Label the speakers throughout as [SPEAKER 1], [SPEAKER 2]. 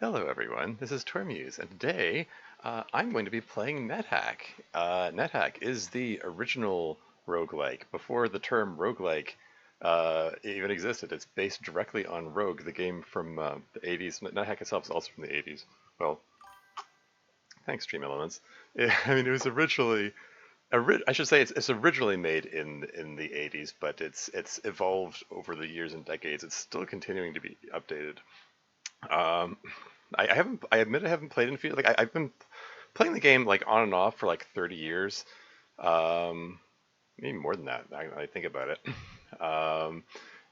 [SPEAKER 1] Hello everyone, this is Tormuse, and today I'm going to be playing Nethack. Nethack is the original roguelike. Before the term roguelike even existed, it's based directly on Rogue, the game from the 80s. Nethack itself is also from the 80s. Well, thanks Stream Elements. It was originally, I should say it's originally made in the 80s, but it's evolved over the years and decades. It's still continuing to be updated. Um, I haven't. I admit I haven't played in a few. I've been playing the game like on and off for like 30 years. Um, Maybe more than that. I think about it. Um,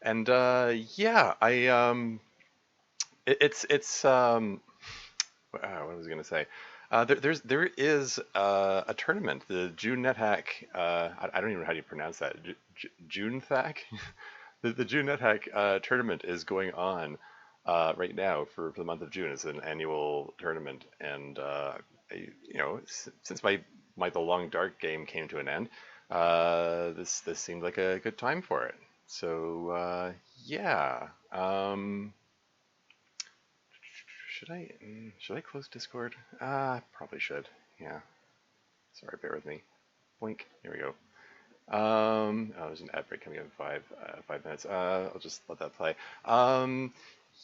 [SPEAKER 1] and yeah, it's what was I gonna say? There is a tournament, the Junethack. I don't even know how you pronounce that. Junethack. The Junethack tournament is going on right now for the month of June. It's an annual tournament, and since my The Long Dark game came to an end, this seemed like a good time for it. So yeah. Should I close Discord? Probably should. Yeah. Sorry, bear with me. Blink. Here we go. Oh, there's an ad break coming up in 5 minutes. I'll just let that play.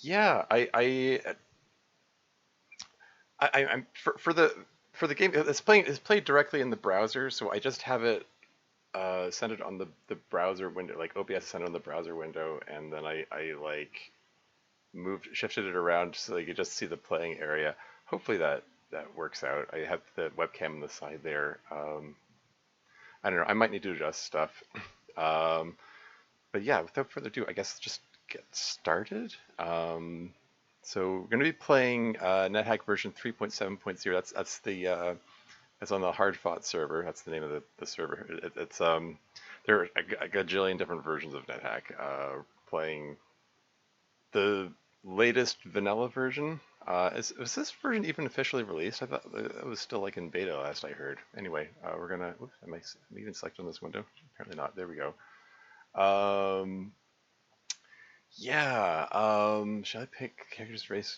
[SPEAKER 1] Yeah, I'm for the game. It's played directly in the browser, so I just have it centered on the browser window, like OBS is centered on the browser window, and then I like shifted it around so you could just see the playing area. Hopefully that works out. I have the webcam on the side there. I don't know. I might need to adjust stuff. Um, but yeah, without further ado, I guess let's just get started. So we're going to be playing NetHack version 3.7.0. That's on the Hardfought server. That's the name of the server. There are a gajillion different versions of NetHack. Playing the latest vanilla version. Was this version even officially released? I thought it was still like in beta last I heard. Anyway, we're gonna. Oops, am I even selected on this window? Apparently not. There we go. Um, yeah. Should I pick characters, race,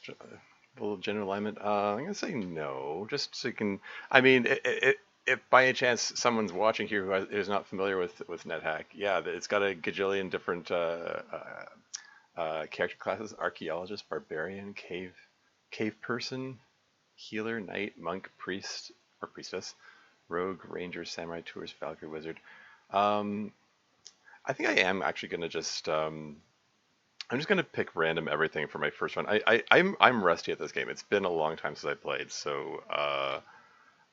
[SPEAKER 1] full gender alignment? I'm gonna say no, just so you can. I mean, if by any chance someone's watching here who's not familiar with NetHack, yeah, it's got a gajillion different character classes: archaeologist, barbarian, cave person, healer, knight, monk, priest or priestess, rogue, ranger, samurai, tourist, valkyrie, wizard. Um, I think I am actually gonna just I'm just gonna pick random everything for my first one. I'm rusty at this game. It's been a long time since I played, so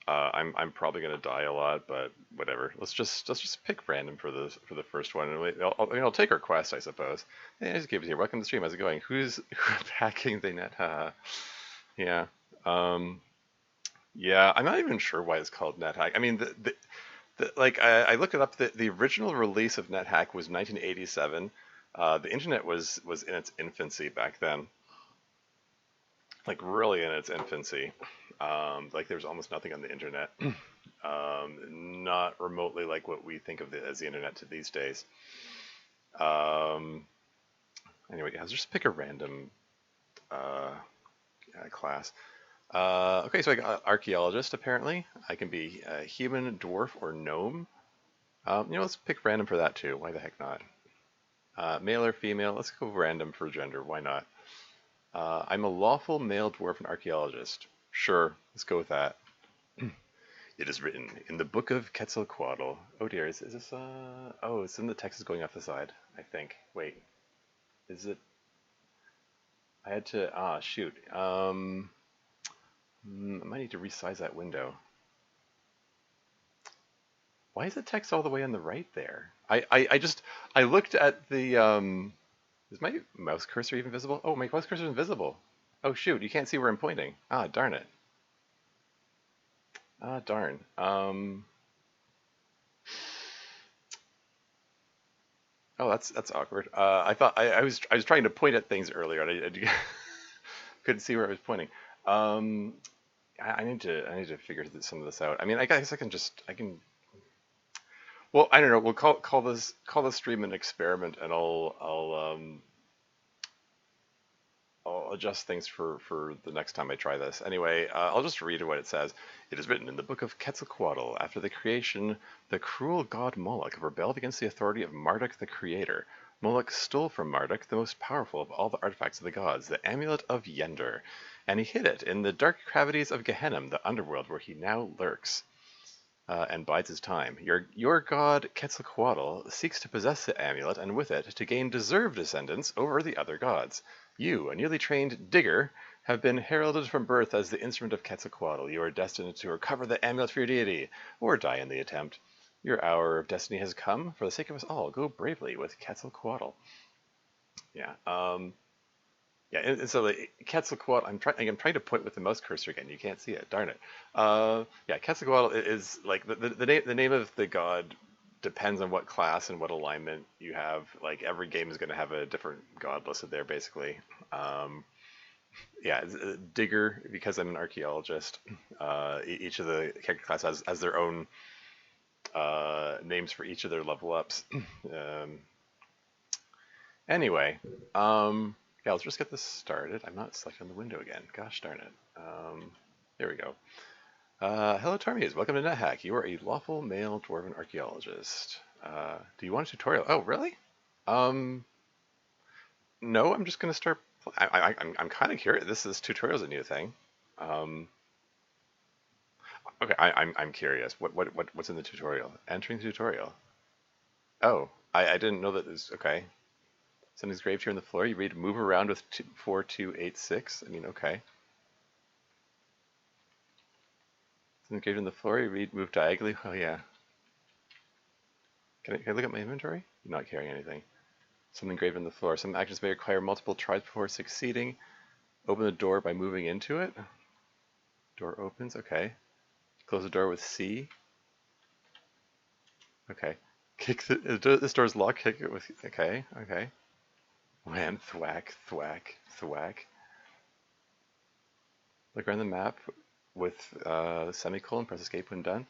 [SPEAKER 1] I'm probably gonna die a lot, but whatever. Let's just pick random for the first one, and I'll take our quest, I suppose. Hey, just keep it here. Welcome to the stream. How's it going? Who's hacking the net? Yeah. Um, yeah. I'm not even sure why it's called NetHack. I mean, like I looked it up. The original release of NetHack was 1987. The internet was in its infancy back then, like really in its infancy. Like there was almost nothing on the internet. Not remotely like what we think of as the internet to these days. Um, anyway, yeah, let's just pick a random uh, class. Okay, so I got archaeologist apparently. I can be human, dwarf, or gnome. Let's pick random for that too. Why the heck not? Male or female? Let's go random for gender. Why not? I'm a lawful male dwarf and archaeologist. Sure, let's go with that. It is written in the Book of Quetzalcoatl. Oh dear, is this oh, it's in the text is going off the side, I think. Wait, is it? I had to, shoot. I might need to resize that window. Why is the text all the way on the right there? I looked at the, is my mouse cursor even visible? Oh, my mouse cursor is invisible. Oh shoot, you can't see where I'm pointing. Ah, darn it. Ah, darn. Oh, that's awkward. I thought I was trying to point at things earlier, and I couldn't see where I was pointing. Um, I need to figure some of this out. I mean, I guess I can. Well, I don't know. We'll call this stream an experiment, and I'll I'll adjust things for the next time I try this. Anyway, I'll just read what it says. It is written in the book of Quetzalcoatl, after the creation, the cruel god Moloch rebelled against the authority of Marduk the Creator. Moloch stole from Marduk the most powerful of all the artifacts of the gods, the Amulet of Yendor, and he hid it in the dark cavities of Gehenna, the underworld where he now lurks. And bides his time. Your god Quetzalcoatl seeks to possess the amulet, and with it to gain deserved descendants over the other gods. You, a newly trained digger, have been heralded from birth as the instrument of Quetzalcoatl. You are destined to recover the amulet for your deity, or die in the attempt. Your hour of destiny has come. For the sake of us all, go bravely with Quetzalcoatl. Yeah. Yeah, and so the Quetzalcoatl, I'm trying to point with the mouse cursor again. You can't see it. Darn it. Yeah, Quetzalcoatl is like the name of the god depends on what class and what alignment you have. Like every game is going to have a different god listed there, basically. Yeah, digger because I'm an archaeologist. Each of the character classes has their own names for each of their level ups. Anyway. Yeah, let's just get this started. I'm not selecting the window again. Gosh darn it. There we go. Hello, Tarmies. Welcome to Nethack. You are a lawful male dwarven archaeologist. Do you want a tutorial? Oh, really? No, I'm just going to start. I'm kind of curious. This tutorial is a new thing. Okay, I'm curious. What's in the tutorial? Entering the tutorial. Oh, I didn't know that this. Okay. Something's graved here on the floor. You read move around with 4286. I mean, okay. Something graved on the floor. You read move diagonally. Oh, yeah. Can I look at my inventory? I'm not carrying anything. Something graved on the floor. Some actions may require multiple tries before succeeding. Open the door by moving into it. Door opens. Okay. Close the door with C. Okay. Kick this door's locked. Kick it with. Okay. Okay. Wham, thwack, thwack, thwack. Look around the map with semicolon, press escape when done.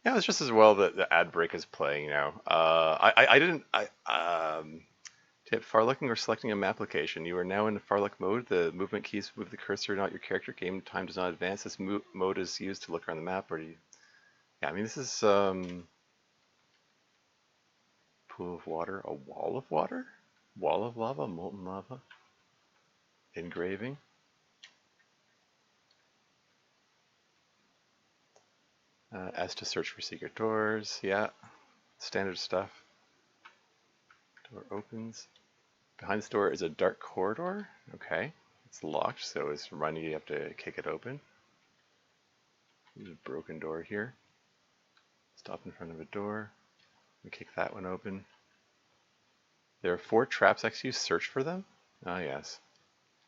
[SPEAKER 1] Yeah, it's just as well that the ad break is playing now. I didn't, tip, far looking or selecting a map location. You are now in far look mode. The movement keys move the cursor, not your character. Game time does not advance. This mode is used to look around the map. Or do you... Yeah, I mean, this is, pool of water, a wall of water? Wall of lava, molten lava, engraving. S to search for secret doors, yeah, standard stuff. Door opens. Behind this door is a dark corridor, okay. It's locked, so it's running, you have to kick it open. There's a broken door here. Stop in front of a door. We kick that one open. There are 4 traps next to you. Search for them. Ah, yes.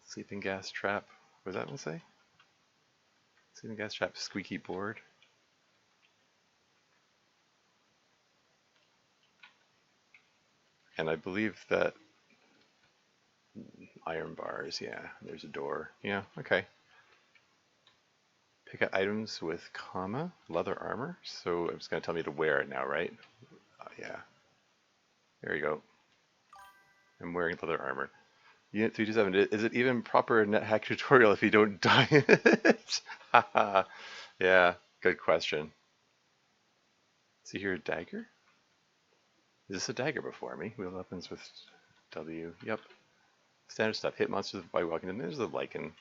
[SPEAKER 1] Sleeping gas trap. What does that one say? Sleeping gas trap. Squeaky board. And I believe that iron bars. Yeah. There's a door. Yeah. Okay. Pick up items with comma. Leather armor. So it's going to tell me to wear it now, right? Yeah. There you go. I'm wearing leather armor. Unit 327, is it even proper Nethack tutorial if you don't die in it? Yeah, good question. See here a dagger? Is this a dagger before me? Wield weapons with W. Yep. Standard stuff. Hit monsters by walking in. There's the lichen.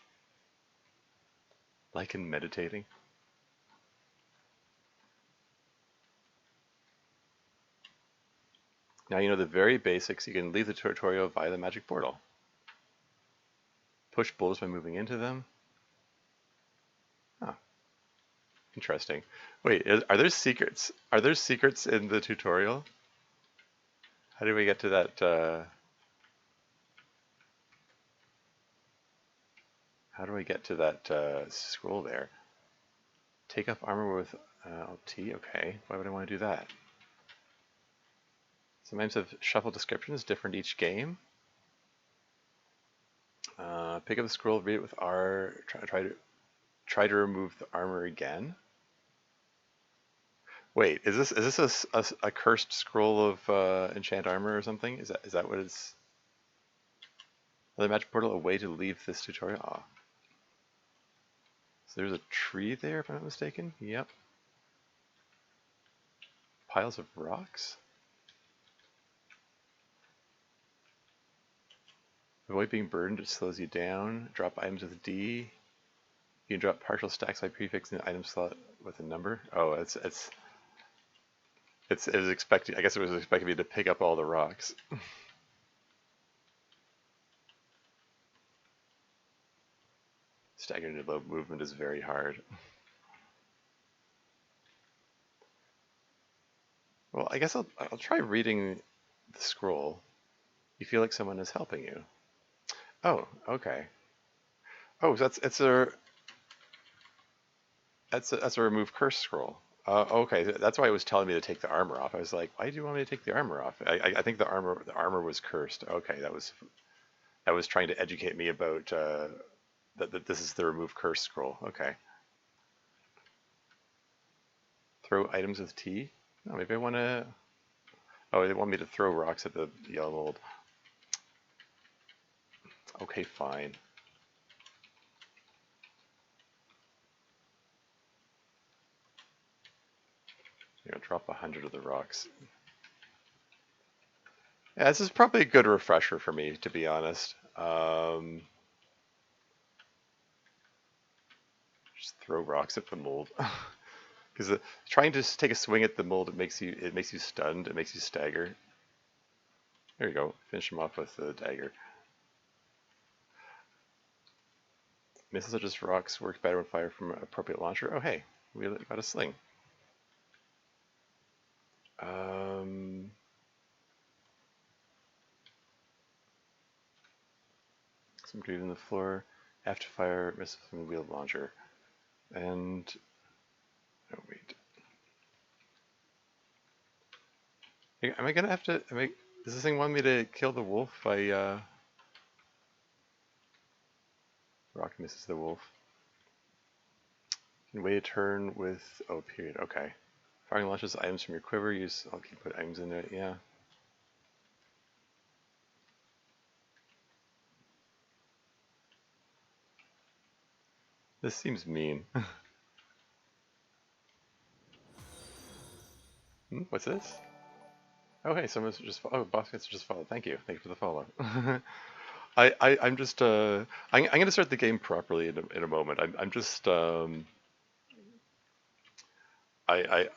[SPEAKER 1] Lichen meditating. Now you know the very basics. You can leave the tutorial via the magic portal. Push boulders by moving into them. Huh. Interesting. Wait, are there secrets? Are there secrets in the tutorial? How do we get to that? How do I get to that scroll there? Take off armor with T. Okay. Why would I want to do that? Sometimes have shuffle descriptions, different each game. Pick up the scroll, read it with R. Try to remove the armor again. Wait, is this a cursed scroll of enchant armor or something? Is that what it's? Another magic portal, a way to leave this tutorial. Aw. So there's a tree there, if I'm not mistaken. Yep. Piles of rocks. Avoid being burdened, it slows you down. Drop items with D. You can drop partial stacks by prefixing the item slot with a number. Oh, it was expecting. I guess it was expecting me to pick up all the rocks. Staggered into low movement is very hard. Well, I guess I'll try reading the scroll. You feel like someone is helping you. Oh, okay. Oh, so that's a remove curse scroll. Okay, that's why it was telling me to take the armor off. I was like, why do you want me to take the armor off? I think the armor was cursed. Okay, that was trying to educate me about that this is the remove curse scroll. Okay. Throw items with T. No, maybe I want to. Oh, they want me to throw rocks at the yellow mold. Okay, fine. Drop 100 of the rocks. Yeah, this is probably a good refresher for me, to be honest. Just throw rocks at the mold. Because trying to take a swing at the mold, it makes you stunned, it makes you stagger. There you go. Finish him off with the dagger. Missiles are just rocks, work better when fired from an appropriate launcher. Oh hey, we got a sling. Some greed on the floor. Have to fire missiles from the wheeled launcher. And oh wait. Am I gonna have to? Does this thing want me to kill the wolf by rock misses the wolf? You can wait a turn with period. Okay. Firing launches items from your quiver. I'll keep put items in there. Yeah. This seems mean. What's this? Oh hey, someone's just boss gets just followed. Thank you for the follow. I'm just I'm gonna start the game properly in a moment. I'm just I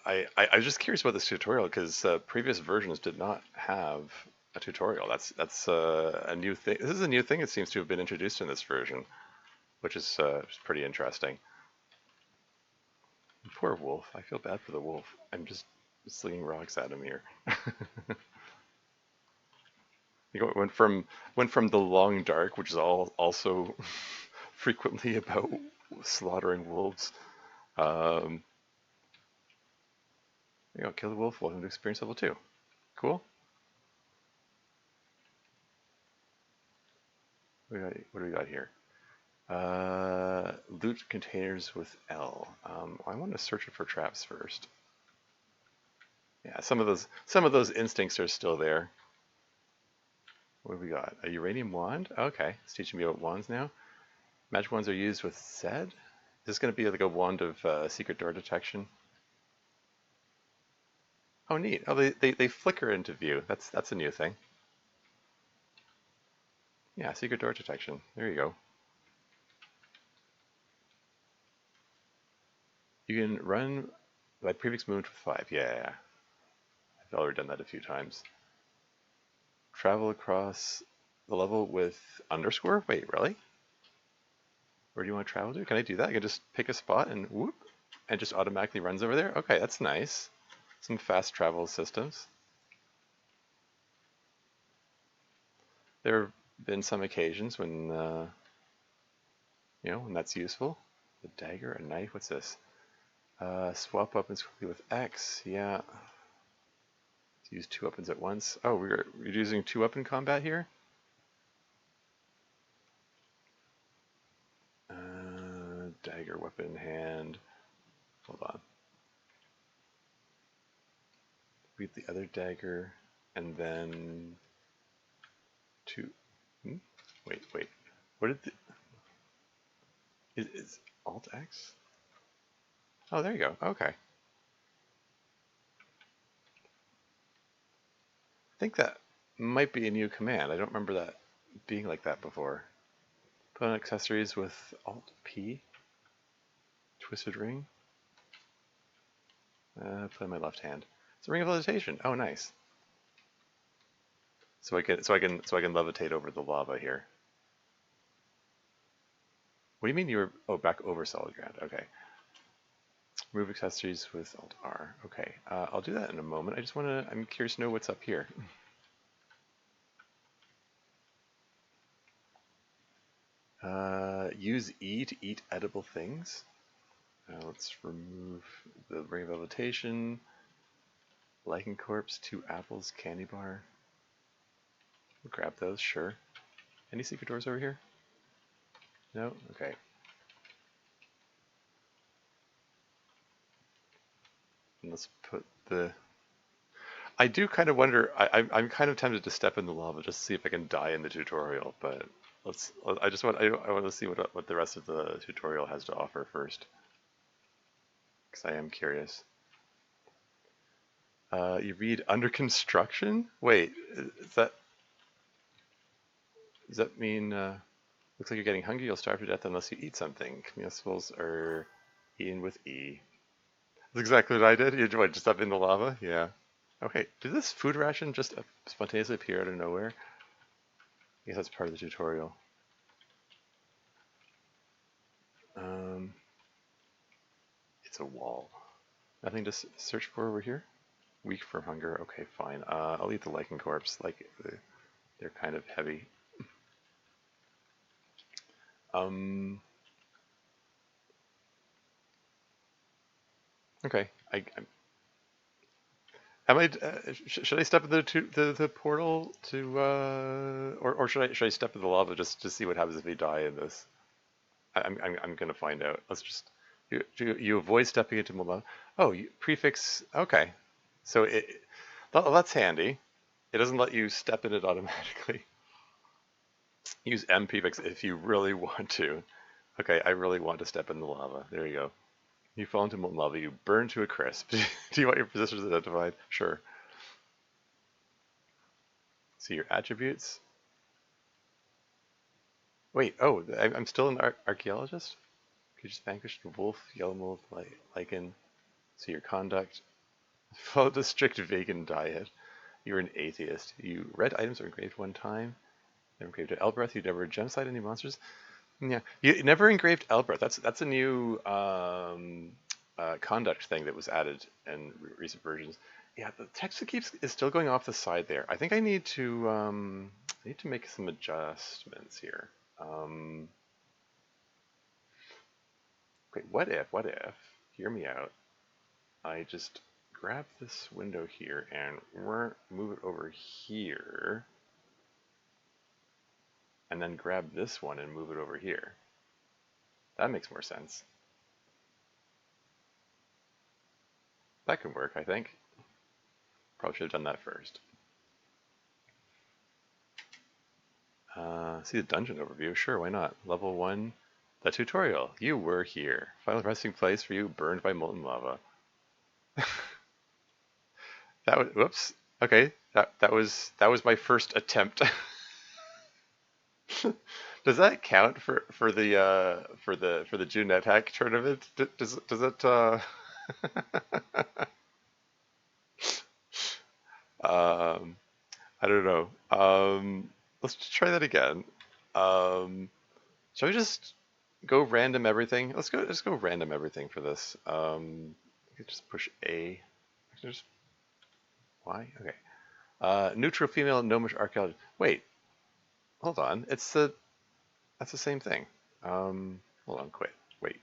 [SPEAKER 1] was just curious about this tutorial because previous versions did not have a tutorial. That's a new thing. This is a new thing that seems to have been introduced in this version, which is pretty interesting. Poor wolf. I feel bad for the wolf. I'm just slinging rocks at him here. It went from the long dark, which is also frequently about slaughtering wolves. Kill the wolf. Welcome to experience level 2. Cool. What do we got here? Loot containers with L. I want to search it for traps first. Yeah, some of those instincts are still there. What have we got? A uranium wand? Okay, it's teaching me about wands now. Magic wands are used with Z. Is this going to be like a wand of secret door detection? Oh, neat. Oh, they flicker into view. That's a new thing. Yeah, secret door detection. There you go. You can run by prefix movement with 5. Yeah. I've already done that a few times. Travel across the level with underscore? Wait, really? Where do you want to travel to? Can I do that? I can just pick a spot and whoop, and just automatically runs over there? Okay, that's nice. Some fast travel systems. There have been some occasions when, when that's useful. A dagger, a knife, what's this? Swap weapons quickly with X, yeah. Use 2 weapons at once. Oh, we're using 2-weapon combat here? Dagger, weapon, hand. Hold on. Beat the other dagger, and then 2. Wait. What did is Alt X? Oh, there you go. Okay. I think that might be a new command. I don't remember that being like that before. Put on accessories with Alt P. Twisted ring. Put in my left hand. It's a ring of levitation. Oh, nice. So I can levitate over the lava here. What do you mean you were? Oh, back over solid ground. Okay. Remove accessories with Alt R. Okay. I'll do that in a moment. I just want to. I'm curious to know what's up here. Use E to eat edible things. Let's remove the ring of levitation. Lichen corpse, 2 apples, candy bar. We'll grab those, sure. Any secret doors over here? No? Okay. And let's put the... I do kind of wonder, I'm kind of tempted to step in the lava just to see if I can die in the tutorial, but I want to see what the rest of the tutorial has to offer first. Because I am curious. You read under construction? Wait, does that mean, looks like you're getting hungry, you'll starve to death unless you eat something. Comestibles are eaten with E. That's exactly what I did. You just up in the lava? Yeah. Okay, did this food ration just spontaneously appear out of nowhere? I guess that's part of the tutorial. It's a wall. Nothing to search for over here? Weak from hunger. Okay, fine. I'll eat the lichen corpse. Like, they're kind of heavy. Okay. Should I step in the portal to or should I step in the lava just to see what happens if we die in this? I'm gonna find out. Let's just you avoid stepping into lava. Oh, prefix. Okay, so that's handy. It doesn't let you step in it automatically. Use M prefix if you really want to. Okay, I really want to step in the lava. There you go. You fall into molten lava, you burn to a crisp. Do you want your positions identified? Sure. See your attributes. Wait, oh, I'm still an archaeologist? You just vanquished a wolf, yellow mold, lichen. See your conduct. Follow the strict vegan diet. You're an atheist. You red items are engraved one time. Never engraved an Elbreth. You never genocide any monsters. Yeah, you never engraved Elbreth. That's a new conduct thing that was added in recent versions. Yeah, the text is still going off the side there. I think I need to make some adjustments here. Okay, what if? Hear me out. I just grab this window here and move it over here, and then grab this one and move it over here. That makes more sense. That can work, I think. Probably should have done that first. See the dungeon overview? Sure, why not? Level 1, the tutorial. You were here. Final resting place for you, burned by molten lava. That was, whoops. Okay, that was my first attempt. Does that count for the Junethack tournament? Does it I don't know. Let's just try that again. Shall we just go random everything? Let's go random everything for this. Just push A. Just Y. Okay. Neutral female gnomish archaeologist. Wait. Hold on. That's the same thing. Hold on. Quit. Wait.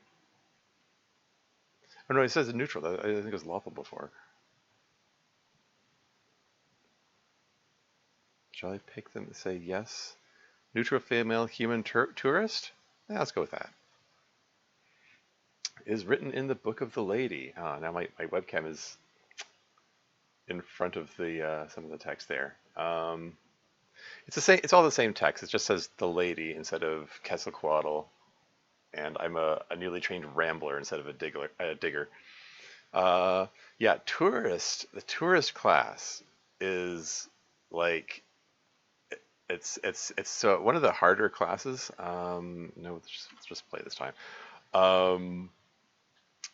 [SPEAKER 1] Oh no, it says neutral. I think it was lawful before. Shall I pick them and say yes? Neutral female human tourist? Yeah, let's go with that. Is written in the book of the lady. Now my webcam is in front of the some of the text there. It's the same. It's all the same text. It just says the lady instead of Quetzalcoatl, and I'm a newly trained rambler instead of a digger. Uh, yeah, tourist. The tourist class is like it's so one of the harder classes. No, let's just play this time. Um,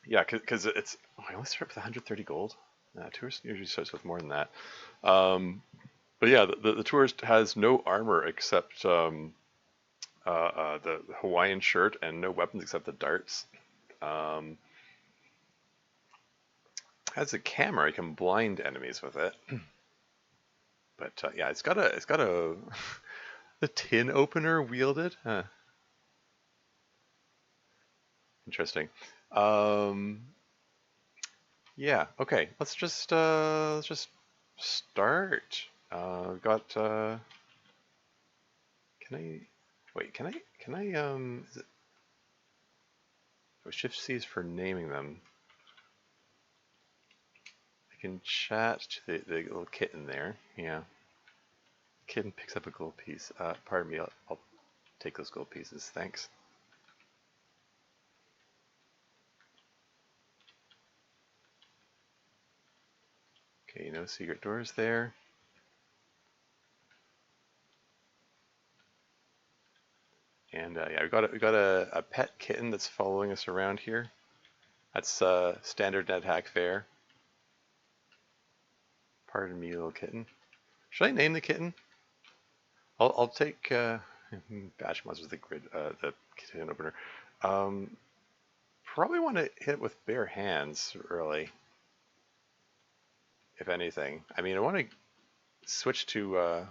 [SPEAKER 1] yeah, because it's I only start with 130 gold. Tourist usually starts with more than that. But yeah, the tourist has no armor except the Hawaiian shirt and no weapons except the darts. Um, has a camera; I can blind enemies with it. But yeah, it's got a the tin opener wielded. Huh, interesting. Um, yeah. Okay. Let's just start. We've got. Can I wait? Can I? Is it, oh, Shift C is for naming them. I can chat to the little kitten there. Yeah. Kitten picks up a gold piece. Pardon me. I'll take those gold pieces. Thanks. Okay. No secret doors there. And yeah, we got a pet kitten that's following us around here. That's standard Nethack fare. Pardon me, little kitten. Should I name the kitten? I'll take Bash Monsters the kitten opener. Um, Probably want to hit with bare hands early, if anything. I mean, I want to switch to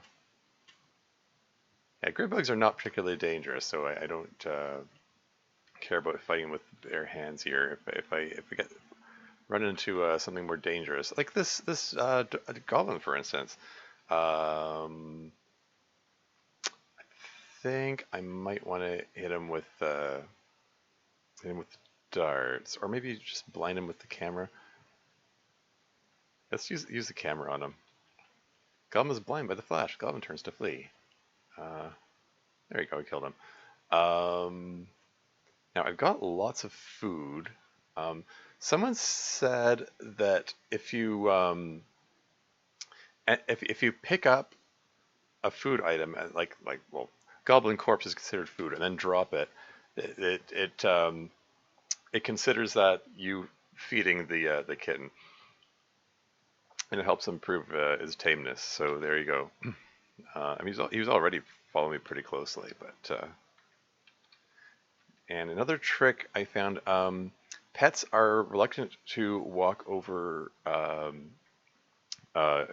[SPEAKER 1] yeah. Grid bugs are not particularly dangerous, so I don't care about fighting with bare hands here. If I get run into something more dangerous, like this goblin, for instance. Um, think I might want to hit him with darts, or maybe just blind him with the camera. Let's use the camera on him. Goblin is blind by the flash. Goblin turns to flee. Uh, there you go. I killed him. Now I've got lots of food. Someone said that if you pick up a food item, like well, goblin corpse is considered food, and then drop it, it considers that you feeding the kitten, and it helps improve his tameness. So there you go. I mean, he was already following me pretty closely, but and another trick I found: pets are reluctant to walk over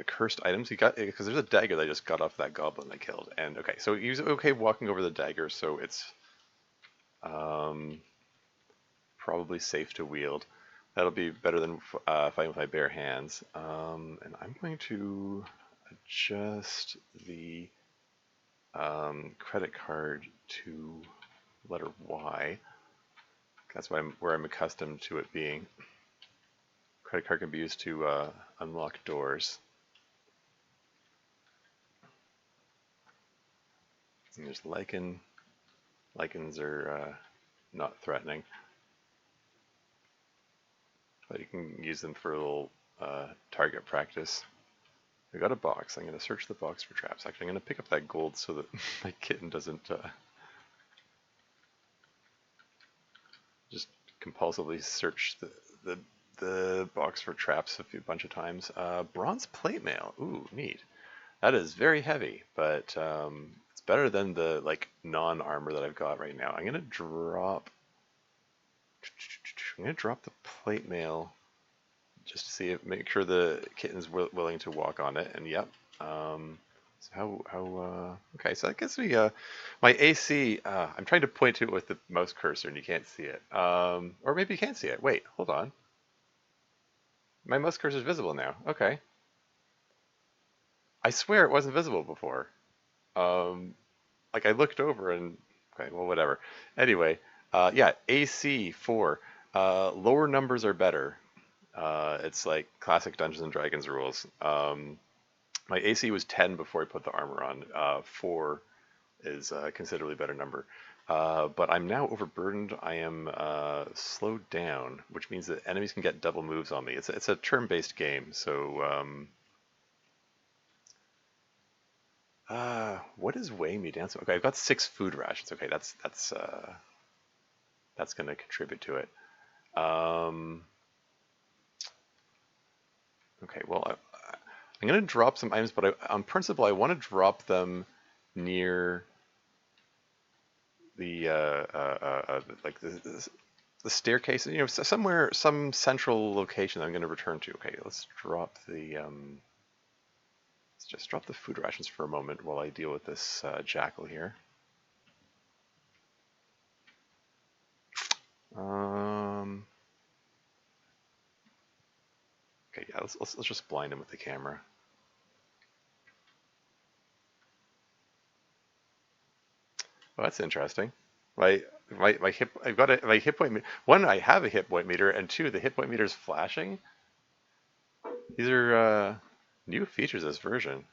[SPEAKER 1] cursed items. He got because there's a dagger that I just got off that goblin I killed, and okay, so he was okay walking over the dagger, so it's um, probably safe to wield. That'll be better than fighting with my bare hands. And I'm going to adjust the credit card to letter Y. That's where I'm accustomed to it being. Credit card can be used to unlock doors. And there's lichen. Lichens are not threatening, but you can use them for a little target practice. I got a box. I'm going to search the box for traps. Actually, I'm going to pick up that gold so that my kitten doesn't just compulsively search the box for traps bunch of times. Bronze plate mail. Ooh, neat. That is very heavy, but it's better than the like non-armor that I've got right now. I'm gonna drop the plate mail just to see if make sure the kitten's willing to walk on it. And yep. So how okay, so I guess we my AC I'm trying to point to it with the mouse cursor and you can't see it. Or maybe you can't see it. Wait, hold on. My mouse cursor is visible now. Okay. I swear it wasn't visible before. Um, like I looked over and okay, well whatever. Anyway, yeah, AC 4. Lower numbers are better. It's like classic Dungeons and Dragons rules. My AC was 10 before I put the armor on. 4 is a considerably better number. But I'm now overburdened. I am slowed down, which means that enemies can get double moves on me. It's a turn-based game, so what is weighing me down? So, okay, I've got 6 food rations. Okay, that's going to contribute to it. Okay, well, I'm going to drop some items, but on principle, I want to drop them near the like the staircase. You know, somewhere, some central location I'm going to return to. Okay, let's drop the let's just drop the food rations for a moment while I deal with this jackal here. Okay, yeah, let's just blind him with the camera. Well, that's interesting. My hit I've got my hit point. One, I have a hit point meter, and two, the hit point meter is flashing. These are new features of this version.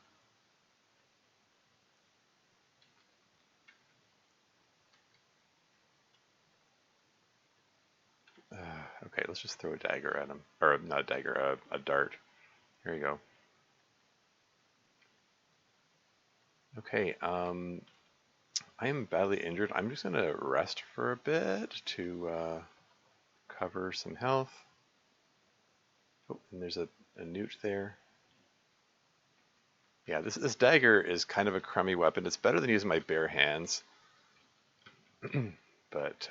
[SPEAKER 1] Okay, let's just throw a dagger at him, or not a dagger, a dart. Here you go. Okay, I am badly injured. I'm just gonna rest for a bit to cover some health. Oh, and there's a newt there. Yeah, this dagger is kind of a crummy weapon. It's better than using my bare hands, but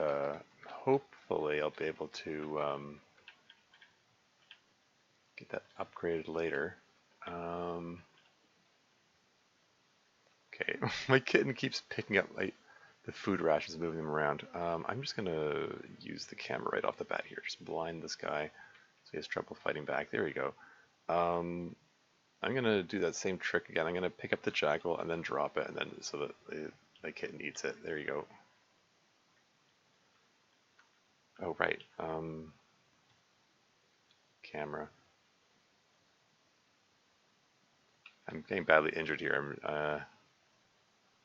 [SPEAKER 1] hopefully I'll be able to get that upgraded later. Okay, my kitten keeps picking up the food rations, moving them around. I'm just gonna use the camera right off the bat here. Just blind this guy so he has trouble fighting back. There we go. I'm gonna do that same trick again. I'm gonna pick up the jackal and then drop it, and then so that my kitten eats it. There you go. Oh right. Camera. I'm getting badly injured here.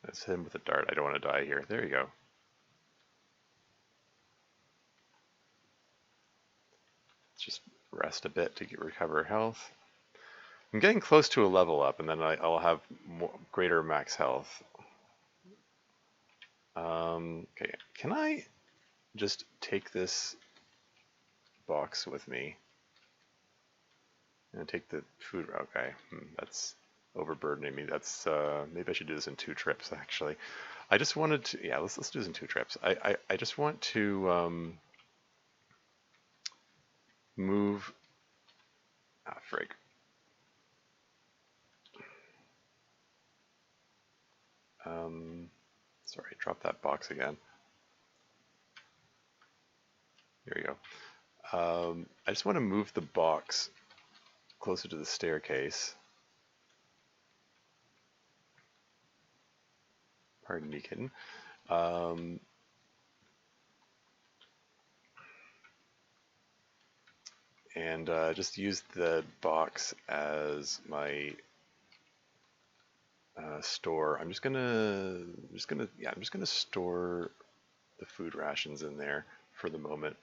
[SPEAKER 1] Let's hit him with a dart. I don't want to die here. There you go. Let's just rest a bit to recover health. I'm getting close to a level up, and then I'll have greater max health. Okay, can I just take this box with me and take the food? Okay, that's overburdening me. That's maybe I should do this in 2 trips actually. I just wanted to, yeah, let's do this in 2 trips. I just want to move. Ah, frig. Sorry, drop that box again. Here we go. I just want to move the box closer to the staircase. Pardon me, kitten. And just use the box as my store. I'm just gonna store the food rations in there for the moment.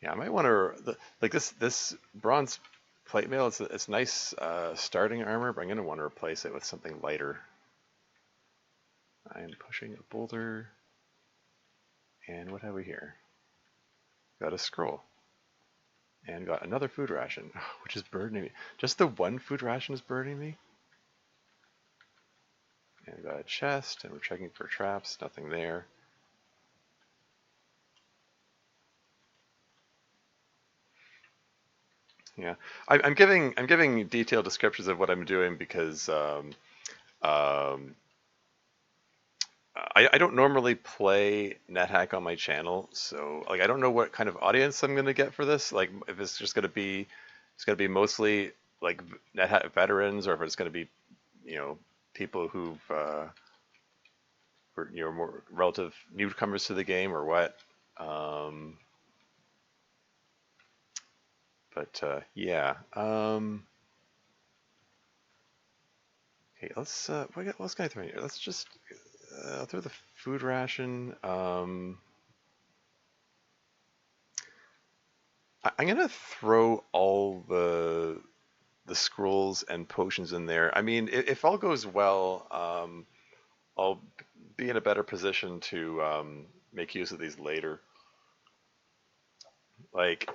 [SPEAKER 1] Yeah, I might want to like this bronze plate mail. It's nice starting armor, but I'm gonna want to replace it with something lighter. I'm pushing a boulder, and what have we here? Got a scroll. And got another food ration, which is burdening me. Just the one food ration is burdening me. And got a chest, and we're checking for traps. Nothing there. Yeah, I'm giving detailed descriptions of what I'm doing because I don't normally play Nethack on my channel, so like I don't know what kind of audience I'm gonna get for this. Like if it's just gonna be mostly like Nethack veterans, or if it's gonna be people who've were more relative newcomers to the game or what. But yeah. Okay, let's what else can I throw in here? Let's just I'll throw the food ration. I'm gonna throw all the scrolls and potions in there. I mean, if all goes well, I'll be in a better position to make use of these later. Like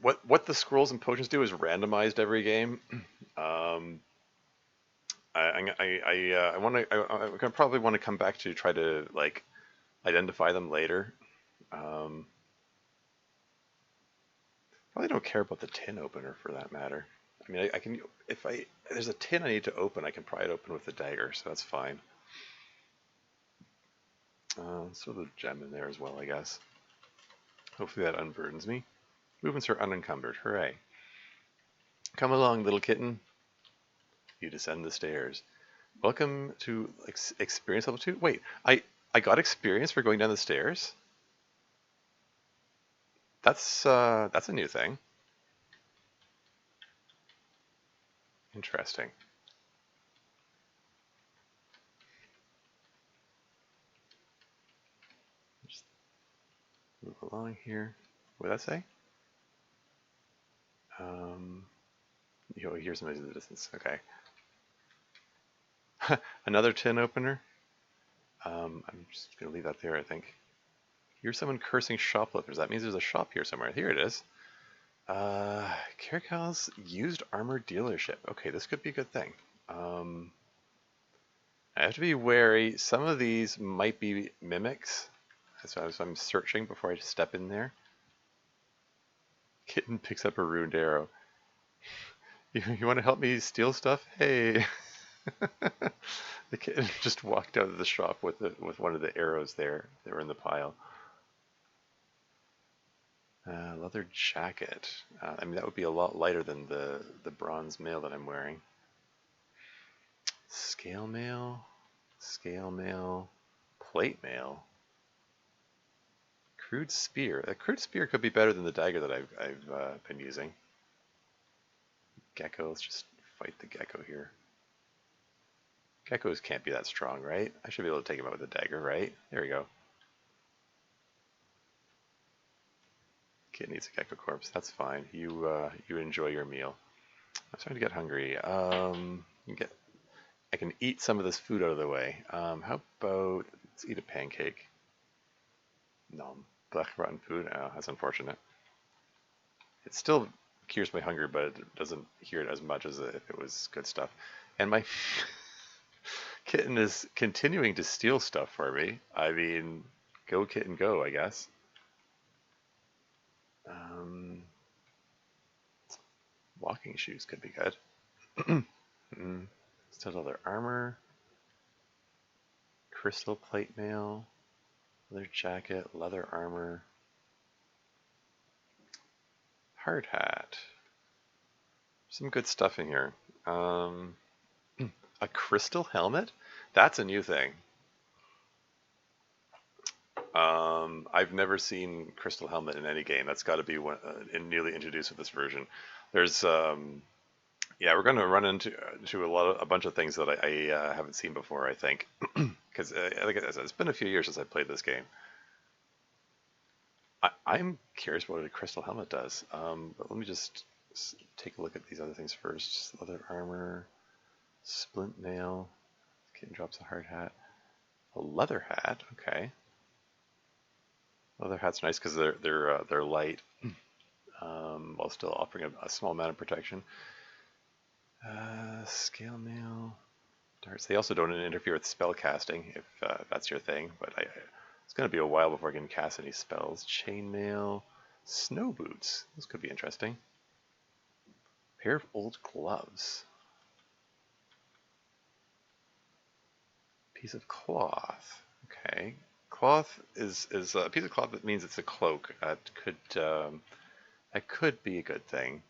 [SPEAKER 1] what the scrolls and potions do is randomized every game. Um, I want to I gonna probably want to come back to try to like identify them later. Um, Probably don't care about the tin opener for that matter. I mean, I can if there's a tin I need to open, I can pry it open with the dagger, so that's fine. Let's throw the gem in there as well, I guess. Hopefully that unburdens me. Movements are unencumbered. Hooray! Come along, little kitten. You descend the stairs. Welcome to experience level 2. Wait, I got experience for going down the stairs? That's a new thing. Interesting. Just move along here. What did that say? You hear some noise in the distance. Okay. Another tin opener. I'm just gonna leave that there, I think. Here's someone cursing shoplifters. That means there's a shop here somewhere. Here it is. Caracal's used armor dealership. Okay, this could be a good thing. I have to be wary. Some of these might be mimics. So I'm searching before I step in there. Kitten picks up a ruined arrow. You want to help me steal stuff? Hey. The kitten just walked out of the shop with one of the arrows there. They were in the pile. Leather jacket. I mean, that would be a lot lighter than the bronze mail that I'm wearing. Scale mail, plate mail, crude spear. A crude spear could be better than the dagger that I've been using. Gecko. Let's just fight the gecko here. Geckos can't be that strong, right? I should be able to take him out with a dagger, right? There we go. Kid needs a gecko corpse. That's fine. You enjoy your meal. I'm starting to get hungry. I can eat some of this food out of the way. How about let's eat a pancake? No, black rotten food. Oh, that's unfortunate. It still cures my hunger, but it doesn't cure it as much as if it was good stuff. And my kitten is continuing to steal stuff for me. I mean, go kitten, go, I guess. Walking shoes could be good. Still other armor. Crystal plate mail. Leather jacket. Leather armor. Hard hat. Some good stuff in here. A crystal helmet? That's a new thing. I've never seen crystal helmet in any game. That's got to be one newly introduced with this version. There's yeah, we're going to run into a bunch of things that I haven't seen before, I think, because like I said, it's been a few years since I played this game. I'm curious what a crystal helmet does, but let me just take a look at these other things first. Leather armor, splint mail, kitten drops a hard hat, a leather hat. Okay, leather hat's nice because they're light, while still offering a small amount of protection. Scale mail, darts. They also don't interfere with spell casting if that's your thing, but it's going to be a while before I can cast any spells. Chainmail, snow boots. This could be interesting. Pair of old gloves. Piece of cloth. Okay. Cloth is a piece of cloth that means it's a cloak. That could be a good thing.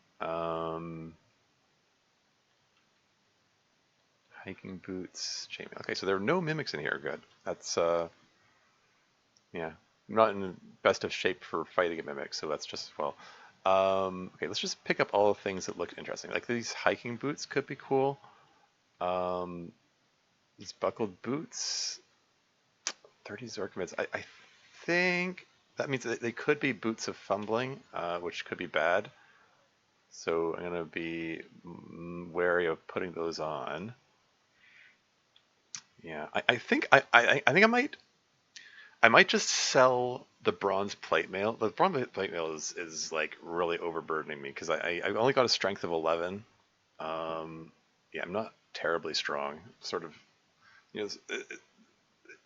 [SPEAKER 1] Hiking boots, chainmail. Okay, so there are no mimics in here. Good. That's yeah. I'm not in the best of shape for fighting a mimic, so that's just as well. Okay, let's just pick up all the things that look interesting. Like these hiking boots could be cool. Um, these buckled boots, 30 Zork. I think that means that they could be boots of fumbling, which could be bad. So I'm gonna be wary of putting those on. Yeah, I think I might just sell the bronze plate mail. The bronze plate mail is like really overburdening me because I only got a strength of 11. Yeah, I'm not terribly strong. Sort of, you know,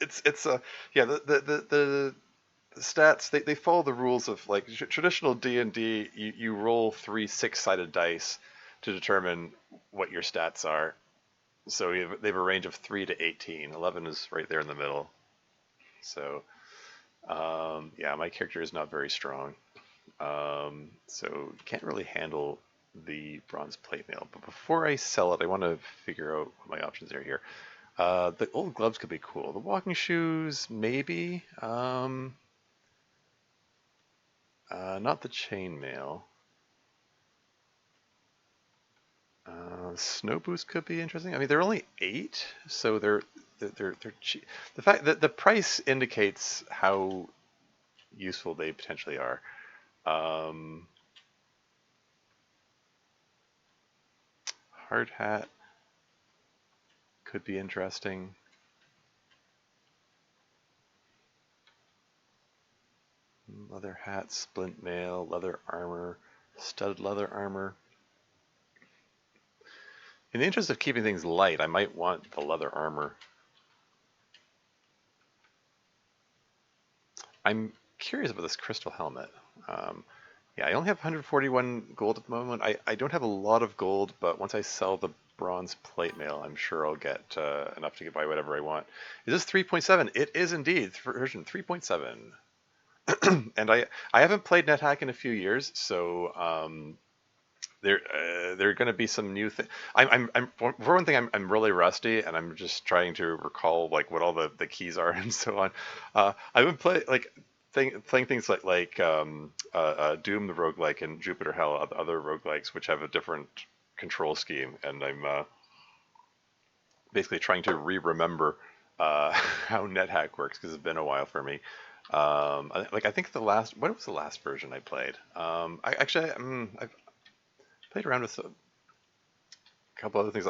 [SPEAKER 1] it's yeah the stats they follow the rules of like traditional D&D. You roll three six-sided dice to determine what your stats are. So they have a range of 3 to 18. 11 is right there in the middle. So yeah, my character is not very strong. So can't really handle the bronze plate mail. But before I sell it, I want to figure out what my options are here. The old gloves could be cool. The walking shoes, maybe. Not the chainmail. Snow boots could be interesting. I mean, they're only 8, so they're cheap. The fact that the price indicates how useful they potentially are. Um, Hard hat could be interesting. Leather hat, splint mail, leather armor, studded leather armor. In the interest of keeping things light, I might want the leather armor. I'm curious about this crystal helmet. Um, yeah, I only have 141 gold at the moment. I don't have a lot of gold, but once I sell the bronze plate mail, I'm sure I'll get enough to get by whatever I want. Is this 3.7? It is indeed version 3.7. And I haven't played Nethack in a few years, so there are going to be some new things. I'm for one thing, I'm really rusty, and I'm just trying to recall like what all the keys are and so on. I've been playing things like Doom the Roguelike and Jupiter Hell, other roguelikes which have a different control scheme, and I'm basically trying to remember how NetHack works because it's been a while for me. I think what was the last version I played? I've played around with a couple other things.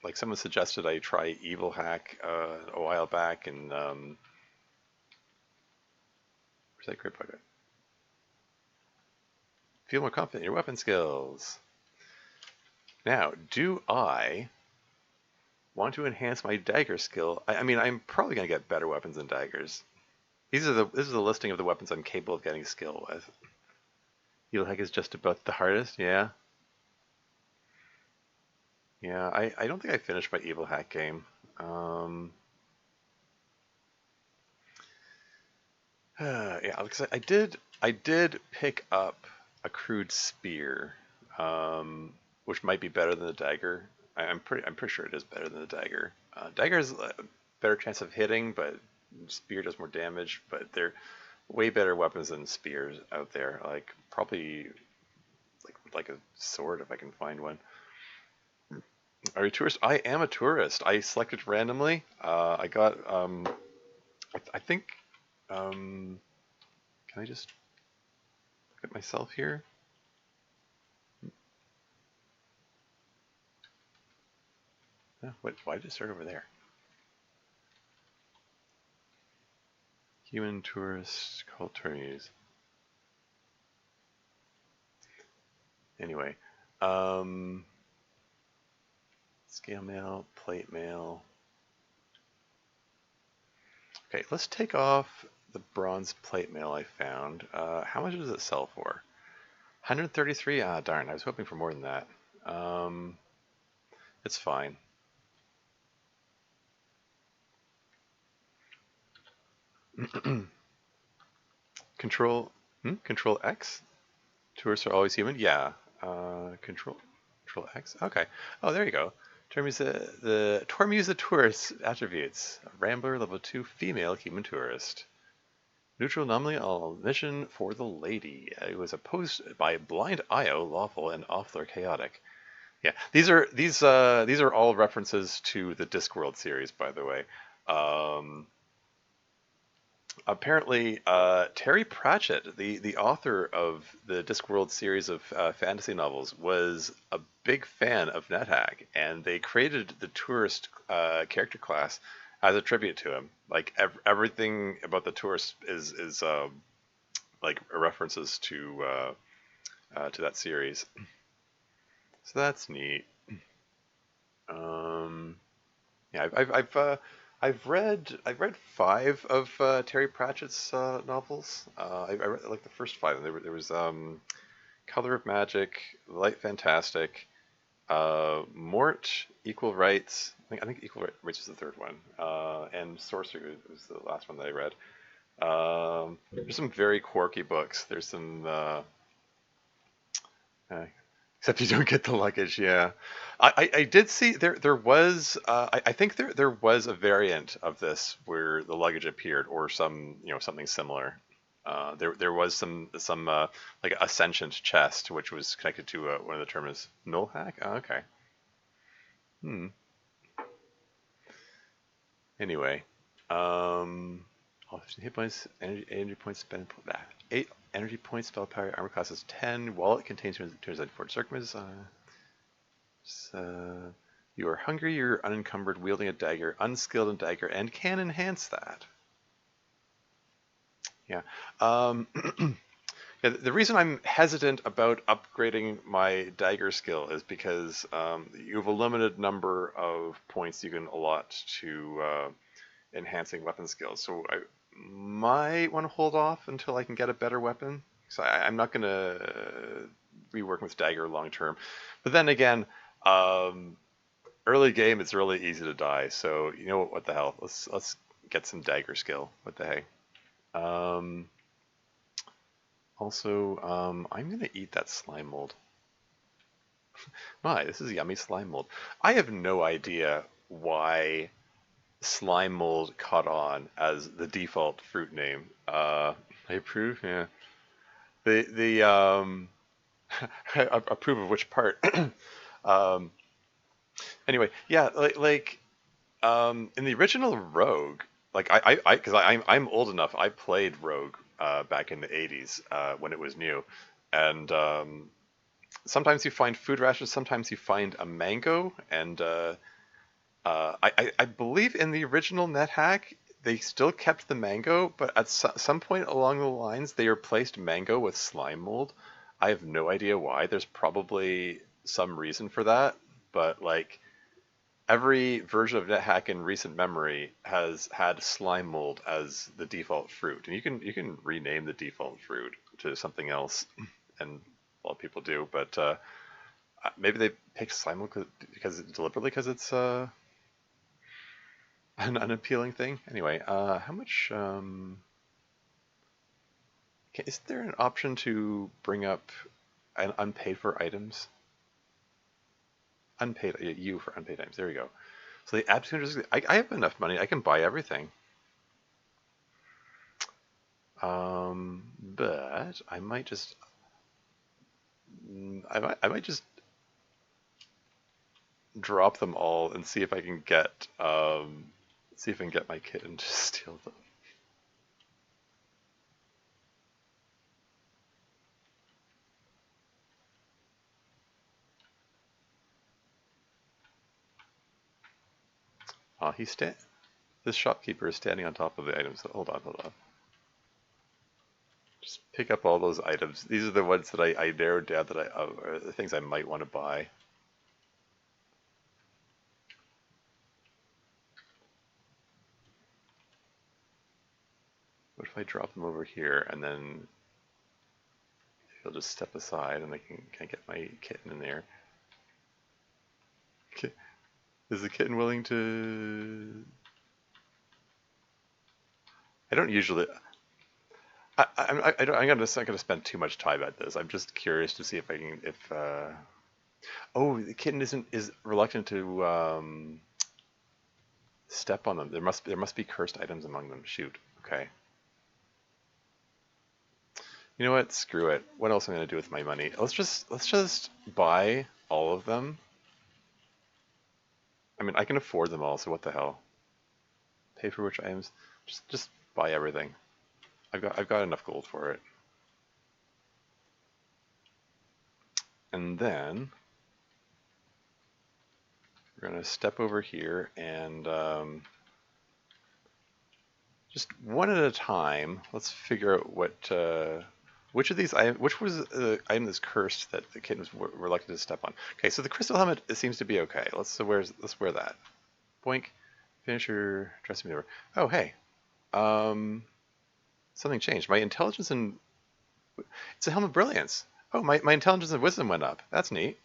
[SPEAKER 1] Like someone suggested I try Evil Hack a while back, and where's that great bucket? Feel more confident in your weapon skills. Now, do I want to enhance my dagger skill? I mean, I'm probably going to get better weapons than daggers. This is a listing of the weapons I'm capable of getting skill with. Evil Hack is just about the hardest, yeah. Yeah, I don't think I finished my Evil Hack game. Yeah, because I did pick up a crude spear, which might be better than the dagger. I'm pretty sure it is better than the dagger. Dagger has a better chance of hitting, but spear does more damage. But they're way better weapons than spears out there. Like probably like a sword if I can find one. Are you a tourist? I am a tourist. I selected randomly. I got I think um, can I just look at myself here? Why did it start over there? Human tourist called tourneys. Anyway, um, scale mail, plate mail. Okay, let's take off the bronze plate mail I found. How much does it sell for? 133? Ah, darn, I was hoping for more than that. Um, it's fine. Control, Control X? Tourists are always human? Yeah. Control X? Okay. Oh, there you go. Tormuse the tourist attributes. Rambler, level 2, female human tourist. Neutral anomaly on mission for the lady. It was opposed by blind Io, lawful, and Offler chaotic. Yeah, these are all references to the Discworld series, by the way. Um, Apparently, Terry Pratchett, the author of the Discworld series of fantasy novels, was a big fan of Nethack, and they created the tourist character class as a tribute to him. Like everything about the tourist is like references to that series. So that's neat. Um, yeah, I've read five of Terry Pratchett's novels. I read like the first five. And there was Color of Magic, Light Fantastic, Mort, Equal Rights. I think Equal Rights was the third one, and Sorcery was the last one that I read. There's some very quirky books. There's some uh, except you don't get the luggage, yeah. I did see there was I think there was a variant of this where the luggage appeared or some something similar. There was some like a sentient chest which was connected to one of the terms null hack. Oh, okay. Hmm. Anyway, all 15 hit points, energy points spent. That 8 energy points, spell power, armor class is 10. Wallet contains 294 circums. You are hungry, you're unencumbered, wielding a dagger, unskilled in dagger, and can enhance that. Yeah. Yeah, the reason I'm hesitant about upgrading my dagger skill is because you have a limited number of points you can allot to enhancing weapon skills. So I might want to hold off until I can get a better weapon. So I'm not going to be working with dagger long term. But then again, um, early game it's really easy to die. So you know what the hell? Let's get some dagger skill. What the heck? Um, I'm gonna eat that slime mold. My, this is yummy slime mold. I have no idea why slime mold caught on as the default fruit name. I approve. Yeah. The I approve of which part? um, anyway, yeah, in the original Rogue, like because I'm old enough. I played Rogue back in the '80s when it was new, and sometimes you find food rations, sometimes you find a mango, and I believe in the original NetHack they still kept the mango, but at some point along the lines they replaced mango with slime mold. I have no idea why. There's probably some reason for that, but like every version of NetHack in recent memory has had slime mold as the default fruit, and you can rename the default fruit to something else, and a lot of people do. But maybe they picked slime mold because deliberately because it's an unappealing thing. Anyway, how much? Is there an option to bring up unpaid for items? Unpaid you for unpaid items. There you go. So the absolute, I have enough money. I can buy everything. But I might just, I might just drop them all and see if I can get, see if I can get my kitten to steal them. He's this shopkeeper is standing on top of the items. Hold on, hold on. Just pick up all those items. These are the ones that I narrowed down that are the things I might want to buy. What if I drop them over here and then he'll just step aside and I can get my kitten in there? Is the kitten willing to? I don't usually. I'm not gonna spend too much time at this. I'm just curious to see if I can oh, the kitten is reluctant to step on them. There must be cursed items among them. Shoot. Okay. You know what? Screw it. What else am I gonna do with my money? Let's just buy all of them. I mean, I can afford them all, so what the hell? Pay for which items? Just buy everything. I've got enough gold for it. And then we're gonna step over here and just one at a time. Let's figure out which of these items, which was the item that's cursed that the kitten was reluctant to step on. Okay, so the crystal helmet, it seems to be okay. Let's wear that. Boink. Finish your dressing maneuver. Oh, hey. Um, Something changed. My intelligence and it's a helmet of brilliance. Oh, my intelligence and wisdom went up. That's neat.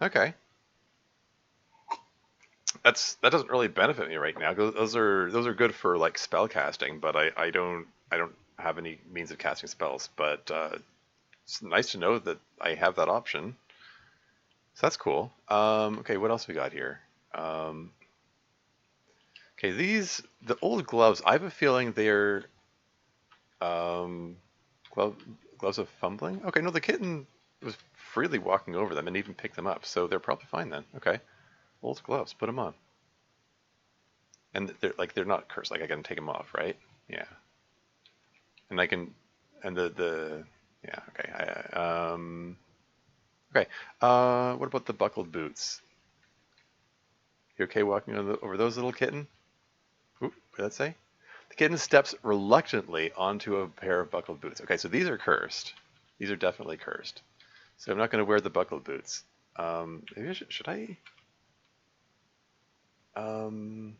[SPEAKER 1] Okay. That doesn't really benefit me right now. Those are good for like spell casting, but I don't have any means of casting spells. But it's nice to know that I have that option. So that's cool. Okay, what else we got here? Okay, the old gloves. I have a feeling they're um, glove, gloves of fumbling. Okay, no, the kitten was freely walking over them and even picked them up, so they're probably fine then. Okay, old gloves, put them on. And they're not cursed. Like I can take them off, right? Yeah. And I can, and the yeah. Okay. Okay. What about the buckled boots? You okay walking over those, little kitten? Oop, what did that say? The kitten steps reluctantly onto a pair of buckled boots. Okay, so these are cursed. These are definitely cursed. So I'm not going to wear the buckled boots. Maybe should I? Um,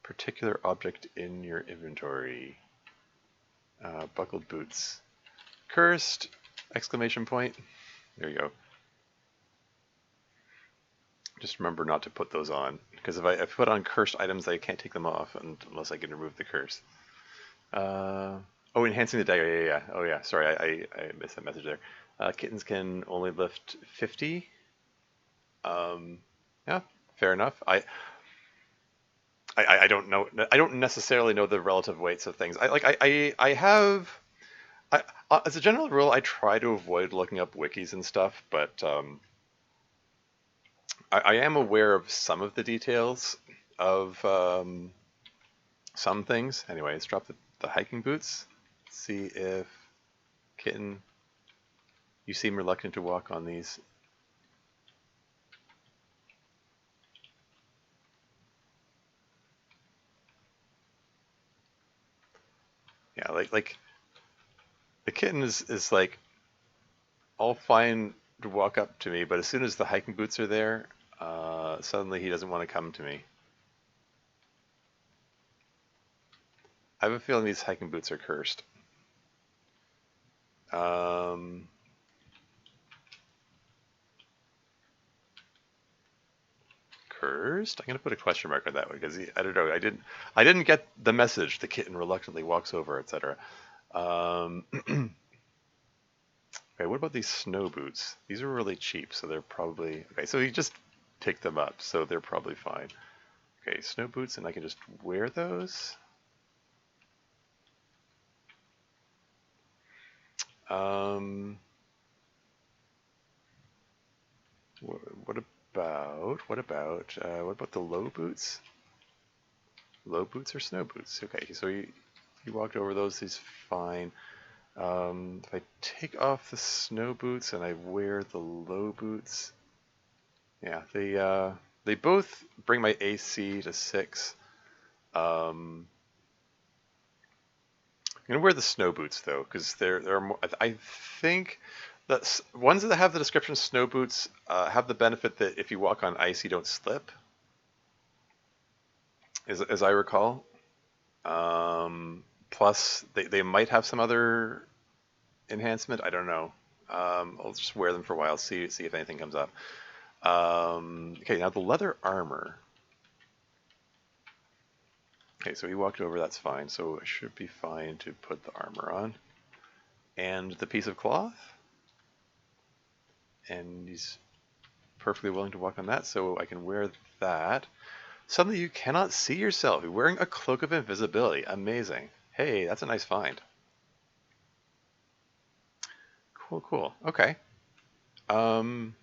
[SPEAKER 1] Particular object in your inventory. Buckled boots. Cursed! Exclamation point. There you go. Just remember not to put those on, because if I put on cursed items, I can't take them off unless I can remove the curse. Oh, enhancing the dagger. Yeah, yeah, yeah. Oh, yeah. Sorry, I missed that message there. Kittens can only lift 50. Yeah, fair enough. I don't know. I don't necessarily know the relative weights of things. I have. As a general rule, I try to avoid looking up wikis and stuff, but I am aware of some of the details of some things. Anyway, let's drop the hiking boots. See if kitten, you seem reluctant to walk on these. Yeah, like the kitten is like all fine to walk up to me, but as soon as the hiking boots are there, suddenly he doesn't want to come to me. I have a feeling these hiking boots are cursed. Cursed? I'm gonna put a question mark on that one because I don't know. I didn't get the message. The kitten reluctantly walks over, etc. Okay, what about these snow boots? These are really cheap, so they're probably okay. So he just picked them up, so they're probably fine. Okay, snow boots, and I can just wear those. Um, what about the low boots? Low boots or snow boots? Okay, so he walked over those. He's fine. If I take off the snow boots and I wear the low boots, yeah, they both bring my AC to 6. I'm gonna wear the snow boots though, because they're more. I think that ones that have the description snow boots have the benefit that if you walk on ice, you don't slip, as I recall. Plus, they might have some other enhancement. I don't know. I'll just wear them for a while, see if anything comes up. Okay, now the leather armor. Okay, so he walked over, that's fine. So it should be fine to put the armor on. And the piece of cloth. And he's perfectly willing to walk on that, so I can wear that. Suddenly you cannot see yourself. You're wearing a cloak of invisibility. Amazing. Hey, that's a nice find. Cool, cool. Okay. Um,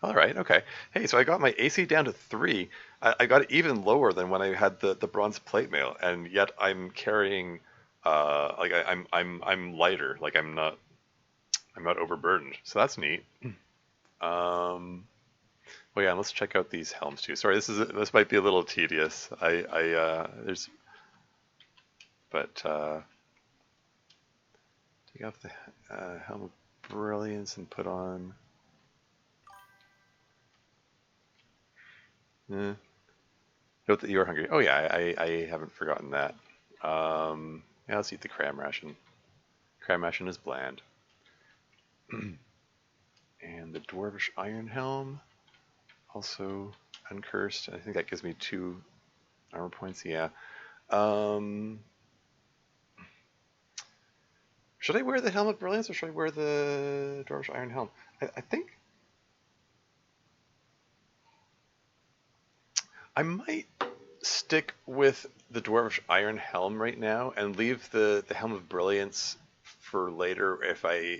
[SPEAKER 1] all right, okay. Hey, so I got my AC down to 3. I got it even lower than when I had the bronze plate mail, and yet I'm carrying like I'm lighter, like I'm not overburdened. So that's neat. Um, well, yeah, let's check out these helms too. Sorry, this might be a little tedious. There's but take off the helm of brilliance and put on. Eh, note that you're hungry. Oh yeah, I haven't forgotten that. Yeah, let's eat the cram ration. Cram ration is bland. And the dwarvish iron helm, also uncursed. I think that gives me 2 armor points. Yeah. Um, should I wear the helm of brilliance or should I wear the dwarvish iron helm? I think I might stick with the dwarvish iron helm right now and leave the helm of brilliance for later if I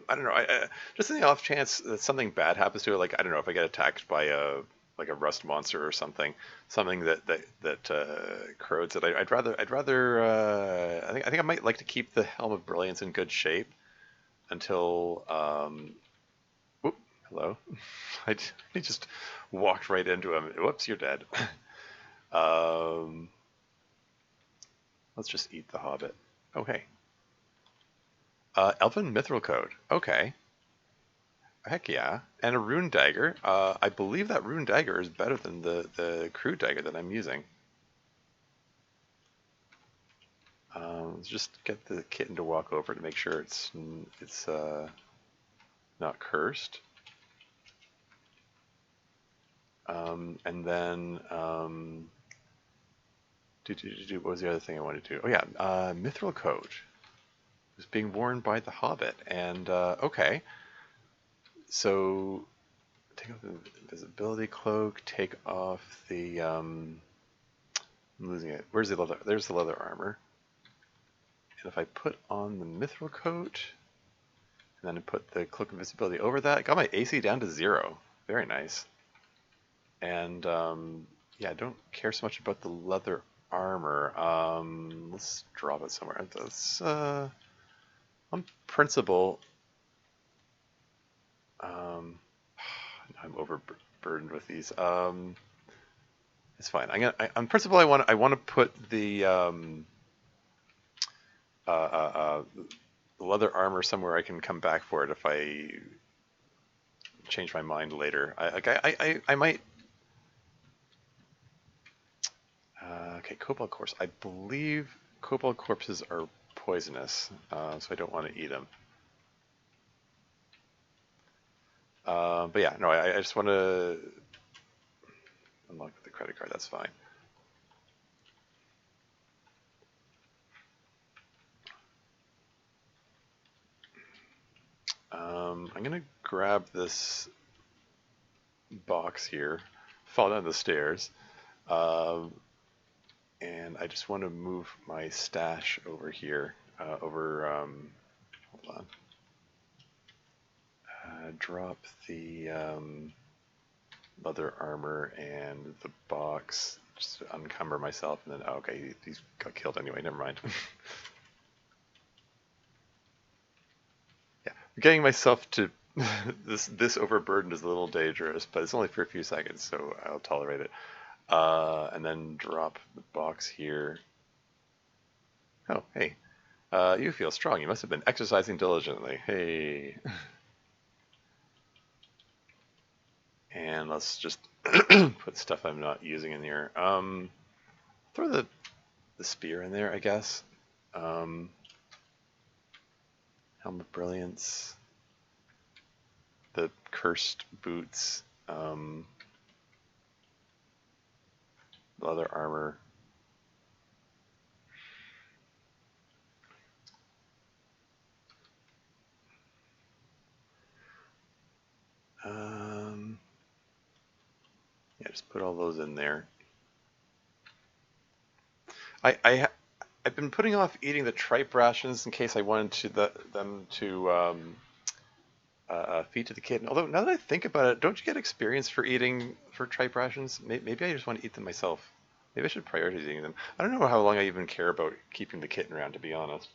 [SPEAKER 1] don't know. Just in the off chance that something bad happens to it, like I don't know if I get attacked by a rust monster or something that corrodes it. I'd rather I think I might like to keep the Helm of Brilliance in good shape until whoop, hello. I just walked right into him. Whoops, you're dead. um, let's just eat the Hobbit. Oh hey, Elven Mithril Code. Okay. Heck yeah. And a rune dagger. I believe that rune dagger is better than the crude dagger that I'm using. Let's just get the kitten to walk over to make sure it's not cursed. And then what was the other thing I wanted to do? Oh yeah, Mithril Coat was being worn by the Hobbit, and okay, so take off the invisibility cloak, take off the I'm losing it. Where's the leather? There's the leather armor. And if I put on the mithril coat, and then I put the cloak of invisibility over that, I got my AC down to 0. Very nice. And yeah, I don't care so much about the leather armor. Let's drop it somewhere. That's on principle. Um, I'm overburdened with these. It's fine. On principle, I want to put the uh, uh, leather armor somewhere I can come back for it if I change my mind later. I might. Okay, cobalt corpse. I believe cobalt corpses are poisonous, so I don't want to eat them. But yeah, no, I just want to unlock the credit card. That's fine. I'm gonna grab this box here, fall down the stairs, and I just want to move my stash over here. Hold on. Drop the leather armor and the box. Just uncumber myself, and then okay, he's got killed anyway. Never mind. Yeah, getting myself to this overburdened is a little dangerous, but it's only for a few seconds, so I'll tolerate it. And then drop the box here. Oh, hey, you feel strong. You must have been exercising diligently. Hey. And let's just put stuff I'm not using in here. Throw the spear in there, I guess. Helm of Brilliance. The cursed boots. Leather armor. Yeah, just put all those in there. I I've been putting off eating the tripe rations in case I wanted them to feed to the kid. Although now that I think about it, don't you get experience for eating for tripe rations? Maybe I just want to eat them myself. Maybe I should prioritize eating them. I don't know how long I even care about keeping the kitten around, to be honest.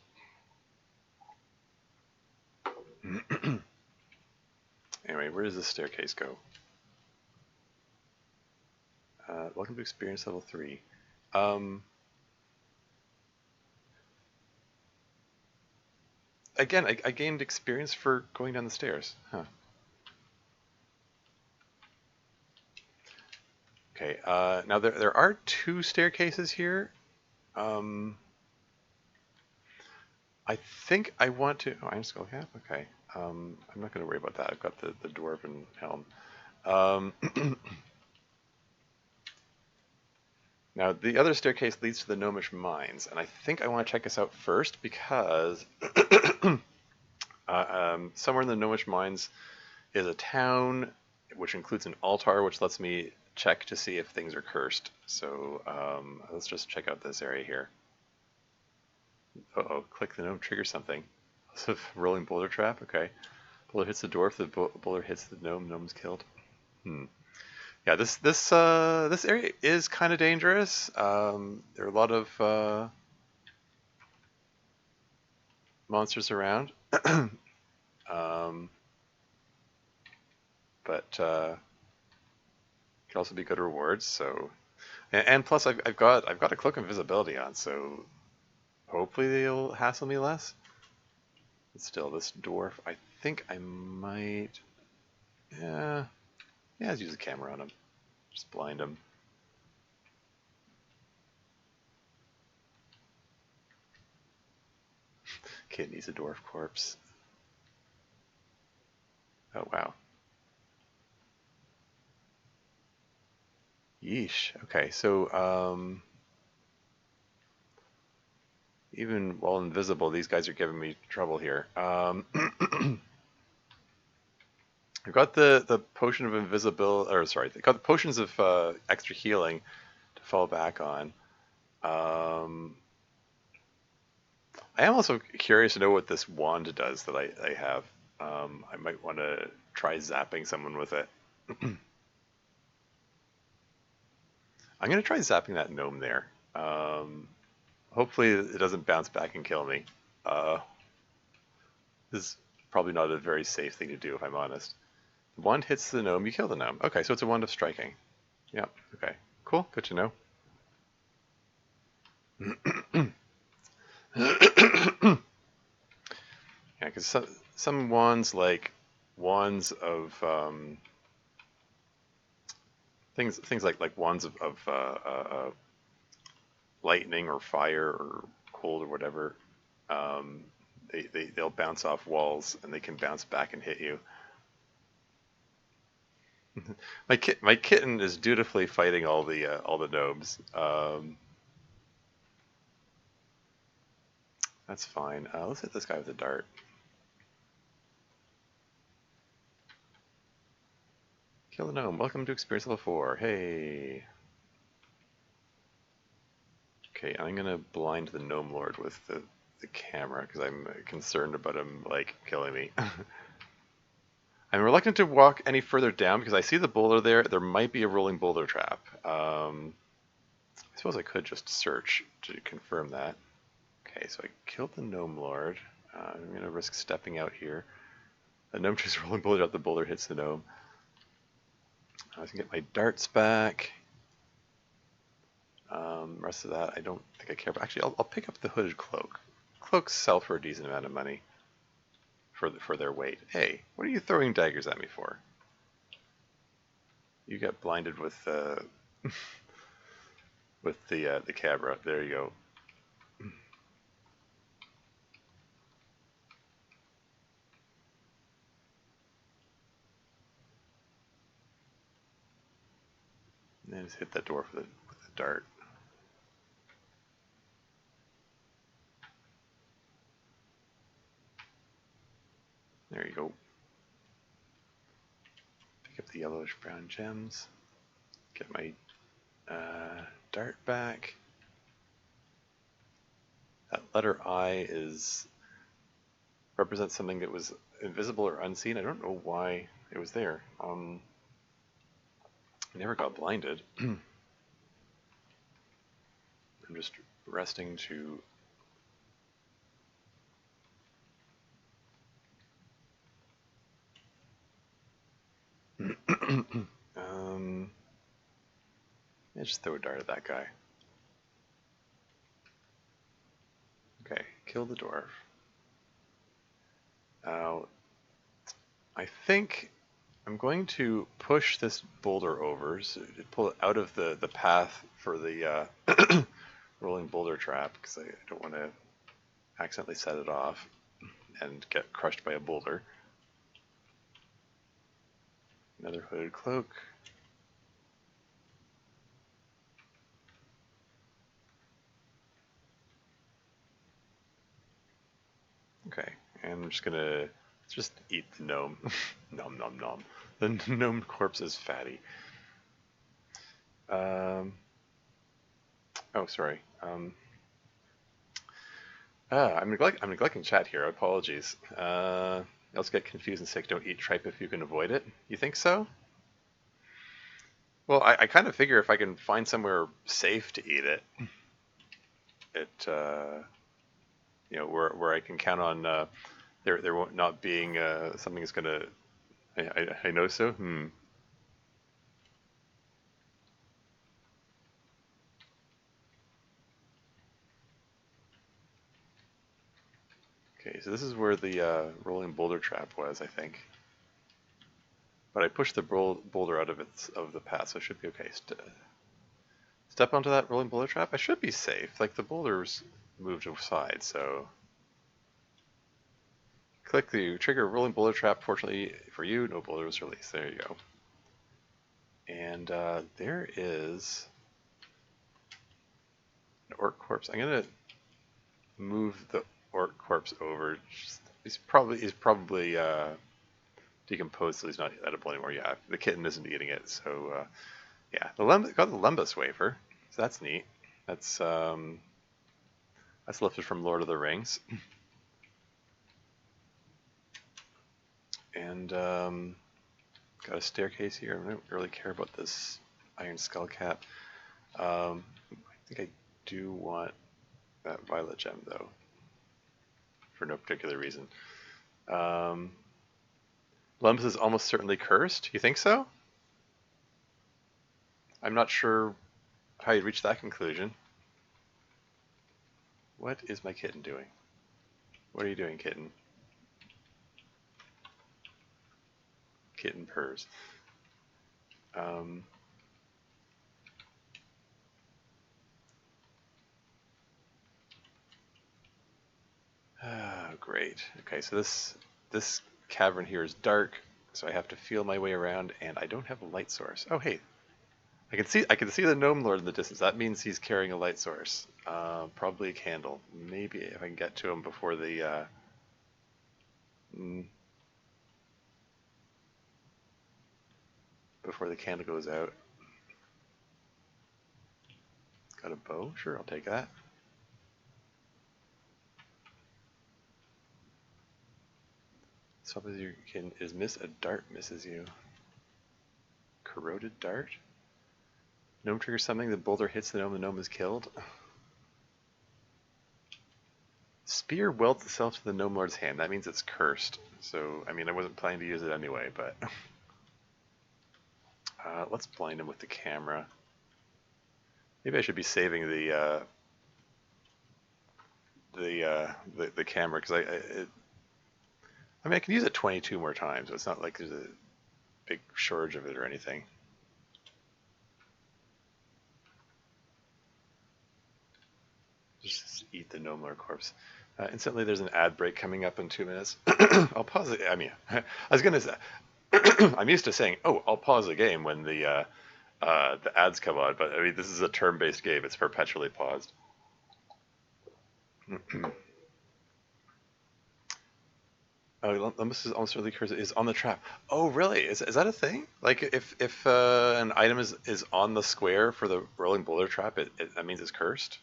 [SPEAKER 1] Anyway, where does this staircase go? Welcome to experience level 3. Again, I gained experience for going down the stairs. Huh. Okay, now there are 2 staircases here. I think I want to... Oh, Iron Skull Cap? Okay. I'm not going to worry about that. I've got the Dwarven Helm. Now, the other staircase leads to the Gnomish Mines, and I think I want to check this out first because somewhere in the Gnomish Mines is a town which includes an altar which lets me check to see if things are cursed. So let's just check out this area here. Uh-oh, click the gnome, trigger something. Rolling boulder trap, okay. Boulder hits the dwarf, the boulder hits the gnome, gnome's killed. Yeah, this area is kind of dangerous. There are a lot of monsters around, but can also be good rewards. So, and plus I've got a cloak of invisibility on, so hopefully they'll hassle me less. But still, this dwarf, I think I might. Yeah, let's use a camera on him. Just blind him. Kid needs a dwarf corpse. Oh, wow. Yeesh. Okay, so even while invisible, these guys are giving me trouble here. I've got the potion of invisibility, or sorry, I've got the potions of extra healing to fall back on. I am also curious to know what this wand does that I have. I might want to try zapping someone with it. I'm going to try zapping that gnome there. Hopefully it doesn't bounce back and kill me. This is probably not a very safe thing to do, if I'm honest. The wand hits the gnome, you kill the gnome. Okay, so it's a wand of striking. Yep, okay. Cool, good to know. Yeah, because some wands, like wands of things like wands of lightning or fire or cold or whatever, they'll bounce off walls and they can bounce back and hit you. My kitten is dutifully fighting all the gnomes. That's fine. Let's hit this guy with a dart. Kill the gnome. Welcome to experience level 4. Hey. Okay, I'm gonna blind the gnome lord with the camera because I'm concerned about him like killing me. I'm reluctant to walk any further down because I see the boulder there. There might be a rolling boulder trap. I suppose I could just search to confirm that. Okay, so I killed the gnome lord. I'm gonna risk stepping out here. The gnome tries rolling boulder out. The boulder hits the gnome. I can get my darts back. Rest of that I don't think I care about. Actually, I'll pick up the hooded cloak. Cloaks sell for a decent amount of money for their weight. Hey, what are you throwing daggers at me for? You got blinded with with the cabra. There you go. And then just hit that dwarf with a dart. There you go. Pick up the yellowish brown gems. Get my dart back. That letter I is represents something that was invisible or unseen. I don't know why it was there. I never got blinded. I'm just resting to. Yeah, just throw a dart at that guy. Okay, kill the dwarf. I think I'm going to push this boulder over, so to pull it out of the path for the rolling boulder trap, because I don't want to accidentally set it off and get crushed by a boulder. Another hooded cloak. Okay, and I'm just gonna just eat the gnome. Nom nom nom. The gnome corpse is fatty. Oh, sorry. I'm neglecting chat here. Apologies. I also get confused and sick. Don't eat tripe if you can avoid it. You think so? Well, I kind of figure if I can find somewhere safe to eat it, where I can count on there won't not being something that's gonna. I know so. Okay, so this is where the rolling boulder trap was, I think. But I pushed the boulder out of the path, so it should be okay. Step onto that rolling boulder trap. I should be safe. Like the boulders moved aside, so click the trigger rolling boulder trap. Fortunately for you, no boulder was released. There you go. And there is an orc corpse. I'm gonna move the orc corpse over. He's probably decomposed, so he's not edible anymore. Yeah, the kitten isn't eating it, so yeah. Got the Lembas wafer, so that's neat. That's lifted from Lord of the Rings, and got a staircase here. I don't really care about this iron skull cap. I think I do want that violet gem though, for no particular reason. Lembas is almost certainly cursed. You think so? I'm not sure how you reach that conclusion. What is my kitten doing? What are you doing, kitten? Kitten purrs. Great. Okay, so this cavern here is dark, so I have to feel my way around, and I don't have a light source. Oh, hey, I can see the gnome lord in the distance. That means he's carrying a light source. Probably a candle. Maybe if I can get to him before the candle goes out. Got a bow? Sure, I'll take that. Stop as you can is miss a dart misses you. Corroded dart? Gnome triggers something, the boulder hits the gnome is killed. Spear welds itself to the gnome lord's hand. That means it's cursed. So, I mean, I wasn't planning to use it anyway, but let's blind him with the camera. Maybe I should be saving the camera because I mean, I can use it 22 more times. So it's not like there's a big shortage of it or anything. Just eat the gnome lord corpse. Instantly, there's an ad break coming up in 2 minutes. I'll pause it. I mean, I was gonna say, I'm used to saying, "Oh, I'll pause the game when the ads come on," but I mean, this is a turn-based game. It's perpetually paused. Oh, Lembas is almost certainly cursed. Is on the trap. Oh, really? Is that a thing? Like, if an item is on the square for the rolling boulder trap, that means it's cursed.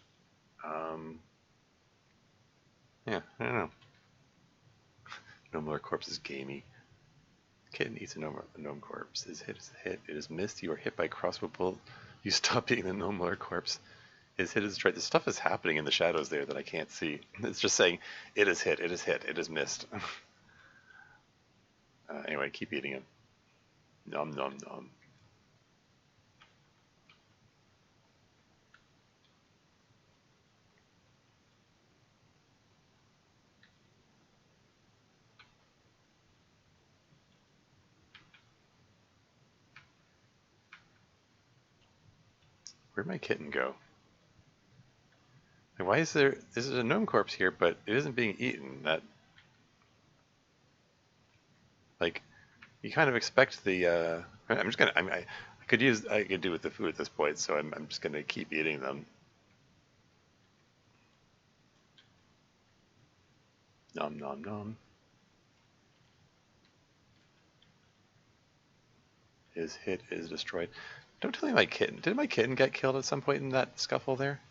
[SPEAKER 1] Yeah, I don't know. No more corpse is gamey. Kitten eats a gnome corpse. Is hit. It is missed. You are hit by crossbow bolt. You stop being the gnome corpse. Is hit is destroyed. This stuff is happening in the shadows there that I can't see. It's just saying it is hit. It is hit. It is missed. Anyway, keep eating it. Nom nom nom. Where'd my kitten go? Like, why is there? This is a gnome corpse here, but it isn't being eaten. That, like, you kind of expect the. I'm just gonna. I could use. I could do with the food at this point, so I'm just gonna keep eating them. Nom nom nom. His hit is destroyed. Don't tell me my kitten. Did my kitten get killed at some point in that scuffle there?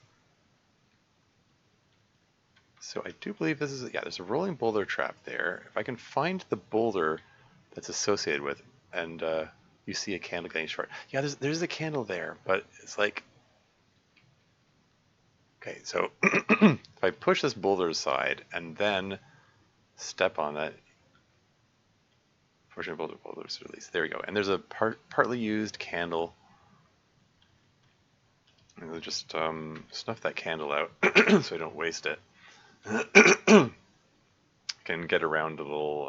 [SPEAKER 1] So I do believe this is, yeah, there's a rolling boulder trap there. If I can find the boulder that's associated with, and you see a candle getting short. Yeah, there's a candle there, but it's like, okay, so if I push this boulder aside and then step on that, fortunately boulder's released. There we go. And there's a partly used candle. I'm gonna just snuff that candle out so I don't waste it. Can get around a little,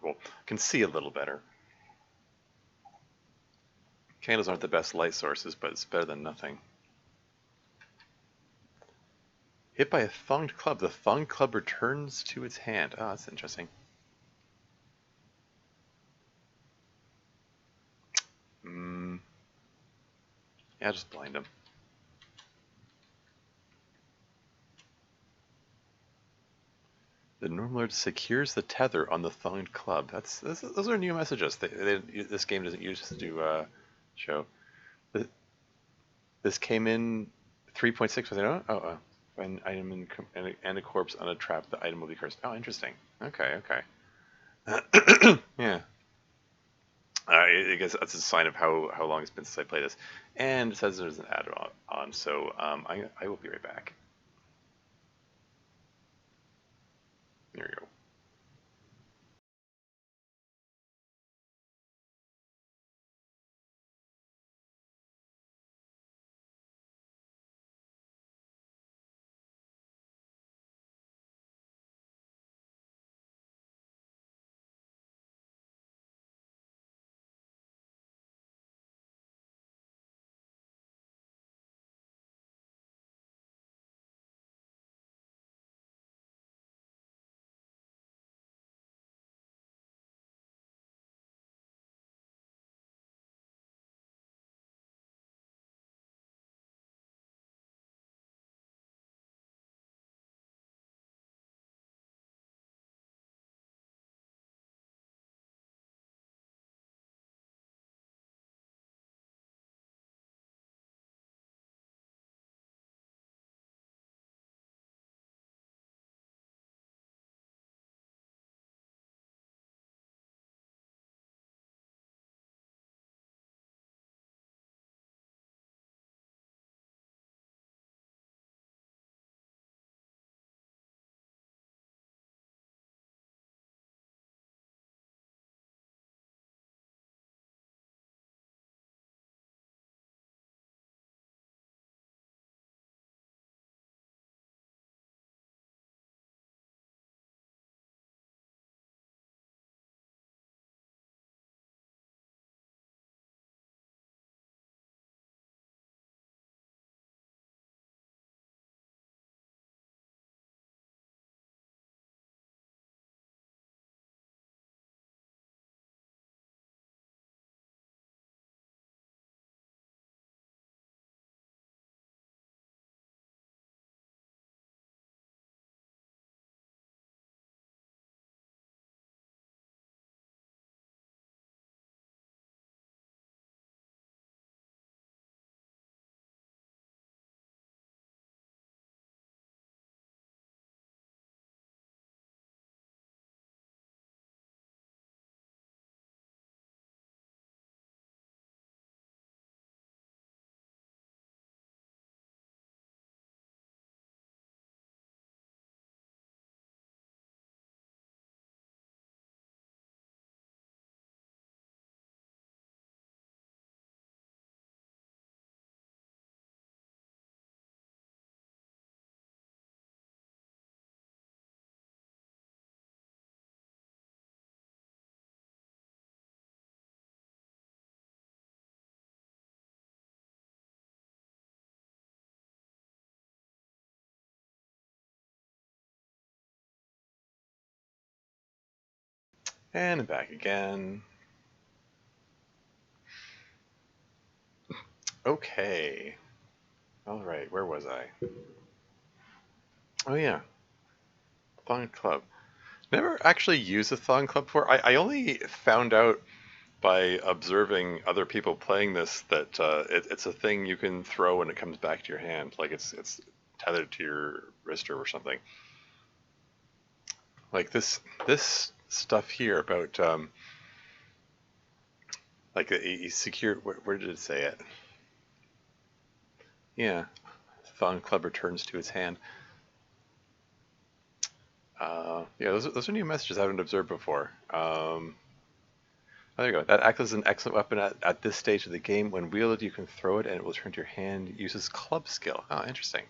[SPEAKER 1] well, can see a little better. Candles aren't the best light sources, but it's better than nothing. Hit by a thonged club. The thonged club returns to its hand. Oh, that's interesting. Yeah, just blind him. The Normlord secures the tether on the thonged club. Those are new messages. This game doesn't use to show. This came in 3.6 with an an item and a corpse on a trap. The item will be cursed. Oh, interesting. Okay, okay. Yeah. I guess that's a sign of how long it's been since I played this. And it says there's an ad on, so I will be right back. There we go. And back again. Okay. Alright, where was I? Oh yeah, Thong Club. Never actually used a Thong Club before. I only found out by observing other people playing this that it's a thing you can throw when it comes back to your hand. Like it's tethered to your wrist or something. Like this stuff here about like a secure. Where did it say it? Yeah, Thong Club returns to its hand. Yeah, those are new messages I haven't observed before. Oh, there you go. That acts as an excellent weapon at this stage of the game. When wielded, you can throw it and it will return to your hand. Uses club skill. Oh, interesting.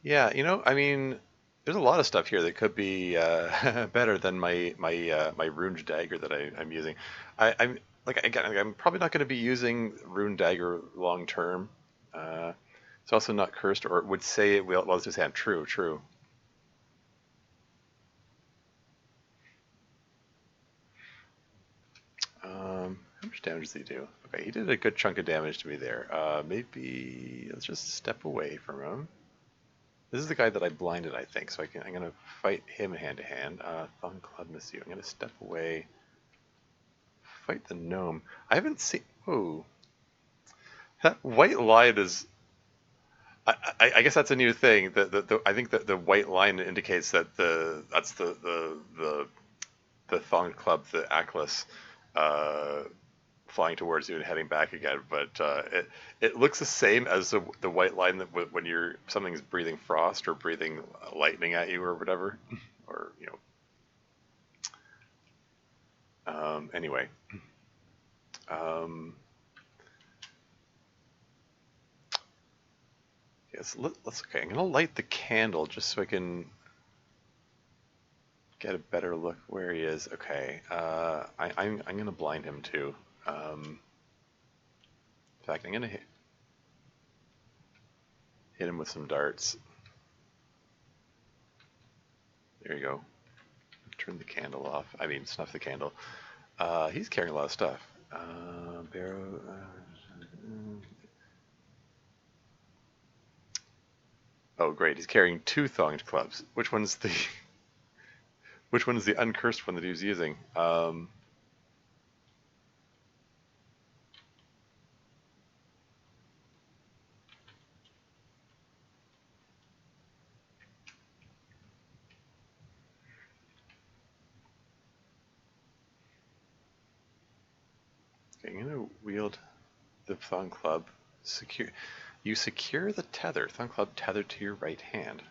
[SPEAKER 1] Yeah, I mean, there's a lot of stuff here that could be better than my runed dagger that I'm using. I'm like again, I'm probably not going to be using runed dagger long term. Uh, it's also not cursed, or it would say it will. Well, it's just hand. True, true. How much damage does he do? Okay, he did a good chunk of damage to me there. Maybe let's just step away from him. This is the guy that I blinded, I think, so I'm gonna fight him hand to hand. Thong Club miss you. I'm gonna step away. Fight the gnome. I haven't seen. Oh, that white line is. I guess that's a new thing. I think that the white line indicates that that's the Thong Club, the Atlas, uh, flying towards you and heading back again. But it looks the same as the white line that when something's breathing frost or breathing lightning at you or whatever, or anyway. Um, yes, let's okay. I'm gonna light the candle just so I can get a better look where he is. Okay, I'm gonna blind him too. In fact, I'm gonna hit him with some darts. There you go. Turn the candle off. I mean, snuff the candle. He's carrying a lot of stuff. Barrow. Oh, great! He's carrying two thonged clubs. Which one's the which one is the uncursed one that he was using? Okay, I'm gonna wield the thong club. Secure. You secure the tether. Thong club tethered to your right hand.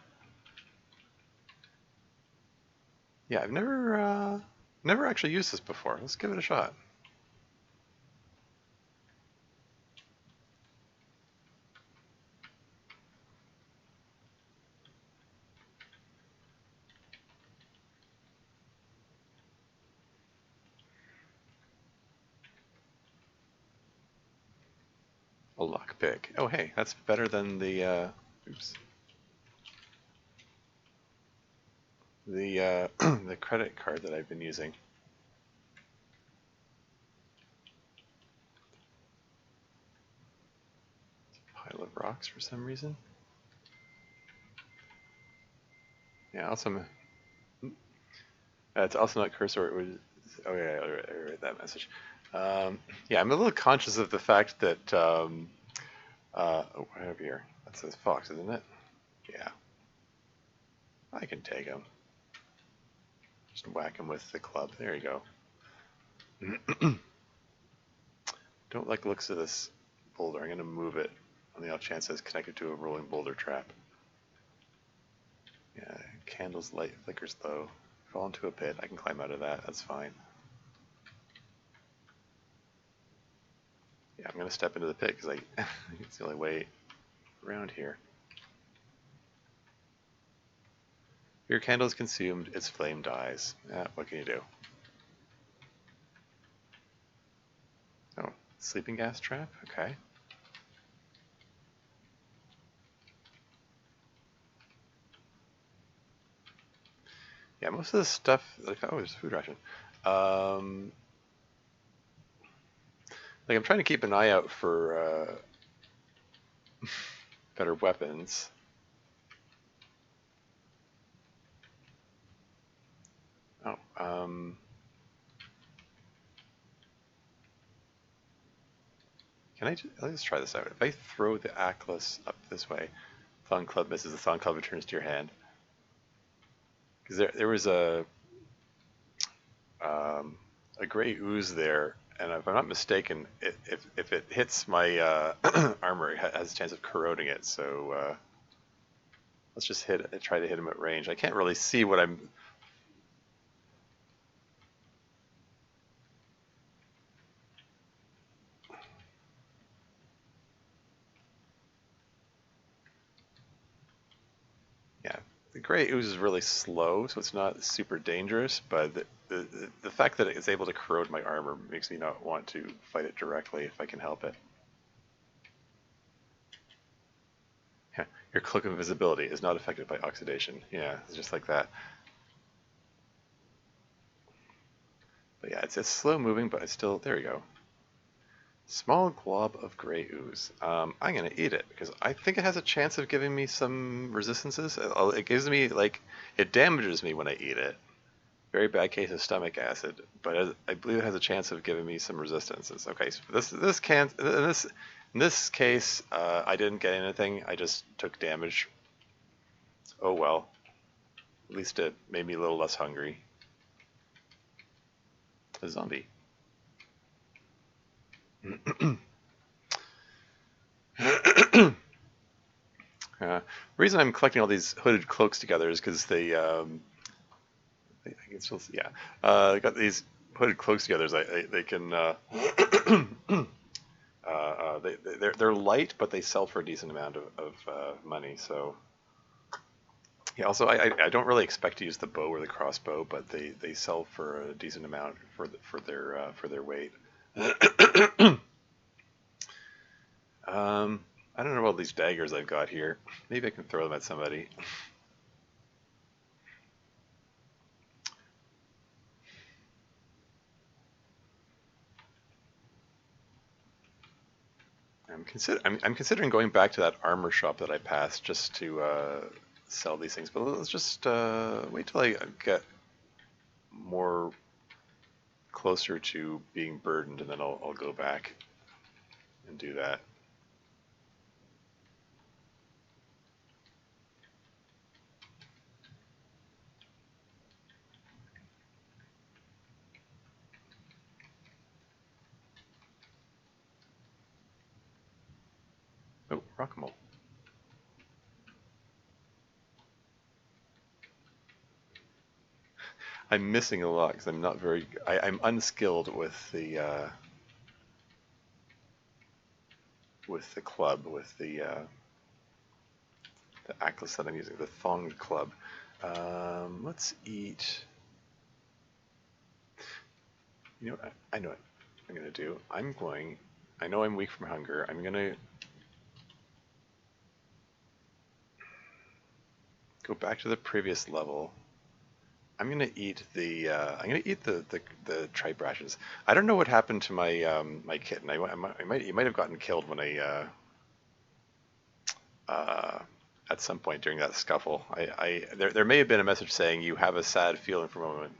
[SPEAKER 1] Yeah, I've never actually used this before. Let's give it a shot. A lockpick. Oh, hey, that's better than the oops. The the credit card that I've been using. Pile of rocks for some reason. Yeah, also, it's also not cursor. It was. Oh yeah, I read that message. Yeah, I'm a little conscious of the fact that. Oh, right over here. That says fox, isn't it? Yeah, I can take him. Just whack him with the club. There you go. Don't like the looks of this boulder. I'm going to move it on the off chance it's connected to a rolling boulder trap. Yeah, candle's light flickers low. Fall into a pit. I can climb out of that. That's fine. Yeah, I'm going to step into the pit because it's the only way around here. Your candle is consumed. Its flame dies. What can you do? Oh, sleeping gas trap? Okay. Yeah, most of the stuff, like, oh, there's a food ration. Um, like, I'm trying to keep an eye out for better weapons. Oh, can I just, let's just try this out. If I throw the Atlas up this way, Thon Club misses, the Thon Club returns to your hand. Because there was a gray ooze there, and if I'm not mistaken, if it hits my armor, it has a chance of corroding it. So let's just try to hit him at range. I can't really see what I'm. Yeah, the gray ooze is really slow, so it's not super dangerous. But the fact that it's able to corrode my armor makes me not want to fight it directly if I can help it. Yeah, your cloak of invisibility is not affected by oxidation. Yeah, it's just like that. But yeah, it's slow moving, but it's still, there you go. Small glob of gray ooze. I'm going to eat it because I think it has a chance of giving me some resistances. It gives me, like, it damages me when I eat it. Very bad case of stomach acid, but I believe it has a chance of giving me some resistances. Okay, so in this case, I didn't get anything. I just took damage. Oh well. At least it made me a little less hungry. A zombie. The reason I'm collecting all these hooded cloaks together is because I can still see, yeah, I got these hooded cloaks together. They can, they're light, but they sell for a decent amount of money. So yeah. Also, I don't really expect to use the bow or the crossbow, but they sell for a decent amount for their weight. I don't know about these daggers I've got here. Maybe I can throw them at somebody. I'm considering going back to that armor shop that I passed just to sell these things. But let's just wait till I get more closer to being burdened, and then I'll go back and do that. Oh, Rock'em. I'm missing a lot because I'm not very. I'm unskilled with the club, with the Atlas that I'm using, the Thong club. Let's eat. You know what? I know what I'm gonna do. I know I'm weak from hunger. I'm gonna go back to the previous level. I'm gonna eat the tripe rations. I don't know what happened to my my kitten. He might have gotten killed when uh, at some point during that scuffle. There may have been a message saying you have a sad feeling for a moment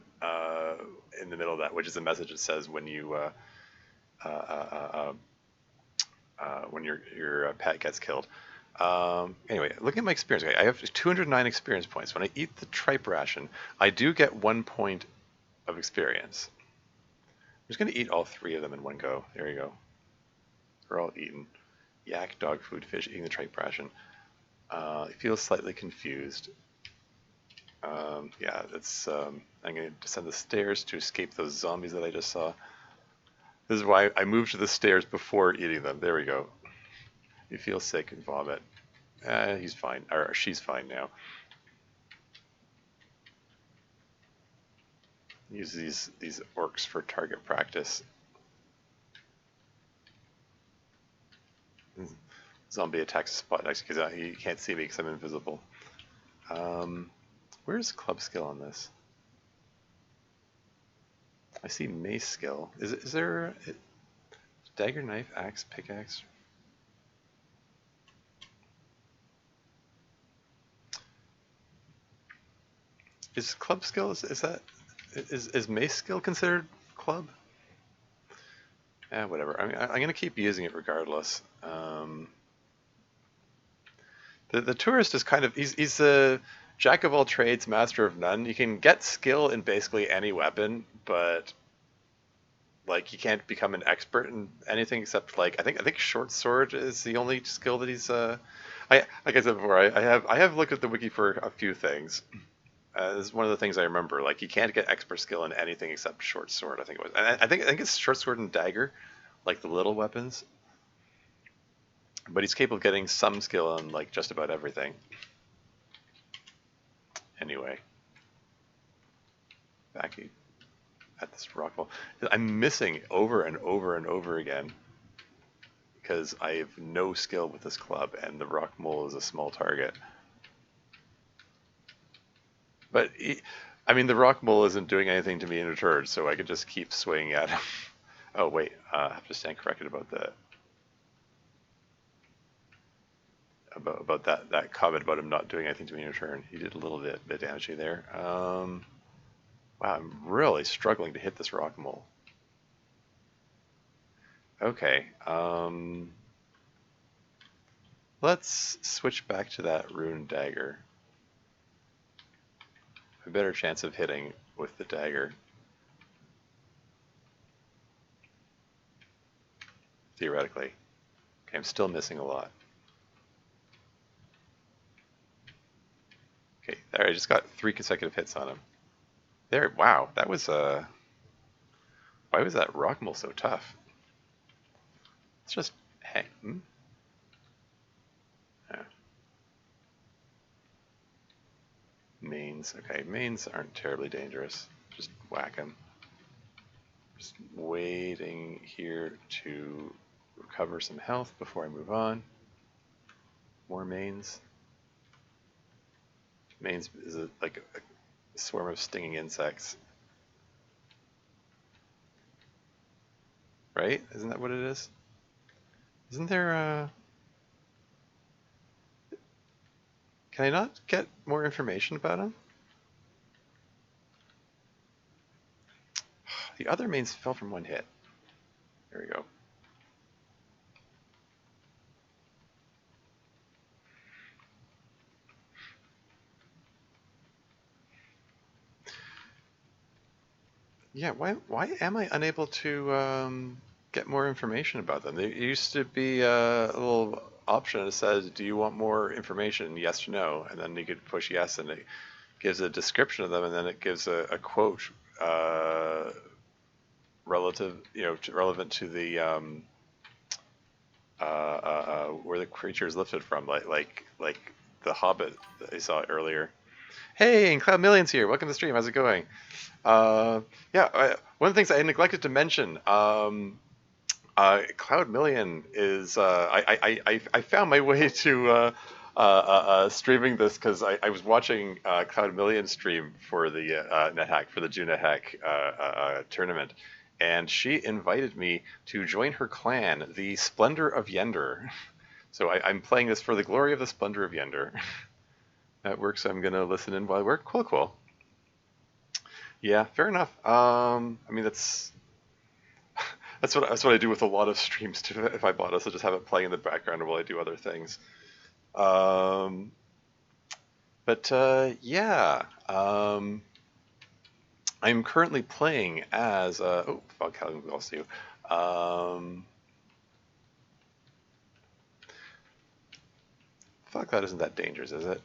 [SPEAKER 1] in the middle of that, which is a message that says uh, uh, when your pet gets killed. Anyway, looking at my experience, okay, I have 209 experience points. When I eat the tripe ration, I do get 1 point of experience. I'm just going to eat all three of them in one go. There you go. They're all eaten. Yak, dog food, fish, eating the tripe ration. I feel slightly confused. Yeah, that's. I'm going to descend the stairs to escape those zombies that I just saw. This is why I moved to the stairs before eating them. There we go. You feel sick and vomit. He's fine, or she's fine now. Use these orcs for target practice. Zombie attacks a spot next because he can't see me because I'm invisible. Where's club skill on this? I see mace skill. Is there dagger, knife, axe, pickaxe? Is club skill, is that, is mace skill considered club? Whatever. I mean, I'm gonna keep using it regardless. The tourist is kind of, he's a jack of all trades, master of none. You can get skill in basically any weapon, but like you can't become an expert in anything except like I think short sword is the only skill that he's I like I said before, I have looked at the wiki for a few things. This is one of the things I remember. Like you can't get expert skill in anything except short sword. I think it was. And I think it's short sword and dagger, like the little weapons. But he's capable of getting some skill on like just about everything. Anyway, back at this rock wall, I'm missing over and over and over again because I have no skill with this club, and the rock mole is a small target. But I mean, the rock mole isn't doing anything to me in return, so I could just keep swinging at him. Oh wait, I have to stand corrected about that. About that comment about him not doing anything to me in return. He did a little bit damage there. Wow, I'm really struggling to hit this rock mole. Okay, let's switch back to that rune dagger. A better chance of hitting with the dagger. Theoretically. Okay, I'm still missing a lot. Okay, there, I just got 3 consecutive hits on him. There, wow, that was, why was that rock mole so tough? It's just, hey, Yeah. Mains, okay, mains aren't terribly dangerous. Just whack them. Just waiting here to recover some health before I move on. More mains. Mains is like a swarm of stinging insects. Right? Isn't that what it is? Isn't there can I not get more information about him? The other mains fell from 1 hit. There we go. Yeah, why am I unable to get more information about them? There used to be a little option that says, do you want more information, yes or no? And then you could push yes, and it gives a description of them, and then it gives a quote relevant to the where the creature is lifted from, like the Hobbit that I saw earlier. Hey, and Cloudmillion's here. Welcome to the stream. How's it going? Yeah, one of the things I neglected to mention, Cloudmillion is. I found my way to streaming this because I was watching Cloudmillion stream for the Nethack for the Junethack tournament, and she invited me to join her clan, the Splendor of Yendor. So I'm playing this for the glory of the Splendor of Yendor. That works. So I'm gonna listen in while I work. Cool, cool. Yeah, fair enough. I mean that's what I do with a lot of streams too. If I bought us, I just have it playing in the background while I do other things. Um, but yeah, I'm currently playing as Fog Cloud also. Fog Cloud isn't that dangerous, is it?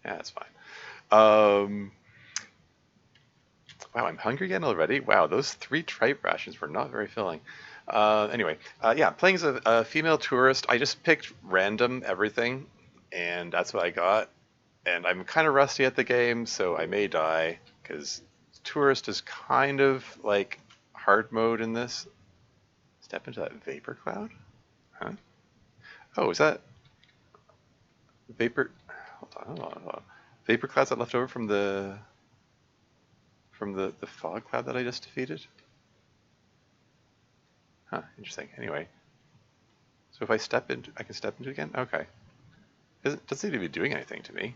[SPEAKER 1] Yeah, it's fine. Wow, I'm hungry again already? Wow, those 3 tripe rations were not very filling. Anyway, yeah, playing as a female tourist. I just picked random everything, and that's what I got. And I'm kind of rusty at the game, so I may die, because tourist is kind of like hard mode in this. Step into that vapor cloud? Huh? Oh, is that vapor? Hold on. Vapor clouds that left over from from the fog cloud that I just defeated? Huh, interesting. Anyway, so if I step into, I can step into it again? Okay. Doesn't seem to be doing anything to me.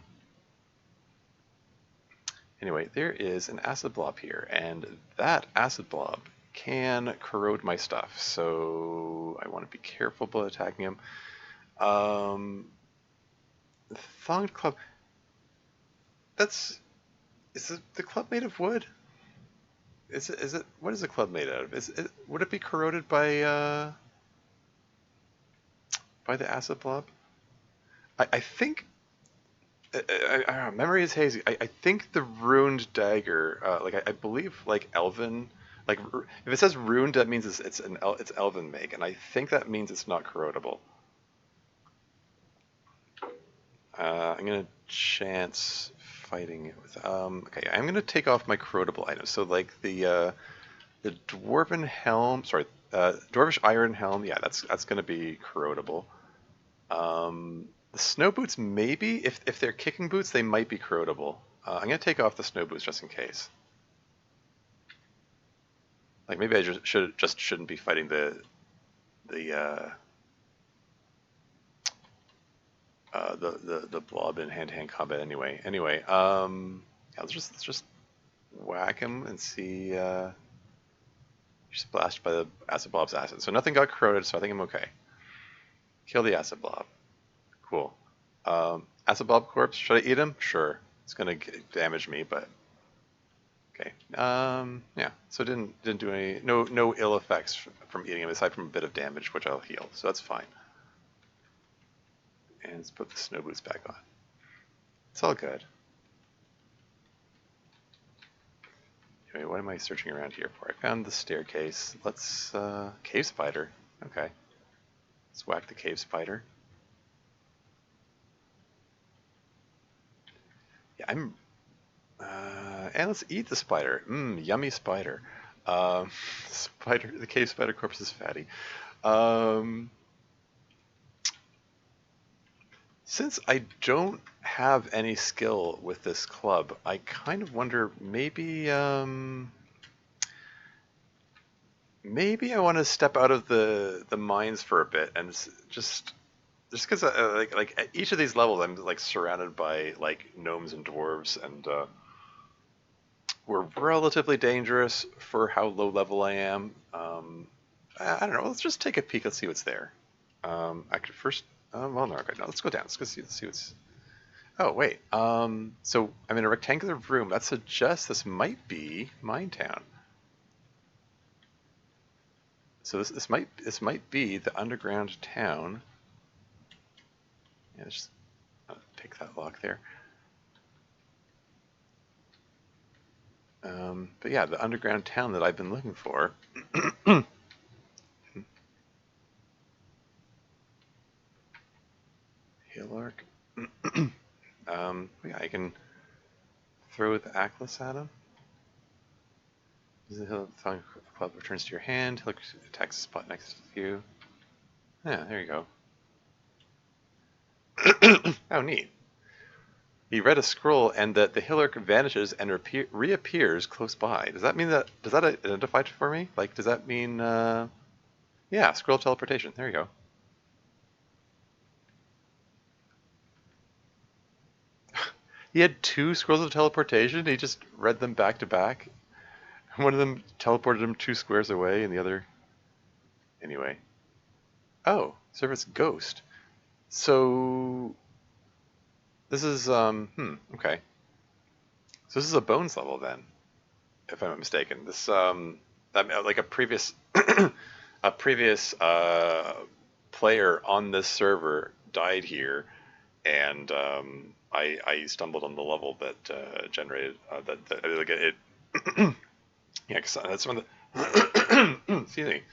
[SPEAKER 1] Anyway, there is an acid blob here, and that acid blob can corrode my stuff, so I want to be careful about attacking him. The thonged club. Is the club made of wood? Is it? What is the club made out of? Would it be corroded by the acid blob? I think. Memory is hazy. I think the ruined dagger, I believe, like elven, like if it says ruined, that means it's elven make, and I think that means it's not corrodable. I'm gonna chance fighting it with. Okay, I'm gonna take off my corrodable items. So like the dwarven helm, sorry, dwarvish iron helm. Yeah, that's gonna be corrodable. The snow boots, maybe if they're kicking boots, they might be corrodable. I'm gonna take off the snow boots just in case. Like maybe I shouldn't be fighting the blob in hand-to-hand combat anyway. Anyway, yeah, let's just whack him and see. Splashed by the acid blob's acid, so nothing got corroded, so I think I'm okay. Kill the acid blob. Cool. Acid blob corpse. Should I eat him? Sure. It's gonna damage me, but okay. Yeah. So it didn't do any no ill effects from eating him aside from a bit of damage, which I'll heal. So that's fine. And let's put the snow boots back on. It's all good. Anyway, what am I searching around here for? I found the staircase. Let's cave spider. Okay. Let's whack the cave spider. Yeah, and let's eat the spider. Yummy spider. The cave spider corpse is fatty. Since I don't have any skill with this club, I kind of wonder maybe maybe I want to step out of the mines for a bit and just because like each of these levels I'm like surrounded by like gnomes and dwarves, and we're relatively dangerous for how low level I am. I don't know. Let's just take a peek. Let's see what's there. I could first. Well, no, okay, no. Let's go down. Let's go see what's. Oh wait. So I'm in a rectangular room. That suggests this might be Minetown. So this might be the underground town. Yeah, just take that lock there. But yeah, the underground town that I've been looking for. Hillark. Yeah, I can throw the Atlas at him. The club returns to your hand. Look, attacks the spot next to you. Yeah, there you go. Oh, neat. He read a scroll, and the Hillark vanishes and reappears close by. Does that identify it for me? Like, does that mean? Yeah, scroll of teleportation. There you go. He had 2 scrolls of teleportation. He just read them back to back. One of them teleported him 2 squares away, and the other. Anyway. Oh, Servant's Ghost. So this is okay. So this is a bones level then, if I'm not mistaken. This like a previous player on this server died here, and I stumbled on the level that generated that like it. Yeah, because that's one of the excuse me.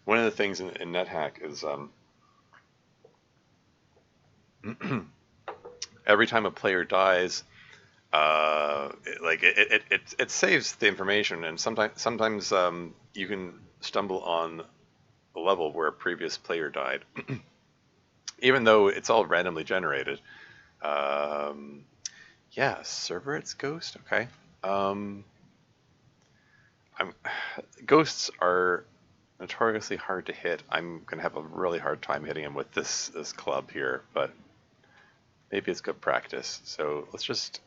[SPEAKER 1] One of the things in Nethack is every time a player dies, it saves the information, and sometimes you can stumble on a level where a previous player died, even though it's all randomly generated. Yeah, Cerberus Ghost. Okay. I'm ghosts are notoriously hard to hit. I'm gonna have a really hard time hitting him with this club here, but maybe it's good practice. So let's just.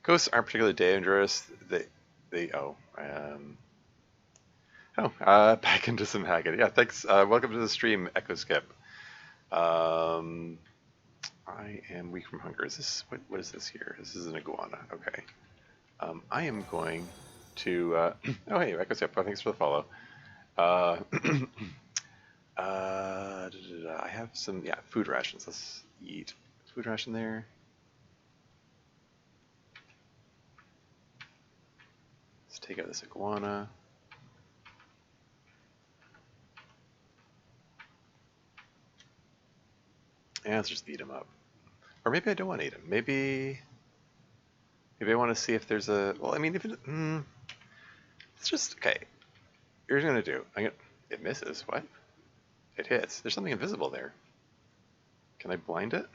[SPEAKER 1] Ghosts aren't particularly dangerous. Back into some Haggard. Yeah, thanks. Welcome to the stream, Echo Skip. I am weak from hunger. Is this what is this here? This is an iguana. Okay. I am going to. Oh hey, Echo Skip. Thanks for the follow. Uh, I have some food rations. Let's eat food ration there. Let's take out this iguana. And let's just eat him up. Or maybe I don't want to eat him. Maybe I want to see if there's a. Well, I mean, if it. It's just okay. Here's what I'm gonna do. It misses. What? It hits. There's something invisible there. Can I blind it?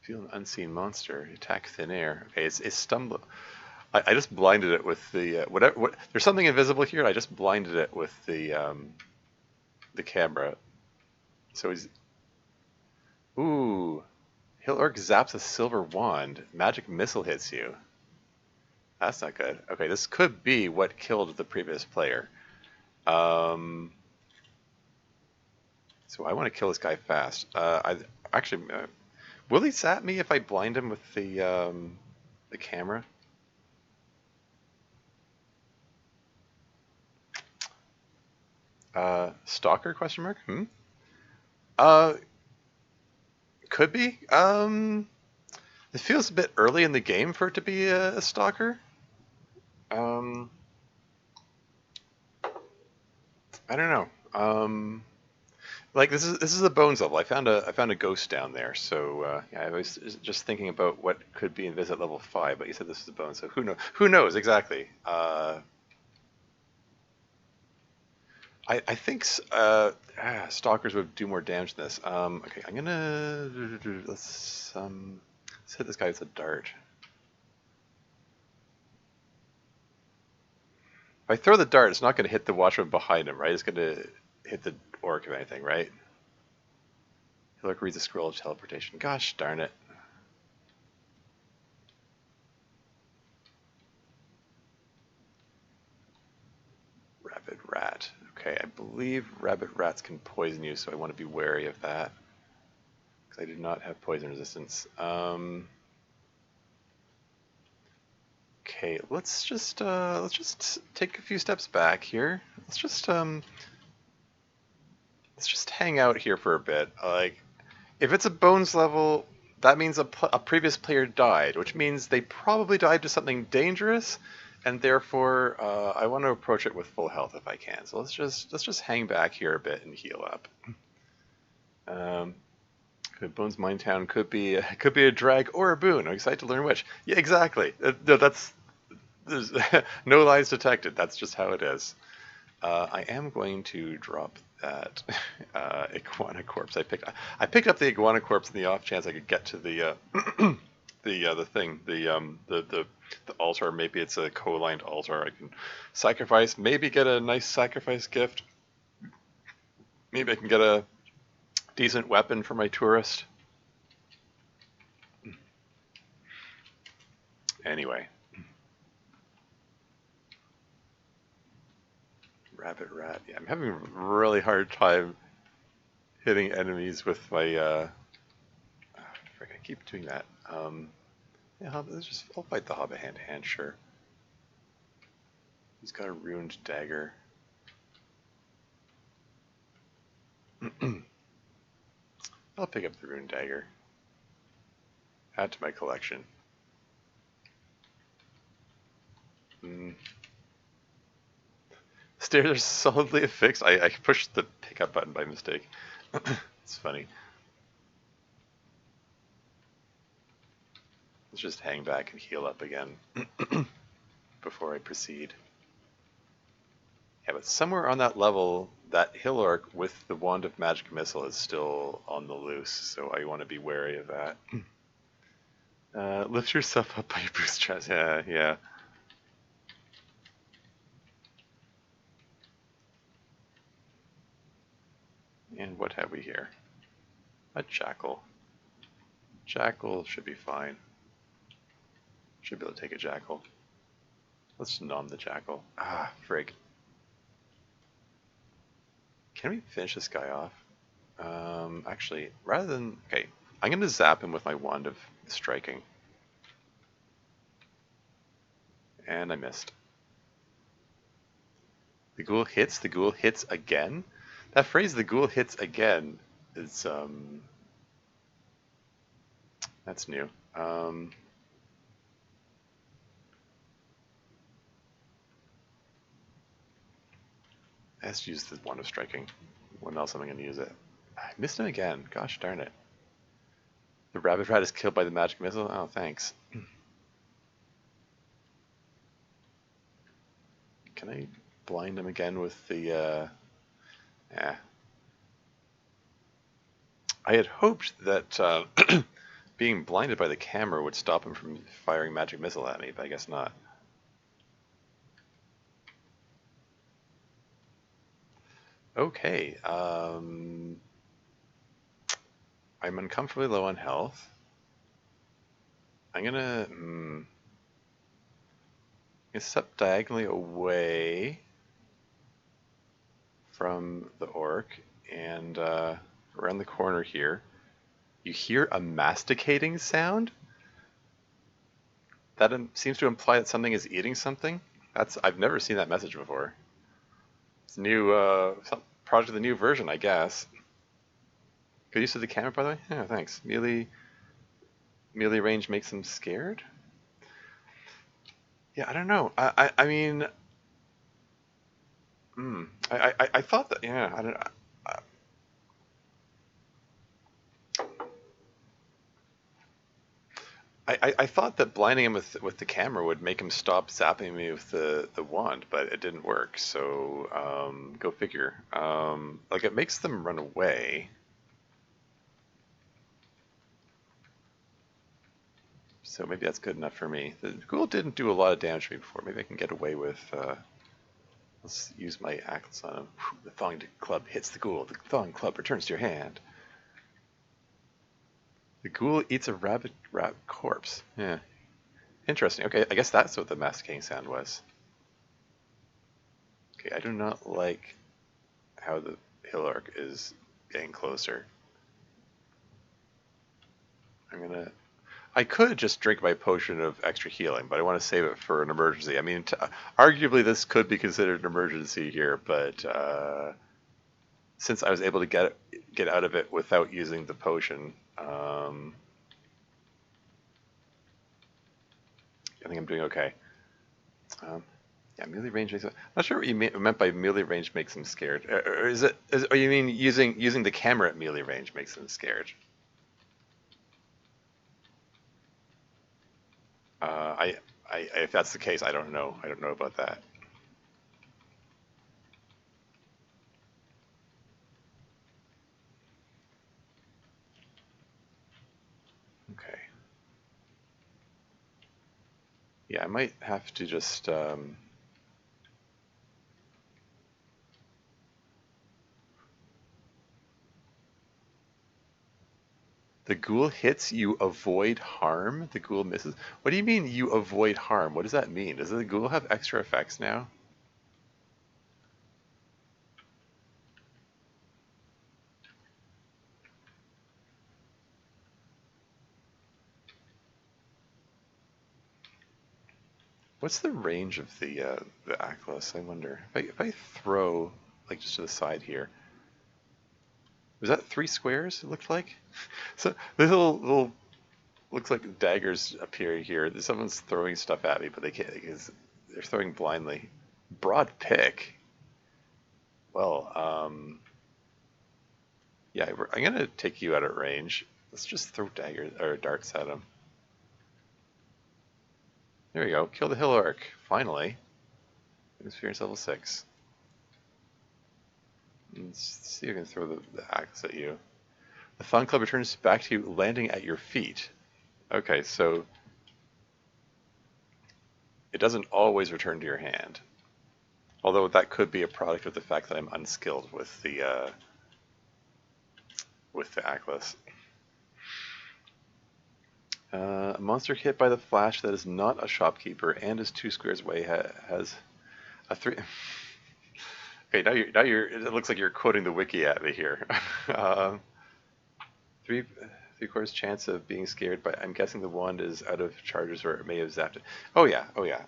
[SPEAKER 1] Feel an unseen monster. Attack thin air. Okay, it's stumble. I just blinded it with the whatever. There's something invisible here. I just blinded it with the camera. So he's. Ooh. Hill Orc zaps a silver wand. Magic missile hits you. That's not good. Okay, this could be what killed the previous player. So I want to kill this guy fast. Will he zap me if I blind him with the camera? Stalker? Question mark? Could be. It feels a bit early in the game for it to be a stalker. I don't know. Like this is a bones level. I found a ghost down there. So I was just thinking about what could be in visit level 5. But you said this is a bone, so who knows? Who knows exactly? I think stalkers would do more damage than this. Okay, I'm gonna let's hit this guy with a dart. If I throw the dart, it's not going to hit the watchman behind him, right? It's going to hit the orc or anything, right? The orc reads a scroll of teleportation. Gosh darn it. Rabid rat. Okay, I believe rabbit rats can poison you, so I want to be wary of that. Because I do not have poison resistance. Okay, let's just take a few steps back here. Let's just hang out here for a bit. Like, if it's a bones level, that means a previous player died, which means they probably died to something dangerous, and therefore I want to approach it with full health if I can. So let's just hang back here a bit and heal up. Bones Mine Town could be a drag or a boon. I'm excited to learn which. Yeah, exactly. There's no lies detected. That's just how it is. I am going to drop that iguana corpse. I picked up the iguana corpse in the off chance I could get to the the altar. Maybe it's a co-aligned altar. I can sacrifice. Maybe get a nice sacrifice gift. Maybe I can get a decent weapon for my tourist. Anyway. Rabbit rat. Yeah, I'm having a really hard time hitting enemies with my. I keep doing that. Yeah, I'll fight the hobbit hand to hand, sure. He's got a ruined dagger. I'll pick up the ruined dagger. Add to my collection. Stairs are solidly affixed. I pushed the pickup button by mistake. It's funny. Let's just hang back and heal up again before I proceed. Yeah, but somewhere on that level, that hill orc with the wand of magic missile is still on the loose, so I want to be wary of that. Lift yourself up by your bootstraps. Yeah, yeah. And what have we here? A jackal. Jackal should be fine. Should be able to take a jackal. Let's nom the jackal. Ah, frig. Can we finish this guy off? Actually, rather than... Okay, I'm going to zap him with my wand of striking. And I missed. The ghoul hits again? That phrase, the ghoul hits again, is, that's new. Let's use the wand of striking. When else am I going to use it? I missed him again. Gosh darn it. The rabbit rat is killed by the magic missile? Oh, thanks. Can I blind him again with the, yeah. I had hoped that being blinded by the camera would stop him from firing magic missile at me, but I guess not. Okay, I'm uncomfortably low on health. I'm gonna step diagonally away from the orc and around the corner here. You hear a masticating sound? That seems to imply that something is eating something. I've never seen that message before. It's a new project of the new version, I guess. Good use of the camera, by the way. Yeah, thanks. Melee range makes them scared. Yeah, I don't know. I mean, I thought that. Yeah, I don't. I thought that blinding him with the camera would make him stop zapping me with the wand, but it didn't work. So go figure. Like it makes them run away. So maybe that's good enough for me. The ghoul didn't do a lot of damage to me before. Maybe I can get away with. Let's use my axe on him. The thong club hits the ghoul. The thong club returns to your hand. The ghoul eats a rat corpse. Yeah. Interesting. Okay, I guess that's what the masticating sound was. Okay, I do not like how the hill arc is getting closer. I could just drink my potion of extra healing, but I want to save it for an emergency. I mean, arguably this could be considered an emergency here, but since I was able to get out of it without using the potion, I think I'm doing okay. Yeah, melee range makes. I'm not sure what you meant by melee range makes them scared. Or or you mean using the camera at melee range makes them scared? If that's the case, I don't know. I don't know about that. Okay. Yeah, I might have to just. The ghoul hits, you avoid harm? The ghoul misses? What do you mean you avoid harm? What does that mean? Does the ghoul have extra effects now? What's the range of the Atlas, I wonder? If I throw, like, just to the side here. Was that 3 squares, it looked like? So, the little looks like daggers appear here. Someone's throwing stuff at me, but they can't because they're throwing blindly. Broad pick. Well, yeah, I'm gonna take you out at range. Let's just throw daggers or darts at him. There we go. Kill the hill orc. Finally. Experience level 6. Let's see if I can throw the axe at you. The Thon Club returns back to you, landing at your feet. Okay, so it doesn't always return to your hand. Although that could be a product of the fact that I'm unskilled with the Ackless. A monster hit by the flash that is not a shopkeeper and is 2 squares away has a 3. Okay, now you're. It looks like you're quoting the wiki at me here. uh, three three quarters chance of being scared, but I'm guessing the wand is out of charges or it may have zapped it. Oh yeah, oh yeah.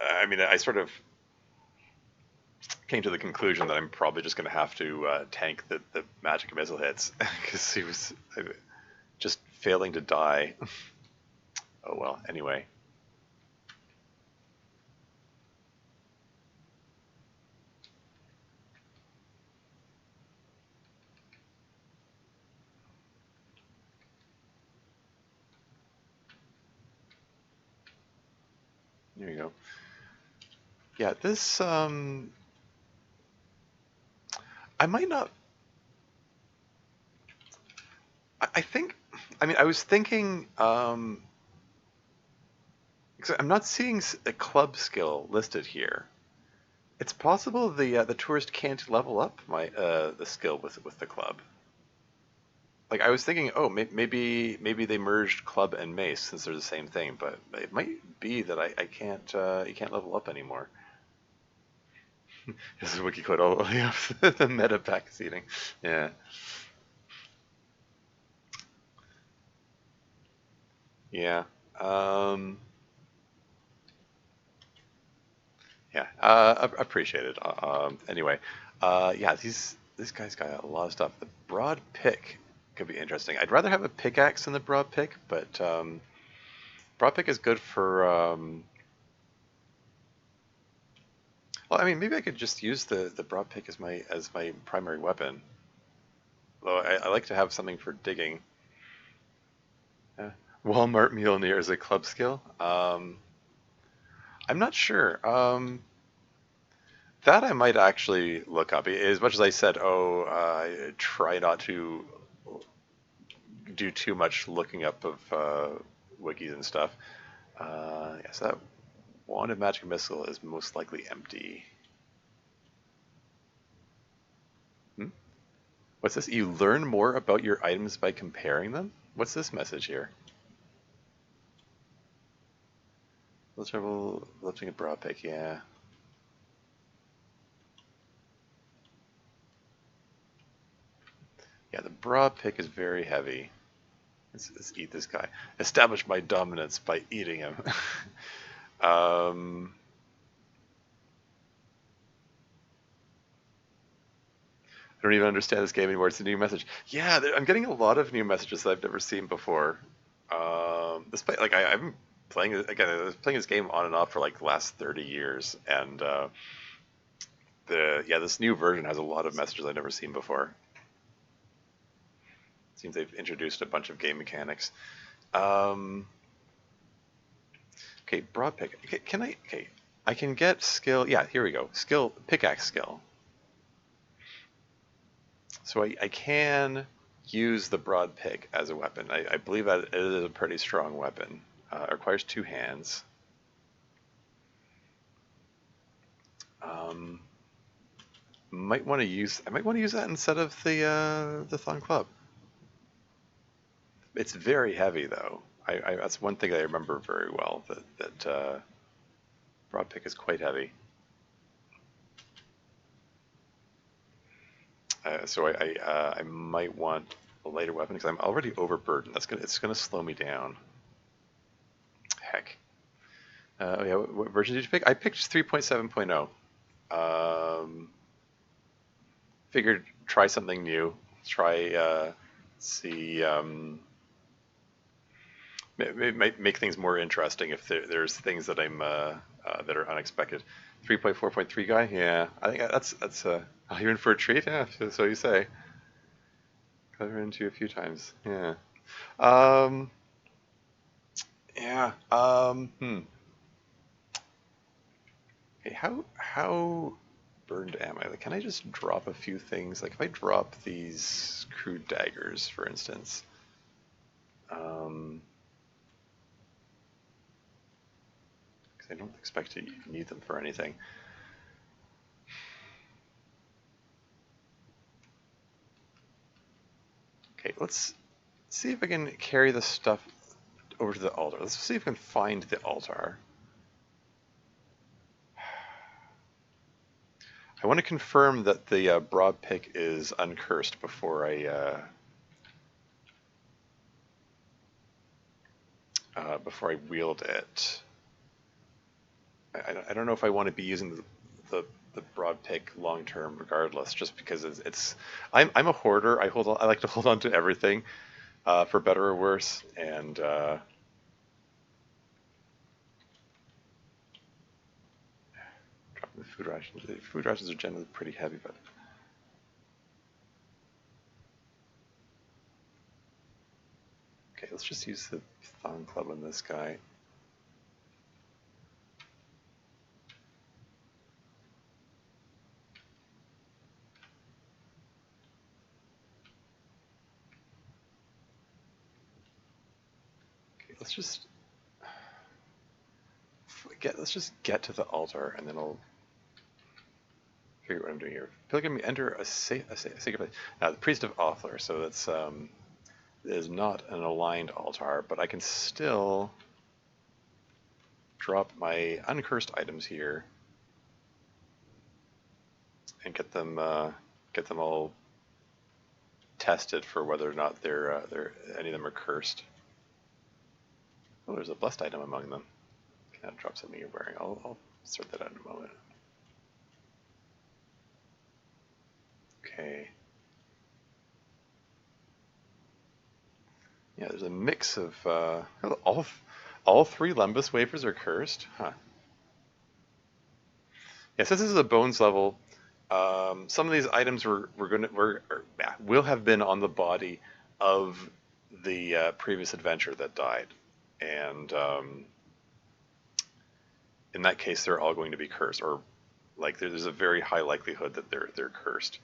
[SPEAKER 1] I mean, I sort of came to the conclusion that I'm probably just going to have to tank the magic missile hits because he was just failing to die. Oh well. Anyway. There you go. Yeah, this I might not. I think. I mean, I was thinking. 'Cause I'm not seeing a club skill listed here. It's possible the tourist can't level up the skill with the club. Like I was thinking, oh, maybe they merged club and mace since they're the same thing, but it might be that I can't you can't level up anymore. This is wiki code all the way up the meta backseating. Yeah. Yeah. Um, yeah. Appreciate it. Anyway, yeah. This guy's got a lot of stuff. The broad pick could be interesting. I'd rather have a pickaxe than the broad pick, but broad pick is good for. Well, I mean, maybe I could just use the broad pick as my primary weapon. Though I like to have something for digging. Yeah. Walmart Mjolnir is a club skill. I'm not sure. That I might actually look up. As much as I said, oh, try not to do too much looking up of wikis and stuff. Yeah, so that wand of magic missile is most likely empty. Hmm? What's this? You learn more about your items by comparing them? What's this message here? Let's trouble lifting a broad pick, yeah. Yeah, the broad pick is very heavy. Let's eat this guy. Establish my dominance by eating him. um, I don't even understand this game anymore. It's a new message. Yeah, I'm getting a lot of new messages that I've never seen before. Like I'm playing again. I was playing this game on and off for like the last 30 years, and this new version has a lot of messages I've never seen before. Seems they've introduced a bunch of game mechanics. Okay, broad pick. Okay, can I? Okay, I can get skill. Yeah, here we go. Skill pickaxe skill. So I can use the broad pick as a weapon. I believe that it is a pretty strong weapon. It requires 2 hands. Um, might want to use. I might want to use that instead of the thong club. It's very heavy though. That's one thing I remember very well. That broad pick is quite heavy. So I might want a lighter weapon because I'm already overburdened. It's gonna slow me down. Heck. Oh yeah, what version did you pick? I picked 3.7.0. Figured try something new. Try see make things more interesting if there's things that I'm that are unexpected. 3.4.3 guy, yeah, I think that's you're in for a treat, yeah. So you say. I've run into you a few times, yeah. Um, yeah. Hmm. Okay, how burned am I? Like, can I just drop a few things? Like if I drop these crude daggers, for instance, um, because I don't expect to need them for anything. Okay, let's see if I can carry the stuff over to the altar. Let's see if we can find the altar. I want to confirm that the broad pick is uncursed before I wield it. I don't know if I want to be using the broad pick long term, regardless, just because I'm a hoarder. I like to hold on to everything, for better or worse, and dropping the food rations. The food rations are generally pretty heavy, but okay, let's just use the thong club on this guy. Okay, let's just get to the altar, and then I'll figure out what I'm doing here. Pilgrim, enter a sacred place. Now, the priest of Othler, so that's is not an aligned altar, but I can still drop my uncursed items here and get them all tested for whether or not any of them are cursed. Oh, there's a blessed item among them. Can I drop something you're wearing? I'll sort that out in a moment. Okay. Yeah, there's a mix of all three Lumbus wafers are cursed, huh? Yeah, since this is a bones level, some of these items will have been on the body of the previous adventure that died, and in that case, they're all going to be cursed, or like there's a very high likelihood that they're cursed.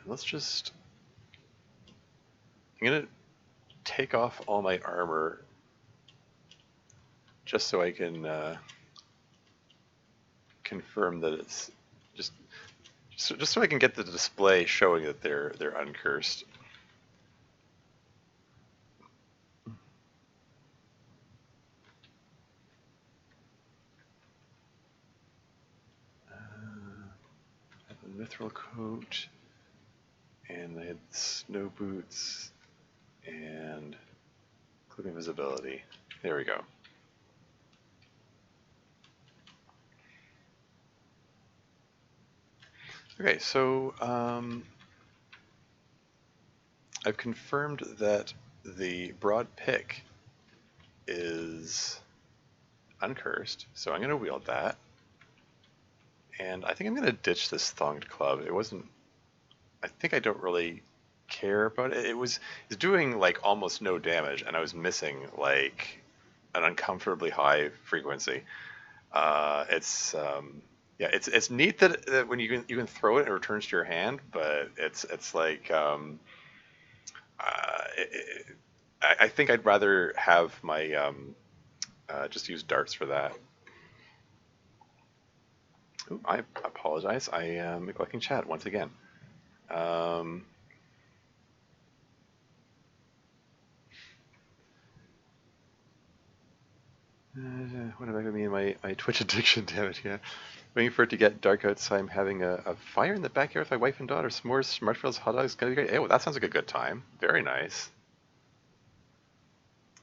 [SPEAKER 1] Let's just. I'm gonna take off all my armor just so I can confirm that it's just so I can get the display showing that they're uncursed. I have a mithril coat, and I had snow boots and cloak invisibility. There we go. Okay, so I've confirmed that the broad pick is uncursed, so I'm going to wield that. And I think I'm going to ditch this thonged club. I think I don't really care about it. It's doing like almost no damage, and I was missing like an uncomfortably high frequency. It's neat that when you can throw it, it returns to your hand, but it's like I think I'd rather have my just use darts for that. Ooh, I apologize. I am neglecting chat once again. What about me and my Twitch addiction? Damn it, yeah. Waiting for it to get dark outside. I'm having a fire in the backyard with my wife and daughter. S'mores, marshmallows, hot dogs. Gonna be great. Hey, well, that sounds like a good time. Very nice.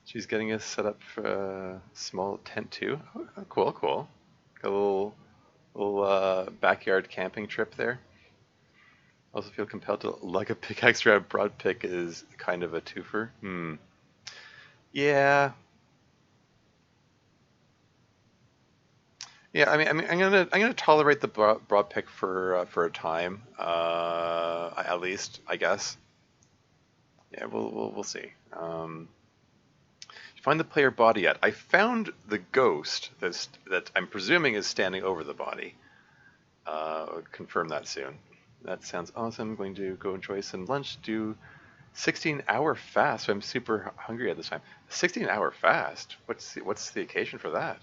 [SPEAKER 1] She's getting us set up for a small tent too. Oh, cool, cool. Got a little backyard camping trip there. Also feel compelled to lug a pickaxe grab. Broad pick is kind of a twofer. Yeah. Yeah, I'm gonna tolerate the broad pick for a time, at least, I guess. Yeah, we'll see. Find the player body yet? I found the ghost that I'm presuming is standing over the body. I'll confirm that soon. That sounds awesome. I'm going to go enjoy some lunch. Do 16-hour fast. So I'm super hungry at this time. 16-hour fast. What's the occasion for that?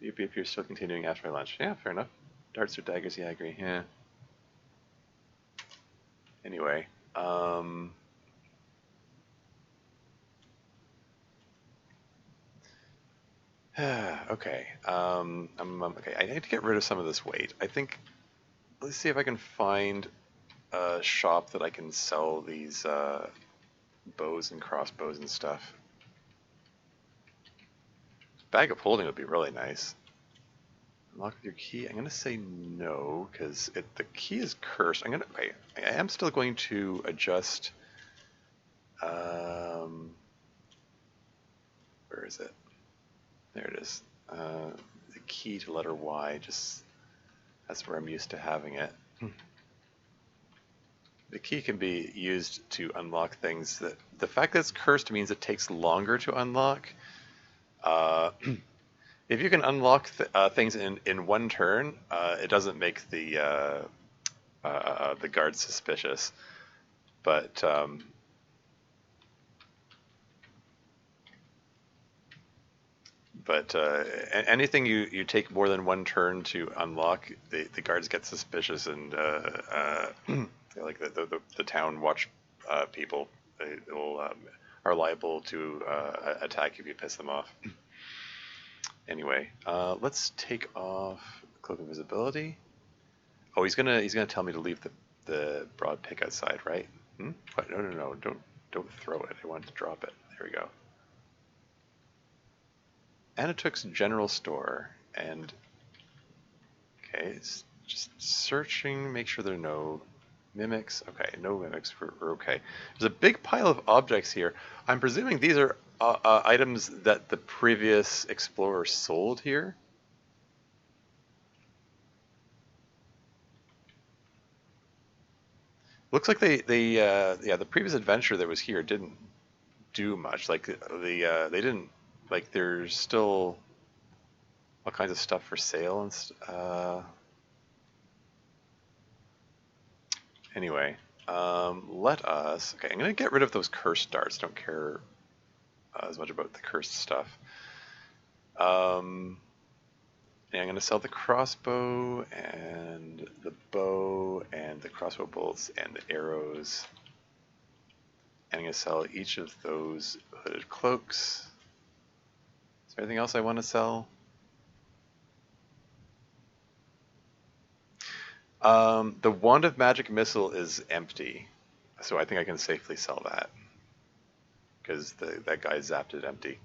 [SPEAKER 1] If you're still continuing after my lunch. Yeah, fair enough. Darts or daggers? Yeah, I agree. Yeah. Anyway, okay. Okay. I need to get rid of some of this weight. I think. Let's see if I can find a shop that I can sell these bows and crossbows and stuff. Bag of holding would be really nice. Unlock with your key. I'm gonna say no because the key is cursed. Okay. I am still going to adjust. Where is it? There it is. The key to letter Y. Just that's where I'm used to having it. The key can be used to unlock things. The fact that it's cursed means it takes longer to unlock. If you can unlock things in one turn, it doesn't make the guards suspicious. But anything you take more than one turn to unlock, the guards get suspicious and like the town watch people will, are liable to attack if you piss them off. Anyway, let's take off cloak invisibility. Oh, he's gonna tell me to leave the broad pick outside, right? What? No, don't throw it. I want to drop it. There we go. Anatook's general store, and okay, it's just searching, make sure there are no mimics. Okay, no mimics. We're okay. There's a big pile of objects here. I'm presuming these are items that the previous explorer sold here. Looks like the previous adventure that was here didn't do much. Like they didn't like. There's still all kinds of stuff for sale and anyway, let us. Okay, I'm gonna get rid of those cursed darts. Don't care as much about the cursed stuff. Yeah, I'm gonna sell the crossbow and the bow and the crossbow bolts and the arrows. And I'm gonna sell each of those hooded cloaks. Is there anything else I want to sell? The Wand of Magic Missile is empty, so I think I can safely sell that because that guy zapped it empty.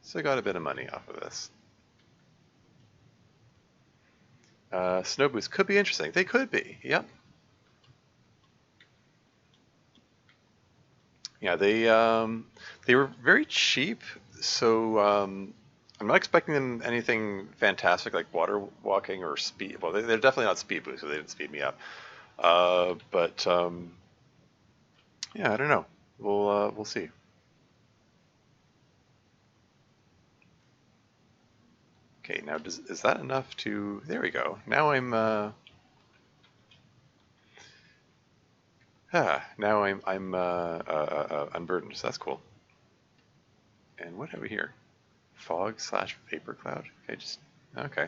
[SPEAKER 1] So I got a bit of money off of this. Snow boots could be interesting. They could be. Yep. Yeah, they were very cheap, so I'm not expecting them anything fantastic like water walking or speed. Well, they're definitely not speed boots, so they didn't speed me up. But yeah, I don't know. We'll see. Okay, now is that enough to? There we go. Now I'm now I'm unburdened. So that's cool. And what have we here? Fog / vapor cloud. Okay.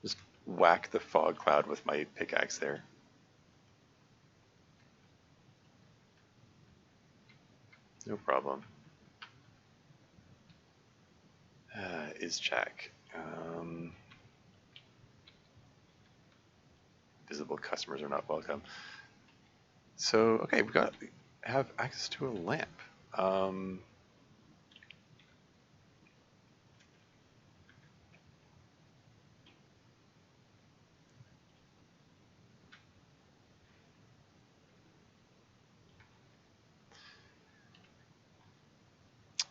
[SPEAKER 1] Just whack the fog cloud with my pickaxe there. No problem. Is check. Visible customers are not welcome. So okay, have access to a lamp.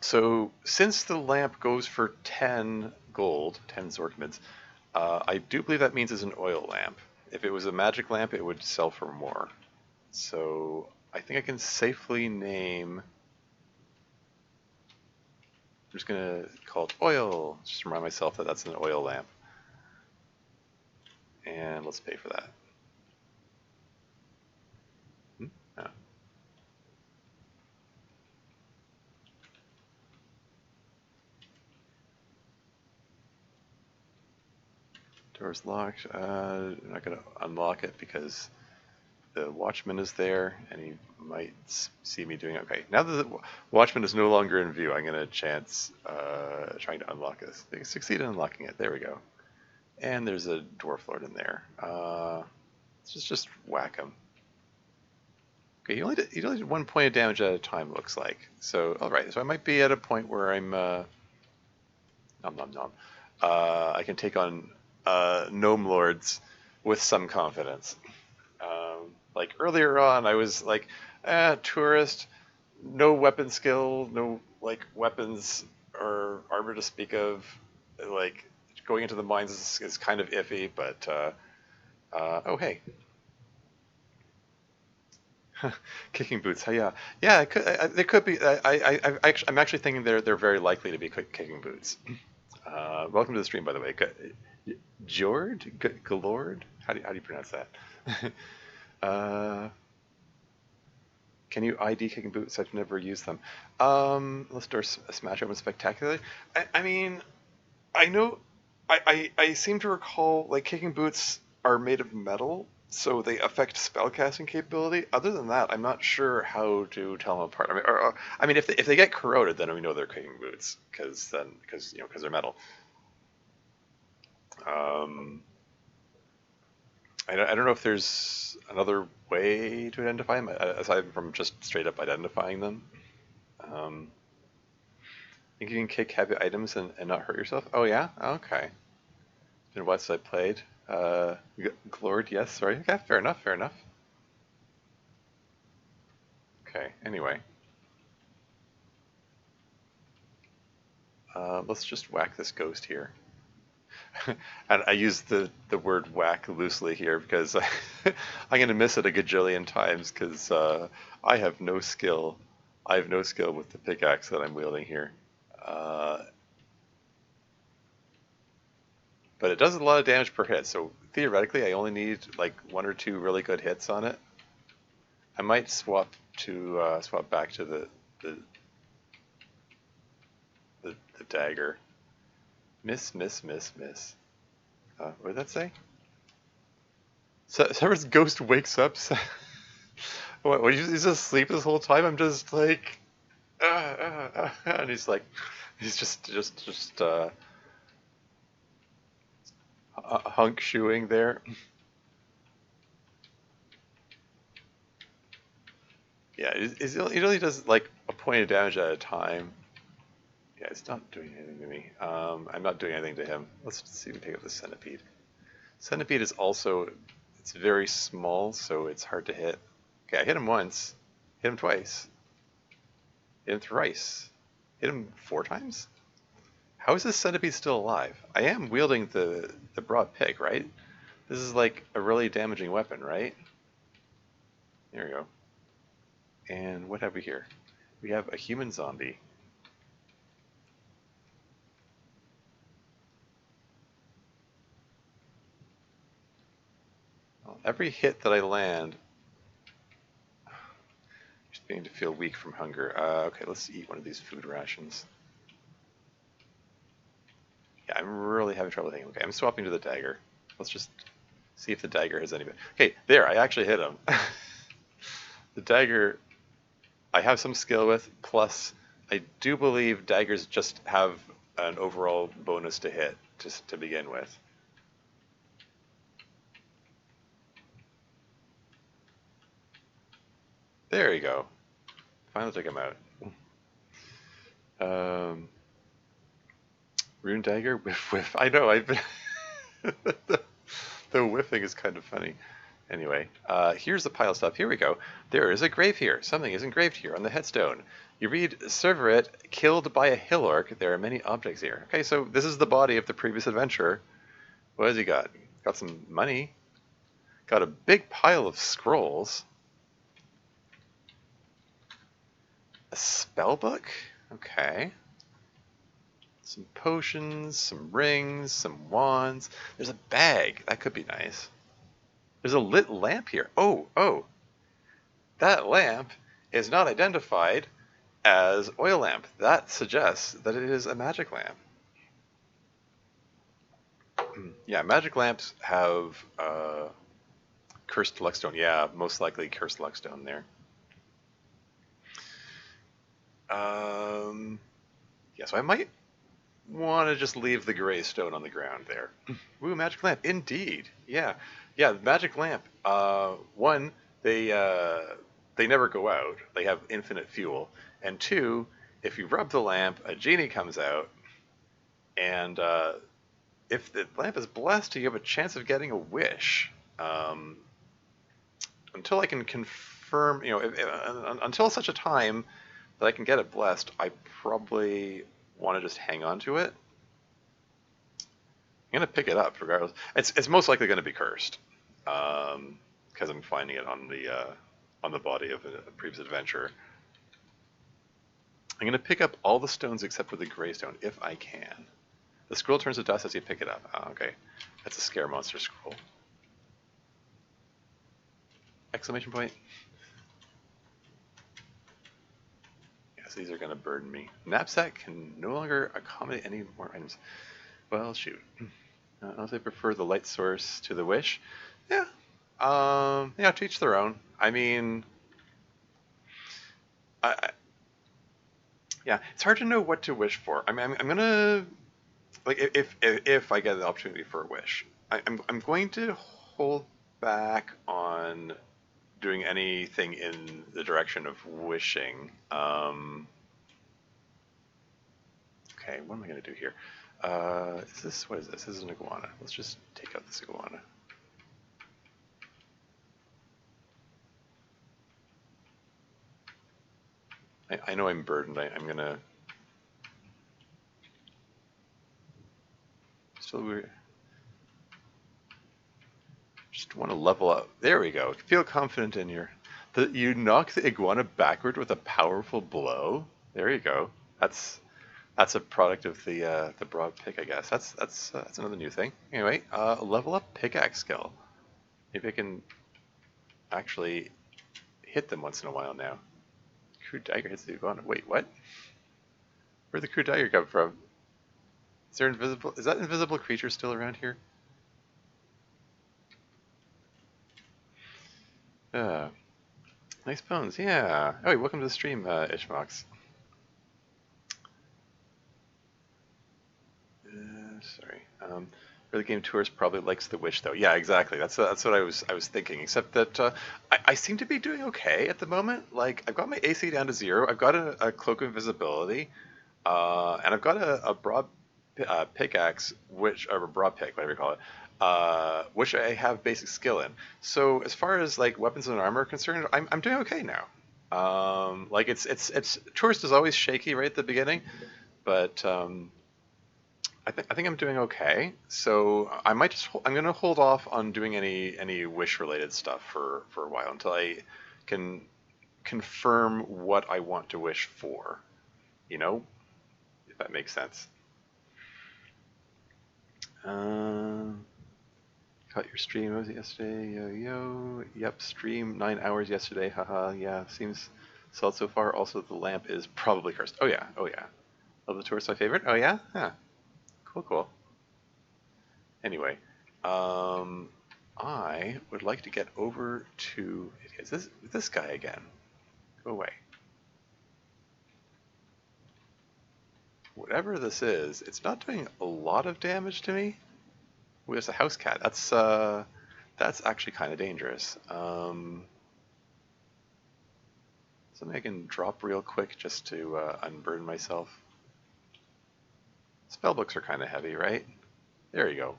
[SPEAKER 1] So since the lamp goes for 10 gold, 10 Zorkmids, I do believe that means it's an oil lamp. If it was a magic lamp, it would sell for more. So I think I can safely name. I'm just gonna call it oil. Just remind myself that that's an oil lamp. And let's pay for that. Oh. Door's locked. I'm not gonna unlock it because the watchman is there and he might see me doing it. Okay, now that the watchman is no longer in view, I'm gonna chance trying to unlock this. They succeed in unlocking it. There we go. And there's a dwarf lord in there. Let's just whack him. Okay, he only did 1 point of damage at a time, looks like. So, alright, so I might be at a point where I'm, nom nom nom. I can take on gnome lords with some confidence. Like earlier on, I was like, tourist, no weapon skill, no like weapons or armor to speak of. Like going into the mines is kind of iffy, but oh hey, kicking boots. Yeah, yeah. It could, they could be. I'm actually thinking they're very likely to be kicking boots. Welcome to the stream, by the way. Jord? Galord? How do you pronounce that? Can you ID kicking boots? I've never used them. Let's do a smash open spectacularly. I mean, I know, I seem to recall like kicking boots are made of metal, so they affect spellcasting capability. Other than that, I'm not sure how to tell them apart. I mean, if they get corroded, then we know they're kicking boots because they're metal. I don't know if there's another way to identify them aside from just straight up identifying them. Think you can kick heavy items and not hurt yourself? Oh yeah? Okay. It's been what since I played. Glord, yes, sorry. Okay, fair enough, fair enough. Okay, anyway. Let's just whack this ghost here. And I use the word whack loosely here because I'm going to miss it a gajillion times because I have no skill. I have no skill with the pickaxe that I'm wielding here. But it does a lot of damage per hit, so theoretically I only need like 1 or 2 really good hits on it. I might swap back to the dagger. Miss. What did that say? Sever's ghost wakes up. What? He's just asleep this whole time. I'm just like, and he's like, he's just hunk shoeing there. Yeah, he only does like a point of damage at a time. Yeah, it's not doing anything to me. I'm not doing anything to him. Let's see if we pick up the centipede. Centipede is also, it's very small, so it's hard to hit. Okay, I hit him once. Hit him twice. Hit him thrice. Hit him 4 times? How is this centipede still alive? I am wielding the broad pick, right? This is like a really damaging weapon, right? There we go. And what have we here? We have a human zombie. Well, every hit that I land, just beginning to feel weak from hunger. Okay, let's eat one of these food rations. Yeah, I'm really having trouble thinking. Okay, I'm swapping to the dagger. Let's just see if the dagger has any. Okay, there, I actually hit him. The dagger, I have some skill with, plus I do believe daggers just have an overall bonus to hit just to begin with. There you go. Finally took him out. Rune dagger, whiff. I know, I've been... the whiffing is kind of funny. Anyway, here's the pile of stuff. Here we go. There is a grave here. Something is engraved here on the headstone. You read, Serveret, killed by a hill orc. There are many objects here. Okay, so this is the body of the previous adventurer. What has he got? Got some money. Got a big pile of scrolls. A spell book? Okay. Some potions, some rings, some wands. There's a bag. That could be nice. There's a lit lamp here. Oh. That lamp is not identified as oil lamp. That suggests that it is a magic lamp. Yeah, magic lamps have cursed luckstone. Yeah, most likely cursed luckstone there. Yeah, so I might want to just leave the gray stone on the ground there. Ooh, magic lamp, indeed. Yeah, magic lamp. One, they never go out. They have infinite fuel. And two, if you rub the lamp, a genie comes out, and if the lamp is blessed, you have a chance of getting a wish. Until I can confirm, until such a time that I can get it blessed, I probably want to just hang on to it. I'm gonna pick it up regardless. It's most likely going to be cursed, because I'm finding it on the body of a previous adventure. I'm gonna pick up all the stones except for the gray stone if I can. The scroll turns to dust as you pick it up. Oh, okay, that's a scare monster scroll. Exclamation point. Yes, these are going to burden me. Knapsack can no longer accommodate any more items. Well, shoot. Unless I prefer the light source to the wish. Yeah. Yeah, to each their own. I mean, yeah, it's hard to know what to wish for. I mean, I'm gonna like if I get the opportunity for a wish, I'm going to hold back on doing anything in the direction of wishing. Okay, what am I going to do here? What is this? This is an iguana. Let's just take out this iguana. I know I'm burdened. I'm going to... Still weird. Just want to level up. There we go. Feel confident in your... You knock the iguana backward with a powerful blow. There you go. That's a product of the broad pick, I guess. That's another new thing. Anyway, level up pickaxe skill. Maybe I can actually hit them once in a while now. Crude dagger hits the iguana. Wait, what? Where'd the crude dagger come from? Is that invisible creature still around here? Nice bones, yeah. Oh, welcome to the stream, Ishmox. Sorry. Early game tours probably likes the wish though. Yeah, exactly. That's what I was thinking. Except that I seem to be doing okay at the moment. Like I've got my AC down to 0. I've got a cloak of invisibility, and I've got a broad pickaxe, or a broad pick, whatever you call it, which I have basic skill in. So as far as like weapons and armor are concerned, I'm doing okay now. Like it's tourist is always shaky right at the beginning, but I think I'm doing okay. So I might I'm gonna hold off on doing any wish related stuff for a while until I can confirm what I want to wish for. You know, if that makes sense. Caught your stream. What was it yesterday? Yo. Yep, stream 9 hours yesterday. Haha. Yeah, seems solid so far. Also, the lamp is probably cursed. Oh yeah. Love the tourist, my favorite. Oh yeah. Huh. Cool. Anyway, I would like to get over to this guy again. Go away. Whatever this is, it's not doing a lot of damage to me. Ooh, there's a house cat. That's actually kind of dangerous. Something I can drop real quick just to unburden myself. Spellbooks are kind of heavy, right? There you go.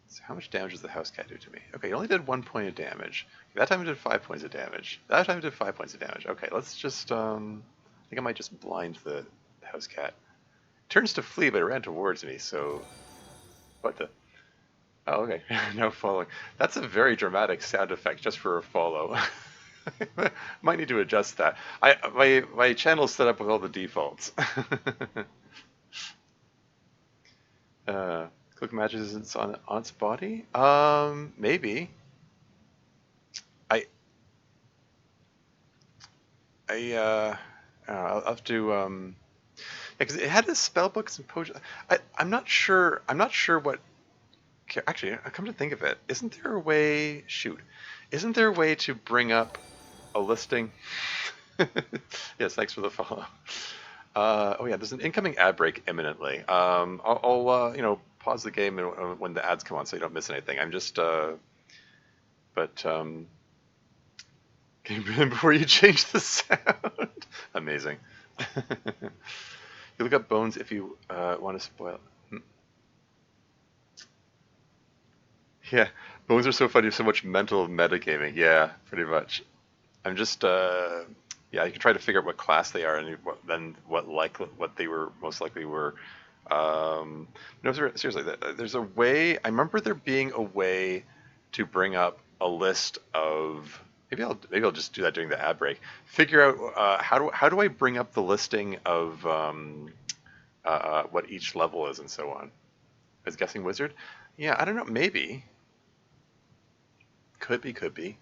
[SPEAKER 1] So how much damage does the house cat do to me? Okay, it only did 1 point of damage. That time it did 5 points of damage. That time it did 5 points of damage. Okay, let's just, I think I might just blind the house cat. turns to flee, but it ran towards me. So what the? Oh, okay. No following. That's a very dramatic sound effect just for a follow. Might need to adjust that. My channel's set up with all the defaults. Click matches it's on its body. Maybe. I I'll have to yeah, because it had the spell books and potions. I'm not sure. I'm not sure what. Actually, I come to think of it, isn't there a way? Shoot, isn't there a way to bring up a listing? Yes, thanks for the follow. Oh yeah, there's an incoming ad break imminently. I'll pause the game when the ads come on so you don't miss anything. I'm just but can you before you change the sound? Amazing. You look up bones if you want to spoil. Yeah, bones are so funny. So much mental metagaming. Yeah, pretty much. I'm just yeah. You can try to figure out what class they are and then what they were most likely were. No, seriously, there's a way. I remember there being a way to bring up a list of. Maybe I'll just do that during the ad break. Figure out how do I bring up the listing of what each level is and so on. As guessing wizard. Yeah, I don't know. Maybe could be.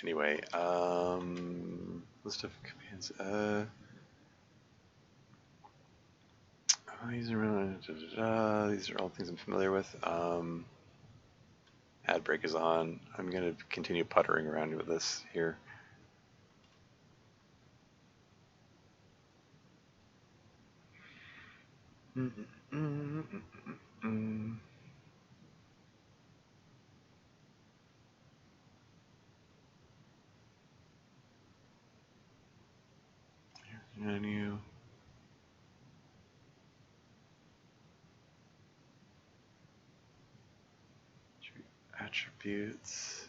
[SPEAKER 1] Anyway, list of commands. These are all things I'm familiar with. Ad break is on. I'm going to continue puttering around with this here. Menu. Attributes.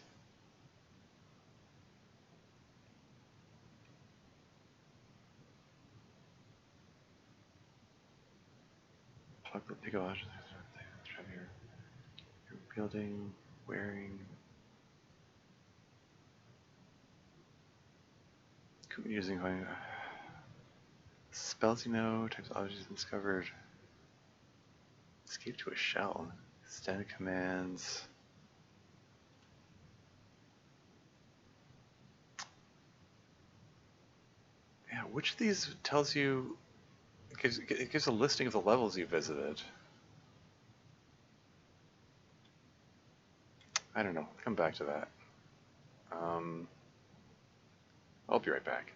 [SPEAKER 1] Plug the big options. Building, wearing. Using spells you know, types of objects discovered. Escape to a shell. Standard commands. Yeah, which of these tells you? It gives a listing of the levels you visited. I don't know. Come back to that. I'll be right back.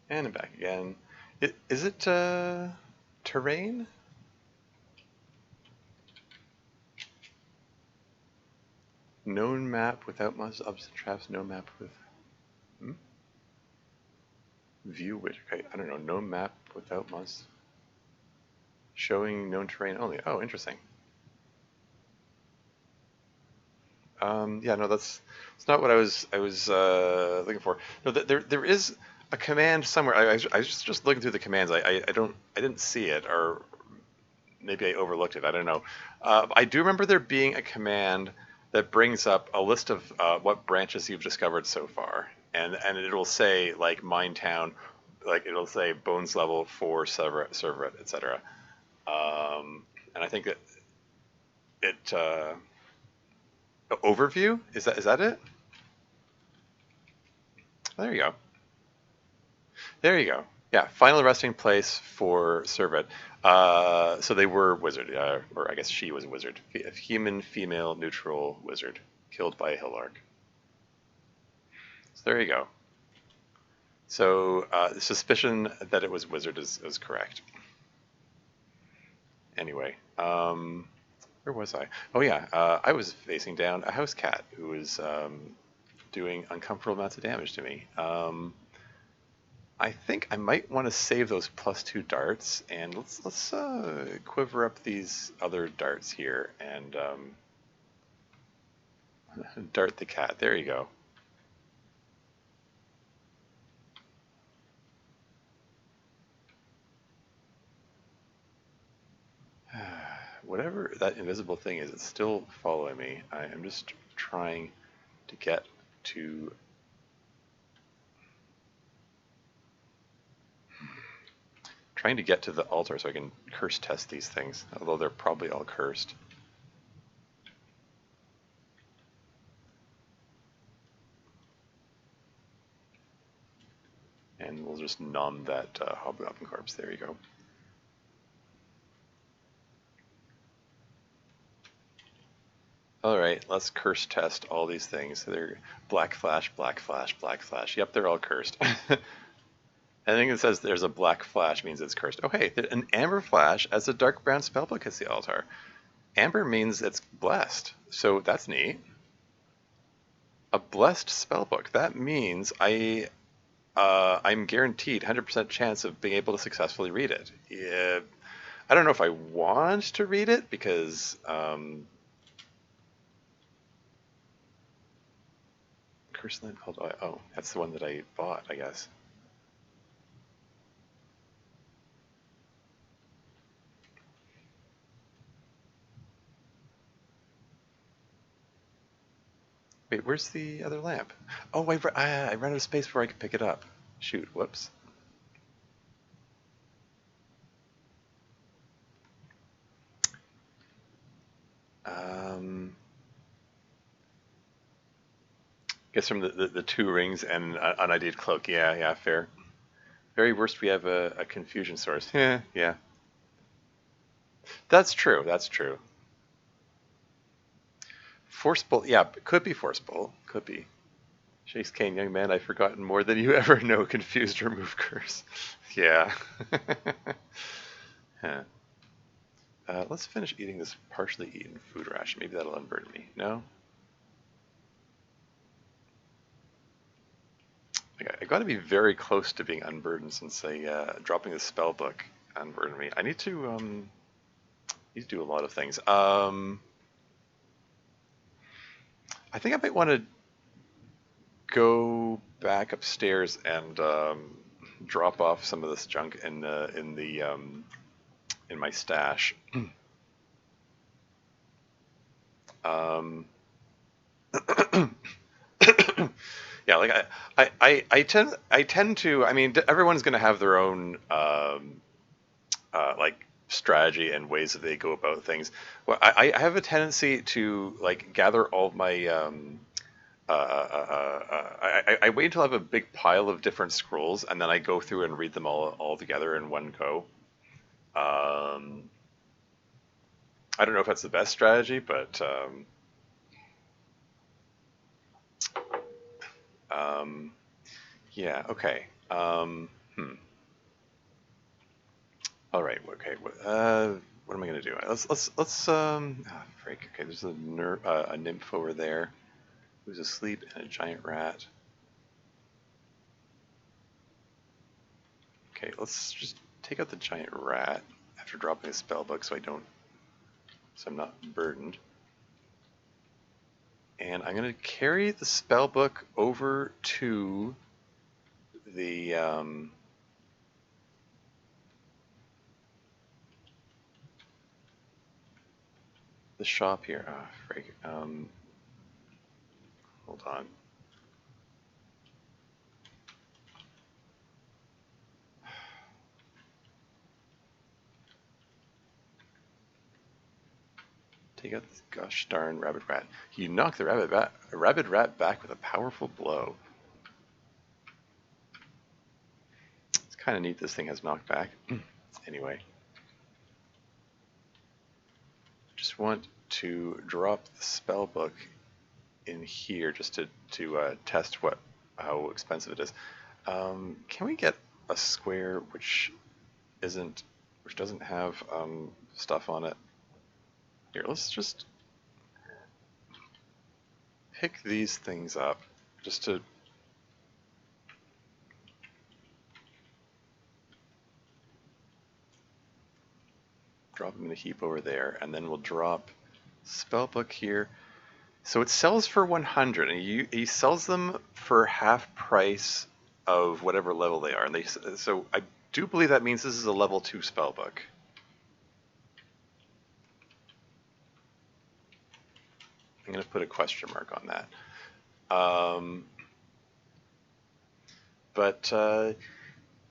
[SPEAKER 1] And I'm back again. Is it terrain? Known map without much ups and traps. No map with hmm? View which I don't know. No map without much. Showing known terrain only. Oh, interesting. Yeah, no, that's not what I was looking for. No, there is a command somewhere. I was just looking through the commands. I didn't see it, or maybe I overlooked it. I don't know. I do remember there being a command that brings up a list of what branches you've discovered so far, and it'll say like mine town, like it'll say bones level 4 serveret, etc. And I think that it overview is that it? There you go. There you go. Yeah, final resting place for Servet. So they were wizard, or I guess she was a wizard. A human, female, neutral wizard, killed by a Hillark. So there you go. So the suspicion that it was wizard is correct. Anyway, where was I? Oh yeah, I was facing down a house cat who was doing uncomfortable amounts of damage to me. I think I might want to save those +2 darts, and let's quiver up these other darts here and dart the cat. There you go. Whatever that invisible thing is, it's still following me. I am just trying to get to the altar so I can curse test these things, although they're probably all cursed. And we'll just numb that hobgoblin corpse. There you go. All right, let's curse test all these things. So they're black flash, black flash, black flash. Yep, they're all cursed. Anything that says there's a black flash means it's cursed. Oh, hey, an amber flash as a dark brown spellbook hits the altar. Amber means it's blessed, so that's neat. A blessed spellbook. That means I'm guaranteed 100% chance of being able to successfully read it. Yeah, I don't know if I want to read it because Curse Land called oh, that's the one that I bought, I guess. Wait, where's the other lamp? Oh, I ran out of space where I could pick it up. Shoot, whoops. Guess from the 2 rings and an ideal cloak. Yeah, fair. Very worst, we have a confusion source. Yeah. That's true. Forceful, yeah, could be forceful. Could be. Chase Kane, young man, I've forgotten more than you ever know. Confused, remove curse. Yeah. Huh. Let's finish eating this partially eaten food ration. Maybe that'll unburden me. No? I got to be very close to being unburdened since dropping the spell book unburdened me. I need to do a lot of things. I think I might want to go back upstairs and drop off some of this junk in my stash. Yeah, like I tend to. I mean, everyone's going to have their own like strategy and ways that they go about things. Well, I have a tendency to like gather all of my. I wait until I have a big pile of different scrolls, and then I go through and read them all together in one go. I don't know if that's the best strategy, but yeah, okay. All right. Okay. What am I gonna do? Let's freak. Okay. There's a nymph over there who's asleep and a giant rat. Okay. Let's just take out the giant rat after dropping a spell book, so I'm not burdened. And I'm gonna carry the spell book over to the the shop here. Ah, frig. Hold on. Take out this gosh darn rabbit rat. You knock the rabbit rat back with a powerful blow. It's kind of neat this thing has knockback. Anyway. Just want to drop the spell book in here just to test how expensive it is. Can we get a square which doesn't have stuff on it? Here, let's just pick these things up just to drop them in a heap over there, and then we'll drop spellbook here. So it sells for 100, and he sells them for half price of whatever level they are. And so I do believe that means this is a level 2 spellbook. I'm going to put a question mark on that.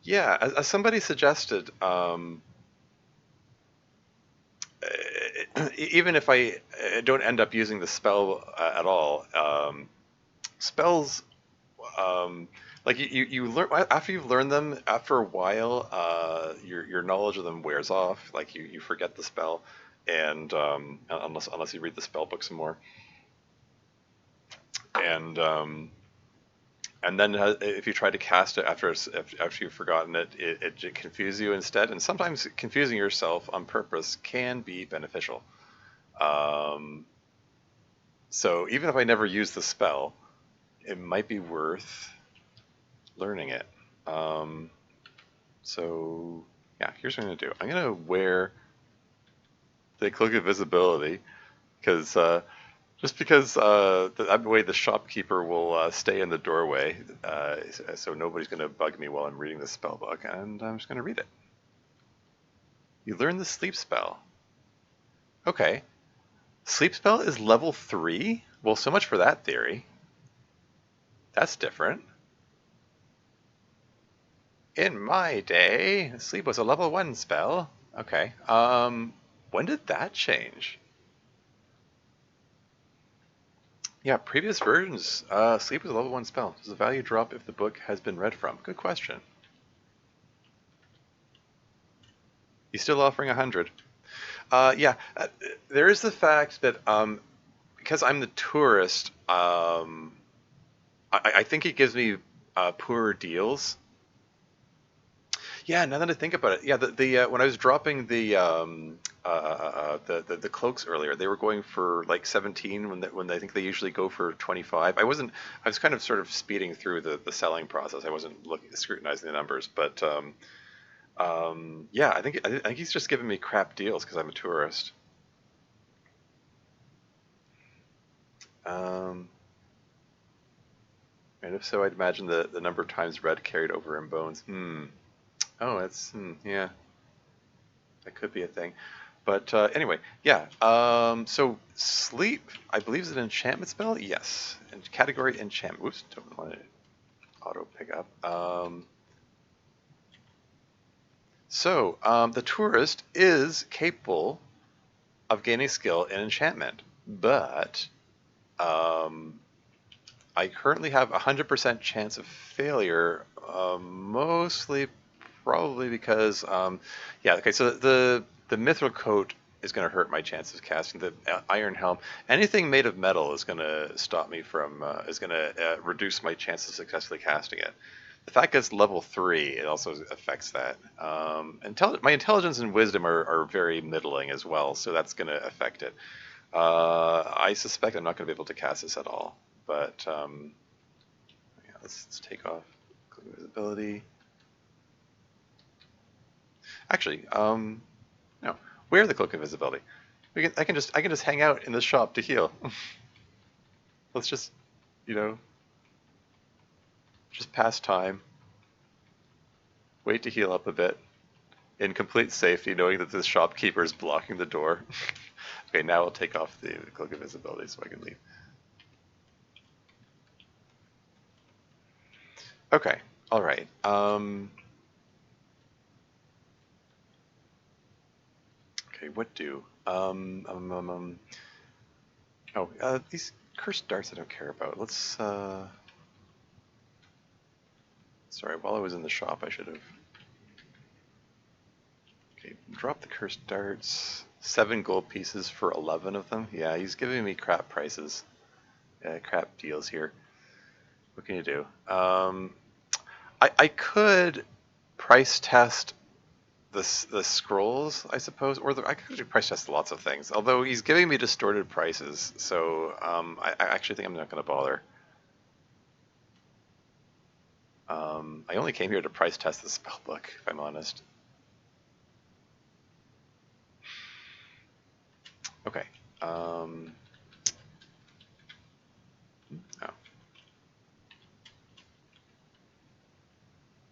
[SPEAKER 1] Yeah, as somebody suggested, even if I don't end up using the spell at all, spells, like you learn after you've learned them, after a while, your knowledge of them wears off. Like you forget the spell, and unless you read the spell book some more, and then if you try to cast it after you've forgotten it, it confuses you instead. And sometimes confusing yourself on purpose can be beneficial. So even if I never use the spell, it might be worth learning it. So yeah, here's what I'm going to do. I'm going to wear the Cloak of Visibility because just because that way the shopkeeper will stay in the doorway, so nobody's going to bug me while I'm reading the spell book, and I'm just going to read it. You learn the sleep spell. Okay. Sleep spell is level 3? Well, so much for that theory. That's different. In my day, sleep was a level 1 spell. Okay. When did that change? Yeah, previous versions, sleep is a level 1 spell. Does the value drop if the book has been read from? Good question. He's still offering 100. Yeah, there is the fact that because I'm the tourist, I think it gives me poorer deals. Yeah, now that I think about it, yeah, the when I was dropping the cloaks earlier, they were going for like 17 when I think they usually go for 25. I was kind of sort of speeding through the selling process. I wasn't scrutinizing the numbers, but yeah, I think he's just giving me crap deals because I'm a tourist. And if so, I'd imagine the number of times red carried over in bones. Oh, yeah, that could be a thing. But anyway, yeah. So sleep, I believe, is an enchantment spell. Yes, and category enchantment. Oops, don't want to auto pick up. So the tourist is capable of gaining skill in enchantment, but I currently have 100% chance of failure, mostly probably because, yeah, okay, so the mithril coat is going to hurt my chances of casting. The iron helm, anything made of metal is going to stop me from, is going to reduce my chances of successfully casting it. if that gets level 3, it also affects that. My intelligence and wisdom are very middling as well, so that's going to affect it. I suspect I'm not going to be able to cast this at all, but yeah, let's take off invisibility. Actually, no, wear the cloak of invisibility. I can just hang out in the shop to heal. Let's just, you know, just pass time, wait to heal up a bit, in complete safety, knowing that this shopkeeper is blocking the door. Okay, now I'll take off the cloak of invisibility so I can leave. Okay, all right. Okay, what do? These cursed darts I don't care about. Let's. Sorry, while I was in the shop, I should have. Okay, drop the cursed darts. 7 gold pieces for 11 of them. Yeah, he's giving me crap prices. Crap deals here. What can you do? I could price test the scrolls, I suppose, or I could price test lots of things. Although he's giving me distorted prices, so I actually think I'm not going to bother. I only came here to price test the spellbook, if I'm honest. Okay. Oh.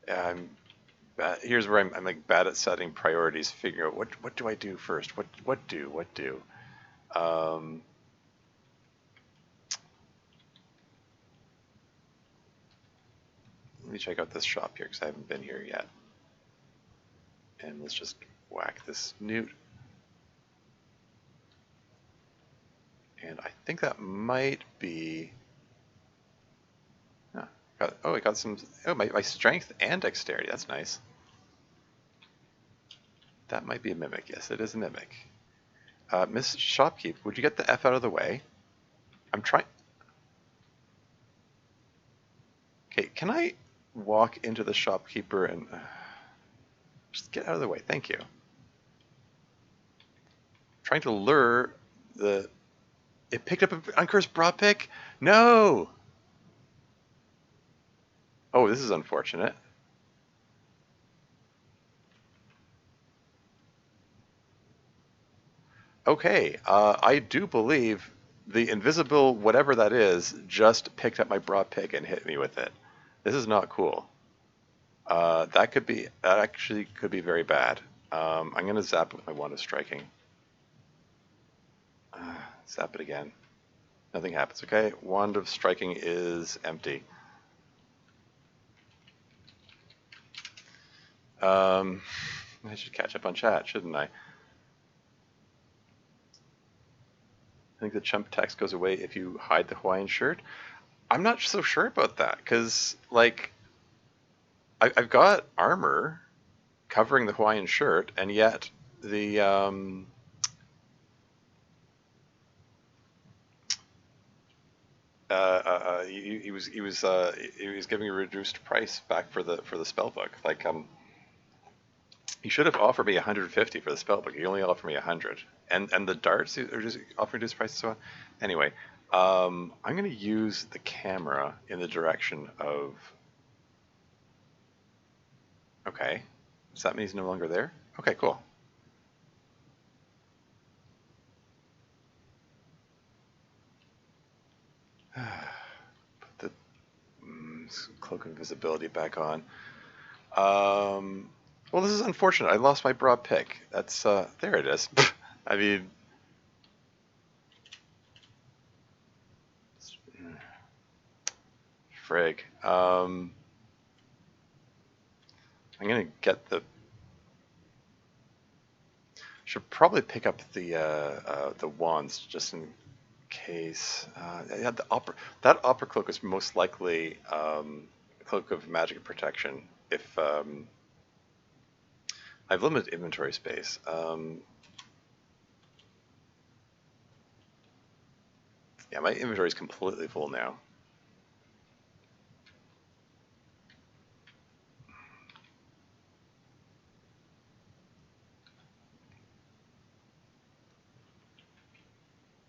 [SPEAKER 1] Yeah, here's where I'm like bad at setting priorities, figuring out what do I do first? What do? Um, Let me check out this shop here because I haven't been here yet. And let's just whack this newt. And I think that might be. I got some. Oh, my strength and dexterity. That's nice. That might be a mimic. Yes, it is a mimic. Miss Shopkeep, would you get the F out of the way? I'm trying. Okay, can I walk into the shopkeeper and just get out of the way? Thank you. Trying to lure the. It picked up an uncursed broad pick? No! Oh, this is unfortunate. Okay, I do believe the invisible whatever that is just picked up my broad pick and hit me with it. This is not cool. That actually could be very bad. I'm going to zap it with my Wand of Striking. Zap it again. Nothing happens, okay? Wand of Striking is empty. I should catch up on chat, shouldn't I? I think the chump text goes away if you hide the Hawaiian shirt. I'm not so sure about that, because, like, I've got armor covering the Hawaiian shirt, and yet the he was giving a reduced price back for the spellbook. Like he should have offered me 150 for the spellbook. He only offered me 100, and the darts are just offering reduced price. So anyway, I'm going to use the camera in the direction of. Okay, does that mean he's no longer there? Okay, cool. Put the cloak of invisibility back on. Well, this is unfortunate. I lost my broad pick. That's there it is. I mean, frig. I'm gonna get the. Should probably pick up the wands just in case. Yeah, that opera cloak is most likely a cloak of magic protection. If I have limited inventory space. Yeah, my inventory is completely full now.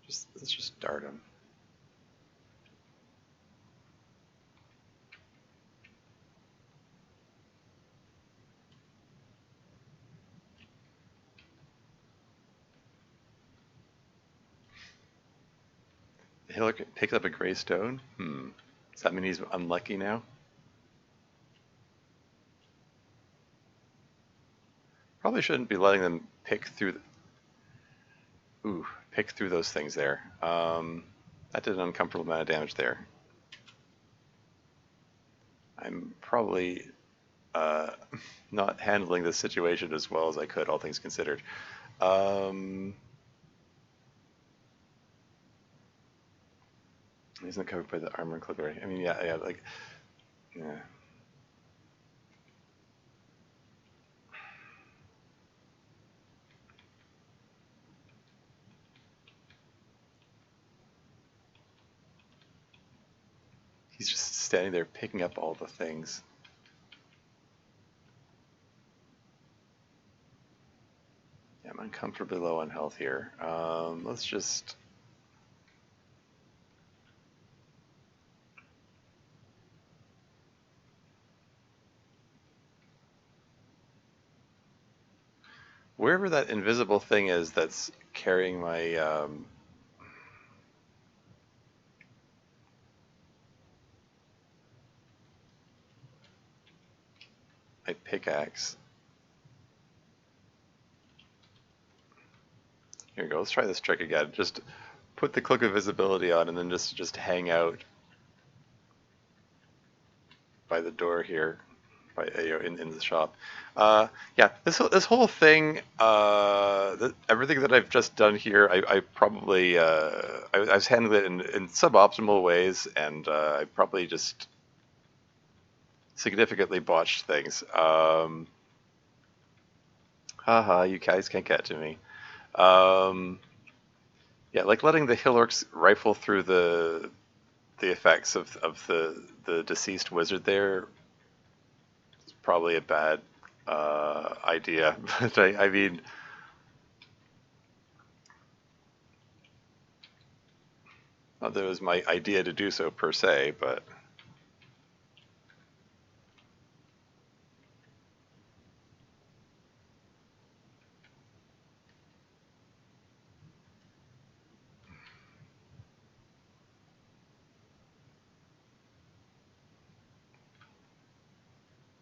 [SPEAKER 1] Let's just dart him. The healer picks up a gray stone. Does that mean he's unlucky now? Probably shouldn't be letting them pick through. Pick through those things there. That did an uncomfortable amount of damage there. I'm probably uh, not handling this situation as well as I could, all things considered. He's not covered by the armor and cloak already. I mean, yeah, like, yeah. He's just standing there picking up all the things. Yeah, I'm uncomfortably low on health here. Let's just... Wherever that invisible thing is that's carrying my my pickaxe. Here we go. Let's try this trick again. Just put the cloak of visibility on, and then just hang out by the door here, by in the shop. Yeah, this whole thing, everything that I've just done here, I probably I was handling it in suboptimal ways, and I probably just significantly botched things. Haha, you guys can't get to me. Yeah, like letting the hill orcs rifle through the effects of the deceased wizard there is probably a bad idea. But I mean, not that it was my idea to do so per se, but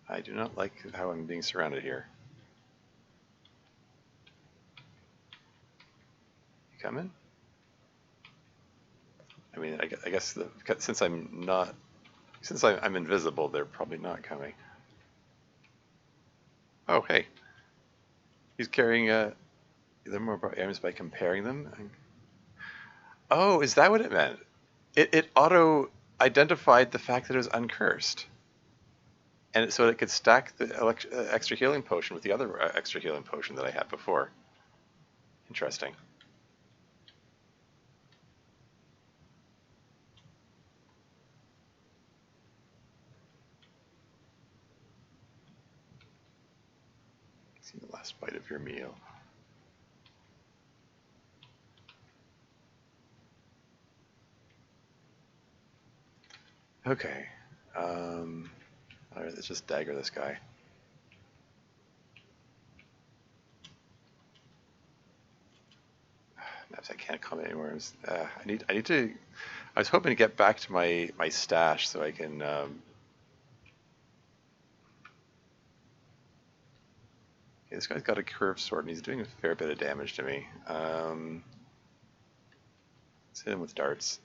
[SPEAKER 1] I do not like how I'm being surrounded here. You coming? I mean, I guess since I'm invisible, they're probably not coming. Oh, hey, he's carrying the more items by comparing them. Oh, is that what it meant? It auto identified the fact that it was uncursed, and so it could stack the extra healing potion with the other extra healing potion that I had before. Interesting. See the last bite of your meal. Okay. All right, let's just dagger this guy. Maps I can't comment anymore. I need to. I was hoping to get back to my stash so I can. Yeah, this guy's got a curved sword and he's doing a fair bit of damage to me. Let's hit him with darts.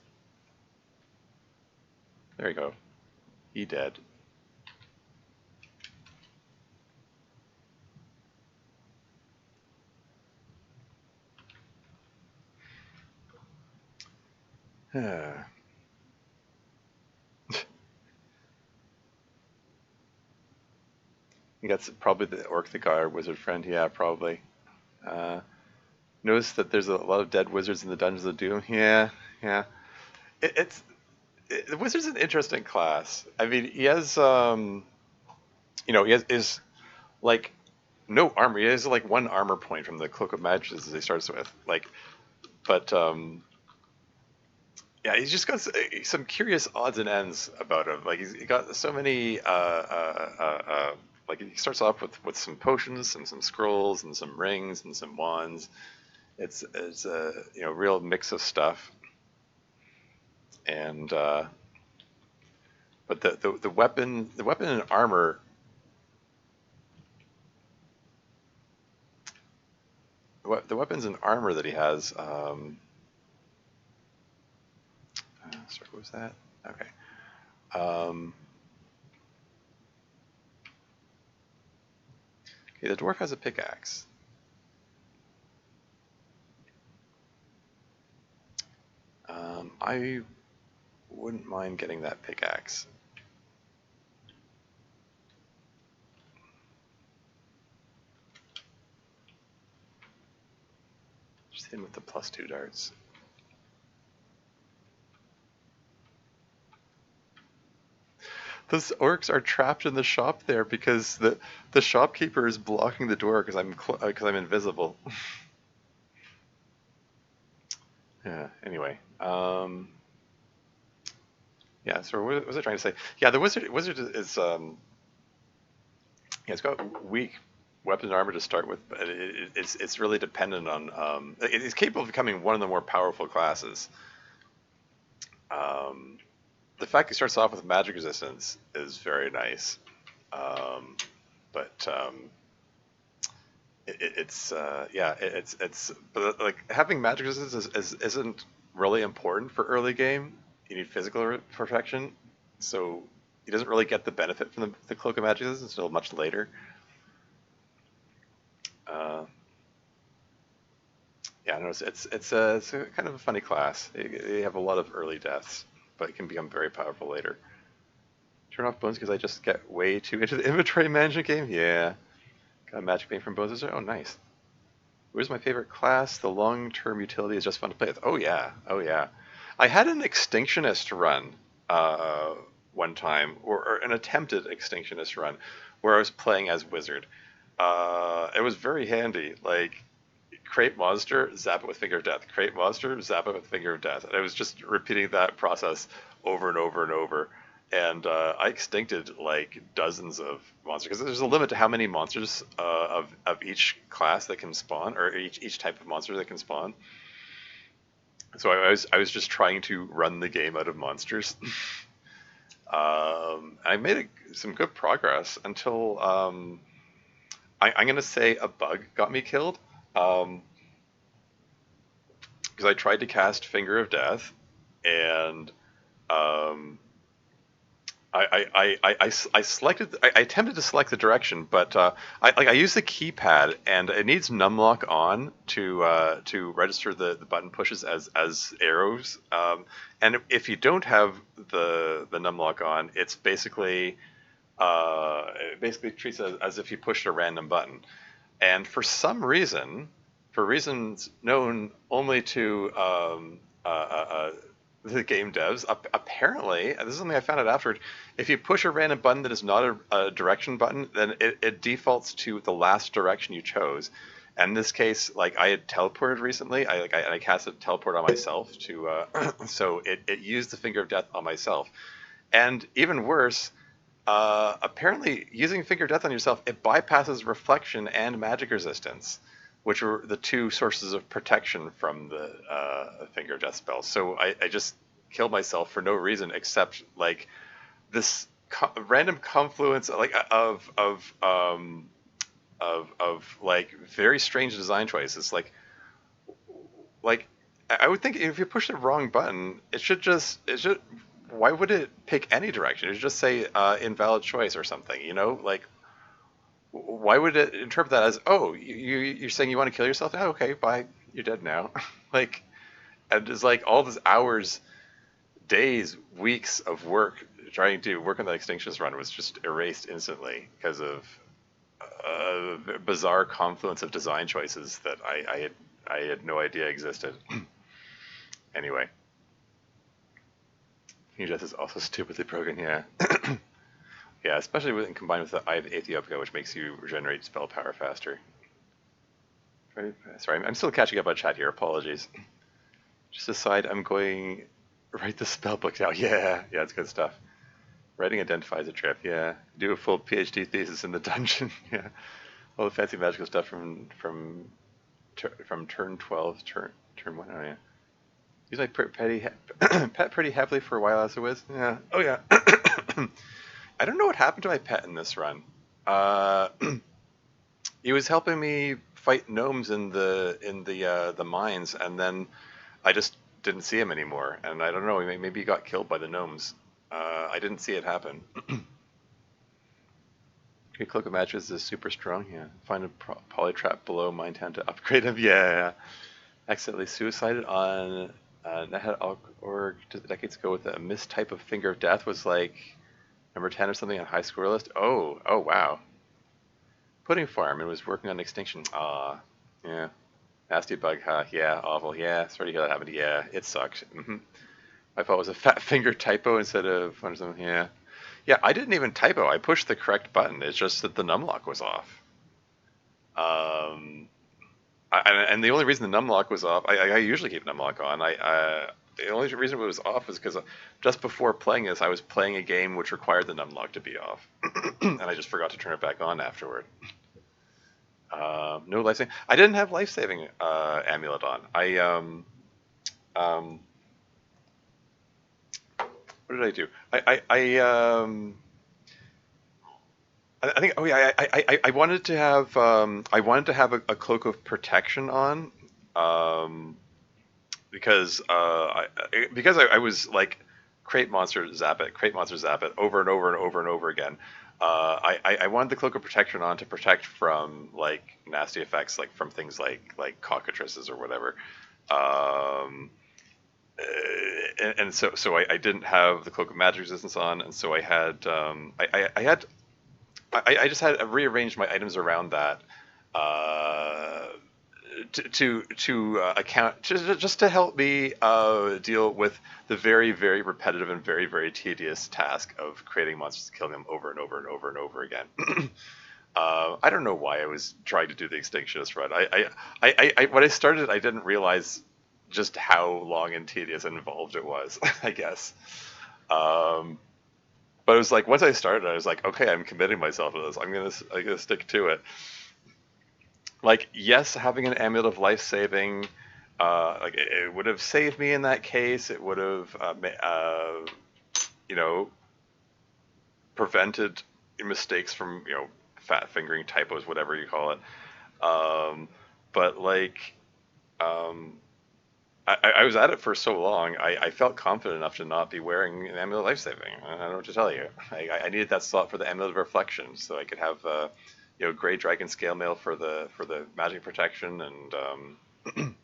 [SPEAKER 1] There you go. He dead. I think that's probably the orc that got our wizard friend. Yeah, probably. Notice that there's a lot of dead wizards in the Dungeons of Doom. Yeah, yeah. The wizard's an interesting class. I mean, he has he has is like no armor. He has like one armor point from the Cloak of Mages as he starts with. Like, but Yeah, he's just got some curious odds and ends about him. Like he got so many. Like he starts off with some potions and some scrolls and some rings and some wands. It's a real mix of stuff. And but the weapon and armor. The weapons and armor that he has. Sorry, what was that? Okay. Um, okay, the dwarf has a pickaxe. I wouldn't mind getting that pickaxe. Just hit him with the +2 darts. Those orcs are trapped in the shop there because the shopkeeper is blocking the door because I'm invisible. Yeah. Anyway. Yeah. So what was I trying to say? Yeah. The wizard is yeah, it's got weak weapons and armor to start with, but it's really dependent on it's capable of becoming one of the more powerful classes. Um, the fact he starts off with magic resistance is very nice, but it's yeah, it's but like having magic resistance isn't really important for early game. You need physical perfection, so he doesn't really get the benefit from the cloak of magic resistance until much later. Uh, yeah, no, it's a kind of a funny class. They have a lot of early deaths, but it can become very powerful later. Turn off bones because I just get way too into the inventory management game. Yeah, got a magic paint from bones. Oh, nice. Where's my favorite class? The long-term utility is just fun to play with. Oh yeah, oh yeah. I had an extinctionist run uh, one time, or an attempted extinctionist run, where I was playing as wizard. It was very handy. Like create monster, zap it with finger of death. Create monster, zap it with finger of death. And I was just repeating that process over and over and over. And I extincted like dozens of monsters because there's a limit to how many monsters of each class that can spawn, or each type of monster that can spawn. So I was just trying to run the game out of monsters. I made some good progress until I'm gonna say a bug got me killed. Um, because I tried to cast Finger of Death, and um, I selected. I attempted to select the direction, but I used the keypad, and it needs numlock on to register the button pushes as arrows. And if you don't have the numlock on, it basically treats it as if you pushed a random button. And for some reason, for reasons known only to the game devs, apparently, and this is something I found out afterward, if you push a random button that is not a direction button, then it defaults to the last direction you chose. And in this case, like I had teleported recently, I casted teleport on myself to so it used the Finger of Death on myself. And even worse, apparently, using Finger Death on yourself, it bypasses reflection and magic resistance, which are the two sources of protection from the Finger Death spell. So I just killed myself for no reason except like this random confluence of like very strange design choices. Like I would think if you push the wrong button, it should why would it pick any direction? It should just say invalid choice or something, Like, why would it interpret that as, oh, you're saying you want to kill yourself? Oh, okay, bye, you're dead now. Like, and it's like all these hours, days, weeks of work trying to work on that extinctions run was just erased instantly because of a bizarre confluence of design choices that I had no idea existed. Anyway, Death is also stupidly broken, yeah. Yeah, especially when combined with the Eye of Ethiopia, which makes you regenerate spell power faster. Sorry, I'm still catching up on chat here. Apologies. Just aside, I'm going Write the spell book now. Yeah, yeah, it's good stuff. Writing identifies a trip. Yeah, do a full PhD thesis in the dungeon. Yeah, all the fancy magical stuff from turn 12 turn 1. Oh yeah, use my pet pretty happily for a while as a whiz. Yeah. Oh yeah. I don't know what happened to my pet in this run. Uh, he was helping me fight gnomes in the mines, and then I just didn't see him anymore. And I don't know, maybe he got killed by the gnomes. I didn't see it happen. Okay, Cloak of Matches is super strong. Yeah, find a polytrap below mine town to upgrade him. Yeah, accidentally suicided on Nethack decades ago with a mistype of Finger of Death was like number 10 or something on high score list. Oh wow. Pudding farm and was working on extinction. Ah, yeah. Nasty bug, huh? Yeah, awful. Yeah, sorry to hear that happened. Yeah, it sucks. I thought it was a fat finger typo instead of something. Yeah, yeah. I didn't even typo. I pushed the correct button. It's just that the numlock was off. Um, and the only reason the numlock was off, I usually keep numlock on. The only reason it was off was because just before playing this, I was playing a game which required the numlock to be off, and I just forgot to turn it back on afterward. No life saving. I didn't have life saving amulet on. Um, what did I do? I think. Oh yeah. I wanted to have. I wanted to have a cloak of protection on. Because I was like crate monster zap it over and over and over and over again. I wanted the cloak of protection on to protect from like nasty effects, like from things like cockatrices or whatever. Um, and so I didn't have the cloak of magic resistance on, and so I had I just had rearranged my items around that. Uh, to account just to help me deal with the very very repetitive and very very tedious task of creating monsters to kill them over and over and over and over again. I don't know why I was trying to do the extinctionist run. When I started, I didn't realize just how long and tedious and involved it was. I guess. Um, but it was like once I started, I was like, okay, I'm committing myself to this. I'm gonna stick to it. Like, yes, having an amulet of life saving, like it would have saved me in that case. It would have, you know, prevented mistakes from, fat fingering typos, whatever you call it. Um, but like, um, I was at it for so long, I felt confident enough to not be wearing an amulet of life saving. I don't know what to tell you. I needed that slot for the amulet of reflection, so I could have gray dragon scale mail for the magic protection, and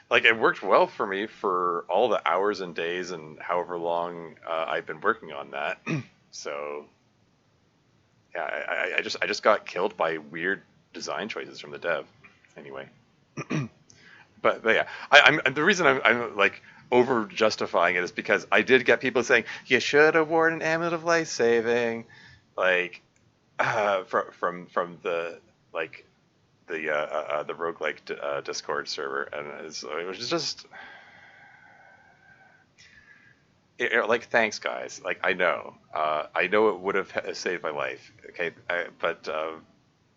[SPEAKER 1] like it worked well for me for all the hours and days and however long I've been working on that. So yeah, I just got killed by weird design choices from the dev. Anyway, but yeah, I'm the reason I'm like over justifying it is because I did get people saying you should have worn an amulet of life saving, like from the like the roguelike Discord server, and it was just like, thanks guys. Like, I know it would have saved my life. Okay, but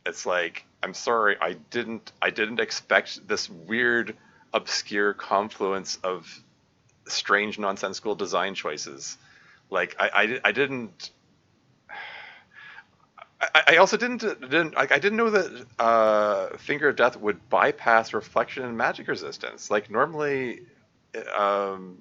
[SPEAKER 1] it's like, I'm sorry, I didn't expect this weird obscure confluence of strange nonsensical design choices. Like I didn't. I also didn't like, I didn't know that Finger of Death would bypass reflection and magic resistance. Like normally, um,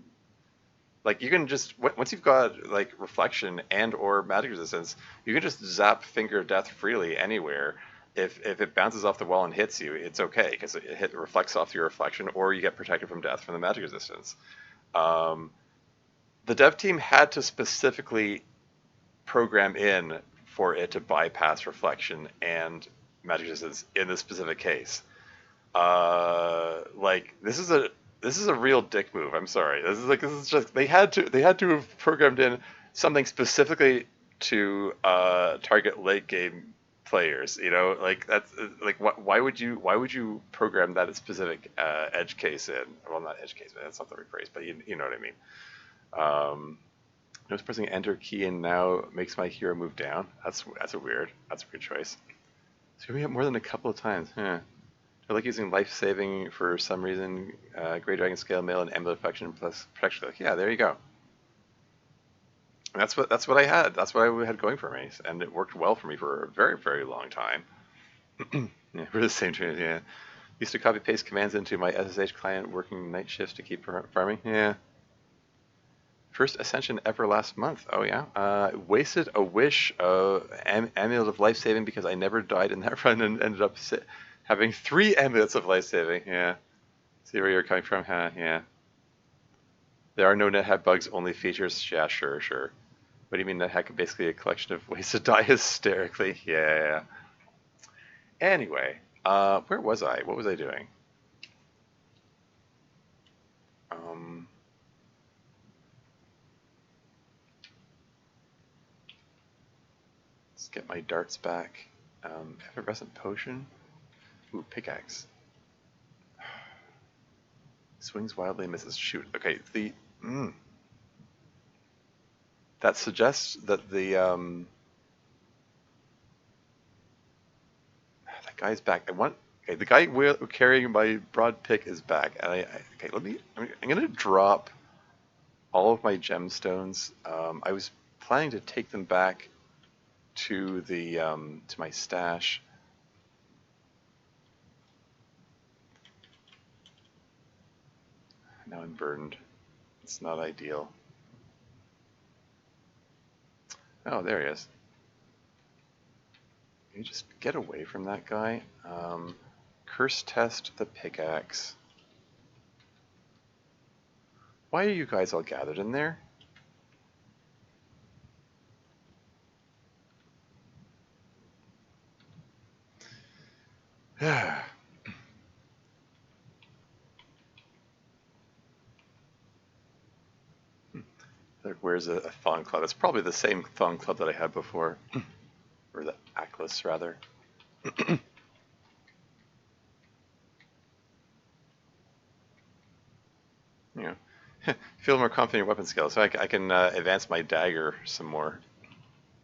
[SPEAKER 1] like you can just once you've got like reflection and or magic resistance, you can just zap Finger of Death freely anywhere. If it bounces off the wall and hits you, it's okay because it reflects off your reflection, or you get protected from death from the magic resistance. Um, the dev team had to specifically program in for it to bypass reflection and magic resistance in this specific case. Like this is a real dick move. I'm sorry. This is just they had to have programmed in something specifically to target late game players. Like that's like why would you program that specific edge case in? Well, not edge case, but that's not the right phrase, but you know what I mean. Notice pressing Enter key and now makes my hero move down. That's a weird choice. So we have more than a couple of times. I like using life saving for some reason. Grey Dragon Scale Mail and Amulet Affection plus Protection. Like, yeah, there you go. And that's what I had. That's what I had going for me, and it worked well for me for a very, very long time. Yeah, we're the same trainers. Yeah, used to copy paste commands into my SSH client, working night shifts to keep farming. Yeah. First ascension ever last month. Oh yeah. Wasted a wish amulet of life saving because I never died in that run and ended up having 3 amulets of life saving. Yeah. See where you're coming from, huh? Yeah. There are no Nethack bugs, only features. Yeah, sure. What do you mean Nethack? Basically a collection of ways to die hysterically. Yeah. Anyway, where was I? What was I doing? Let's get my darts back. Effervescent potion. Ooh, pickaxe. Swings wildly and misses. Shoot. Okay, that suggests that that guy's back. Okay, the guy carrying my broad pick is back, and okay, I'm gonna drop all of my gemstones. I was planning to take them back to to my stash. Now I'm burdened. It's not ideal. Oh, there he is. Can you just get away from that guy? Curse test the pickaxe. Why are you guys all gathered in there? Where's a thong club? It's probably the same thong club that I had before. Or the Atlas, rather. Yeah. Feel more confident in weapon skills, so I can advance my dagger some more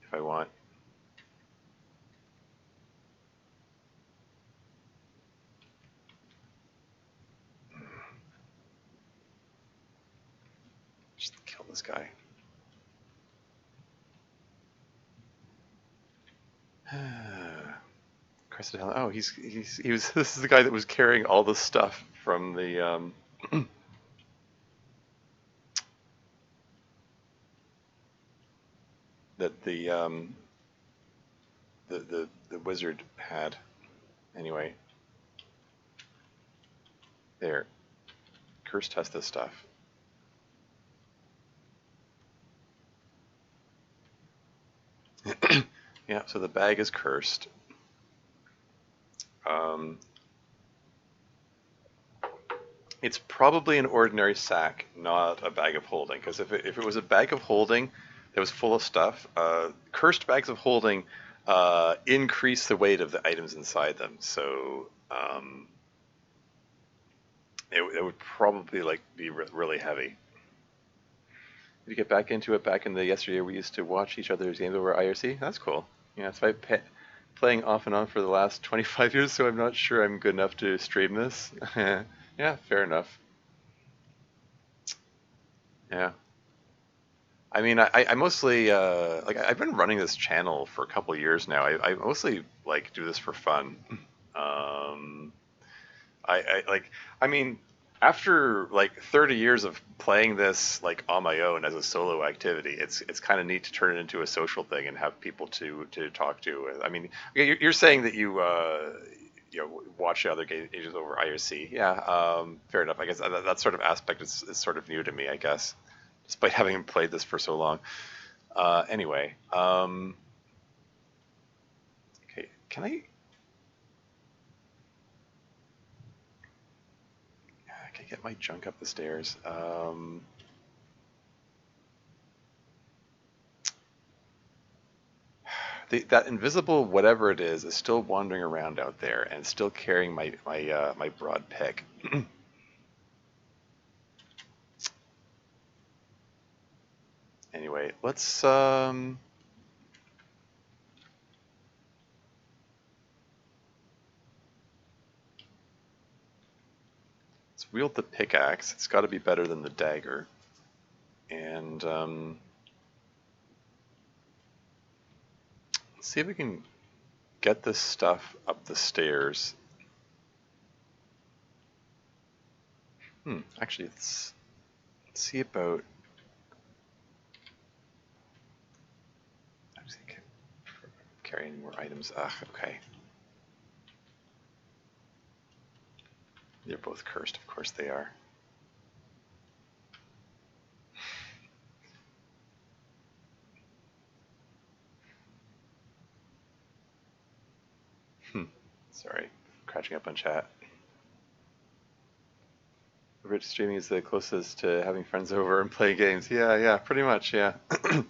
[SPEAKER 1] if I want. Just kill this guy. Crested Helm. Oh, he was. This is the guy that was carrying all the stuff from the that the wizard had. Anyway, there. Curse test this stuff. Yeah, so the bag is cursed. It's probably an ordinary sack, not a bag of holding. Because if it was a bag of holding that was full of stuff, cursed bags of holding increase the weight of the items inside them. So it would probably be really heavy. Did you get back into it back in the yesteryear we used to watch each other's games over IRC? That's cool. Yeah, so I've been playing off and on for the last 25 years, so I'm not sure I'm good enough to stream this. Yeah, fair enough. Yeah. I mean, I mostly, I've been running this channel for a couple years now. I mostly, do this for fun. Um, I mean, after 30 years of playing this on my own as a solo activity, it's kind of neat to turn it into a social thing and have people to talk to. I mean, you're saying that you watch other games over IRC. Yeah, fair enough. I guess that sort of aspect is sort of new to me, I guess, despite having played this for so long. Anyway, okay, can I get my junk up the stairs? that invisible whatever it is still wandering around out there and still carrying my broad pick. Anyway, let's wield the pickaxe. It's got to be better than the dagger. And let's see if we can get this stuff up the stairs. Actually, let's see about. I just can't carry any more items. Okay. They're both cursed, of course they are. Sorry, catching up on chat. Rich streaming is the closest to having friends over and play games. Yeah, pretty much, yeah. To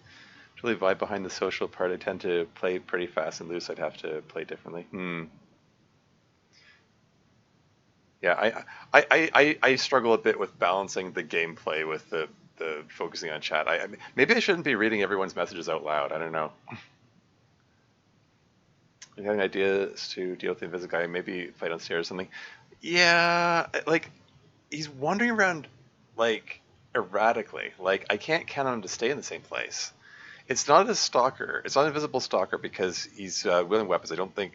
[SPEAKER 1] really vibe behind the social part, I tend to play pretty fast and loose. I'd have to play differently. Yeah, I struggle a bit with balancing the gameplay with the focusing on chat. Maybe I shouldn't be reading everyone's messages out loud. I don't know. You having ideas to deal with the invisible guy? Maybe fight on stairs or something. Yeah, like he's wandering around like erratically. Like I can't count on him to stay in the same place. It's not a stalker. It's not an invisible stalker because he's wielding weapons. I don't think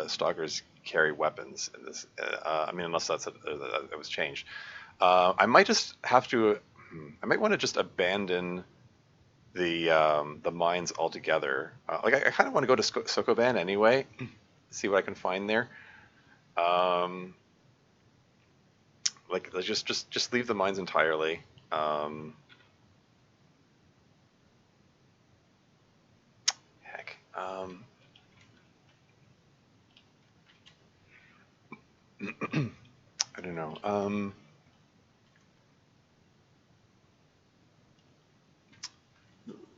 [SPEAKER 1] stalkers carry weapons in this. I mean, unless that was changed. I might just have to. I might want to just abandon the mines altogether. Like I kind of want to go to Sokoban anyway, see what I can find there. Like let's just leave the mines entirely. Heck. I don't know.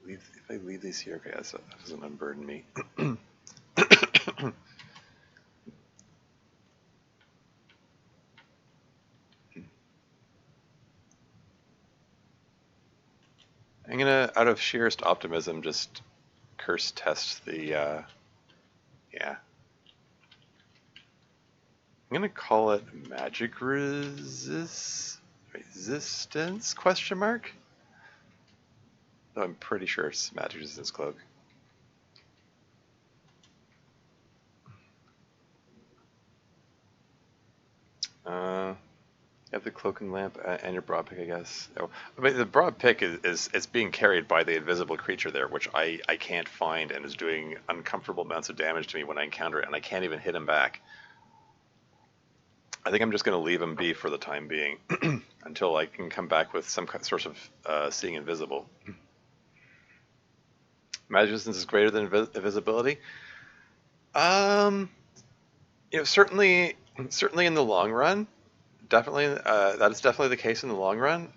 [SPEAKER 1] If I leave these here, okay, that doesn't unburden me. I'm gonna, out of sheerest optimism, just curse test the, yeah. I'm gonna call it magic resistance, question mark? Though I'm pretty sure it's magic resistance cloak. You have the cloak and lamp and your broad pick, I guess. Oh, I mean, the broad pick is being carried by the invisible creature there, which I can't find and is doing uncomfortable amounts of damage to me when I encounter it, and I can't even hit him back. I think I'm just going to leave him be for the time being until I can come back with some source of seeing invisible. Magic resistance is greater than invisibility. Certainly in the long run, definitely that is definitely the case in the long run.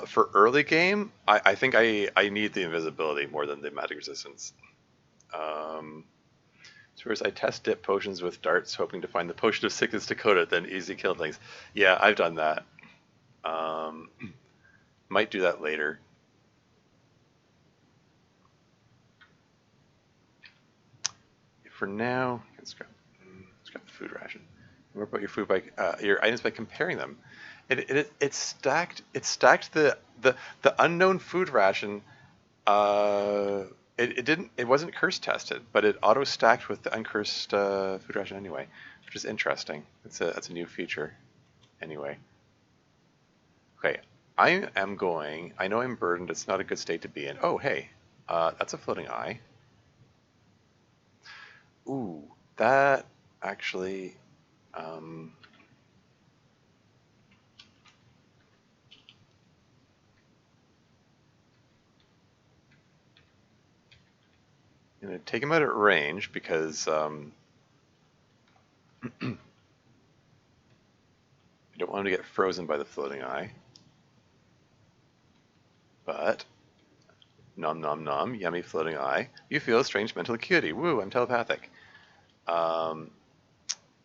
[SPEAKER 1] For early game, I think I need the invisibility more than the magic resistance. Whereas I test dip potions with darts, hoping to find the potion of sickness to coat it, then easy kill things. Yeah, I've done that. Might do that later. For now, let's grab the food ration. What about your food by your items by comparing them? It stacked the unknown food ration. It wasn't curse tested, but it auto stacked with the uncursed food ration anyway, which is interesting. That's a new feature. Anyway, okay, I know I'm burdened. It's not a good state to be in. Oh hey, that's a floating eye. Ooh, that actually. I'm going to take him out at range because I don't want him to get frozen by the floating eye. But Nom nom nom, yummy floating eye. You feel a strange mental acuity. Woo, I'm telepathic. Um,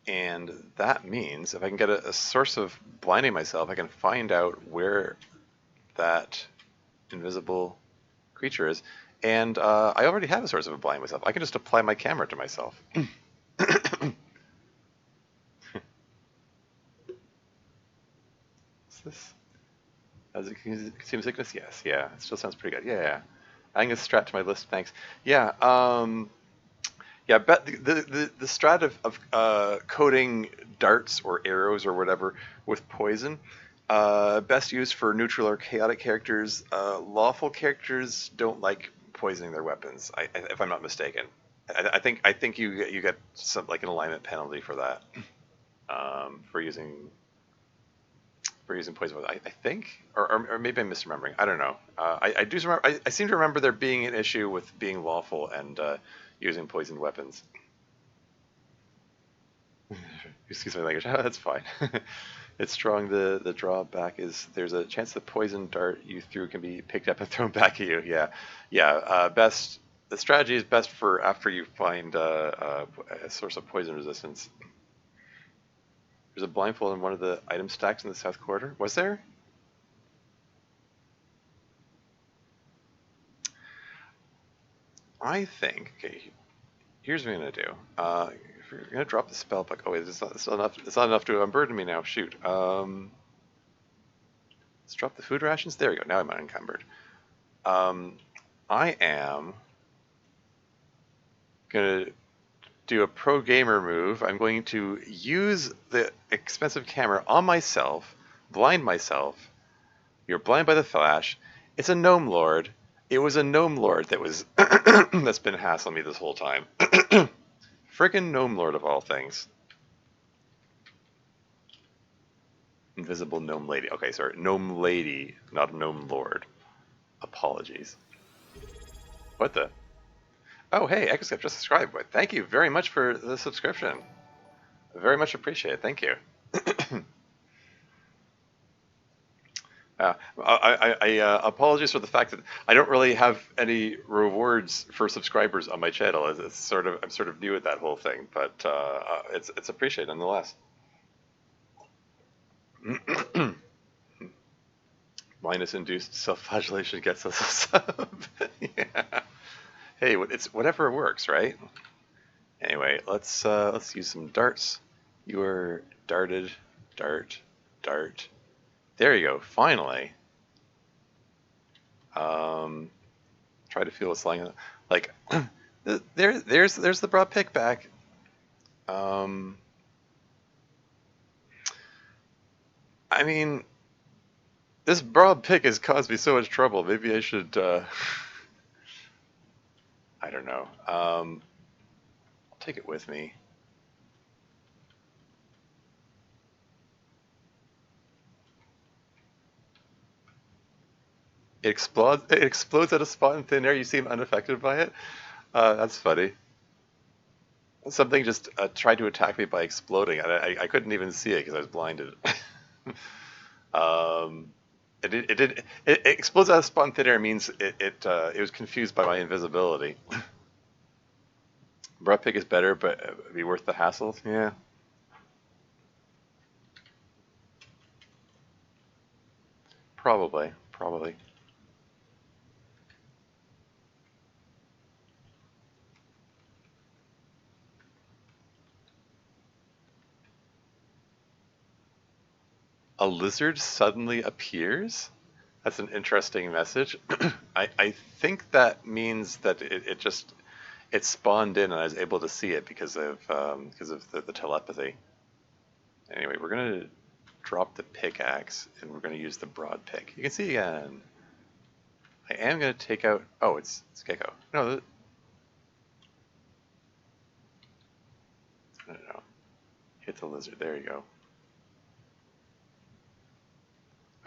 [SPEAKER 1] and that means if I can get a source of blinding myself, I can find out where that invisible creature is. And I already have a source of blinding myself. I can just apply my camera to myself. What's this? Does it consume sickness? Yes. Yeah. It still sounds pretty good. Yeah. Yeah. Adding a strat to my list. Thanks. Yeah. Yeah. Bet the strat of coating darts or arrows or whatever with poison. Best used for neutral or chaotic characters. Lawful characters don't like poisoning their weapons. If I'm not mistaken. I think you get some like an alignment penalty for that. For using poison. I think, or maybe I'm misremembering. I don't know. I do remember. I seem to remember there being an issue with being lawful and using poisoned weapons. Excuse my language. That's fine. It's strong. The drawback is there's a chance the poison dart you threw can be picked up and thrown back at you. Yeah, yeah. Best. The strategy is best for after you find a source of poison resistance. There's a blindfold in one of the item stacks in the south corridor. Was there? I think. Okay. Here's what I'm gonna do. If you're gonna drop the spell book. Oh wait, it's not enough. It's not enough to unburden me now. Shoot. Let's drop the food rations. There we go. Now I'm unencumbered. I am gonna do a pro gamer move. I'm going to use the expensive camera on myself, blind myself. You're blind by the flash. It's a gnome lord. It was a gnome lord that was that's been hassling me this whole time. Friggin' gnome lord of all things. Invisible gnome lady. Okay, sorry, gnome lady, not gnome lord. Apologies. What the? Oh, hey, Ecoscape just subscribed. Thank you very much for the subscription. Very much appreciated. Thank you. I apologize for the fact that I don't really have any rewards for subscribers on my channel. It's sort of I'm sort of new at that whole thing, but it's appreciated nonetheless. Minus induced self-flagellation gets us a sub. Yeah. Hey, it's whatever works, right? Anyway, let's use some darts. You are darted, dart, dart. There you go. Finally. Try to feel what's lying. Like there's the broad pick back. I mean, this broad pick has caused me so much trouble. Maybe I should. I don't know. I'll take it with me. It explodes. It explodes at a spot in thin air. You seem unaffected by it. That's funny. Something just tried to attack me by exploding. I couldn't even see it because I was blinded. It explodes out of spot in thin air means it was confused by my invisibility. Broad pick is better, but it'd be worth the hassle. Yeah. Probably. A lizard suddenly appears? That's an interesting message. I think that means that it spawned in and I was able to see it because of the telepathy. Anyway, we're gonna drop the pickaxe and we're gonna use the broad pick. You can see again. I am gonna take out. Oh, it's Gecko. No. No. Hit the lizard. There you go.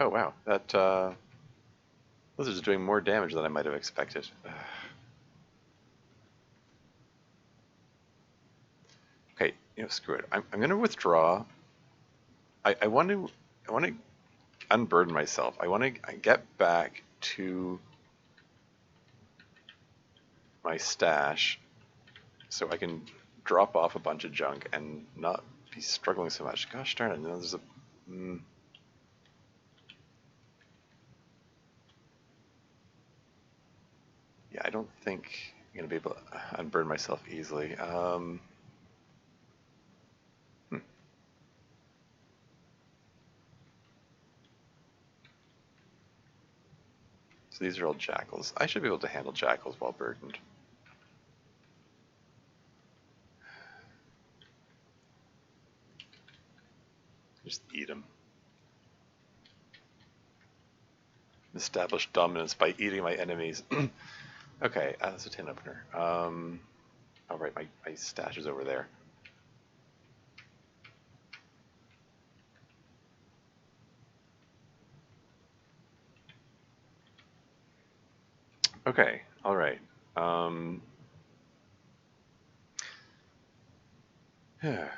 [SPEAKER 1] Oh wow, that lizard's doing more damage than I might have expected. Okay, screw it. I'm gonna withdraw. I want to unburden myself. I want to get back to my stash so I can drop off a bunch of junk and not be struggling so much. Gosh darn it! No, there's a. Yeah, I don't think I'm gonna be able to unburn myself easily. Hmm. So these are all jackals. I should be able to handle jackals while burdened. Just eat them. Establish dominance by eating my enemies. Okay, that's a tin opener. All right, my stash is over there. Okay, all right. Yeah.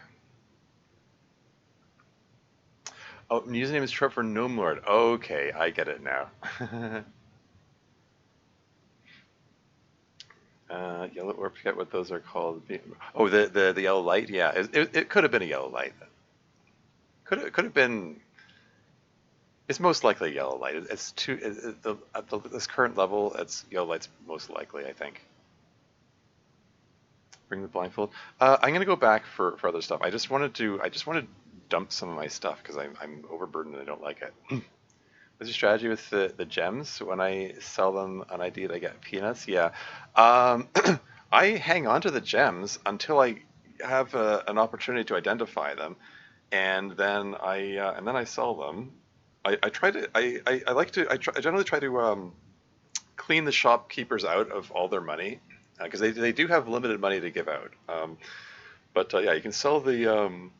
[SPEAKER 1] Oh, username is short for Gnome Lord. Okay, I get it now. Yellow orb, forget what those are called. Oh, the yellow light. Yeah, it could have been a yellow light. Could have been. It's most likely a yellow light. It's too at this current level. It's yellow light's most likely, I think. Bring the blindfold. I'm gonna go back for other stuff. I just want to dump some of my stuff because I'm overburdened and I don't like it. What's your strategy with the gems? When I sell them on ID, I get peanuts. Yeah, um, I hang on to the gems until I have an opportunity to identify them, and then I sell them. I try to I like to I generally try to clean the shopkeepers out of all their money because they do have limited money to give out. But yeah, you can sell the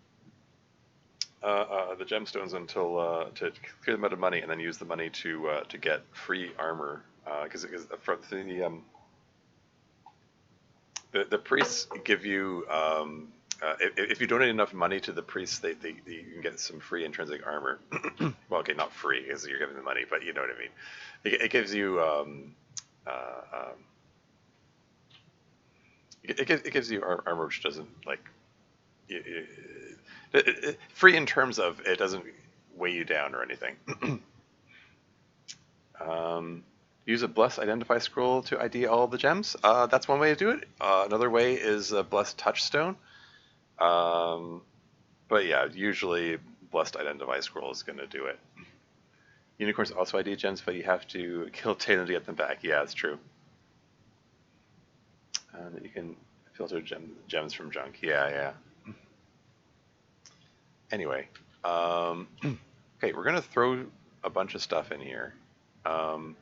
[SPEAKER 1] gemstones until to clear them out of money, and then use the money to get free armor. Because the priests give you if you donate enough money to the priests, you can get some free intrinsic armor. Well, okay, not free because you're giving them money, but you know what I mean. It gives you uh, um, it gives you armor which doesn't like free in terms of it doesn't weigh you down or anything. Use a bless identify scroll to ID all the gems. That's one way to do it. Another way is a bless touchstone. Um, but yeah, usually blessed identify scroll is going to do it. Unicorns also ID gems, but you have to kill Taylor to get them back. Yeah, it's true. You can filter gems from junk. Yeah, yeah. Anyway, okay, we're gonna throw a bunch of stuff in here. Don't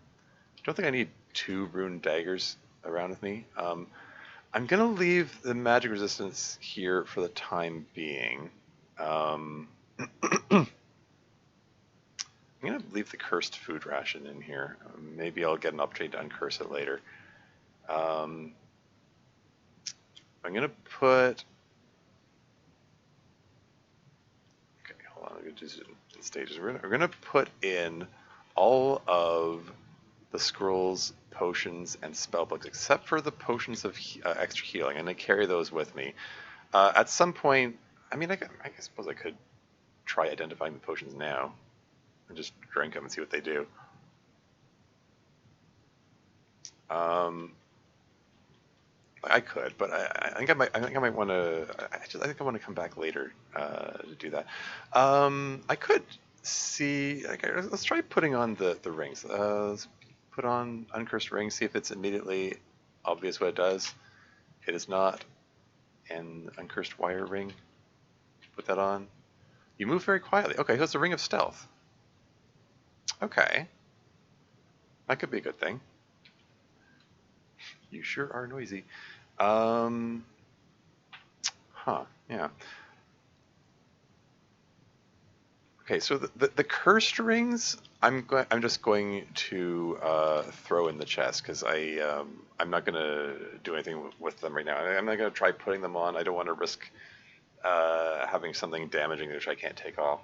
[SPEAKER 1] think I need 2 rune daggers around with me. I'm gonna leave the magic resistance here for the time being. I'm gonna leave the cursed food ration in here. Maybe I'll get an opportunity to uncurse it later. I'm gonna put. Okay, hold on. I'm gonna do stages. We're gonna put in all of the scrolls, potions, and spellbooks, except for the potions of extra healing, and I carry those with me. At some point, I mean, I suppose I could try identifying the potions now and just drink them and see what they do. Um, I could, but I think I might. I think I might want to. I think I want to come back later to do that. I could see. Okay, let's try putting on the rings. Let's put on uncursed ring. See if it's immediately obvious what it does. It is not. And uncursed wire ring. Put that on. You move very quietly. Okay, so it's a ring of stealth. Okay, that could be a good thing. You sure are noisy. Um, yeah. Okay, so the cursed rings, I'm just going to throw in the chest because I'm not gonna do anything with them right now. I'm not gonna try putting them on. I don't want to risk having something damaging which I can't take off.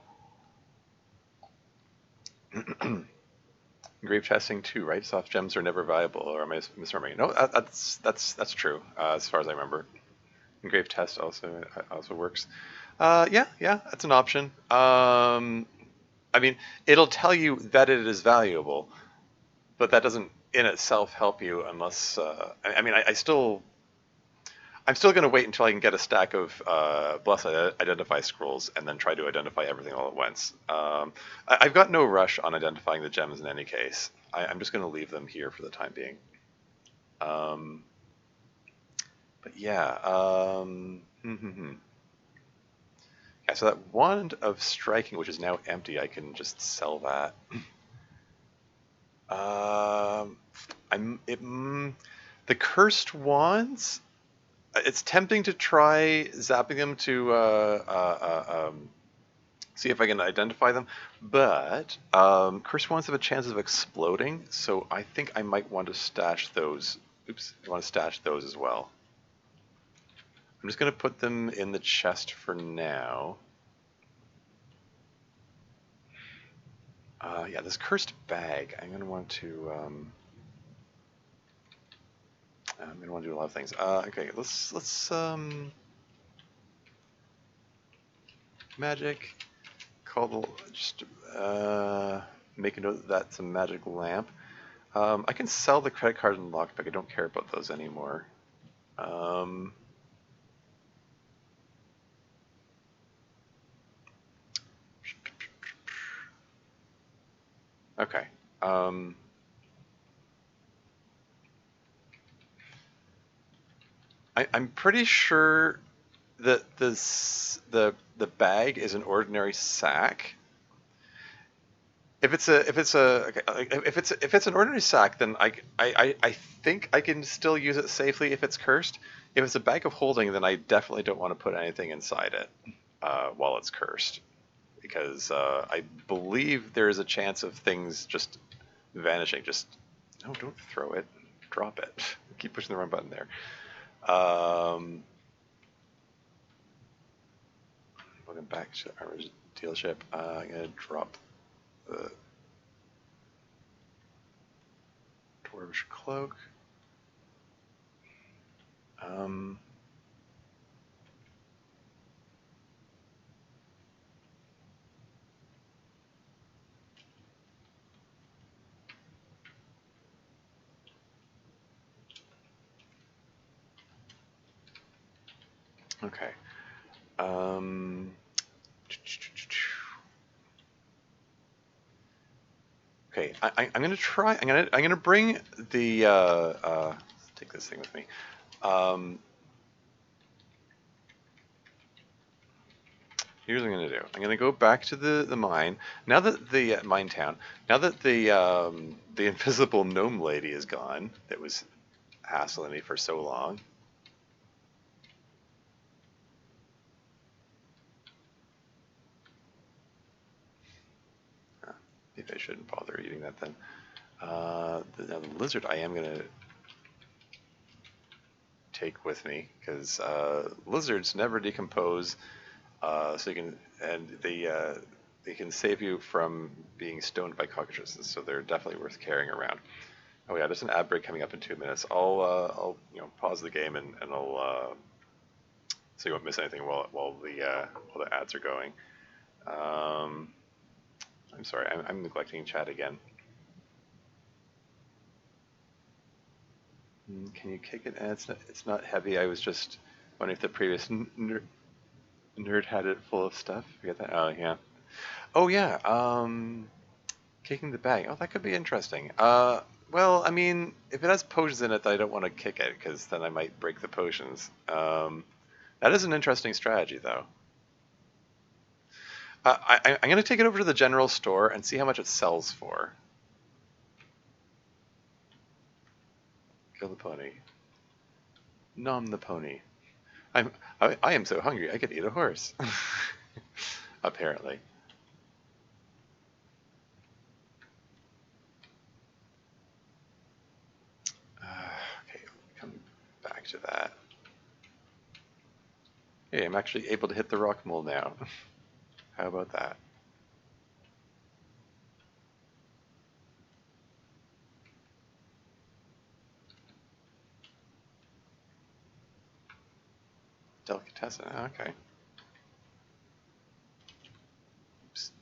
[SPEAKER 1] Engrave testing too, right? Soft gems are never viable, or am I misremembering? No, that's true. As far as I remember, engrave test also works. Yeah, that's an option. I mean, it'll tell you that it is valuable, but that doesn't in itself help you unless. I mean, I'm still going to wait until I can get a stack of Blessed Identify scrolls and then try to identify everything all at once. I've got no rush on identifying the gems in any case. I'm just going to leave them here for the time being. Um, but yeah, yeah. So that wand of striking, which is now empty, I can just sell that. Um, the cursed wands. It's tempting to try zapping them to see if I can identify them, but cursed ones have a chance of exploding, so I think I might want to stash those. Oops, I want to stash those as well. I'm just going to put them in the chest for now. Yeah, this cursed bag, I'm going to want to. I'm going to want to do a lot of things. Okay, let's magic. Call the just make a note that that's a magic lamp. I can sell the credit card and lockpick. I don't care about those anymore. Okay. I'm pretty sure that the bag is an ordinary sack. If it's an ordinary sack, then I think I can still use it safely if it's cursed. If it's a bag of holding, then I definitely don't want to put anything inside it while it's cursed, because I believe there is a chance of things just vanishing. Just no, don't throw it, drop it. Keep pushing the wrong button there. Welcome back to our dealership. I'm gonna drop the dwarvish cloak. Okay. Okay, I'm gonna try. I'm gonna bring the. Take this thing with me. Here's what I'm gonna do. I'm gonna go back to the mine. Now that the mine town. Now that the invisible gnome lady is gone, that was hassling me for so long. Maybe I shouldn't bother eating that then. Now the lizard I am gonna take with me because lizards never decompose, so you can they can save you from being stoned by cockatrices. So they're definitely worth carrying around. Oh yeah, there's an ad break coming up in 2 minutes. I'll pause the game and I'll so you won't miss anything while the ads are going. I'm sorry, I'm neglecting chat again. Can you kick it? It's not heavy. I was just wondering if the previous nerd had it full of stuff. Forget that. Oh yeah. Oh yeah. Kicking the bag. Oh, that could be interesting. Well, I mean, if it has potions in it, I don't want to kick it because then I might break the potions. That is an interesting strategy, though. I'm going to take it over to the general store and see how much it sells for. Kill the pony. Nom the pony. I am so hungry I could eat a horse. Apparently. Okay, come back to that. Hey, I'm actually able to hit the rock mole now. How about that? Tessa, okay. Oops.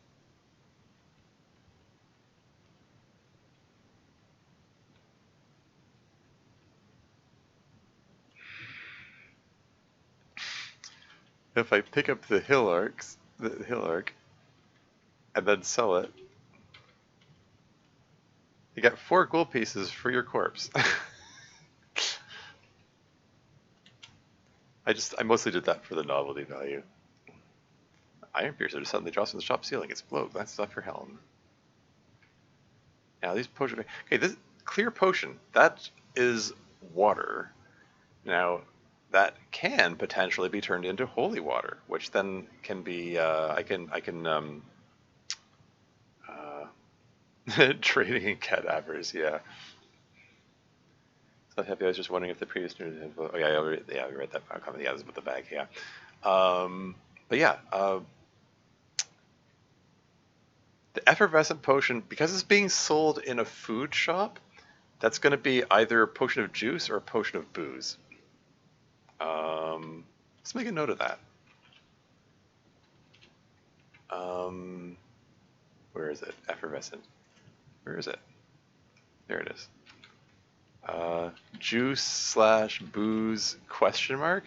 [SPEAKER 1] If I pick up the hill arc, and then sell it, you get 4 gold pieces for your corpse. I mostly did that for the novelty value. Iron Piercer just suddenly drops from the shop ceiling. It's below. That's stuff for Helm. Now these potions. Okay, this clear potion. That is water. Now that can potentially be turned into holy water, which then can be. I can trading in cadavers. Yeah. So happy. I was just wondering if the previous news. Oh yeah, we read that comment. Yeah, this is with the bag. Yeah. But yeah. The effervescent potion, because it's being sold in a food shop, that's going to be either a potion of juice or a potion of booze. Let's make a note of that. Where is it? Effervescent. Where is it? There it is. Juice/booze question mark?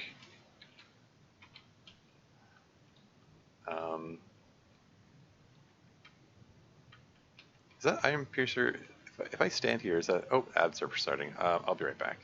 [SPEAKER 1] Is that Iron Piercer? If I stand here, is that... Oh, ads are starting. I'll be right back.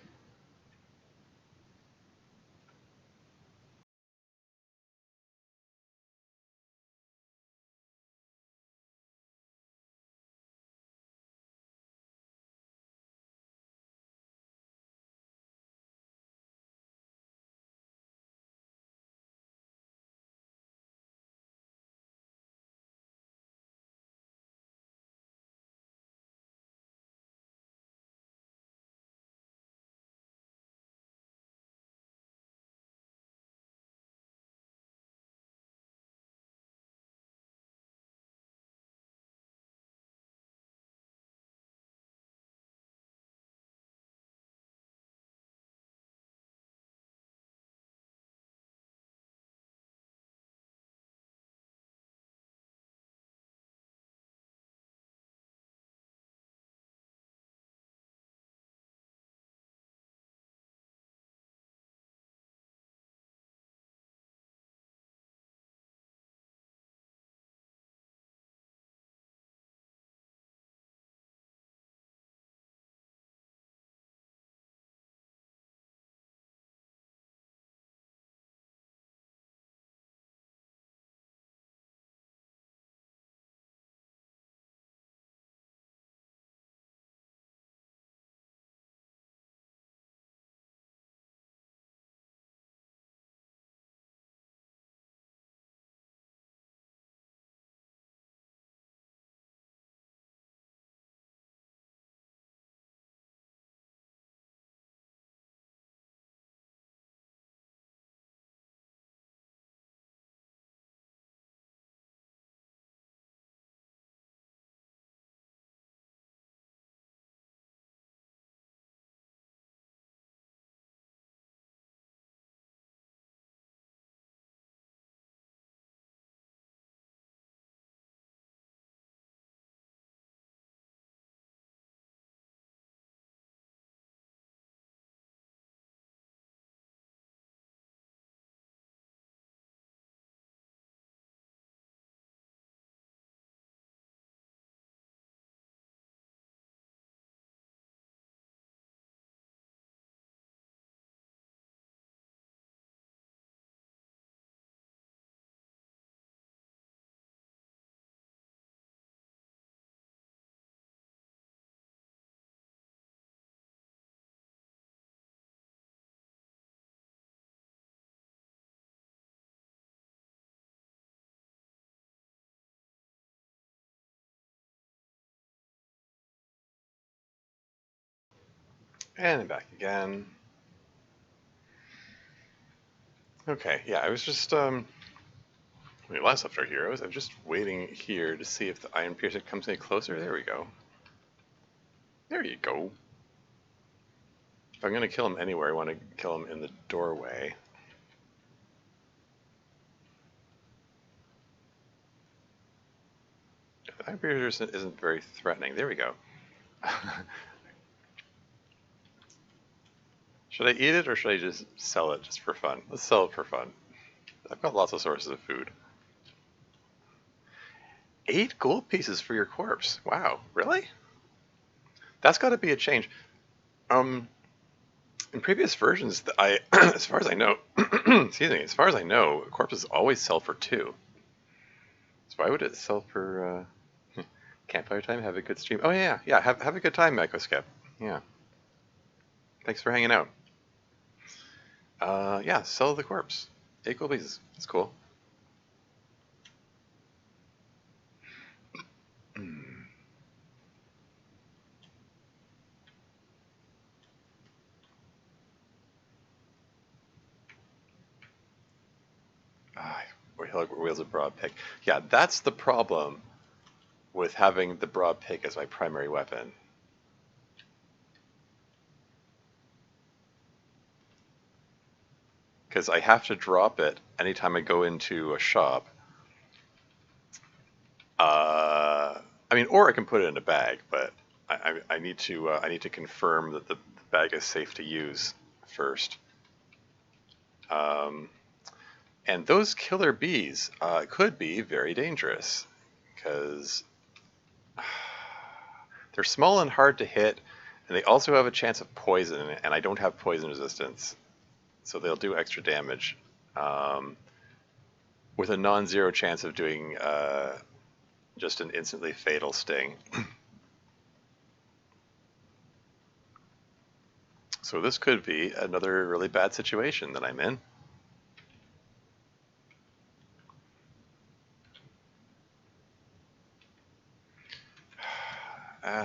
[SPEAKER 1] And I'm back again. Okay, yeah, I was just, when we last left our heroes, I'm just waiting here to see if the Iron Piercer comes any closer. There we go. There you go. If I'm going to kill him anywhere, I want to kill him in the doorway. vibrator isn't very threatening. There we go. Should I eat it or should I just sell it just for fun? Let's sell it for fun. I've got lots of sources of food. 8 gold pieces for your corpse. Wow, really? That's got to be a change. In previous versions, as far as I know, excuse me, as far as I know, corpses always sell for 2. So why would it sell for campfire time? Have a good stream. Oh yeah, yeah. Have a good time, Mycoskep. Yeah. Thanks for hanging out. Yeah, sell the corpse. 8 gold pieces. That's cool. Wheels of broad pick. Yeah, that's the problem with having the broad pick as my primary weapon. Because I have to drop it anytime I go into a shop. I mean, or I can put it in a bag, but I need to confirm that the bag is safe to use first. And those killer bees could be very dangerous because they're small and hard to hit, and they also have a chance of poison, and I don't have poison resistance, so they'll do extra damage with a non-zero chance of doing just an instantly fatal sting. So this could be another really bad situation that I'm in.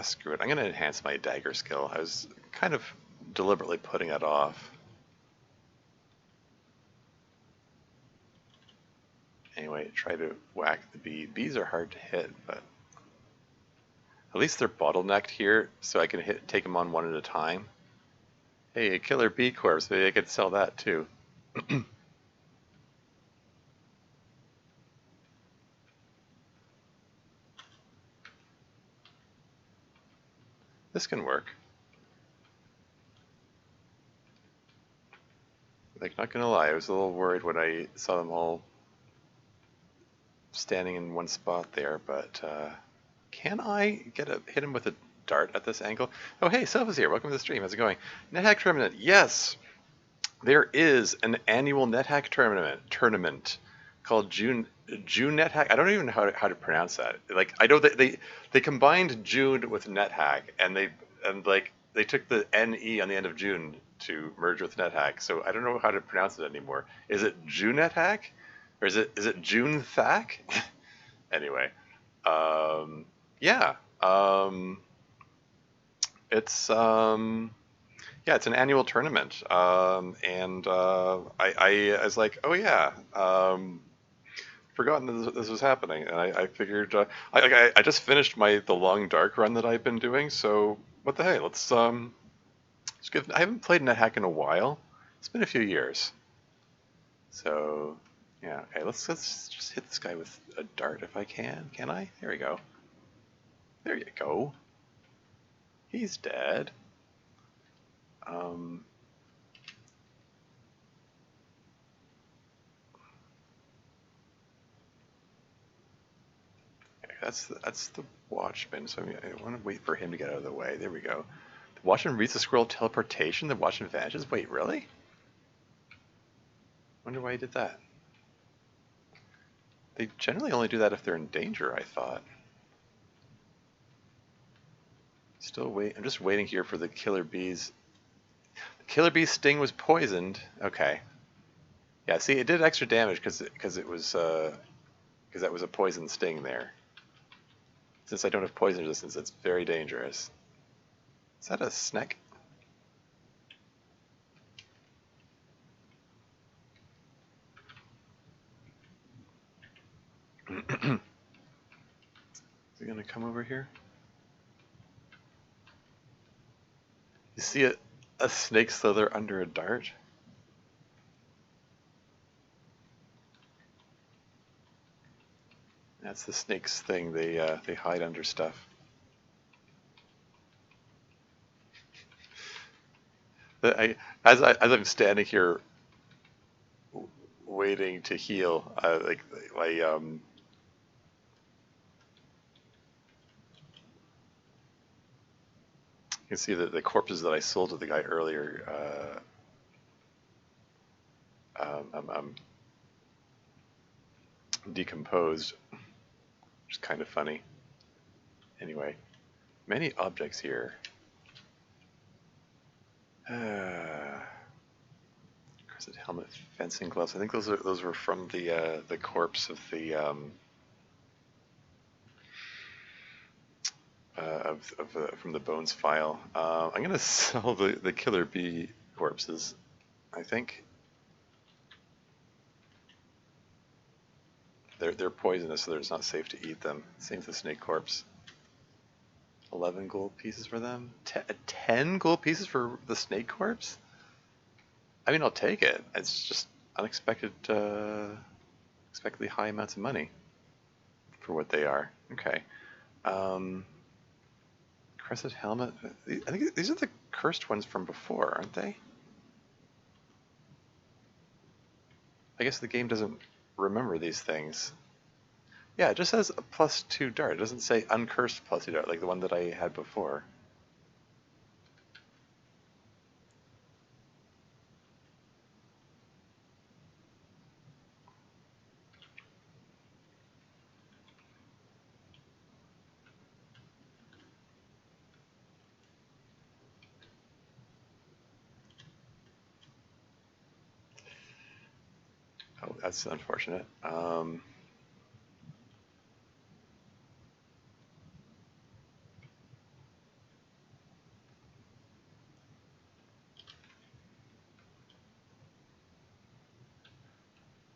[SPEAKER 1] Screw it. I'm going to enhance my dagger skill. I was kind of deliberately putting it off. Anyway, try to whack the bee. Bees are hard to hit, but at least they're bottlenecked here, so I can take them on one at a time. Hey, a killer bee corpse. Maybe I could sell that too. This can work. Like, not gonna lie, I was a little worried when I saw them all standing in one spot there, but can I hit him with a dart at this angle? Oh, hey, Self is here. Welcome to the stream. How's it going? Nethack tournament. Yes, there is an annual Nethack tournament called Junethack. I don't even know how to pronounce that. Like, I know that they combined June with Nethack, and they took the NE on the end of June to merge with Nethack. So I don't know how to pronounce it anymore. Is it Junethack? Or is it Junethack? Anyway, yeah, it's it's an annual tournament, and I was like, oh yeah, forgotten this was happening, and I figured I just finished the long dark run that I've been doing, so what the hey, let's give. I haven't played NetHack in a while. It's been a few years, so. Yeah, okay, let's just hit this guy with a dart if I can. Can I? There we go. There you go. He's dead. That's the Watchman, so I want to wait for him to get out of the way. There we go. The Watchman reads the scroll teleportation, the Watchman vanishes? Wait, really? Wonder why he did that. They generally only do that if they're in danger, I thought. Still wait. I'm just waiting here for the killer bees. The killer bee's sting was poisoned. Okay. Yeah. See, it did extra damage because that was a poison sting there. Since I don't have poison resistance, it's very dangerous. Is that a snake? Is he gonna come over here? You see a snake slither under a dart? That's the snakes thing. They hide under stuff. As I'm standing here waiting to heal, like my you can see that the corpses that I sold to the guy earlier. I'm decomposed, which is kind of funny. Anyway, many objects here. Crescent helmet, fencing gloves. I think those were from the corpse of the from the bones file. I'm gonna sell the killer bee corpses. I think they're poisonous, so it's not safe to eat them. Same with the snake corpse. 11 gold pieces for them. 10 gold pieces for the snake corpse. I mean, I'll take it. It's just unexpected, expectedly high amounts of money for what they are. Okay. Crescent helmet. I think these are the cursed ones from before, aren't they? I guess the game doesn't remember these things. Yeah, it just says a +2 dart. It doesn't say uncursed +2 dart like the one that I had before. Oh, that's unfortunate.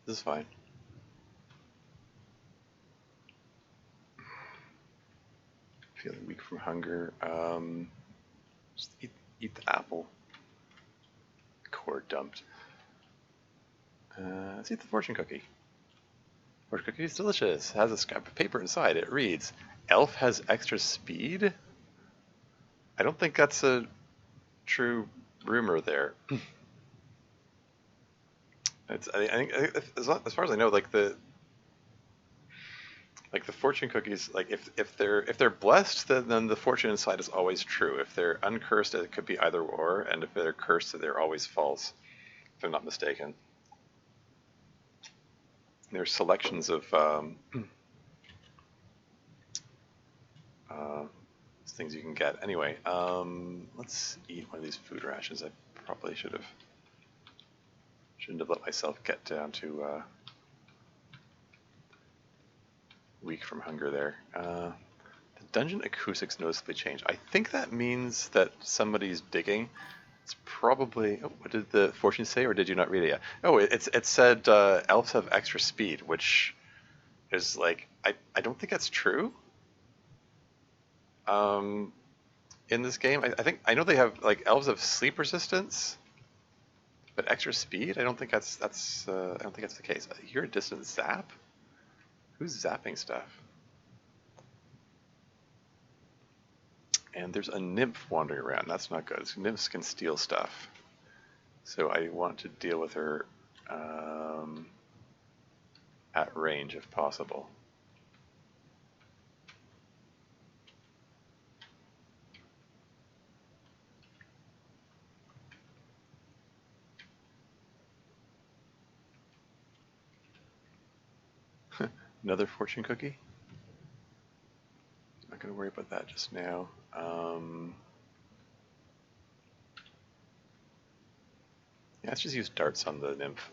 [SPEAKER 1] This is fine. Feeling weak from hunger. Just eat the apple. Core dumped. Let's eat the fortune cookie. Fortune cookie is delicious. Has a scrap of paper inside. It reads, "Elf has extra speed." I don't think that's a true rumor there. I think as far as I know, like the fortune cookies, like if they're blessed, then the fortune inside is always true. If they're uncursed, it could be either or, and if they're cursed, they're always false. If I'm not mistaken. There's selections of things you can get. Anyway, let's eat one of these food rations. I probably shouldn't have let myself get down to weak from hunger there. The dungeon acoustics noticeably changed. I think that means that somebody's digging. It's probably. Oh, what did the fortune say, or did you not read it yet? Oh, it said elves have extra speed, which is like I don't think that's true. In this game, I know they have like elves have sleep resistance, but extra speed. I don't think that's I don't think that's the case. You hear a distant zap. Who's zapping stuff? And there's a nymph wandering around. That's not good. Nymphs can steal stuff. So I want to deal with her at range if possible. Another fortune cookie? Not going to worry about that just now. Yeah, let's just use darts on the nymph.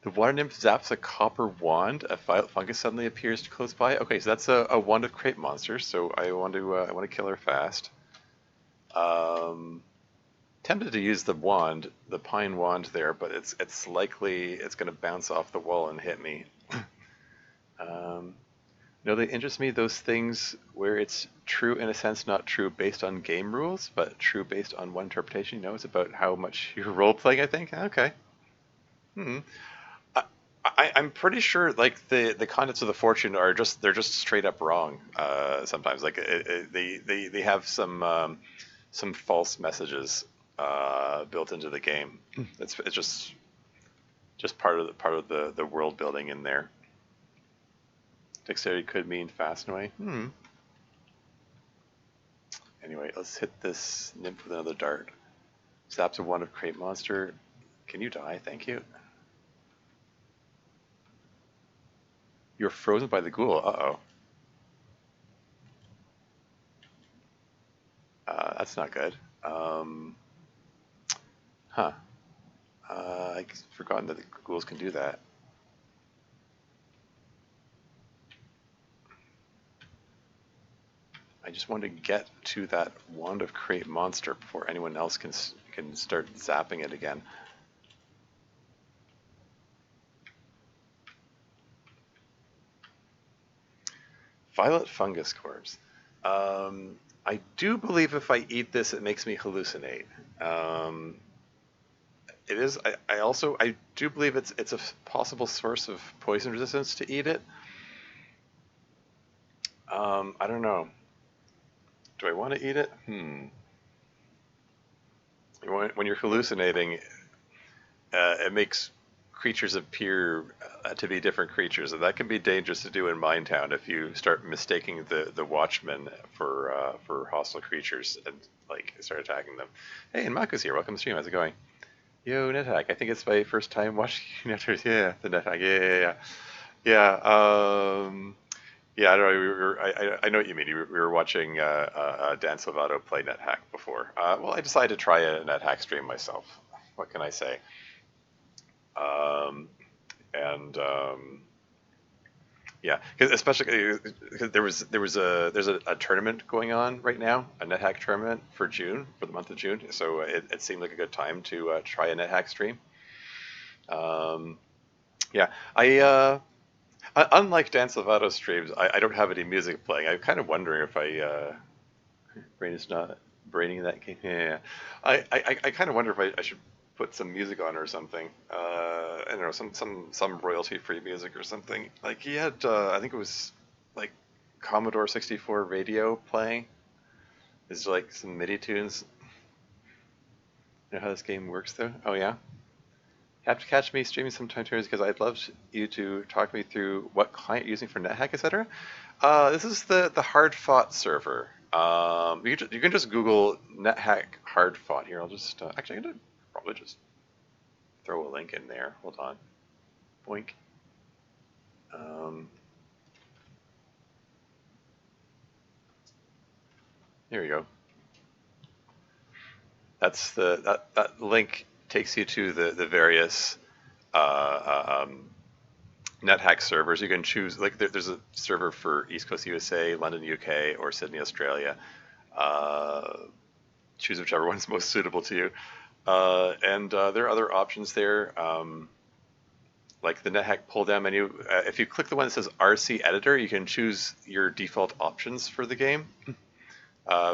[SPEAKER 1] The water nymph zaps a copper wand. A violet fungus suddenly appears close by. Okay, so that's a wand of crepe monster. So I want to kill her fast. Tempted to use the wand, the pine wand there, but it's likely it's going to bounce off the wall and hit me. No, they interest me, those things where it's true in a sense, not true based on game rules, but true based on one interpretation. You know, it's about how much you're role playing, I think. Okay. Hmm. I'm pretty sure like the contents of the fortune are just they're just straight up wrong. Sometimes like they have some false messages built into the game. It's just part of the world building in there. Dexterity could mean fast away. Anyway, let's hit this nymph with another dart. Zaps a wand of crate monster. Can you die? Thank you. You're frozen by the ghoul. Uh-oh. That's not good. Um, huh. I've forgotten that the ghouls can do that. I just want to get to that wand of crate monster before anyone else can start zapping it again. Violet fungus corpse. I do believe if I eat this, it makes me hallucinate. Um, it is. I do believe it's a possible source of poison resistance to eat it. I don't know. Do I want to eat it? When you're hallucinating, it makes creatures appear to be different creatures, and that can be dangerous to do in Minetown if you start mistaking the Watchmen for hostile creatures and like start attacking them. Hey, and Mako's here. Welcome to the stream. How's it going? Yo, Nethack. I think it's my first time watching Nethack. Yeah, the Nethack. Yeah, yeah, yeah. Yeah, I don't know. I know what you mean. We were watching Dan Salvato play NetHack before. Well, I decided to try a NetHack stream myself. What can I say? Um, and yeah, cause especially because there's a tournament going on right now, a NetHack tournament for June, for the month of June. So it seemed like a good time to try a NetHack stream. Um, yeah, unlike Dan Salvato's streams, I don't have any music playing. I'm kind of wondering if brain is not braining that game. Yeah. I kind of wonder if I should put some music on or something. I don't know, some royalty free music or something. Like he had, I think it was like Commodore 64 radio playing. Is like some MIDI tunes. You know how this game works though? Oh yeah. You have to catch me streaming sometime, because I'd love you to talk me through what client you're using for NetHack, etc. This is the Hardfought server. You can just Google NetHack Hardfought here. I'll just actually I'm gonna probably just throw a link in there. Hold on, boink. Um, here we go. That's that link takes you to the various NetHack servers. You can choose like there's a server for East Coast USA, London UK, or Sydney Australia. Uh, Choose whichever one's most suitable to you. And there are other options there, like the NetHack pull down menu. If you click the one that says RC Editor, you can choose your default options for the game.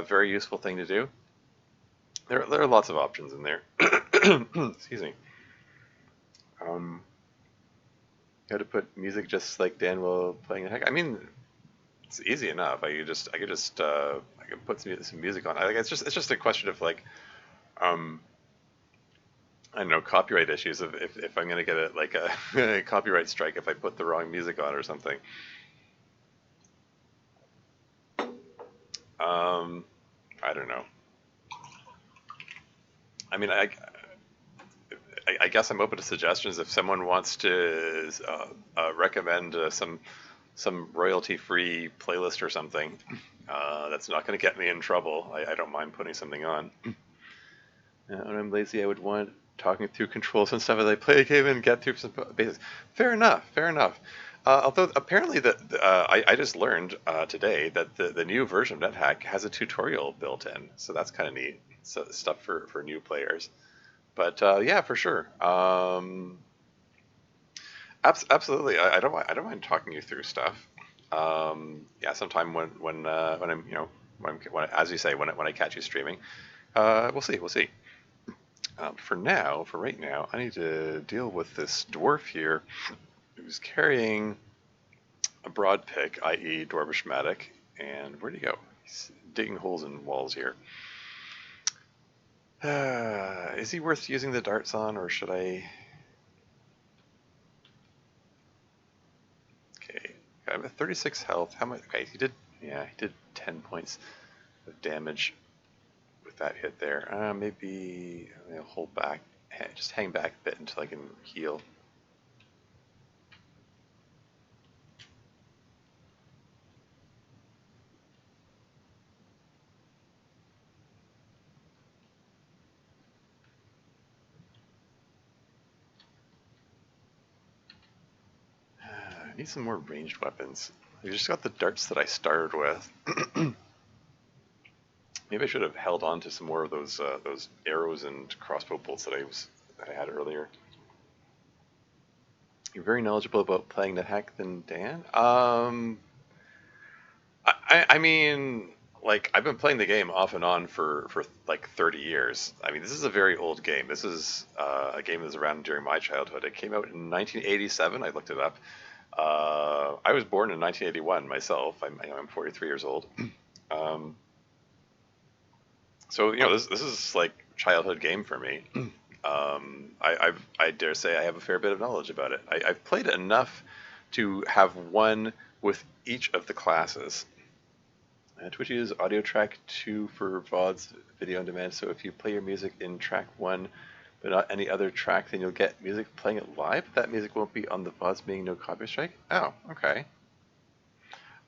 [SPEAKER 1] Very useful thing to do. There are lots of options in there. Excuse me. Um, you have to put music just like Dan will playing the heck. I mean, it's easy enough. I could put some music on. I think it's just a question of like I don't know, copyright issues of if I'm gonna get a copyright strike if I put the wrong music on or something. Um, I don't know. I mean, I guess I'm open to suggestions if someone wants to recommend some royalty-free playlist or something. That's not going to get me in trouble. I don't mind putting something on. When I'm lazy, I would want talking through controls and stuff as I play a game and get through some basics. Fair enough. Fair enough. Although apparently I just learned today that the new version of NetHack has a tutorial built in, so that's kind of neat. So stuff for new players. But yeah, for sure. Absolutely. I don't mind talking you through stuff. Yeah, sometime when I'm as you say when I catch you streaming, we'll see. We'll see. For right now, I need to deal with this dwarf here. who's carrying a broad pick, i.e. Dwarvishmatic, and where'd he go? He's digging holes in walls here. Is he worth using the darts on, or should I? Okay, I have a 36 health. How much? Okay, he did 10 points of damage with that hit there. Maybe I'll hold back, just hang back a bit until I can heal. I need some more ranged weapons. I just got the darts that I started with. Maybe I should have held on to some more of those arrows and crossbow bolts that I had earlier. You're very knowledgeable about playing Nethack than Dan. I mean, like I've been playing the game off and on for like 30 years. I mean, this is a very old game. This is a game that was around during my childhood. It came out in 1987. I looked it up. I was born in 1981 myself. I'm 43 years old. So this is like childhood game for me. I dare say I have a fair bit of knowledge about it. I've played it enough to have one with each of the classes. Twitch uses audio track 2 for VODs, video on demand. So if you play your music in track 1, but not any other track, then you'll get music playing it live. That music won't be on the VODs, being no copyright strike. Oh, okay.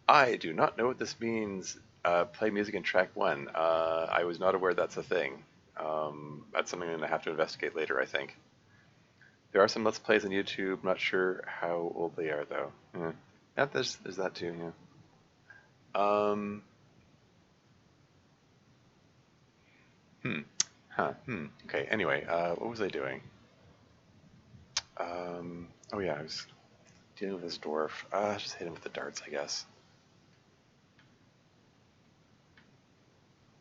[SPEAKER 1] I do not know what this means. Play music in track 1. I was not aware that's a thing. That's something I'm going to have to investigate later, I think. There are some Let's Plays on YouTube. I'm not sure how old they are, though. Yeah, there's that too, yeah. Okay, anyway, what was I doing? Oh yeah, I was dealing with this dwarf. Just hit him with the darts, I guess.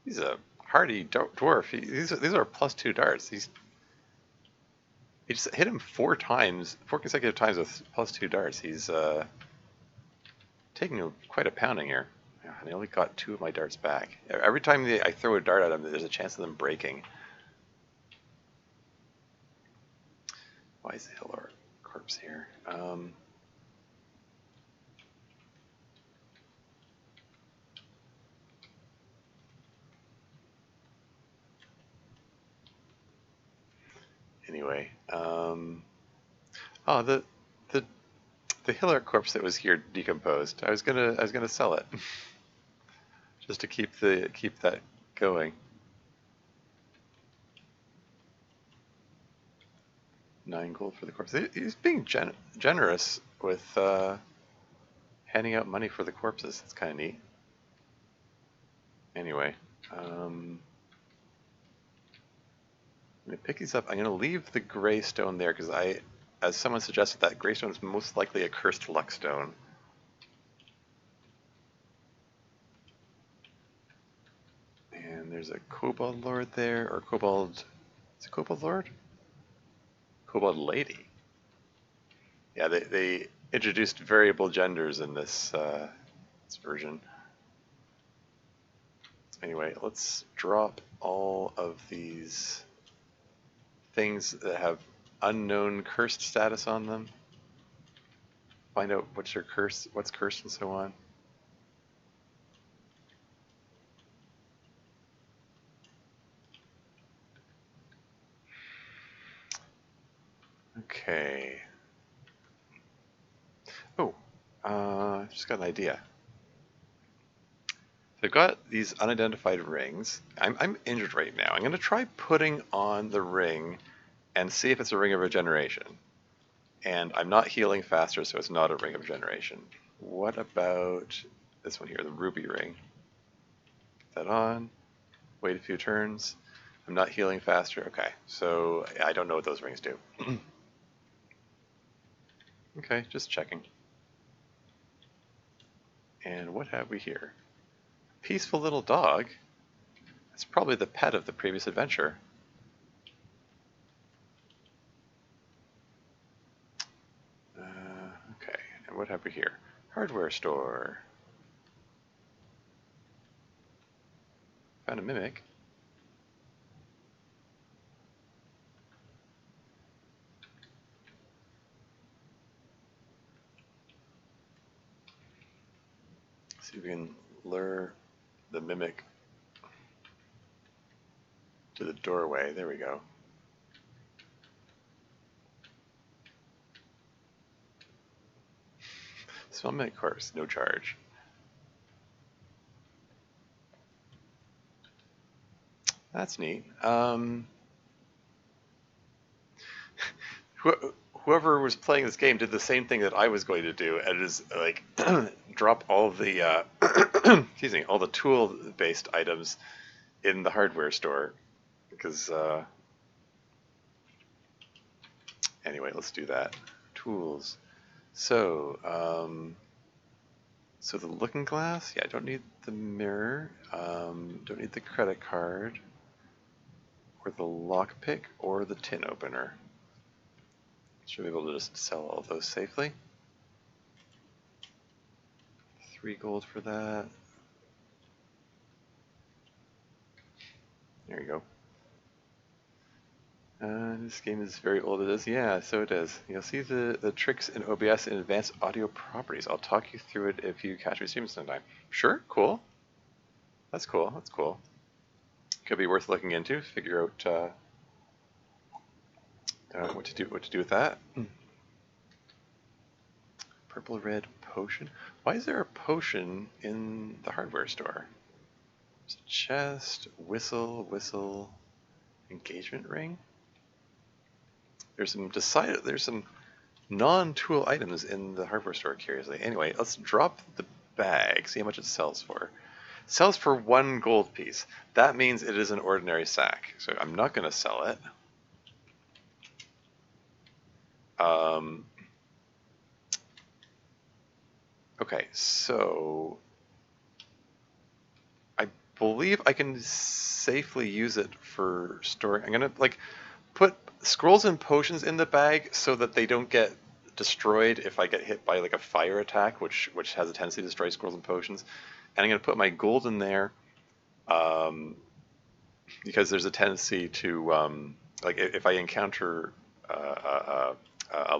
[SPEAKER 1] He's a hardy dwarf. These are +2 darts. He just hit him 4 consecutive times with +2 darts. He's taking quite a pounding here. And I only got 2 of my darts back. Every time I throw a dart at him, there's a chance of them breaking. Why is the Hillor corpse here? Anyway, oh, the Hillor corpse that was here decomposed. I was gonna sell it just to keep that going. 9 gold for the corpse. He's being generous with handing out money for the corpses. That's kind of neat. Anyway, I'm gonna pick these up. I'm gonna leave the gray stone there because as someone suggested, that gray stone is most likely a cursed luck stone. And there's a kobold lord there, or kobold. Is it kobold lord? Kobold lady. Yeah, they introduced variable genders in this version. Anyway, let's drop all of these things that have unknown cursed status on them. Find out what's cursed and so on. Okay. Oh, I just got an idea. So I've got these unidentified rings. I'm injured right now. I'm going to try putting on the ring and see if it's a ring of regeneration. And I'm not healing faster, so it's not a ring of regeneration. What about this one here, the ruby ring? Put that on. Wait a few turns. I'm not healing faster. Okay, so I don't know what those rings do. Okay, just checking. And what have we here? Peaceful little dog. It's probably the pet of the previous adventure. what have we here? Hardware store. Found a mimic. See if we can lure the mimic to the doorway. There we go. Small mimic course, no charge. That's neat. Whoever was playing this game did the same thing that I was going to do, and is like drop all of the excuse me, all the tool-based items in the hardware store. Because anyway, let's do that. Tools. So so the looking glass. Yeah, I don't need the mirror. Don't need the credit card, or the lockpick, or the tin opener. Should be able to just sell all of those safely. 3 gold for that. There you go. This game is very old. It is, yeah, so it is. You'll see the tricks in OBS and advanced audio properties. I'll talk you through it if you catch me streaming sometime. Sure, cool. That's cool. That's cool. Could be worth looking into. Figure out what to do with that. Purple red potion. Why is there a potion in the hardware store? There's a chest, whistle, engagement ring. There's some non-tool items in the hardware store, curiously. Anyway, let's drop the bag, see how much it sells for. It sells for 1 gold piece. That means it is an ordinary sack, so I'm not going to sell it. Okay, so I believe I can safely use it for storing. I'm going to like put scrolls and potions in the bag so that they don't get destroyed if I get hit by like a fire attack, which has a tendency to destroy scrolls and potions. And I'm going to put my gold in there because there's a tendency to like if I encounter a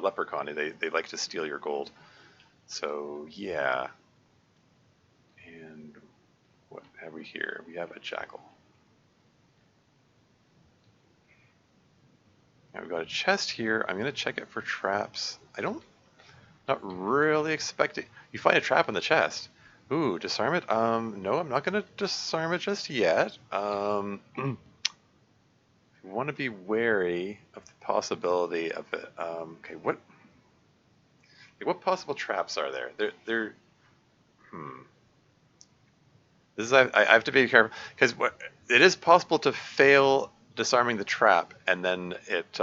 [SPEAKER 1] leprechaun, they like to steal your gold. So yeah. And what have we here? We have a jackal. Now we've got a chest here. I'm going to check it for traps. Not really expect it. You find a trap in the chest. Ooh, disarm it? No, I'm not going to disarm it just yet. You want to be wary of the possibility of it. Okay, what possible traps are there? This is I have to be careful because it is possible to fail disarming the trap and then it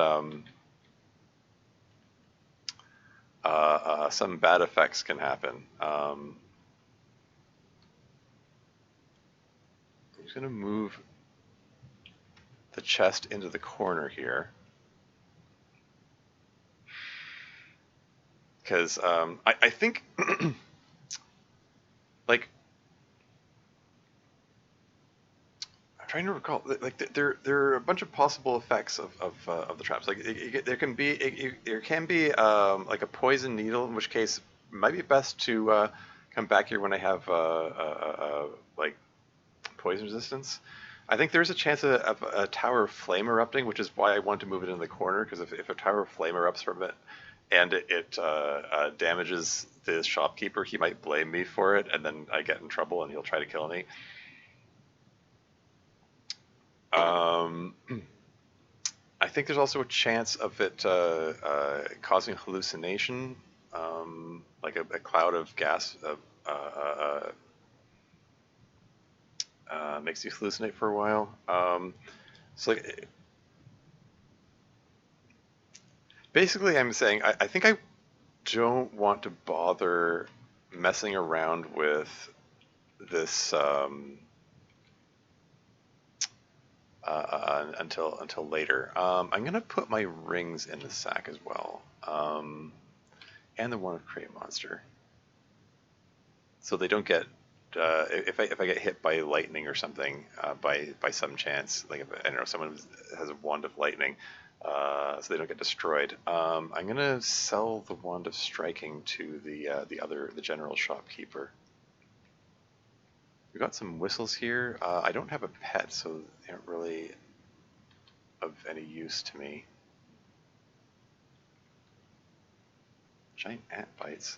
[SPEAKER 1] some bad effects can happen. I'm just going to move the chest into the corner here because I think like I'm trying to recall like there are a bunch of possible effects of the traps. Like there can be like a poison needle, in which case it might be best to come back here when I have like poison resistance. I think there's a chance of a tower of flame erupting, which is why I want to move it in the corner, because if a tower of flame erupts from it and it damages the shopkeeper, he might blame me for it, and then I get in trouble and he'll try to kill me. I think there's also a chance of it causing hallucination, like a cloud of gas makes you hallucinate for a while. So like, basically I'm saying I think I don't want to bother messing around with this until later. I'm gonna put my rings in the sack as well. and the Wand of Create Monster. So they don't get if I get hit by lightning or something by some chance, like if I don't know someone has a Wand of Lightning, so they don't get destroyed. I'm gonna sell the Wand of Striking to the general shopkeeper. We've got some whistles here. I don't have a pet, so they aren't really of any use to me. Giant ant bites.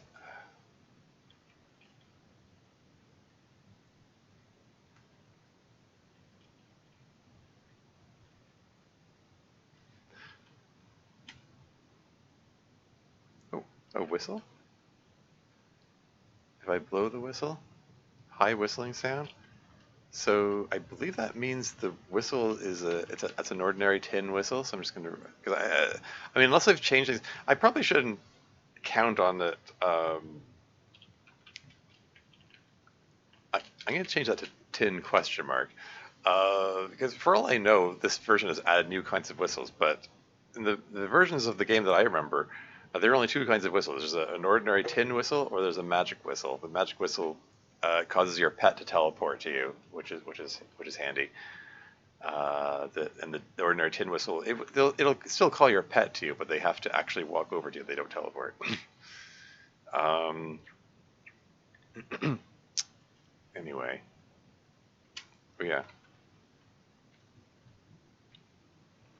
[SPEAKER 1] Oh, a whistle? If I blow the whistle? High whistling sound? So I believe that means the whistle is it's an ordinary tin whistle. So I'm just gonna because I mean unless I've changed things, I probably shouldn't count on it. I'm gonna change that to tin question mark because for all I know, this version has added new kinds of whistles. But in the versions of the game that I remember, there are only two kinds of whistles. There's an ordinary tin whistle or there's a magic whistle. The magic whistle causes your pet to teleport to you, which is handy. The ordinary tin whistle, it'll still call your pet to you, but they have to actually walk over to you. They don't teleport. um, anyway, but yeah,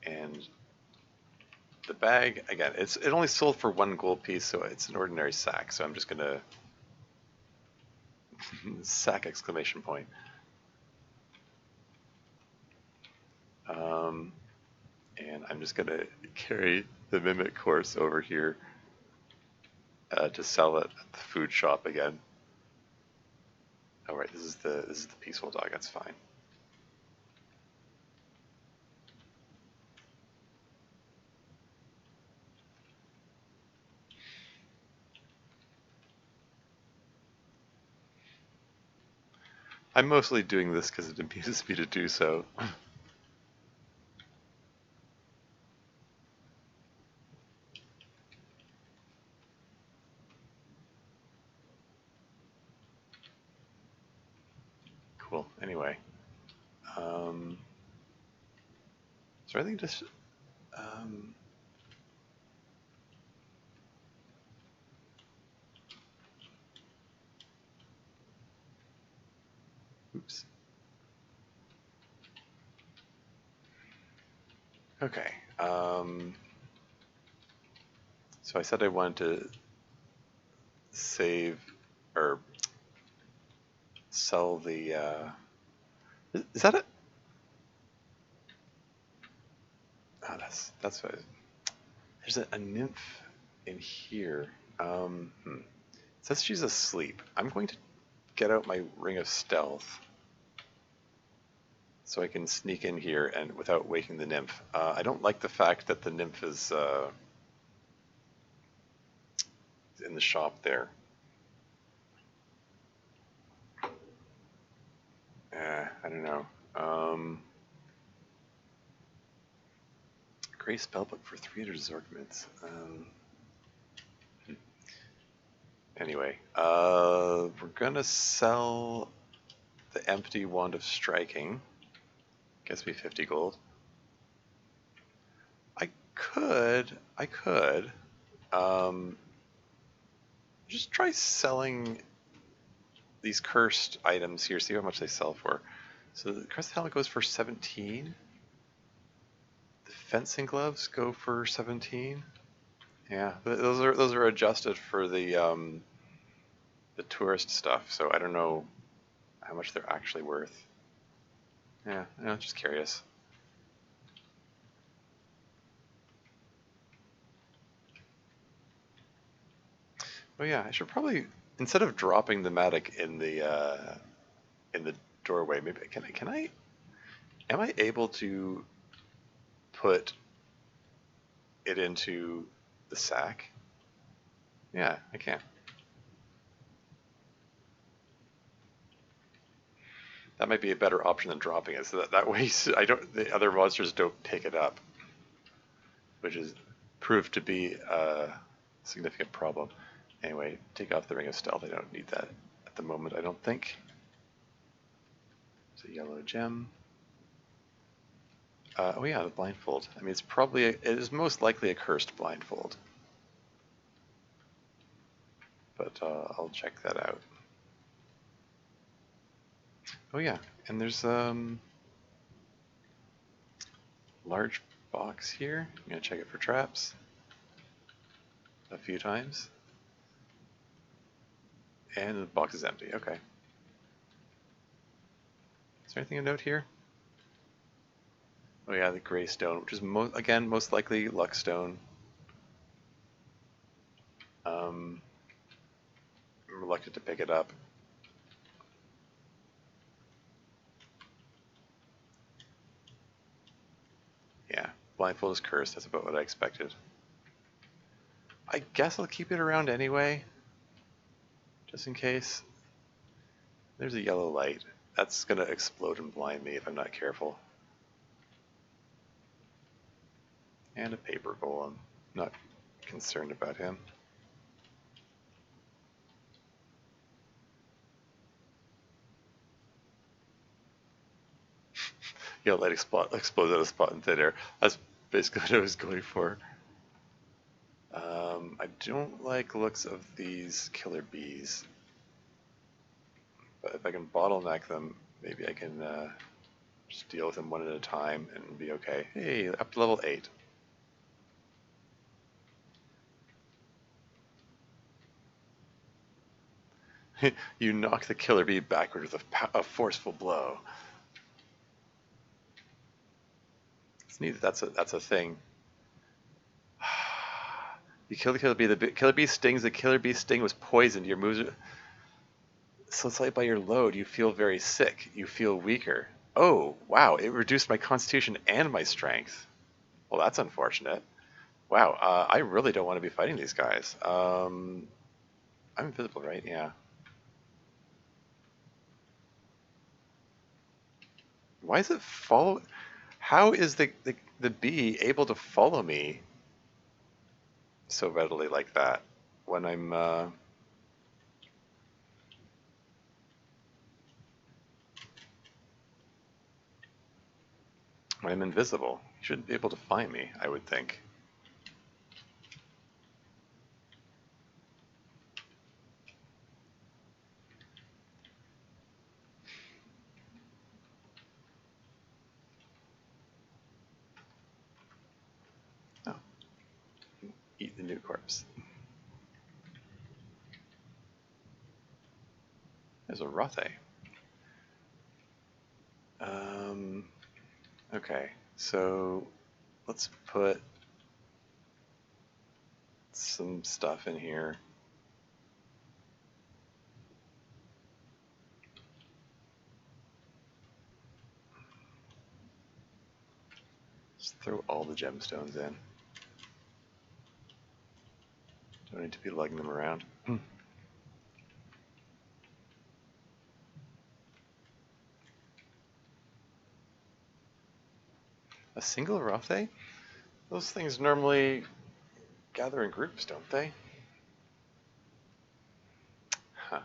[SPEAKER 1] and the bag again. It only sold for 1 gold piece, so it's an ordinary sack. So I'm just gonna sack exclamation point. And I'm just gonna carry the mimic course over here to sell it at the food shop again. All right, this is the peaceful dog. That's fine. I'm mostly doing this because it amuses me to do so. Cool. Anyway, so I think just um, oops. Okay. So I said I wanted to save or sell the. Is that it? Oh, that's what. There's a nymph in here. It says she's asleep. I'm going to get out my ring of stealth so I can sneak in here and without waking the nymph. I don't like the fact that the nymph is in the shop there. I don't know. Gray spellbook for 300 Zorkmids. Anyway, we're gonna sell the empty Wand of Striking. Gets me 50 gold. I could just try selling these cursed items here, see how much they sell for. So the crested helmet goes for 17. The fencing gloves go for 17. Yeah, those are adjusted for the tourist stuff, so I don't know how much they're actually worth. Yeah, I'm just curious. Oh yeah, I should probably instead of dropping the Matic in the doorway, maybe can I am I able to put it into the sack? Yeah, I can. That might be a better option than dropping it, so that way I don't the other monsters don't pick it up, which is proved to be significant problem. Anyway, take off the Ring of Stealth. I don't need that at the moment, I don't think. It's a yellow gem. Oh yeah, the blindfold. I mean, it is most likely a cursed blindfold. But I'll check that out. Oh yeah, and there's large box here. I'm gonna check it for traps a few times. And the box is empty, okay. Is there anything to note here? Oh yeah, the gray stone, which is again most likely luck stone. I'm reluctant to pick it up. Yeah, blindfold is cursed. That's about what I expected. I guess I'll keep it around anyway, just in case. There's a yellow light. That's gonna explode and blind me if I'm not careful. And a paper golem. Not concerned about him. Yellow light explodes at a spot in thin air. That's basically what I was going for. I don't like looks of these killer bees. But if I can bottleneck them, maybe I can just deal with them one at a time and be okay. Hey, up to level 8. You knock the killer bee backward with a forceful blow. It's neat that that's a thing. You kill the killer bee. The killer bee stings. The killer bee sting was poisoned. Your moves are... So it's like by your load, you feel very sick. You feel weaker. Oh, wow. It reduced my constitution and my strength. Well, that's unfortunate. Wow. I really don't want to be fighting these guys. I'm invisible, right? Yeah. Why is it follow? How is the bee able to follow me so readily like that when I'm invisible? You shouldn't be able to find me, I would think. Oh, eat the new corpse. There's a Rothe. Okay, so let's put some stuff in here. Just throw all the gemstones in. Don't need to be lugging them around. A single Rothe? Those things normally gather in groups, don't they? Huh.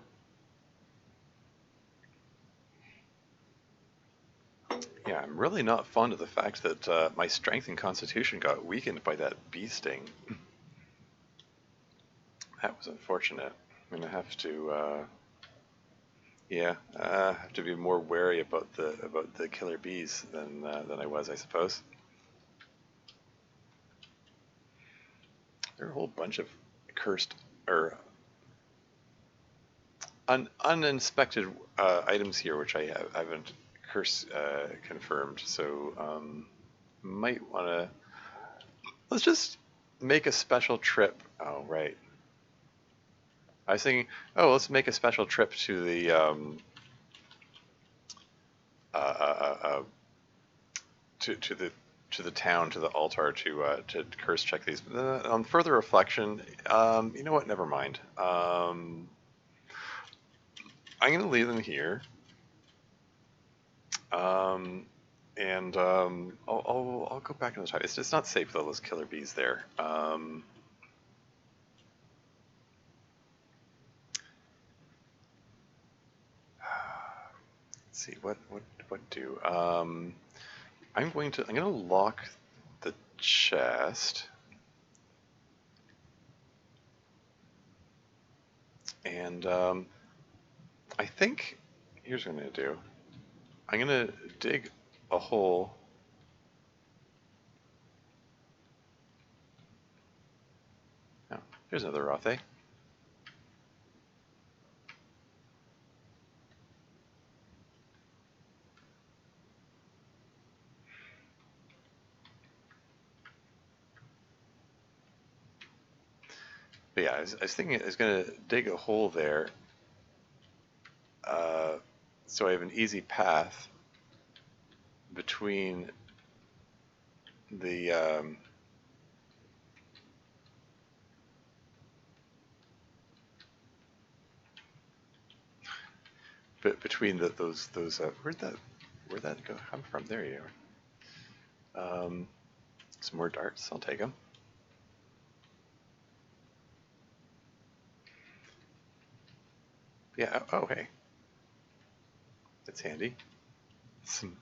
[SPEAKER 1] Yeah, I'm really not fond of the fact that my strength and constitution got weakened by that bee sting. That was unfortunate. I'm gonna have to, have to be more wary about the killer bees than I was, I suppose. There are a whole bunch of cursed or uninspected items here, which I haven't confirmed. So might want to. Let's just make a special trip. Oh right. I was thinking, oh, let's make a special trip to the uh, uh, uh, to the town, to the altar, to curse check these. On further reflection, you know what? Never mind. I'm gonna leave them here. And I'll go back in the time. It's not safe with all those killer bees there. see what do. I'm gonna lock the chest, and I think here's what I'm gonna do. I'm gonna dig a hole. Oh, there's another Rothe. But yeah, I was thinking I was gonna dig a hole there, so I have an easy path between the between those where'd that go come from? There you are. Some more darts. I'll take them. Yeah. Oh, hey, that's handy. Some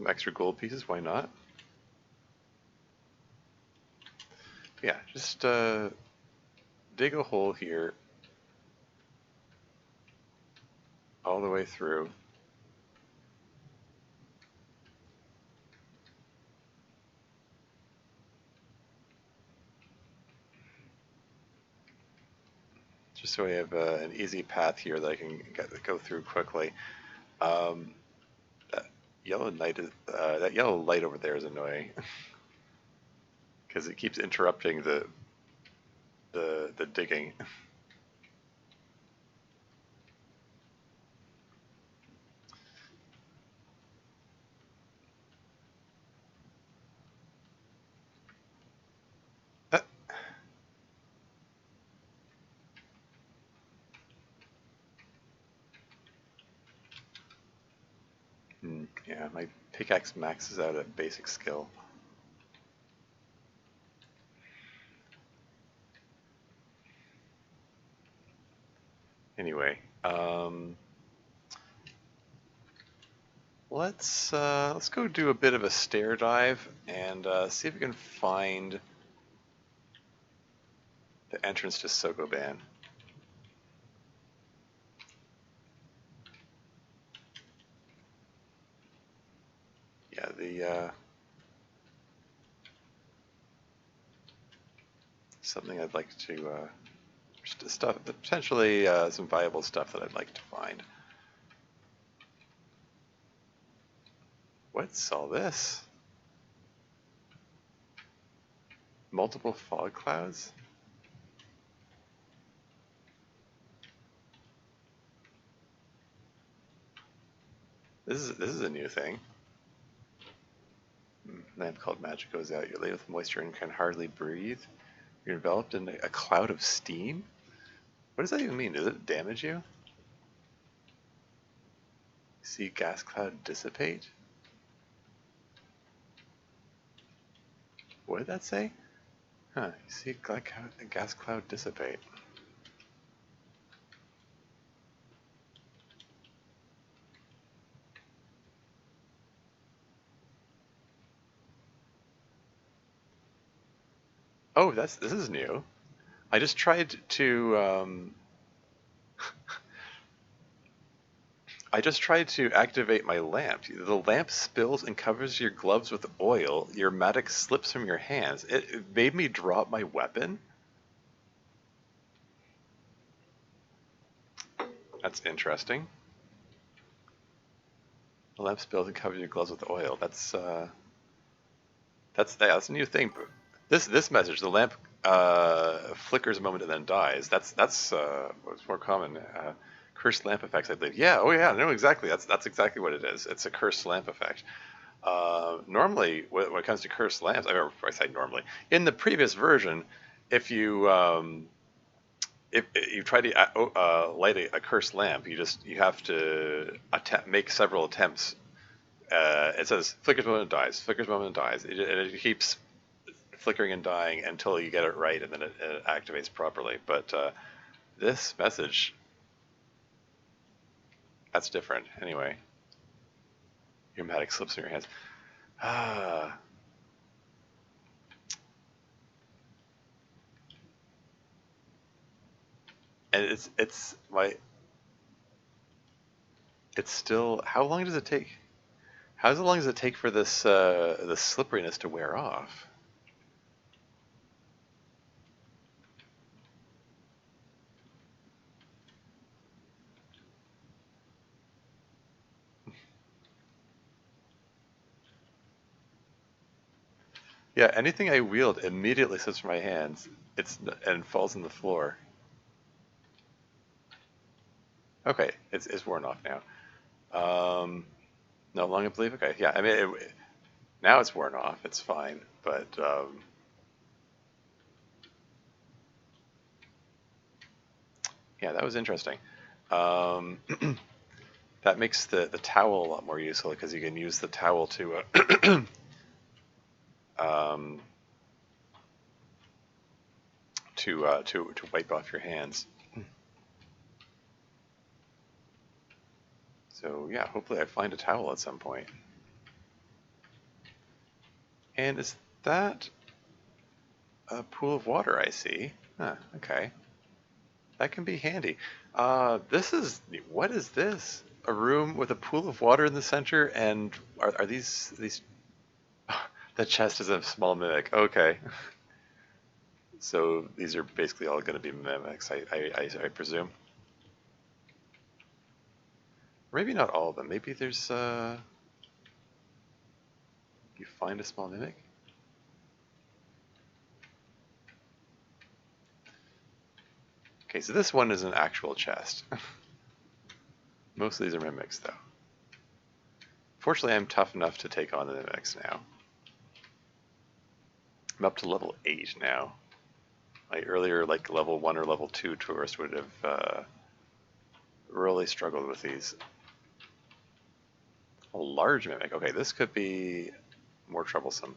[SPEAKER 1] extra gold pieces. Why not? Yeah, just dig a hole here all the way through. Just so I have an easy path here that I can go through quickly. That that yellow light over there is annoying because it keeps interrupting the digging. Yeah, my pickaxe maxes out at basic skill. Anyway, let's go do a bit of a stair dive and see if we can find the entrance to Sokoban. Yeah, the something I'd like to stuff, potentially some viable stuff that I'd like to find. What's all this? Multiple fog clouds? This is a new thing. Lamp called magic goes out. You're laden with moisture and can hardly breathe. You're enveloped in a cloud of steam? What does that even mean? Does it damage you? See gas cloud dissipate? What did that say? Huh, you see a gas cloud dissipate. Oh, this is new. I just tried to activate my lamp. The lamp spills and covers your gloves with oil. Your mattock slips from your hands. It made me drop my weapon. That's interesting. The lamp spills and covers your gloves with oil. That's a new thing. This message, the lamp flickers a moment and then dies. That's what's more common. Cursed lamp effects, I believe. Yeah, oh yeah, no, exactly. That's exactly what it is. It's a cursed lamp effect. Normally, when it comes to cursed lamps, I say normally. In the previous version, if you try to light a cursed lamp, you have to make several attempts. It says flickers moment and dies, flickers moment and dies, and it keeps flickering and dying until you get it right, and then it activates properly. But this message, that's different. Anyway, Your Matic slips in your hands. Ah. And it's still, how long does it take? How long does it take for this the slipperiness to wear off? Yeah, anything I wield immediately slips from my hands. And falls on the floor. Okay, it's worn off now. No longer believe. Okay, yeah. I mean, now it's worn off. It's fine, but yeah, that was interesting. Um, that makes the towel a lot more useful because you can use the towel to um, to wipe off your hands. So yeah, hopefully I find a towel at some point. And is that a pool of water I see? Huh, okay. That can be handy. What is this? A room with a pool of water in the center, and are these? The chest is a small mimic. Okay, so these are basically all going to be mimics, I presume. Maybe not all of them. Maybe there's you find a small mimic. Okay, so this one is an actual chest. Most of these are mimics, though. Fortunately, I'm tough enough to take on the mimics now. I'm up to level 8 now. My earlier, like level 1 or level 2 tourist would have really struggled with these. A large mimic. Okay, this could be more troublesome.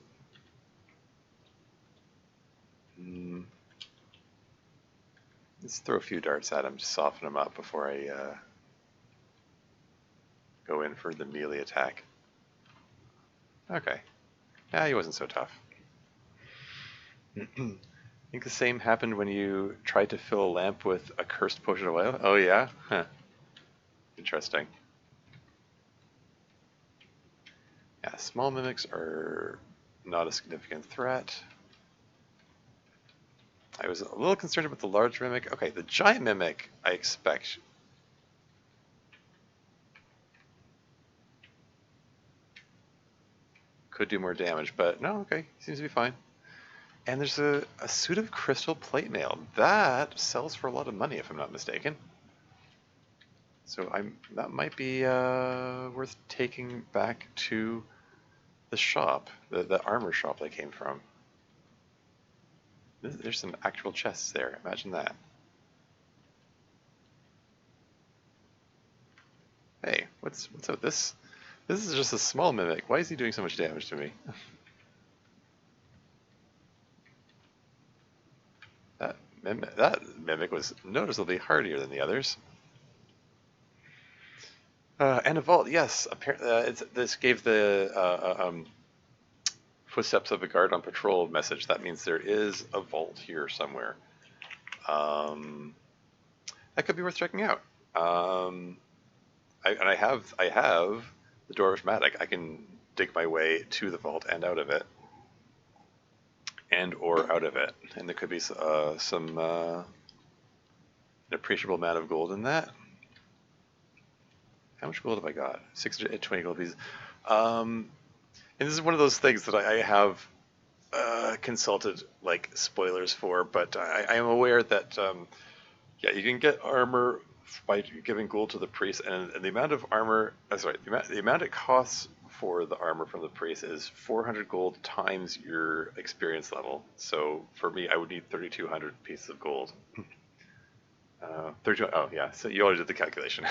[SPEAKER 1] Let's throw a few darts at him to soften him up before I go in for the melee attack. Okay. Yeah, he wasn't so tough. I think the same happened when you tried to fill a lamp with a cursed potion of oil. Oh yeah? Huh. Interesting. Yeah, small mimics are not a significant threat. I was a little concerned about the large mimic. Okay, the giant mimic, I expect. Could do more damage, but no, okay, seems to be fine. And there's a suit of crystal plate mail. That sells for a lot of money, if I'm not mistaken. So that might be worth taking back to the shop, the armor shop they came from. There's some actual chests there. Imagine that. Hey, what's up? This is just a small mimic. Why is he doing so much damage to me? That mimic was noticeably hardier than the others. And a vault, yes. This gave the footsteps of a guard on patrol message. That means there is a vault here somewhere. That could be worth checking out. I have the Door of Matic. I can dig my way to the vault and out of it, or out of it, and there could be some an appreciable amount of gold in that. How much gold have I got? 620 gold pieces. And this is one of those things that I have consulted like spoilers for, but I am aware that yeah, you can get armor by giving gold to the priest, and the amount of armor, the amount it costs for the armor from the priest is 400 gold times your experience level. So for me, I would need 3,200 pieces of gold. 32. Oh yeah, so you already did the calculation.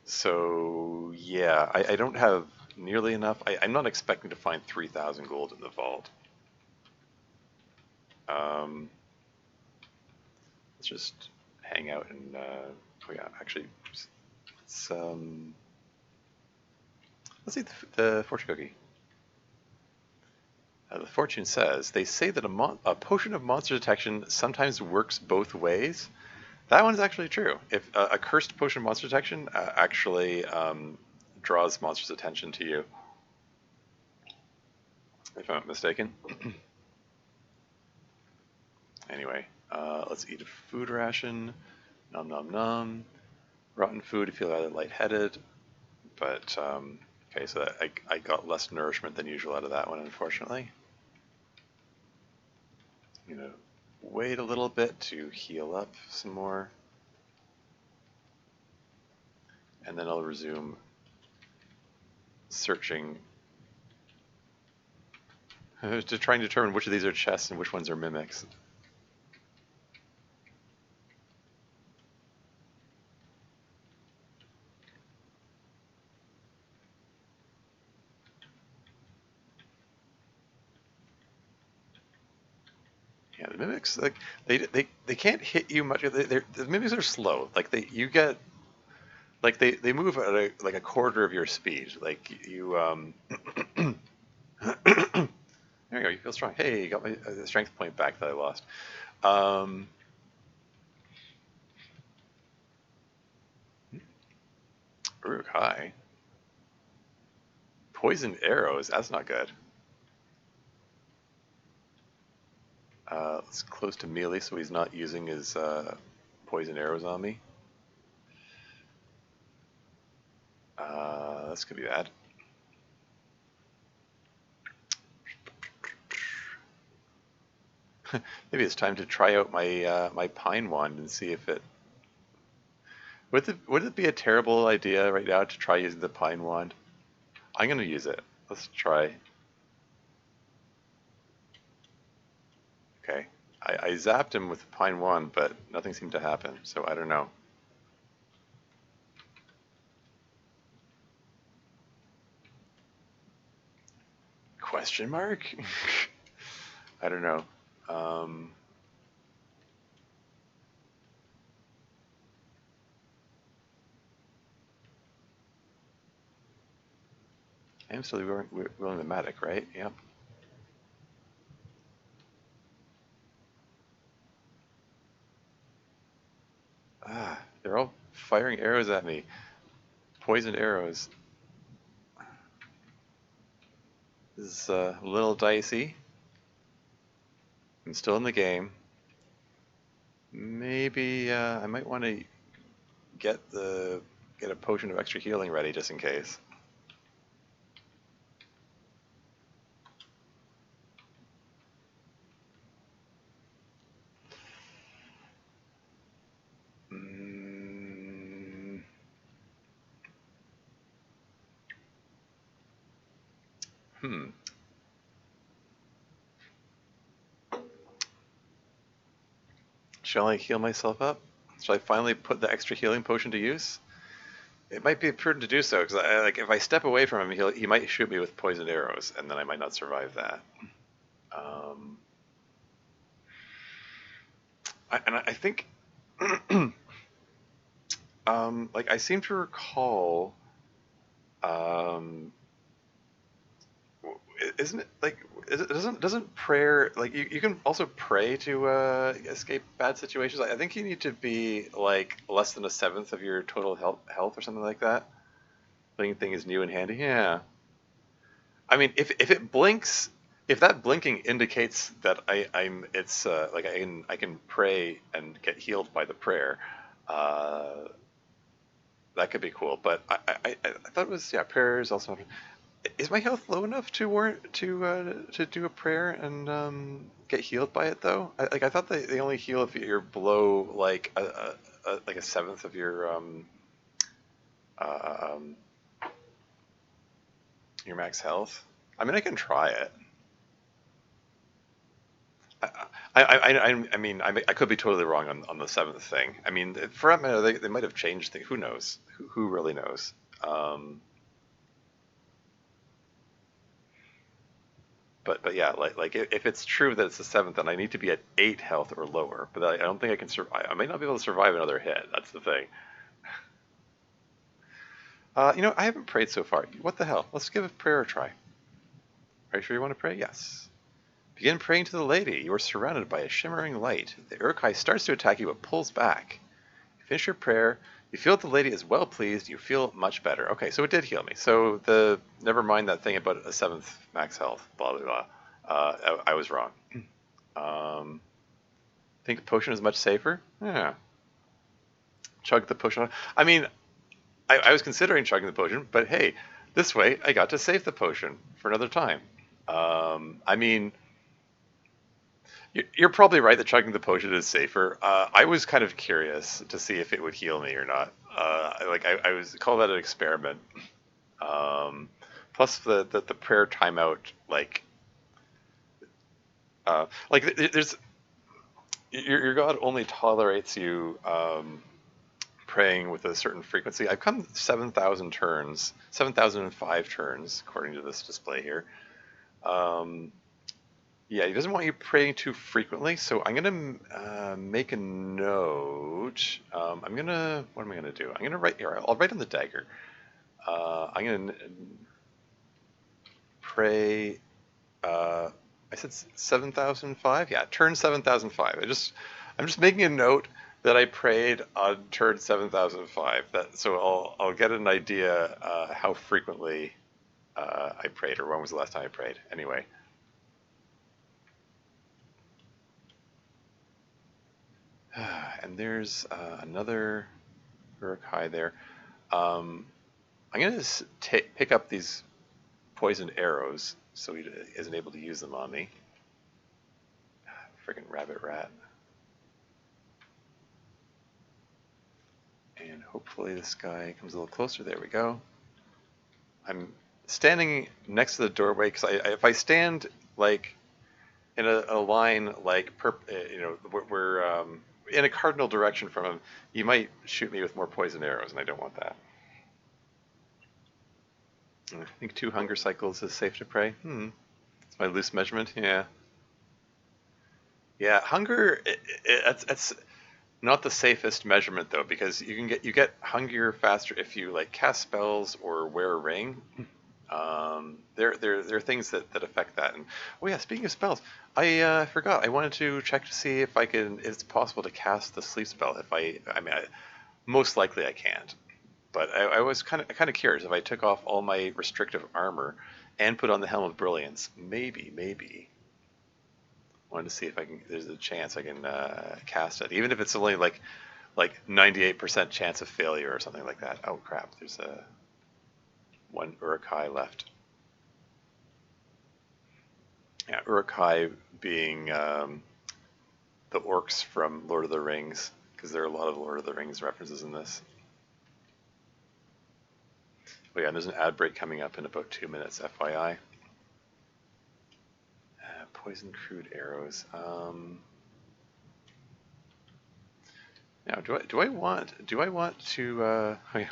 [SPEAKER 1] So yeah, I don't have nearly enough. I'm not expecting to find 3,000 gold in the vault. Let's just hang out and oh yeah, actually, let's let's eat the fortune cookie. The fortune says they say that a potion of monster detection sometimes works both ways. That one is actually true. If a cursed potion of monster detection actually draws monsters' attention to you, if I'm not mistaken. Anyway, let's eat a food ration. Nom nom nom. Rotten food, I feel rather lightheaded. But, okay, so I got less nourishment than usual out of that one, unfortunately. I'm going to wait a little bit to heal up some more. And then I'll resume searching to try and determine which of these are chests and which ones are mimics. Yeah, the mimics, like they can't hit you much. The mimics are slow. Like you get like they move at like a quarter of your speed. Like you there you go. You feel strong. Hey, you got my strength point back that I lost. Uruk high. Poisoned arrows. That's not good. It's close to melee, so he's not using his poison arrows on me. This could be bad. Maybe it's time to try out my my pine wand and see if it. Would it be a terrible idea right now to try using the pine wand? I'm gonna use it. Let's try. Okay. I zapped him with the pine wand, but nothing seemed to happen, so I don't know. Question mark? I don't know. I am still willing the Matic, right? Yep. Ah, they're all firing arrows at me. Poisoned arrows. This is a little dicey. I'm still in the game. Maybe I might want to get a potion of extra healing ready just in case. Shall I heal myself up? Shall I finally put the extra healing potion to use? It might be prudent to do so because like if I step away from him, he might shoot me with poisoned arrows, and then I might not survive that. I think, like I seem to recall, isn't it like doesn't prayer like you can also pray to escape bad situations? I think you need to be like less than a seventh of your total health or something like that. Blinking thing is new and handy. Yeah. I mean, if it blinks, if that blinking indicates that I'm it's like I can pray and get healed by the prayer, uh, that could be cool. But I thought it was yeah, prayer is also. Is my health low enough to warrant to do a prayer and get healed by it though? I thought they only heal if you're below like a seventh of um, your max health. I mean, I can try it. I mean, I could be totally wrong on the seventh thing. I mean, for that matter, they might have changed things. Who knows? Who really knows? Um, But yeah, like if it's true that it's the seventh, then I need to be at 8 health or lower. But I don't think I can survive. I might not be able to survive another hit. That's the thing. I haven't prayed so far. What the hell? Let's give a prayer a try. Are you sure you want to pray? Yes. Begin praying to the lady. You are surrounded by a shimmering light. The Uruk-hai starts to attack you but pulls back. You finish your prayer. You feel that the lady is well pleased. You feel much better. Okay, so it did heal me. So never mind that thing about a seventh max health. Blah blah blah. I was wrong. Um, think the potion is much safer. Yeah. Chug the potion. I mean, I was considering chugging the potion, but hey, this way I got to save the potion for another time. I mean, you're probably right that chugging the potion is safer. I was kind of curious to see if it would heal me or not. I was call that an experiment. Um, Plus the prayer timeout, there's your God only tolerates you praying with a certain frequency. I've come 7,000 turns, 7,005 turns according to this display here. Yeah, he doesn't want you praying too frequently, so I'm gonna make a note. What am I gonna do? I'm gonna write here. I'll write on the dagger. I'm gonna pray. I said 7,005. Yeah, turn 7,005. I'm just making a note that I prayed on turn 7,005. I'll get an idea how frequently I prayed, or when was the last time I prayed. Anyway. And there's another Uruk-hai there. I'm going to pick up these poisoned arrows so he isn't able to use them on me. Friggin' rabbit rat. And hopefully this guy comes a little closer. There we go. I'm standing next to the doorway because if I stand like in a line like we're in a cardinal direction from him, he might shoot me with more poison arrows, and I don't want that. I think 2 hunger cycles is safe to pray. It's my loose measurement. Yeah. Yeah, hunger. It's not the safest measurement though, because you get hungrier faster if you like cast spells or wear a ring. There are things that affect that. And oh yeah, speaking of spells, I forgot. I wanted to check to see if it's possible to cast the sleep spell. Most likely I can't. But I was kind of curious if I took off all my restrictive armor and put on the Helm of Brilliance. Maybe. Wanted to see if there's a chance I can cast it, even if it's only like 98% chance of failure or something like that. Oh crap! There's one Uruk-hai left. Yeah, Uruk-hai being the orcs from Lord of the Rings, because there are a lot of Lord of the Rings references in this. Oh yeah, and there's an ad break coming up in about 2 minutes, FYI. Poison crude arrows. Now, do I want to oh yeah,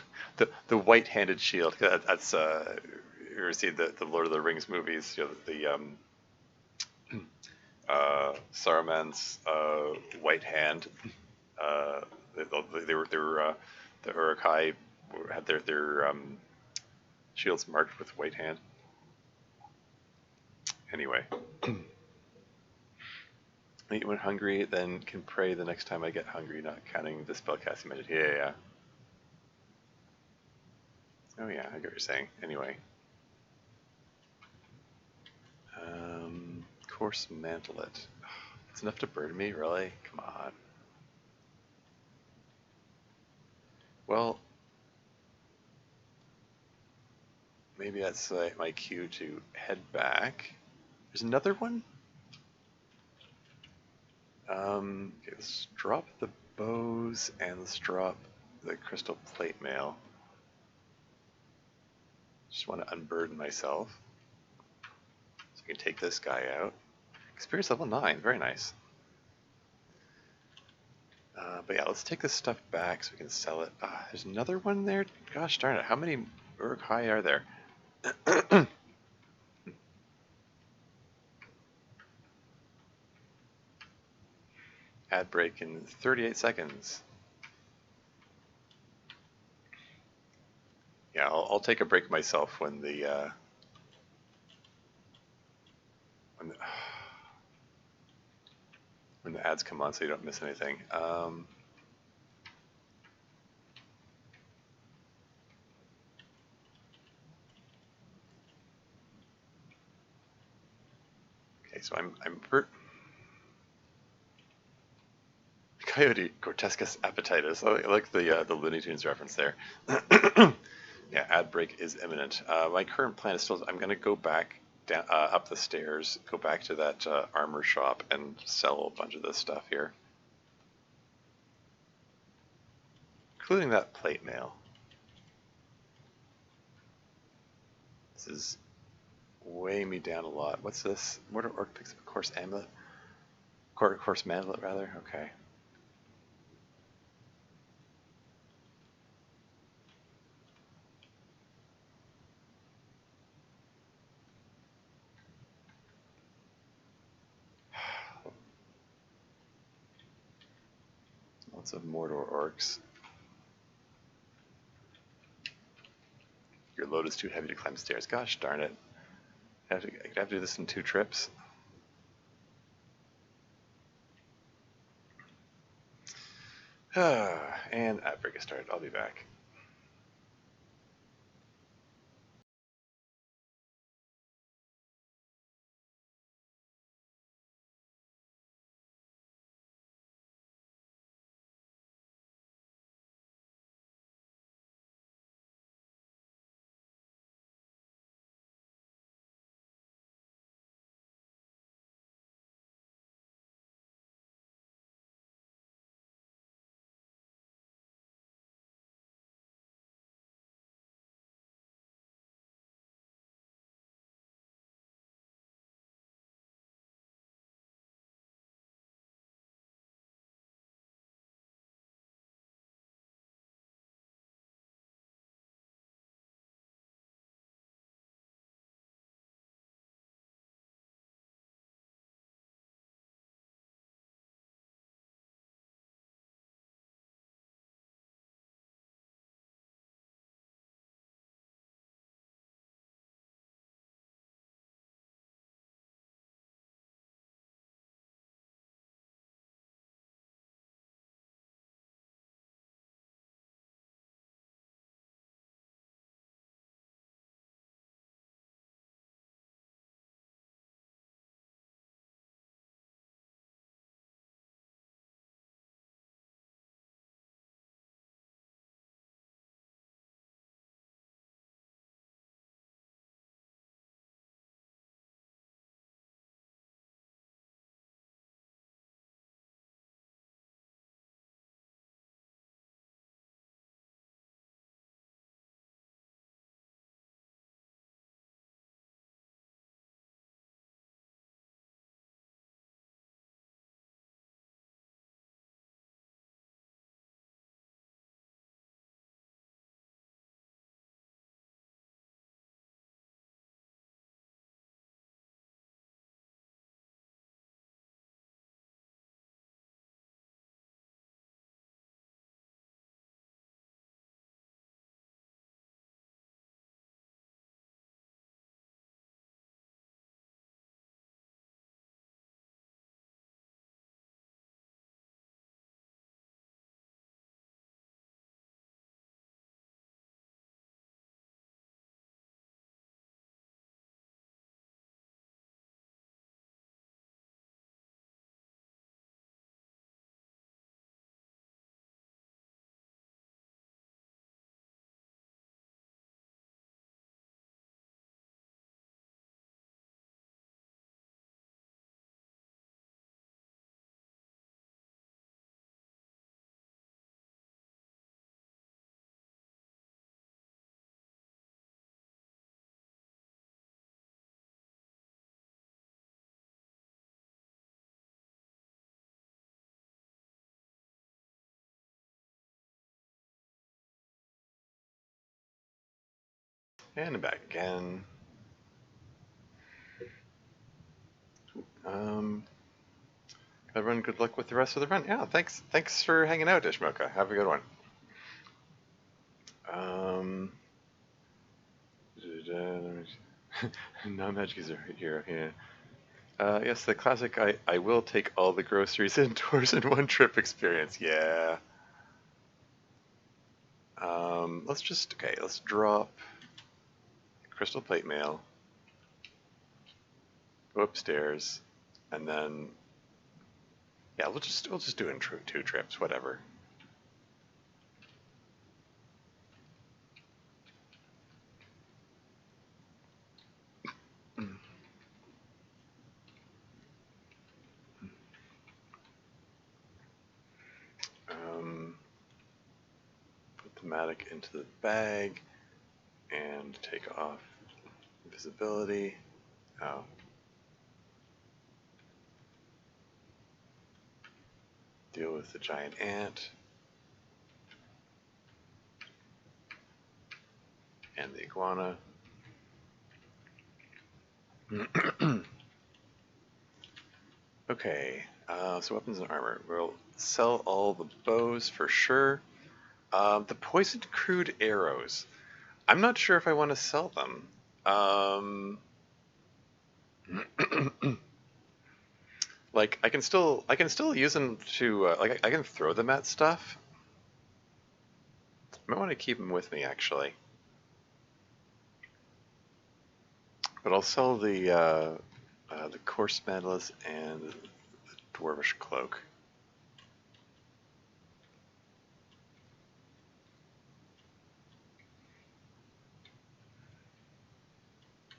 [SPEAKER 1] the white-handed shield? That's you ever see the Lord of the Rings movies? Saruman's white hand. They were the Uruk-hai had their shields marked with white hand. Anyway. Eat when hungry, then can pray the next time I get hungry, not counting the spellcasting magic. Yeah. Oh yeah, I get what you're saying. Anyway. Coarse mantlet. It's enough to burn me, really? Come on. Well, maybe that's my cue to head back. There's another one? Okay, let's drop the bows and let's drop the crystal plate mail. Just want to unburden myself. So I can take this guy out. Experience level 9, very nice. But yeah, let's take this stuff back so we can sell it. There's another one there? Gosh darn it, how many Uruk-hai are there? ad break in 38 seconds. Yeah, I'll take a break myself when the when the, when the ads come on, so you don't miss anything. Okay, so I'm Coyote grotescus appetitus. I like the Looney Tunes reference there. Yeah, ad break is imminent. My current plan is still I'm going to go back down up the stairs, go back to that armor shop, and sell a bunch of this stuff here, including that plate mail. This is weighing me down a lot. What's this? Mortar Orc picks up a coarse amulet. Coarse manlet, rather. Okay. Lots of Mordor orcs. Your load is too heavy to climb stairs. Gosh darn it. I have to do this in 2 trips. And ad break is started. I'll be back. And I'm back again. Um, Everyone, good luck with the rest of the run. Yeah, thanks for hanging out, Ishmoka. Have a good one. Um, non-magic is a hero. Yeah. Yes, the classic. I will take all the groceries indoors in one trip experience. Yeah. Let's drop crystal plate mail, go upstairs, and then yeah, we'll just do it in two trips, whatever. Um, put the matic into the bag and take off visibility. Oh. Deal with the giant ant and the iguana. Okay, so weapons and armor. We'll sell all the bows for sure. The poisoned crude arrows. I'm not sure if I want to sell them. Like I can still use them to I can throw them at stuff. I might want to keep them with me actually, but I'll sell the coarse mantless and the dwarvish cloak.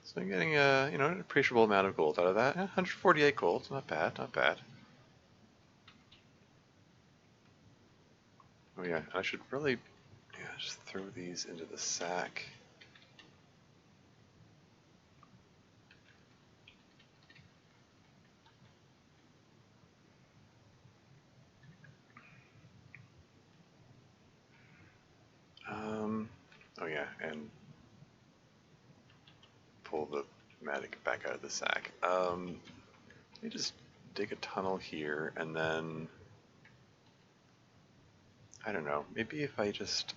[SPEAKER 1] So I'm getting an appreciable amount of gold out of that. 148 gold, not bad, not bad. Oh yeah, I should really just throw these into the sack. Oh yeah, and pull the matic back out of the sack. Let me just dig a tunnel here, and then I don't know. Maybe if I just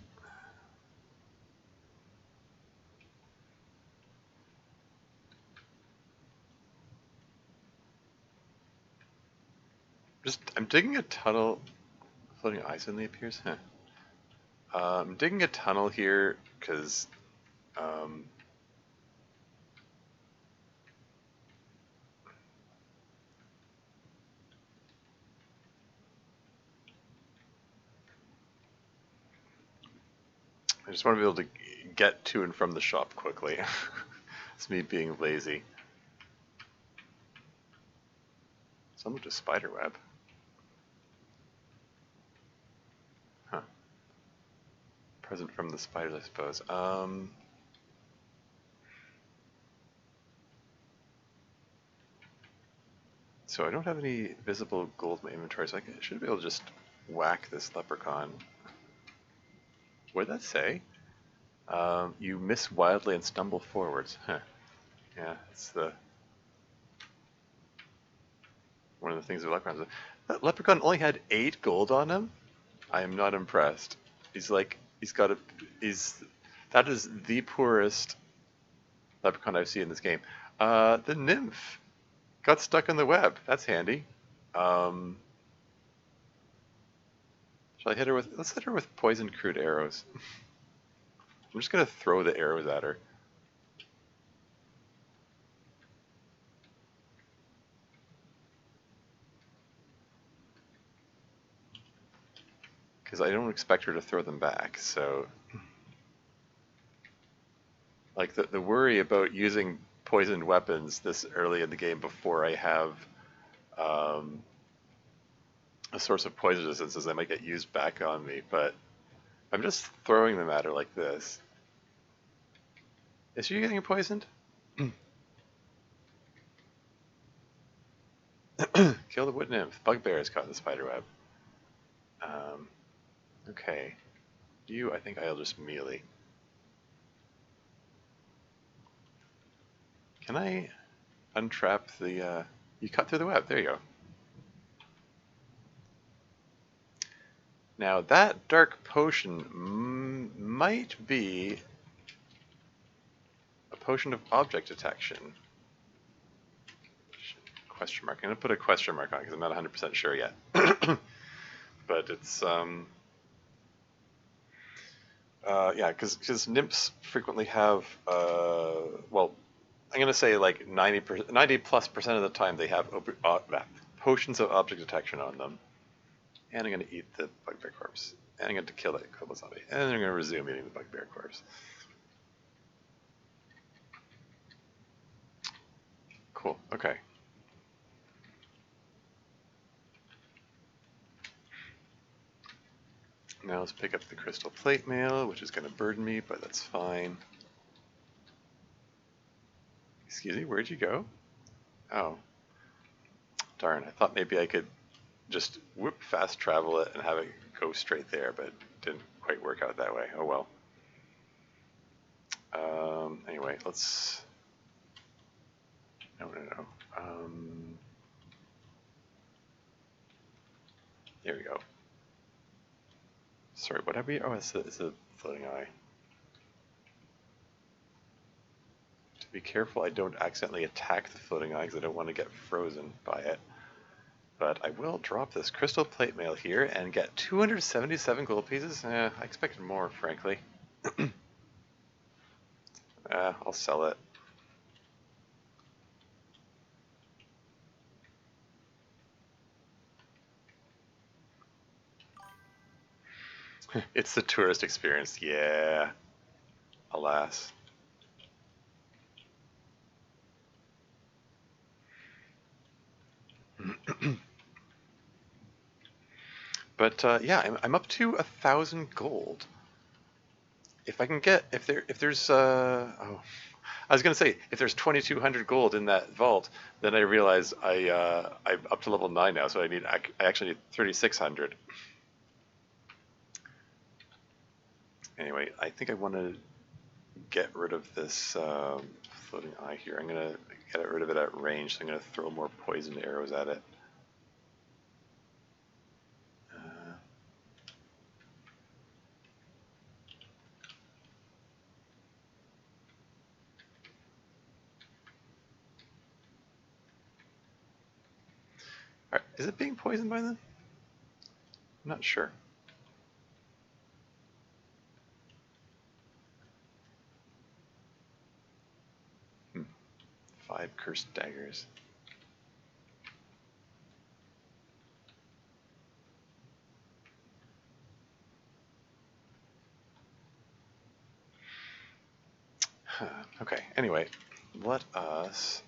[SPEAKER 1] I'm digging a tunnel. Floating ice suddenly appears. Huh. I'm digging a tunnel here because um, I just want to be able to get to and from the shop quickly. It's me being lazy. Someone to spider web. Huh. Present from the spiders, I suppose. So I don't have any visible gold in my inventory, so I should be able to just whack this leprechaun. What did that say? You miss wildly and stumble forwards. Huh. Yeah, it's one of the things with leprechauns. That leprechaun only had 8 gold on him? I am not impressed. That is the poorest leprechaun I've seen in this game. The nymph got stuck in the web. That's handy. Um, shall I hit her with, let's hit her with poisoned crude arrows. I'm just gonna throw the arrows at her. Because I don't expect her to throw them back, so... Like, the worry about using poisoned weapons this early in the game before I have um, a source of poison resistance is they might get used back on me, but I'm just throwing them at her like this. Is she getting poisoned? Kill the wood nymph. Bugbear is caught in the spider web. Okay. You, I think I'll just melee. Can I untrap the... You cut through the web. There you go. Now that dark potion might be a potion of object detection. Question mark. I'm going to put a question mark on it because I'm not 100% sure yet. But it's, yeah, because nymphs frequently have, well, I'm going to say like 90+% of the time they have potions of object detection on them. And I'm going to eat the bugbear corpse. And I'm going to kill that kobold zombie. And then I'm going to resume eating the bugbear corpse. Cool, okay. Now let's pick up the crystal plate mail, which is going to burden me, but that's fine. Excuse me, where'd you go? Oh. Darn, I thought maybe I could just whoop fast travel it and have it go straight there, but it didn't quite work out that way. Oh well. Anyway, let's... No. There we go. Sorry, what have we... Oh, it's a floating eye. To be careful I don't accidentally attack the floating eye because I don't want to get frozen by it. But I will drop this crystal plate mail here and get 277 gold pieces. I expected more, frankly. I'll sell it. It's the tourist experience, yeah. Alas. But yeah, I'm up to 1,000 gold. If I can get, if there's, oh, I was gonna say if there's 2,200 gold in that vault, then I realize I'm up to level 9 now, so I actually need 3,600. Anyway, I think I want to get rid of this floating eye here. I'm gonna get rid of it at range, so I'm gonna throw more poisoned arrows at it. Is it being poisoned by them? I'm not sure. Hmm. 5 cursed daggers. Huh. Okay, anyway, let us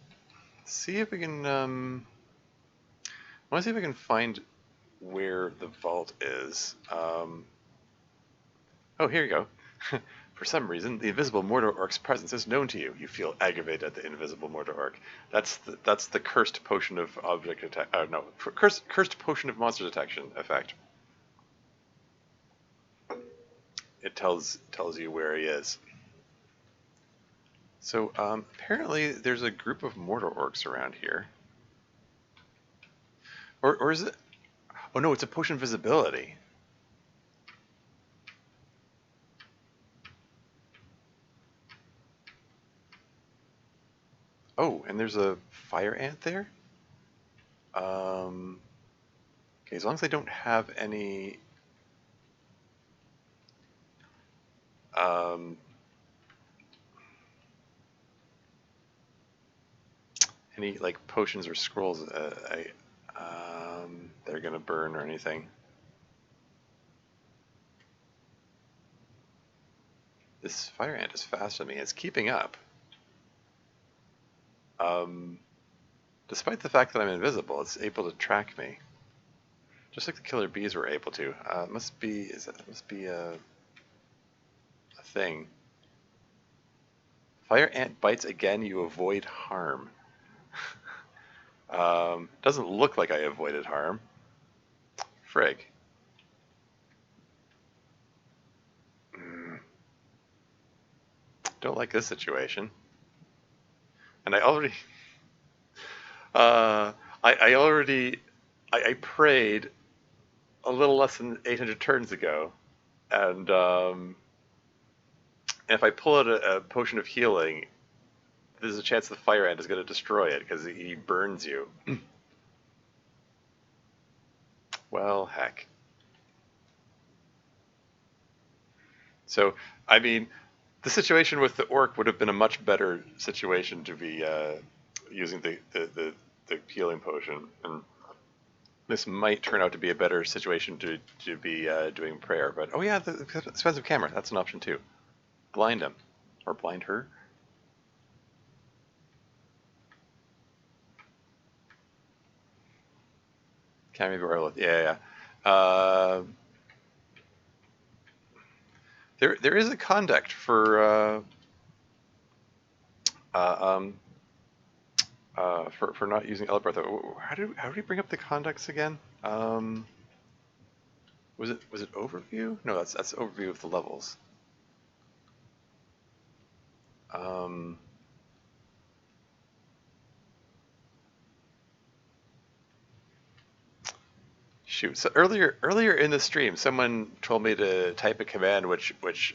[SPEAKER 1] see if we can, I want to see if we can find where the vault is. Oh, here you go. For some reason, the invisible Mordor Orc's presence is known to you. You feel aggravated at the invisible Mordor Orc. That's the cursed potion of object attack. No, cursed potion of monster detection effect. It tells you where he is. So apparently, there's a group of Mordor Orcs around here. Or is it? Oh no, it's a potion of visibility. Oh, and there's a fire ant there? Okay, as long as I don't have any... any, like, potions or scrolls that are going to burn or anything. This fire ant is faster than me. It's keeping up. Despite the fact that I'm invisible, it's able to track me. Just like the killer bees were able to. It must be a thing. Fire ant bites again, you avoid harm. Doesn't look like I avoided harm. Frig. Don't like this situation. And I already... I prayed a little less than 800 turns ago, and if I pull out a potion of healing, there's a chance the fire ant is going to destroy it because he burns you. Well, heck. So, I mean, the situation with the orc would have been a much better situation to be using the healing potion, and this might turn out to be a better situation to be doing prayer. But oh yeah, the expensive camera, that's an option too. Blind him, or blind her. Camera Barrel, yeah, yeah. There is a conduct uh, for not using Elebreth. How do we bring up the conducts again? Was it overview? No, that's overview of the levels. Um, Shoot. So earlier in the stream, someone told me to type a command which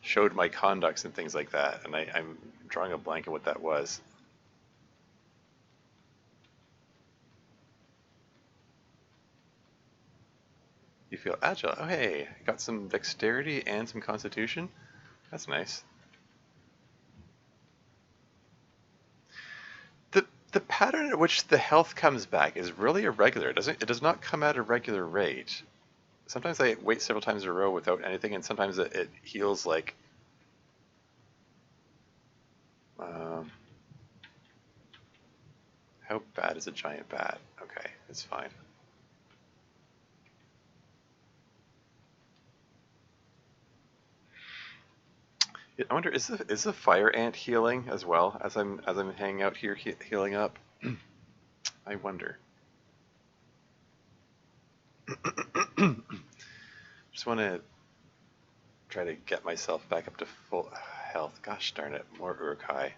[SPEAKER 1] showed my conducts and things like that, and I'm drawing a blank of what that was. You feel agile. Oh hey, got some dexterity and some constitution. That's nice. The pattern at which the health comes back is really irregular. It does not come at a regular rate. Sometimes I wait several times in a row without anything, and sometimes it heals like how bad is a giant bat? Okay, it's fine. I wonder, is the fire ant healing as well as I'm hanging out here healing up? I wonder. Just want to try to get myself back up to full health. Gosh darn it, more Uruk-hai.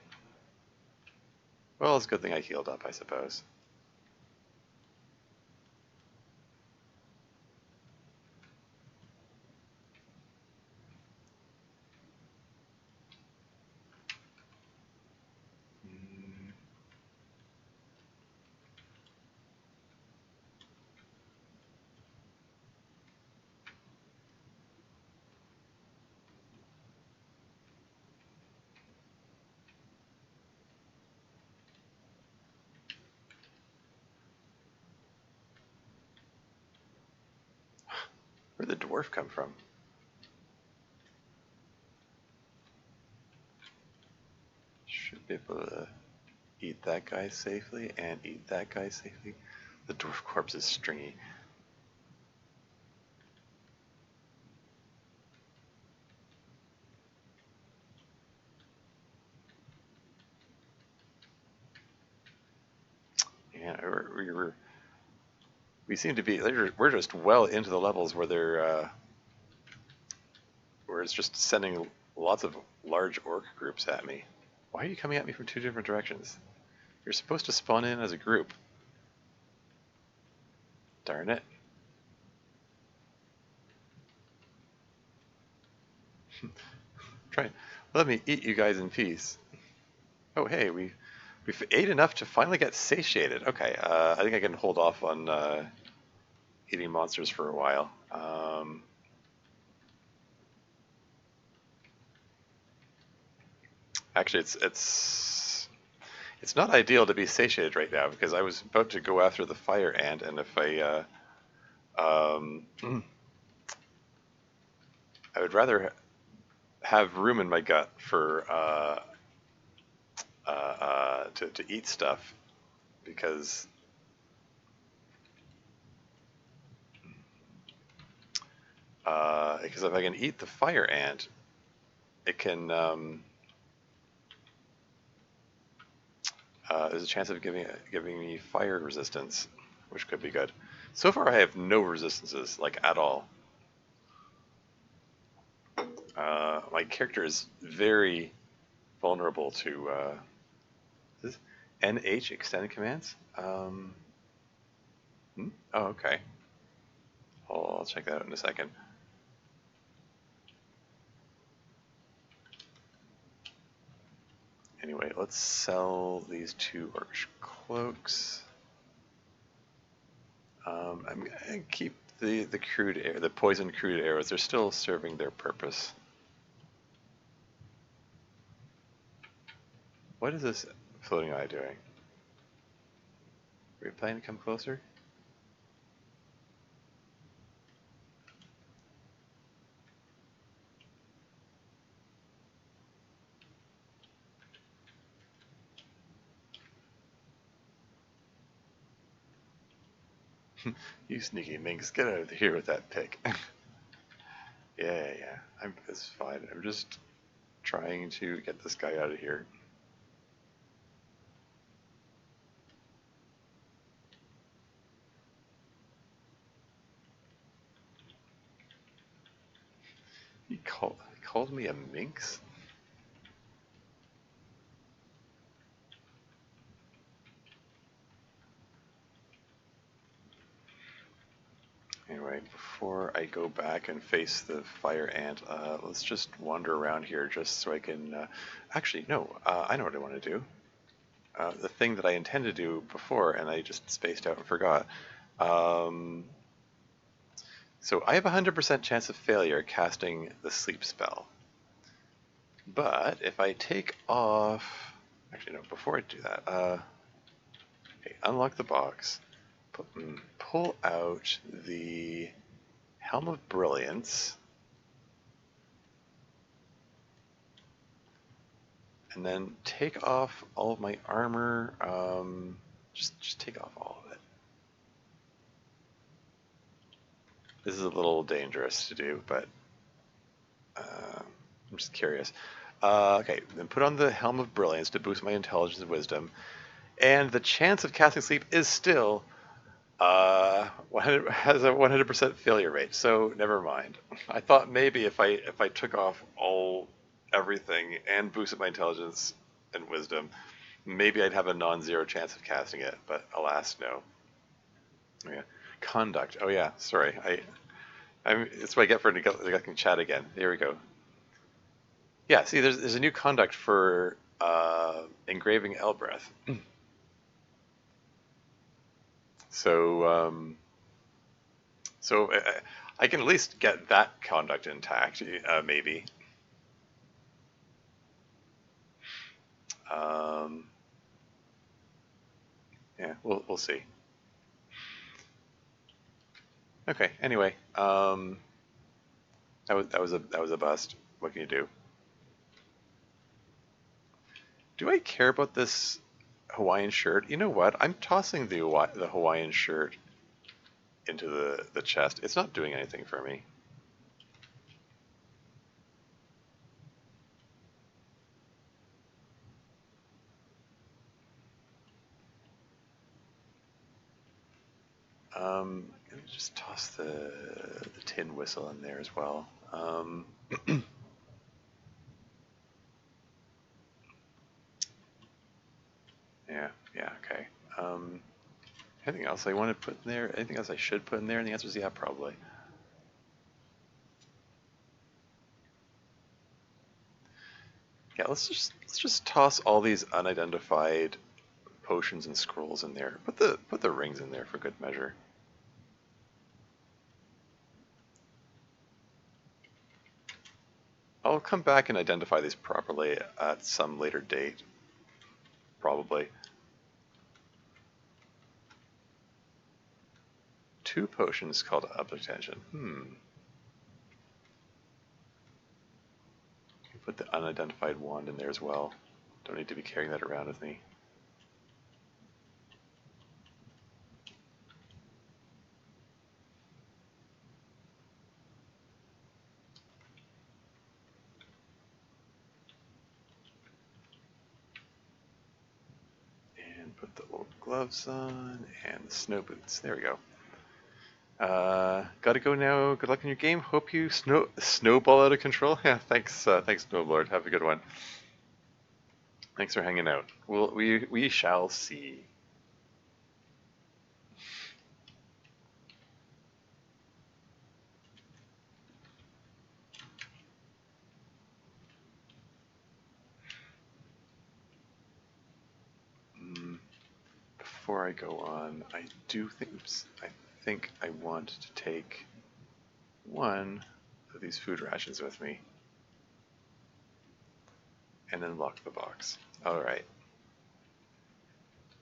[SPEAKER 1] Well, it's a good thing I healed up, I suppose. Where'd the dwarf come from? Should be able to eat that guy safely and eat that guy safely. The dwarf corpse is stringy. Yeah, we seem to be. We're just well into the levels where where it's just sending lots of large orc groups at me. Why are you coming at me from two different directions? You're supposed to spawn in as a group. Darn it. Let me eat you guys in peace. Oh hey, we've ate enough to finally get satiated. Okay, I think I can hold off on eating monsters for a while. Actually, it's not ideal to be satiated right now because I was about to go after the fire ant, and if I would rather have room in my gut for to eat stuff because if I can eat the fire ant, it can there's a chance of giving me fire resistance, which could be good. So far, I have no resistances, like at all. My character is very vulnerable to this NH extended commands. Oh, okay. I'll check that out in a second. Anyway, let's sell these 2 Orcish cloaks. I'm gonna keep the crude air, the poisoned crude arrows. They're still serving their purpose. What is this floating eye doing? Are we planning to come closer? You sneaky minx, get out of here with that pick. Yeah, it's fine. I'm just trying to get this guy out of here. He called me a minx? Anyway, before I go back and face the fire ant, let's just wander around here just so I can... actually, no, I know what I want to do. The thing that I intended to do before, and I just spaced out and forgot. So I have a 100% chance of failure casting the sleep spell. But if I take off... Actually, no, before I do that, okay, unlock the box. Pull out the Helm of Brilliance. And then take off all of my armor. Just take off all of it. This is a little dangerous to do, but I'm just curious. Okay, then put on the Helm of Brilliance to boost my intelligence and wisdom. And the chance of casting sleep is still 100, has a 100% failure rate. So never mind. I thought maybe if I took off everything and boosted my intelligence and wisdom, maybe I'd have a non-zero chance of casting it. But alas, no. Yeah, conduct. Oh yeah, sorry. That's what I get for neglecting chat again. Here we go. Yeah, see, there's a new conduct for engraving Elbreth. So I can at least get that conduct intact, maybe. Yeah, we'll see. Okay. Anyway, that was a bust. What can you do? Do I care about this Hawaiian shirt? You know what? I'm tossing the Hawaiian shirt into the chest. It's not doing anything for me. Let me just toss the tin whistle in there as well. Yeah, okay. Anything else I want to put in there? Anything else I should put in there? And the answer is yeah, probably. Yeah, let's just toss all these unidentified potions and scrolls in there. Put the rings in there for good measure. I'll come back and identify these properly at some later date, probably. 2 potions called Object Tension. Put the unidentified wand in there as well. Don't need to be carrying that around with me. And put the old gloves on and the snow boots. There we go. Gotta go now. Good luck in your game. Hope you snowball out of control. Yeah, thanks, Snowlord. Have a good one. Thanks for hanging out. We shall see. before I go on, I do think, oops, I think I want to take one of these food rations with me and then lock the box. Alright.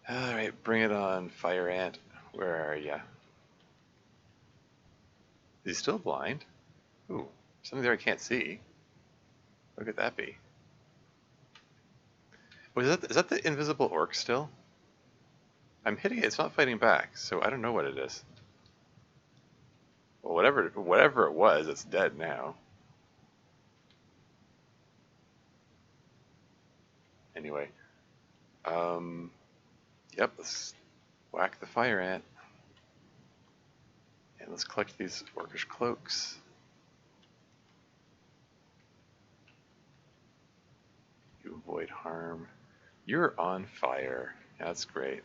[SPEAKER 1] Alright, bring it on, Fire Ant. Where are ya? Is he still blind? Ooh, something there I can't see. What could that be? Oh, is that the invisible orc still? I'm hitting it, it's not fighting back, so I don't know what it is. Well, whatever it was, it's dead now. Anyway, yep, let's whack the Fire Ant. And let's collect these orcish cloaks. You avoid harm. You're on fire. That's great.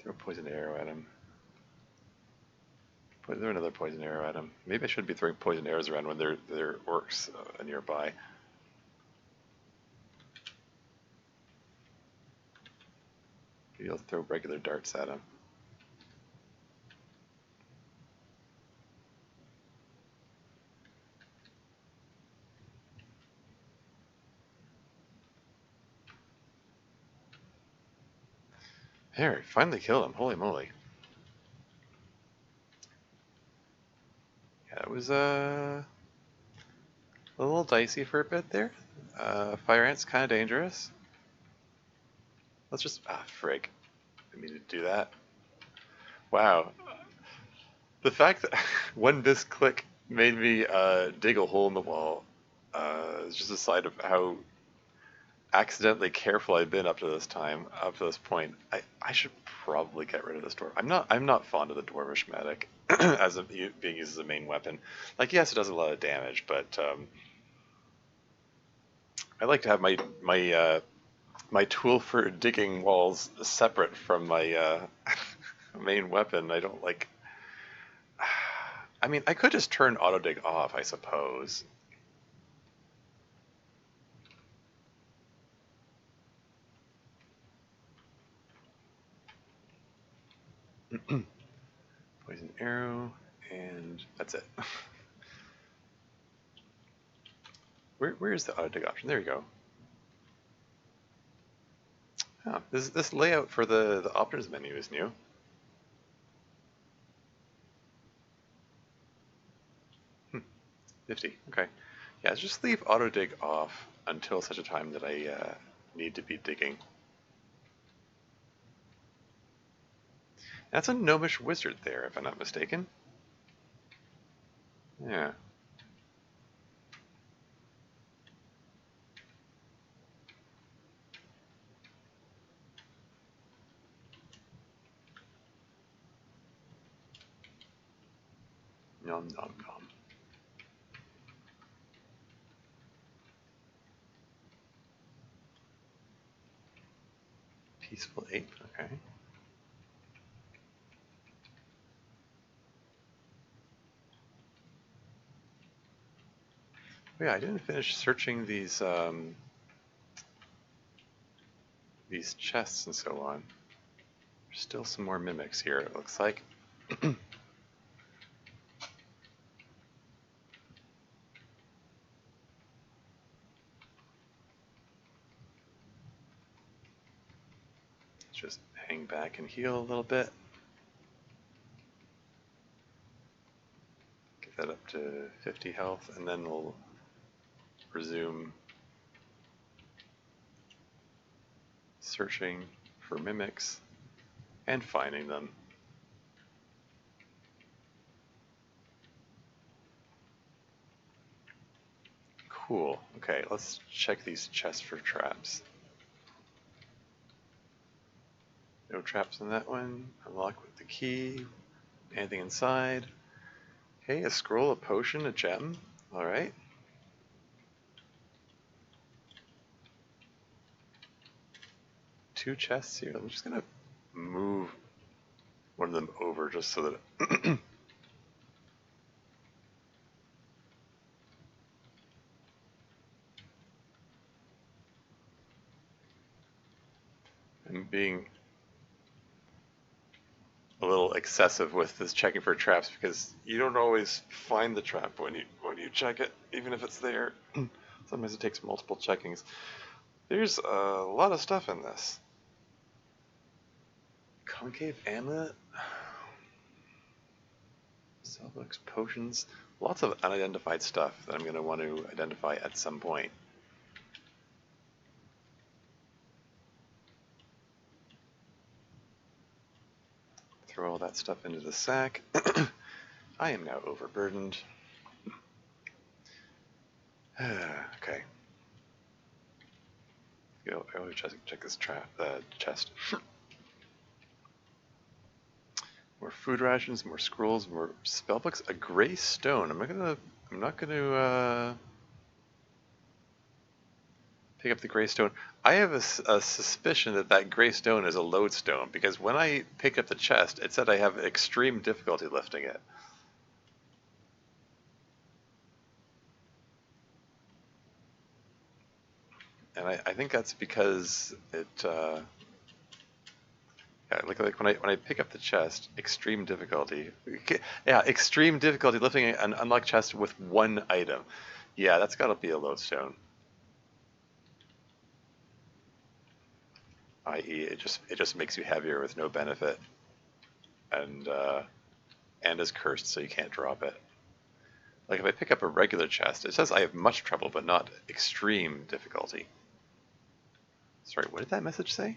[SPEAKER 1] Throw a poison arrow at him. Throw another poison arrow at him. Maybe I shouldn't be throwing poison arrows around when there are orcs nearby. Maybe I'll throw regular darts at him. There, finally killed him. Holy moly. Yeah, that was a little dicey for a bit there. Fire Ant's kind of dangerous. Let's just... Ah, frig. I mean to do that. Wow. The fact that one misclick made me dig a hole in the wall is just a sign of how accidentally careful I've been up to this time, up to this point. I should probably get rid of this dwarf. I'm not fond of the dwarvish medic as being used as a main weapon. Like, yes, it does a lot of damage, but I like to have my tool for digging walls separate from my main weapon. I don't like. I mean, I could just turn auto dig off, I suppose. Poison arrow, and that's it. Where is the auto dig option? There you go. Oh, this layout for the options menu is new. Hmm. 50. Okay. Yeah, just leave auto dig off until such a time that I need to be digging. That's a gnomish wizard there, if I'm not mistaken. Yeah. Nom nom nom. Peaceful ape, okay. Oh yeah, I didn't finish searching these chests and so on. There's still some more mimics here, it looks like. Just hang back and heal a little bit. Get that up to 50 health, and then we'll resume searching for mimics and finding them. Cool. Okay, let's check these chests for traps. No traps on that one. Unlock with the key. Anything inside? Okay, a scroll, a potion, a gem. Alright. Two chests here. I'm just gonna move one of them over just so that I'm being a little excessive with this checking for traps because you don't always find the trap when you check it, even if it's there. Sometimes it takes multiple checkings. There's a lot of stuff in this. Concave amulet, spellbooks, potions, lots of unidentified stuff that I'm going to want to identify at some point. Throw all that stuff into the sack. I am now overburdened. Okay. Go. I always check this chest. More food rations, more scrolls, more spellbooks. A gray stone. I'm not gonna pick up the gray stone. I have a suspicion that gray stone is a lodestone because when I picked up the chest, it said I have extreme difficulty lifting it. And I think that's because it, yeah, like when I pick up the chest, extreme difficulty. Yeah, extreme difficulty lifting an unlocked chest with one item. Yeah, that's got to be a lodestone. I.e., it just makes you heavier with no benefit, and is cursed, so you can't drop it. Like if I pick up a regular chest, it says I have much trouble, but not extreme difficulty. Sorry, what did that message say?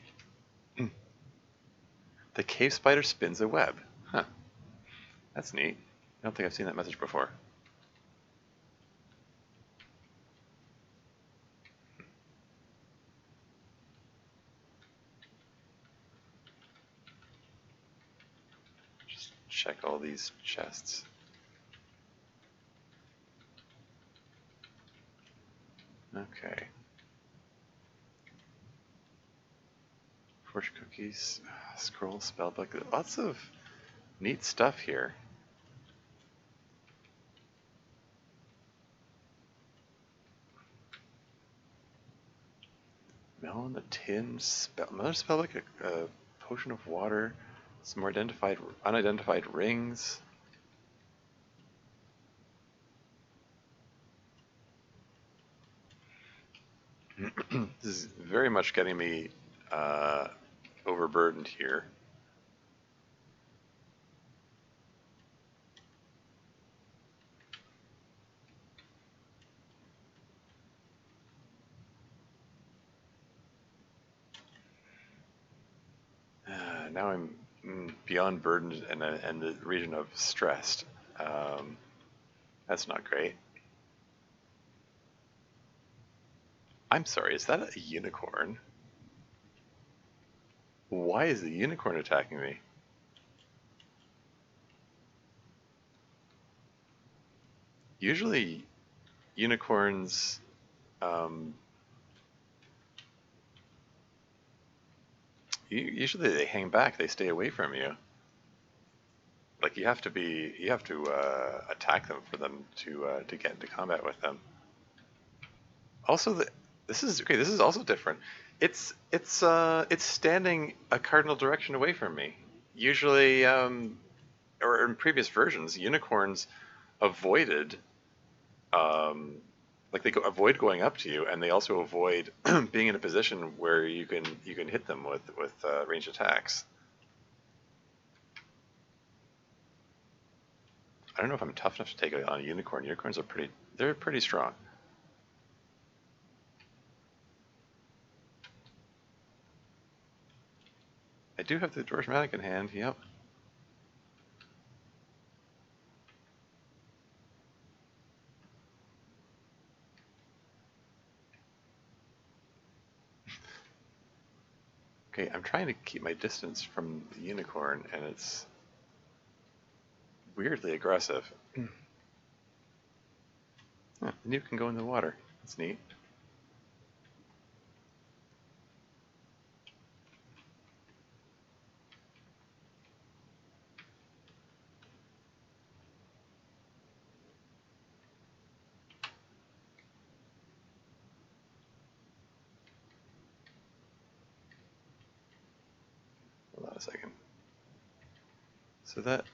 [SPEAKER 1] The cave spider spins a web. Huh. That's neat. I don't think I've seen that message before. Just check all these chests. Okay. Fortune cookies, scroll, spellbook, lots of neat stuff here. Melon, a tin, another spellbook, a potion of water, some more unidentified rings. This is very much getting me overburdened here. Now I'm beyond burdened and the region of stressed. That's not great. I'm sorry, is that a unicorn? Why is the unicorn attacking me? Usually, unicorns, usually they hang back, they stay away from you. Like you have to attack them for them to get into combat with them. Also, this is also different. It's standing a cardinal direction away from me. Usually, or in previous versions, unicorns avoided, like they avoid going up to you, and they also avoid being in a position where you can hit them with ranged attacks. I don't know if I'm tough enough to take on a unicorn. Unicorns are they're pretty strong. I do have the Dwarfmatic in hand, yep. Okay, I'm trying to keep my distance from the unicorn, and it's weirdly aggressive. Huh, the nuke can go in the water. That's neat. a second. So that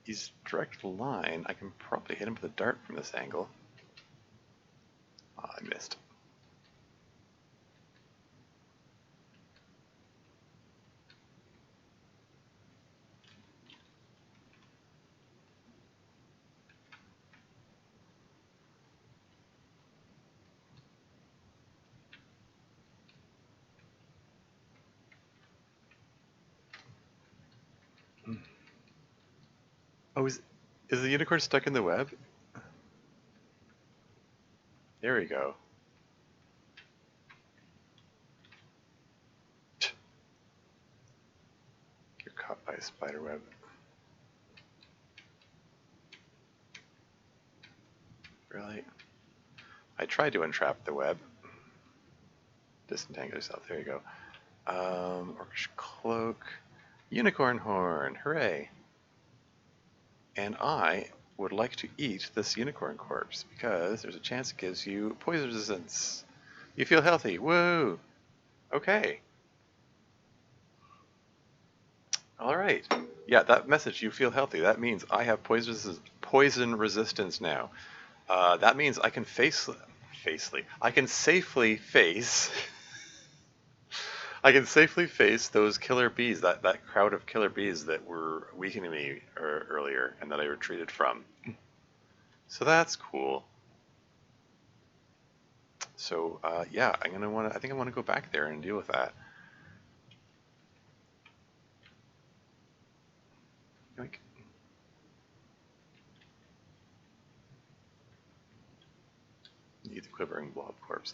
[SPEAKER 1] he's direct line. I can probably hit him with a dart from this angle. Oh, I missed. Oh, is the unicorn stuck in the web? There we go. You're caught by a spider web. Really? I tried to entrap the web. Disentangle yourself. There you go. Orcish cloak. Unicorn horn. Hooray. And I would like to eat this unicorn corpse because there's a chance it gives you poison resistance. You feel healthy. Woo! Okay. Alright. Yeah, that message, you feel healthy, that means I have poison resistance now. That means I can I can safely face I can safely face those killer bees, that crowd of killer bees that were weakening me earlier and that I retreated from. So that's cool. So yeah, I think I want to go back there and deal with that. Yoink. Need the quivering blob corpse.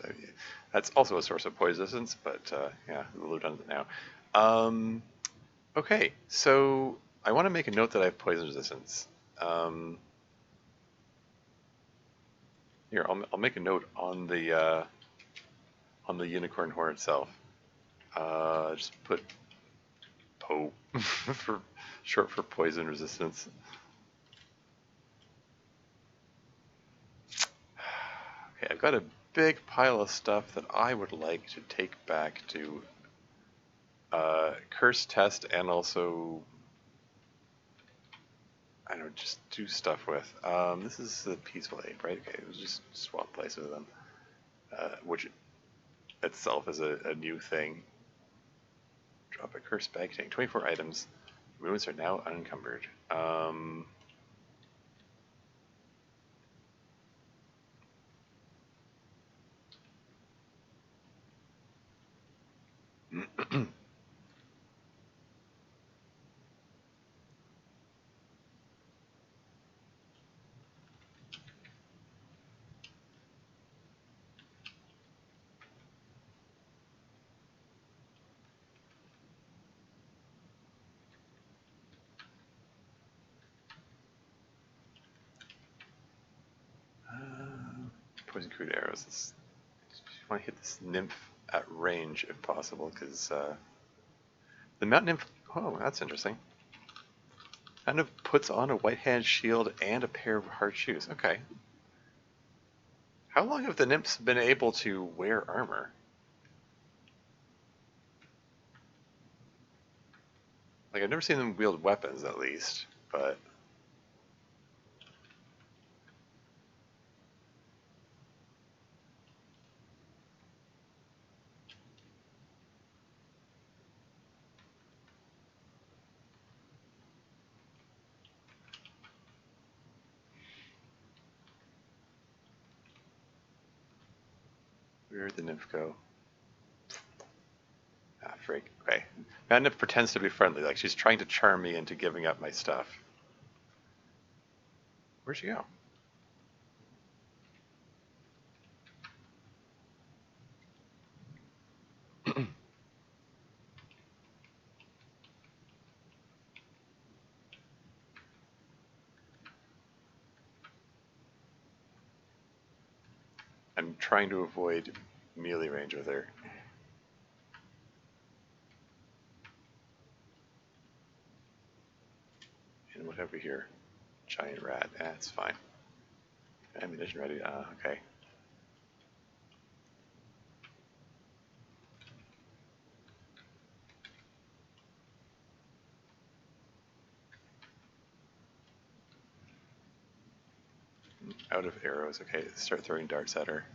[SPEAKER 1] That's also a source of poison resistance, but yeah, a little redundant now. Okay, so I want to make a note that I have poison resistance. Here, I'll make a note on the unicorn horn itself. Just put PO for short for poison resistance. Okay, I've got a big pile of stuff that I would like to take back to curse test and also, I don't know, just do stuff with. This is the peaceful ape, right? Okay, we'll just swap places with them, which itself is a new thing. Drop a curse bag tank. 24 items. Wounds are now unencumbered. Poison crude arrows. I want to hit this nymph at range if possible, because the mountain nymph. Oh, that's interesting. Kind of puts on a white hand shield and a pair of hard shoes. Okay. How long have the nymphs been able to wear armor? Like, I've never seen them wield weapons, at least, but... Where'd the nymph go? Ah, freak. Okay. Mountain nymph pretends to be friendly, like she's trying to charm me into giving up my stuff. Where'd she go? I'm trying to avoid melee range with her. And what have we here? Giant rat. That's fine. Ammunition ready. Okay. out of arrows. Okay, start throwing darts at her.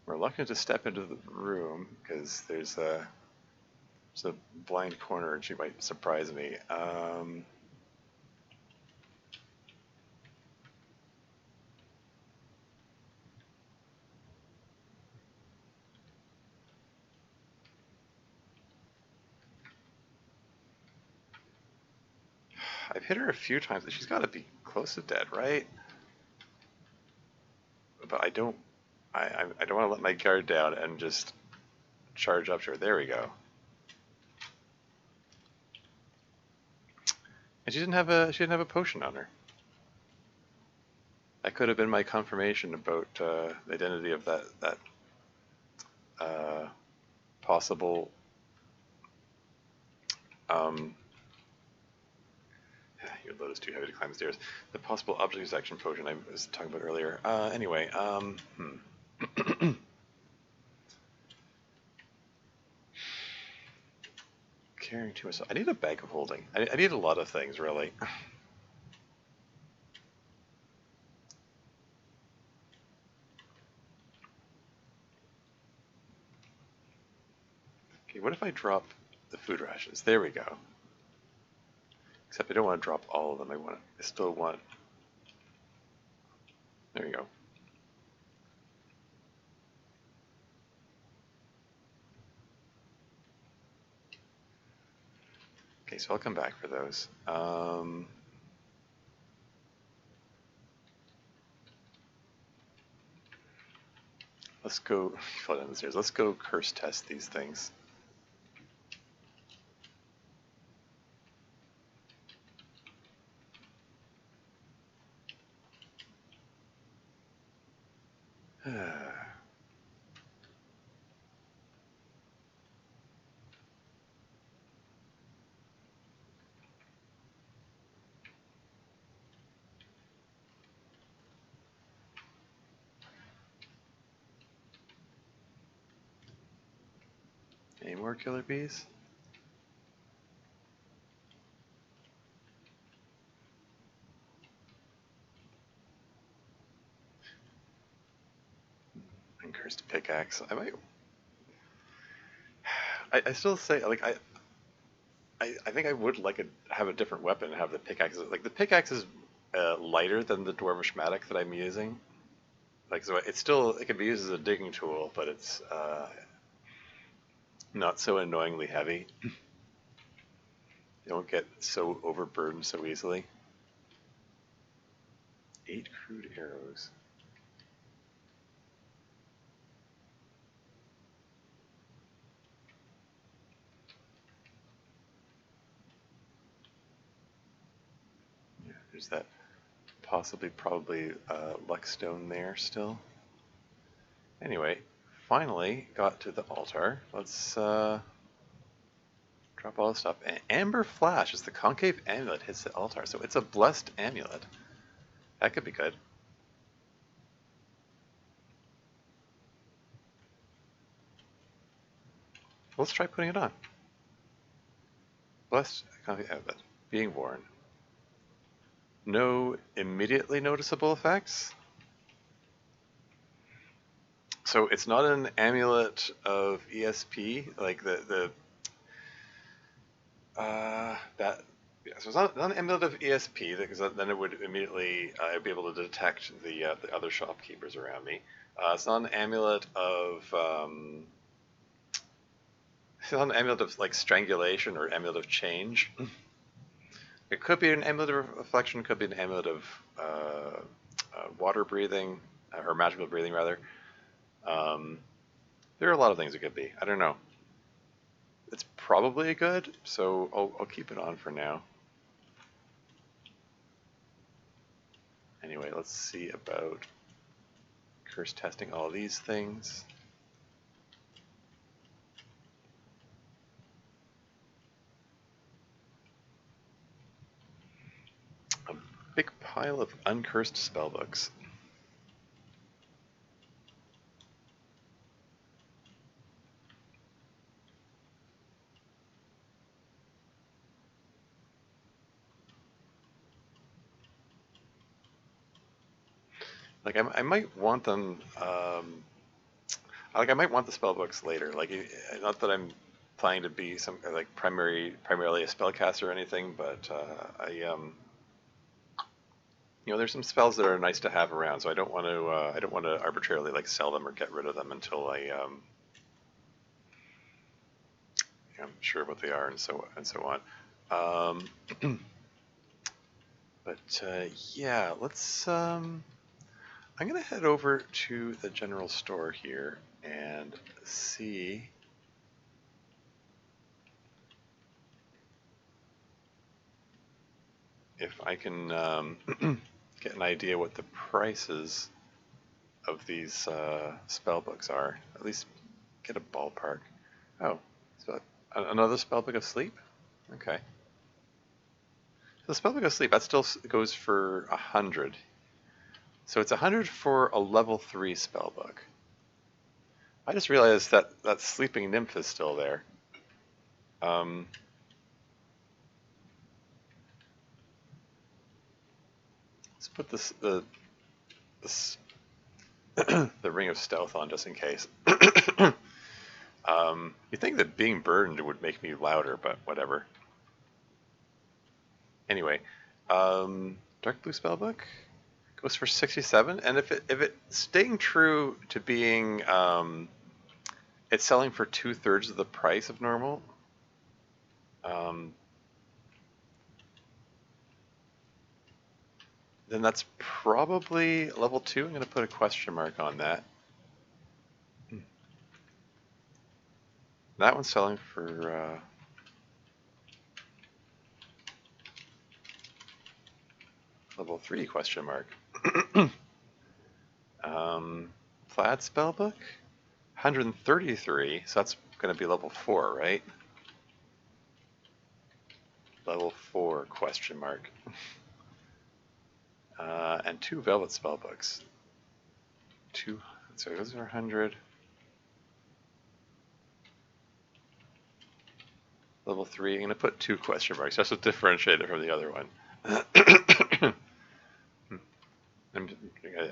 [SPEAKER 1] I'm reluctant to step into the room because there's a blind corner and she might surprise me. I've hit her a few times. She's got to be close to dead, right? But I don't want to let my guard down and just charge up to her. There we go. And she didn't have a potion on her. That could have been my confirmation about the identity of that possible your load is too heavy to climb the stairs. The possible object detection potion I was talking about earlier. Anyway, carrying too much. I need a bag of holding. I need a lot of things, really. Okay, what if I drop the food rations? There we go. Except I don't want to drop all of them. I still want. There we go. Okay, so I'll come back for those. Let's go. Fall down the stairs. Let's go curse test these things. Any more killer bees? And cursed pickaxe. I might. I still say like I think I would like have a different weapon and have the pickaxe. Like the pickaxe is lighter than the dwarvish mattock that I'm using. Like so, it can be used as a digging tool, but it's not so annoyingly heavy. You don't get so overburdened so easily. 8 crude arrows. Yeah, there's that probably luckstone there still. Anyway, finally got to the altar. Let's drop all the stuff. Amber Flash is the concave amulet hits the altar, so it's a blessed amulet. That could be good. Let's try putting it on. Blessed concave amulet. Being worn. No immediately noticeable effects. So it's not an amulet of ESP, like so it's not an amulet of ESP because then it would immediately be able to detect the other shopkeepers around me. It's not an amulet of like strangulation or amulet of change. It could be an amulet of reflection, could be an amulet of water breathing or magical breathing rather. There are a lot of things it could be. I don't know. It's probably good, so I'll keep it on for now. Anyway, let's see about curse testing all these things. A big pile of uncursed spellbooks. Like I might want them. Like I might want the spellbooks later. Like not that I'm planning to be some like primarily a spellcaster or anything, but there's some spells that are nice to have around. So I don't want to arbitrarily like sell them or get rid of them until I'm sure what they are and so on. But yeah, let's. I'm gonna head over to the general store here and see if I can get an idea what the prices of these spell books are. At least get a ballpark. Oh, so another spell book of sleep? Okay. So the spell book of sleep, that still goes for 100. So it's 100 for a level 3 spell book. I just realized that that sleeping nymph is still there. Let's put this the ring of stealth on just in case. You think that being burned would make me louder, but whatever. Anyway, dark blue spellbook goes for 67, and if it staying true to being it's selling for 2/3 of the price of normal. Then that's probably level 2. I'm going to put a question mark on that. That one's selling for level 3 question mark. Plaid spellbook, 133. So that's going to be level 4, right? Level 4 question mark. And 2 velvet spellbooks. So those are 100. Level 3. I'm going to put 2 question marks just to differentiate it from the other one.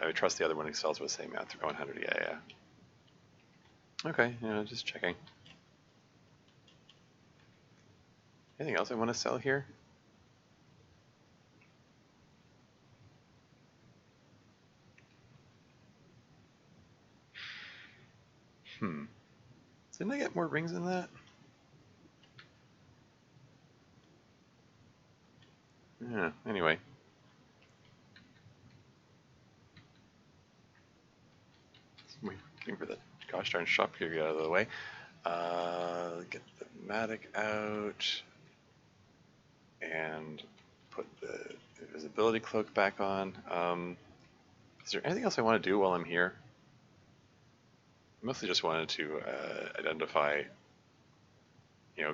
[SPEAKER 1] I trust the other one excels with the same math for 100. Yeah. Okay, just checking. Anything else I want to sell here? Didn't I get more rings than that? Yeah, anyway. Waiting for the gosh darn shop here to get out of the way. Get the Matic out. And put the invisibility cloak back on. Is there anything else I want to do while I'm here? I mostly just wanted to identify,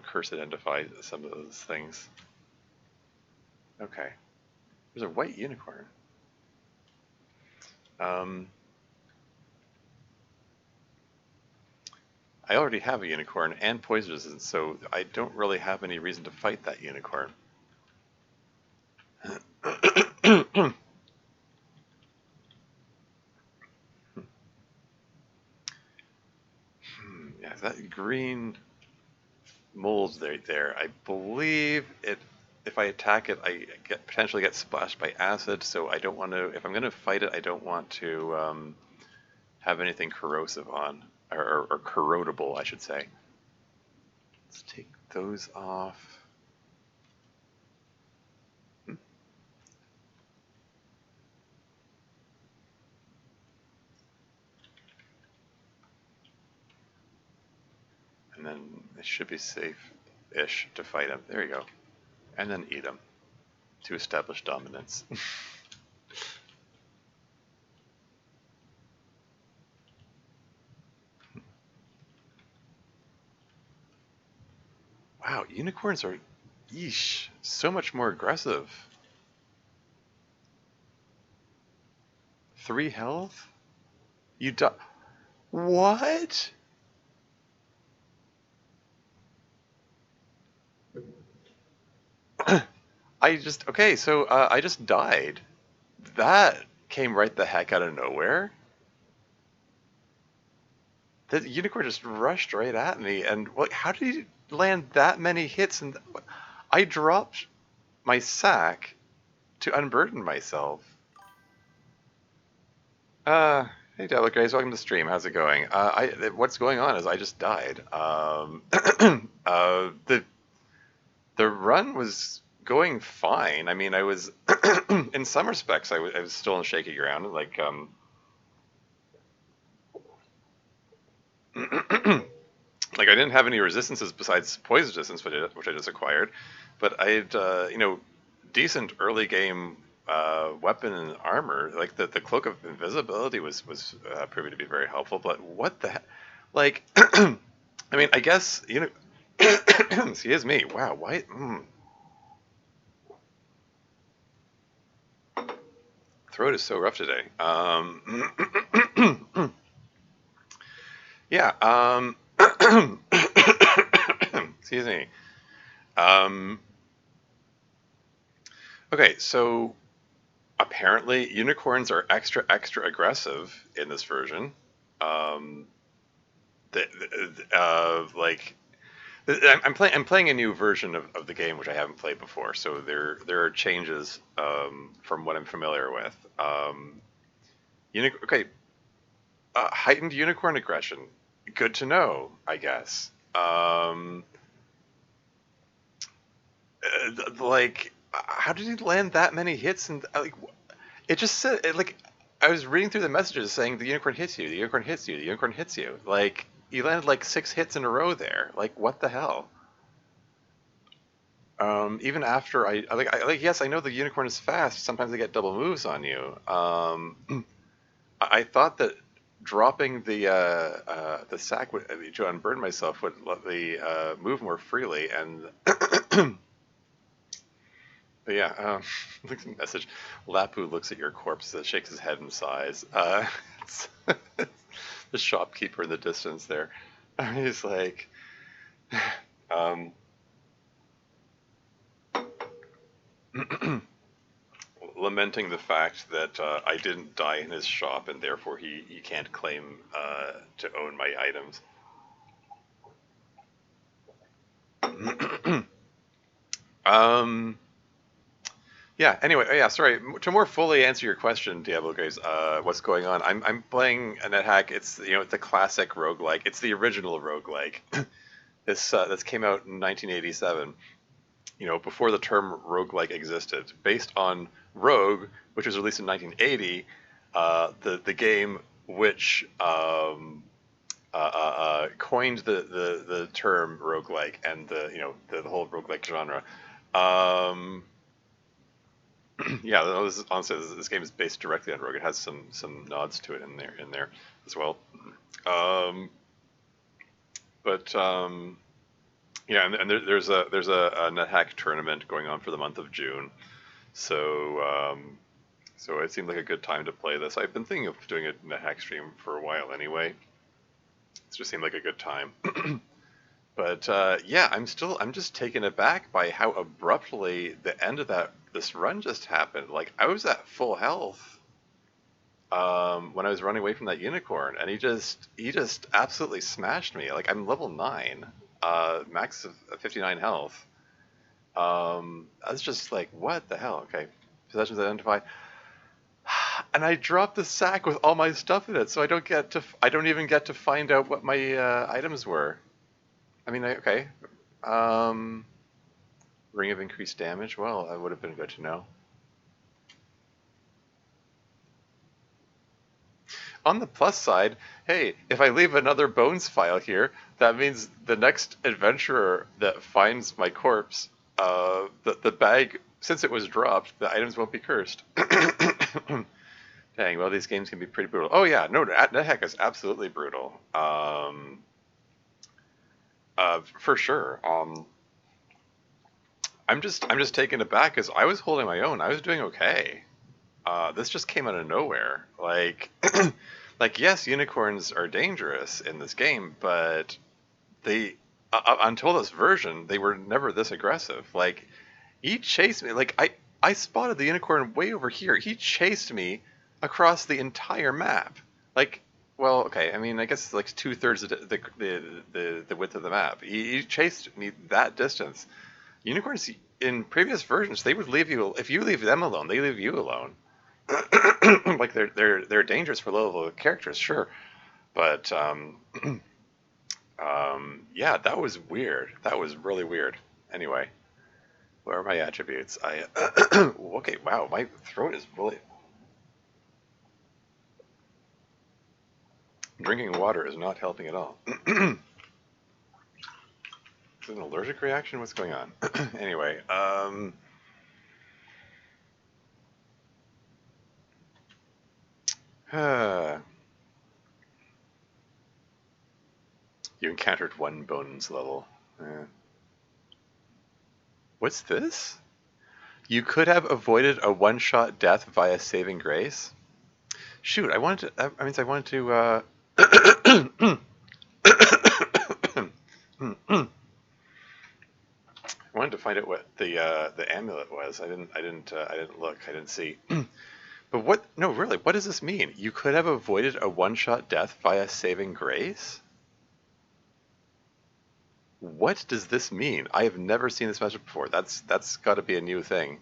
[SPEAKER 1] curse identify some of those things. Okay. There's a white unicorn. I already have a unicorn and poison resistance, so I don't really have any reason to fight that unicorn. Yeah, that green mold's right there. I believe if I attack it, I potentially get splashed by acid. So I don't want to. If I'm going to fight it, I don't want to have anything corrosive on, or corrodable, I should say. Let's take those off. And then it should be safe-ish to fight him. There you go. And then eat him to establish dominance. Wow, unicorns are, yeesh, so much more aggressive. 3 health? You die. What? Okay, so I just died. That came right the heck out of nowhere. The unicorn just rushed right at me, and what? How did he land that many hits? And I dropped my sack to unburden myself. Uh, hey, Devil guys, welcome to the stream. How's it going? What's going on is I just died. The run was going fine. I mean, I was in some respects I was still on shaky ground. Like like I didn't have any resistances besides poison resistance, which I just acquired. But I had decent early game weapon and armor. Like the cloak of invisibility was proving to be very helpful. But what the heck? Like, I mean, I guess excuse me. Wow, why? Throat is so rough today. Yeah. Excuse me. Um, okay, so apparently unicorns are extra aggressive in this version. Um, like I'm playing a new version of the game which I haven't played before, so there are changes from what I'm familiar with. Okay, heightened unicorn aggression. Good to know, I guess. Like, how did he land that many hits? And like, it just said like I was reading through the messages saying the unicorn hits you, the unicorn hits you, the unicorn hits you. Like you landed like 6 hits in a row there. Like what the hell? Even after I yes, I know the unicorn is fast. Sometimes they get double moves on you. I thought that dropping the sack to unburden myself would let me move more freely, and but yeah, look at the message. Lapu looks at your corpse, shakes his head in sighs. It's the shopkeeper in the distance there. He's like, um, lamenting the fact that I didn't die in his shop, and therefore he can't claim to own my items. Yeah. Anyway, yeah. Sorry. To more fully answer your question, Diablo guys, what's going on? I'm playing a Nethack. It's the classic roguelike. It's the original roguelike. This came out in 1987. Before the term roguelike existed, based on Rogue, which was released in 1980, the game which coined the term roguelike and the whole roguelike genre. Yeah, honestly, this game is based directly on Rogue. It has some nods to it in there as well. But yeah, and there's a Nethack tournament going on for the month of June, so so it seemed like a good time to play this. I've been thinking of doing a Nethack stream for a while anyway. It just seemed like a good time. But yeah, I'm just taken aback by how abruptly the end of this run just happened. Like I was at full health when I was running away from that unicorn, and he just absolutely smashed me. Like I'm level 9, max of 59 health. I was just like, what the hell? Okay, possessions identified, and I dropped the sack with all my stuff in it, so I don't even get to find out what my items were. I mean, okay. Ring of increased damage. Well, that would have been good to know. On the plus side, hey, if I leave another bones file here, that means the next adventurer that finds my corpse, the bag, since it was dropped, the items won't be cursed. Dang, well, these games can be pretty brutal. Oh yeah, no, Nethack is absolutely brutal. For sure. I'm just taken aback because I was holding my own. I was doing okay. this just came out of nowhere. Like, like yes, unicorns are dangerous in this game, but they until this version they were never this aggressive. Like he chased me. Like I spotted the unicorn way over here. He chased me across the entire map. Like, well, okay. I mean, I guess it's like 2/3 of the width of the map. He chased me that distance. Unicorns in previous versions, they would leave you if you leave them alone. They leave you alone. Like they're dangerous for low level characters, sure, but yeah, that was weird. That was really weird. Anyway, what are my attributes? I okay. Wow, my throat is really. Drinking water is not helping at all. Is it an allergic reaction? What's going on? Anyway, you encountered one bones level. What's this? You could have avoided a one-shot death via saving grace. Shoot, I wanted to. That means I wanted to. I wanted to find out what the amulet was. I didn't look. I didn't see. But what? No, really. What does this mean? You could have avoided a one-shot death via saving grace. What does this mean? I have never seen this message before. That's got to be a new thing.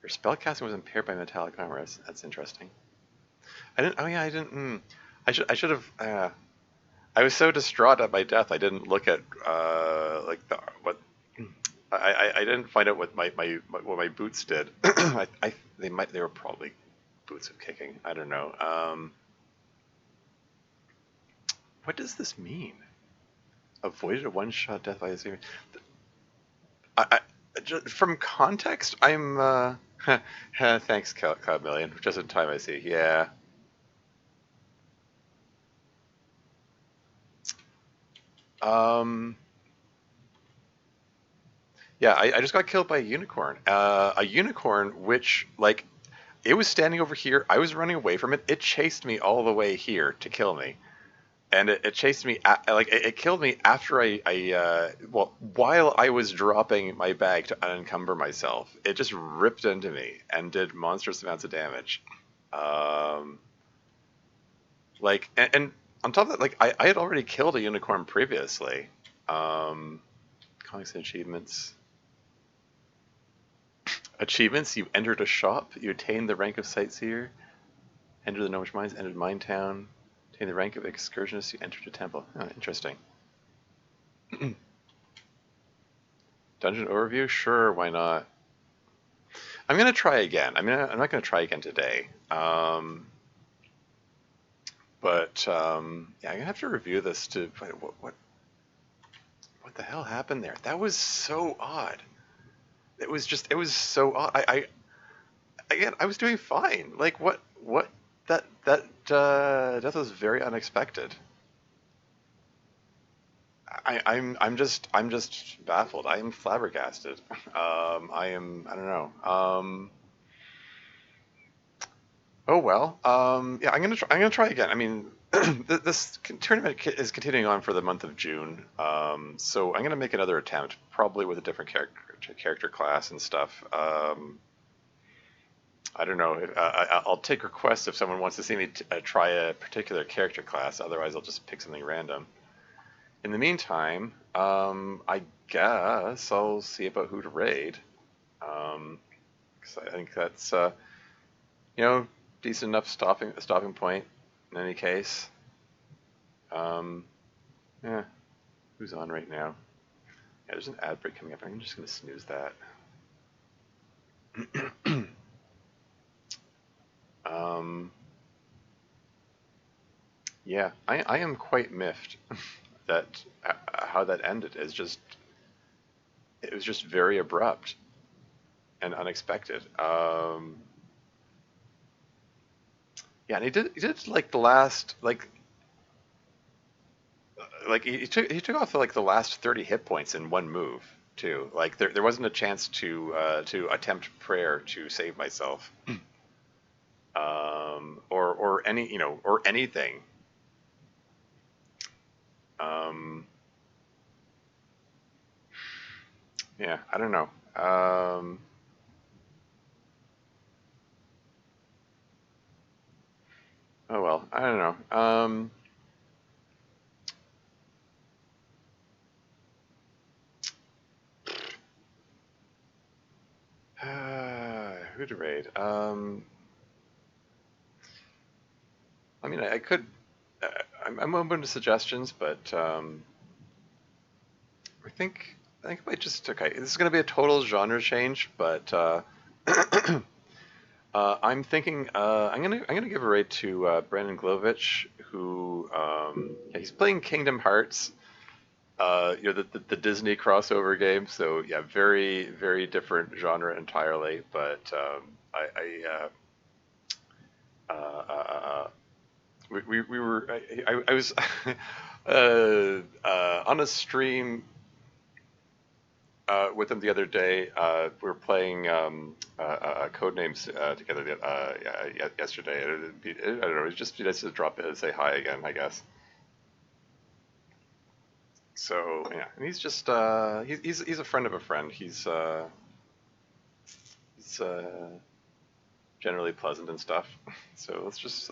[SPEAKER 1] Your spellcasting was impaired by metallic armor. That's interesting. I didn't. Oh yeah, I didn't. I should have. I was so distraught at my death. I didn't look at like what. I didn't find out what what my boots did. They were probably boots of kicking. I don't know. What does this mean? Avoided a one-shot death by a saving. From context, I'm. Thanks, Cloudmillion. Just in time, I see. Yeah. Yeah, I just got killed by a unicorn. A unicorn, which, like, it was standing over here. I was running away from it. It chased me all the way here to kill me. And it chased me, it killed me after well, while I was dropping my bag to unencumber myself. It just ripped into me and did monstrous amounts of damage. Like, and on top of that, like, I had already killed a unicorn previously. Comics and achievements. Achievements, you entered a shop, you attained the rank of sightseer, entered the Gnomish Mines, entered Minetown, attained the rank of excursionist, you entered a temple. Oh, interesting. Dungeon overview? Sure, why not? I'm going to try again. I'm not going to try again today. Yeah, I'm going to have to review this to find out what the hell happened there. That was so odd. It was so odd. Again, I was doing fine. Like, that death was very unexpected. I'm just baffled. I am flabbergasted. I don't know. Oh well. Yeah, I'm gonna try again. I mean, this tournament is continuing on for the month of June. So I'm gonna make another attempt, probably with a different character class and stuff. I don't know. I'll take requests if someone wants to see me try a particular character class. Otherwise, I'll just pick something random. In the meantime, I guess I'll see about who to raid. 'Cause I think that's you know, decent enough stopping point. In any case, yeah. Who's on right now? Yeah, there's an ad break coming up. I'm just gonna snooze that. Yeah, I am quite miffed that how that ended is just it was just very abrupt and unexpected. Yeah, and he did like the last like he took off like the last 30 hit points in one move too. Like there wasn't a chance to attempt prayer to save myself, or any or anything. Um, yeah, I don't know. Oh well, I don't know. Who to raid? I mean, I could. Uh, I'm open to suggestions, but I think I might just okay. This is going to be a total genre change, but I'm thinking I'm gonna give a raid to Brandon Glovich, who yeah, he's playing Kingdom Hearts, the Disney crossover game. So yeah, very different genre entirely. But uh, uh, uh, we were I was on a stream with him the other day. We were playing Codenames together yesterday. I don't know. It just be nice to drop in and say hi again, I guess. So yeah, and he's just he's a friend of a friend. He's generally pleasant and stuff. So let's just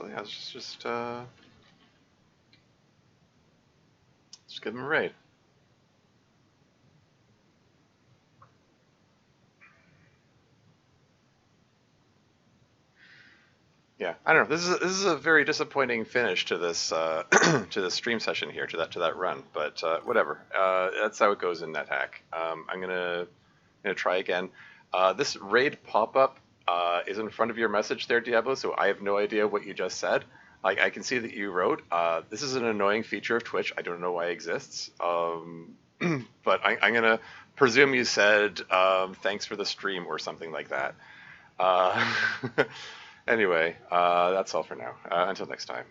[SPEAKER 1] give him a raid. Yeah, I don't know. This is a very disappointing finish to this to the stream session here, to that run. But whatever. That's how it goes in Nethack. I'm gonna try again. This raid pop up is in front of your message there, Diablo. So I have no idea what you just said. Like I can see that you wrote, "This is an annoying feature of Twitch. I don't know why it exists." But I'm gonna presume you said, "Thanks for the stream" or something like that. Uh, anyway, that's all for now. Until next time.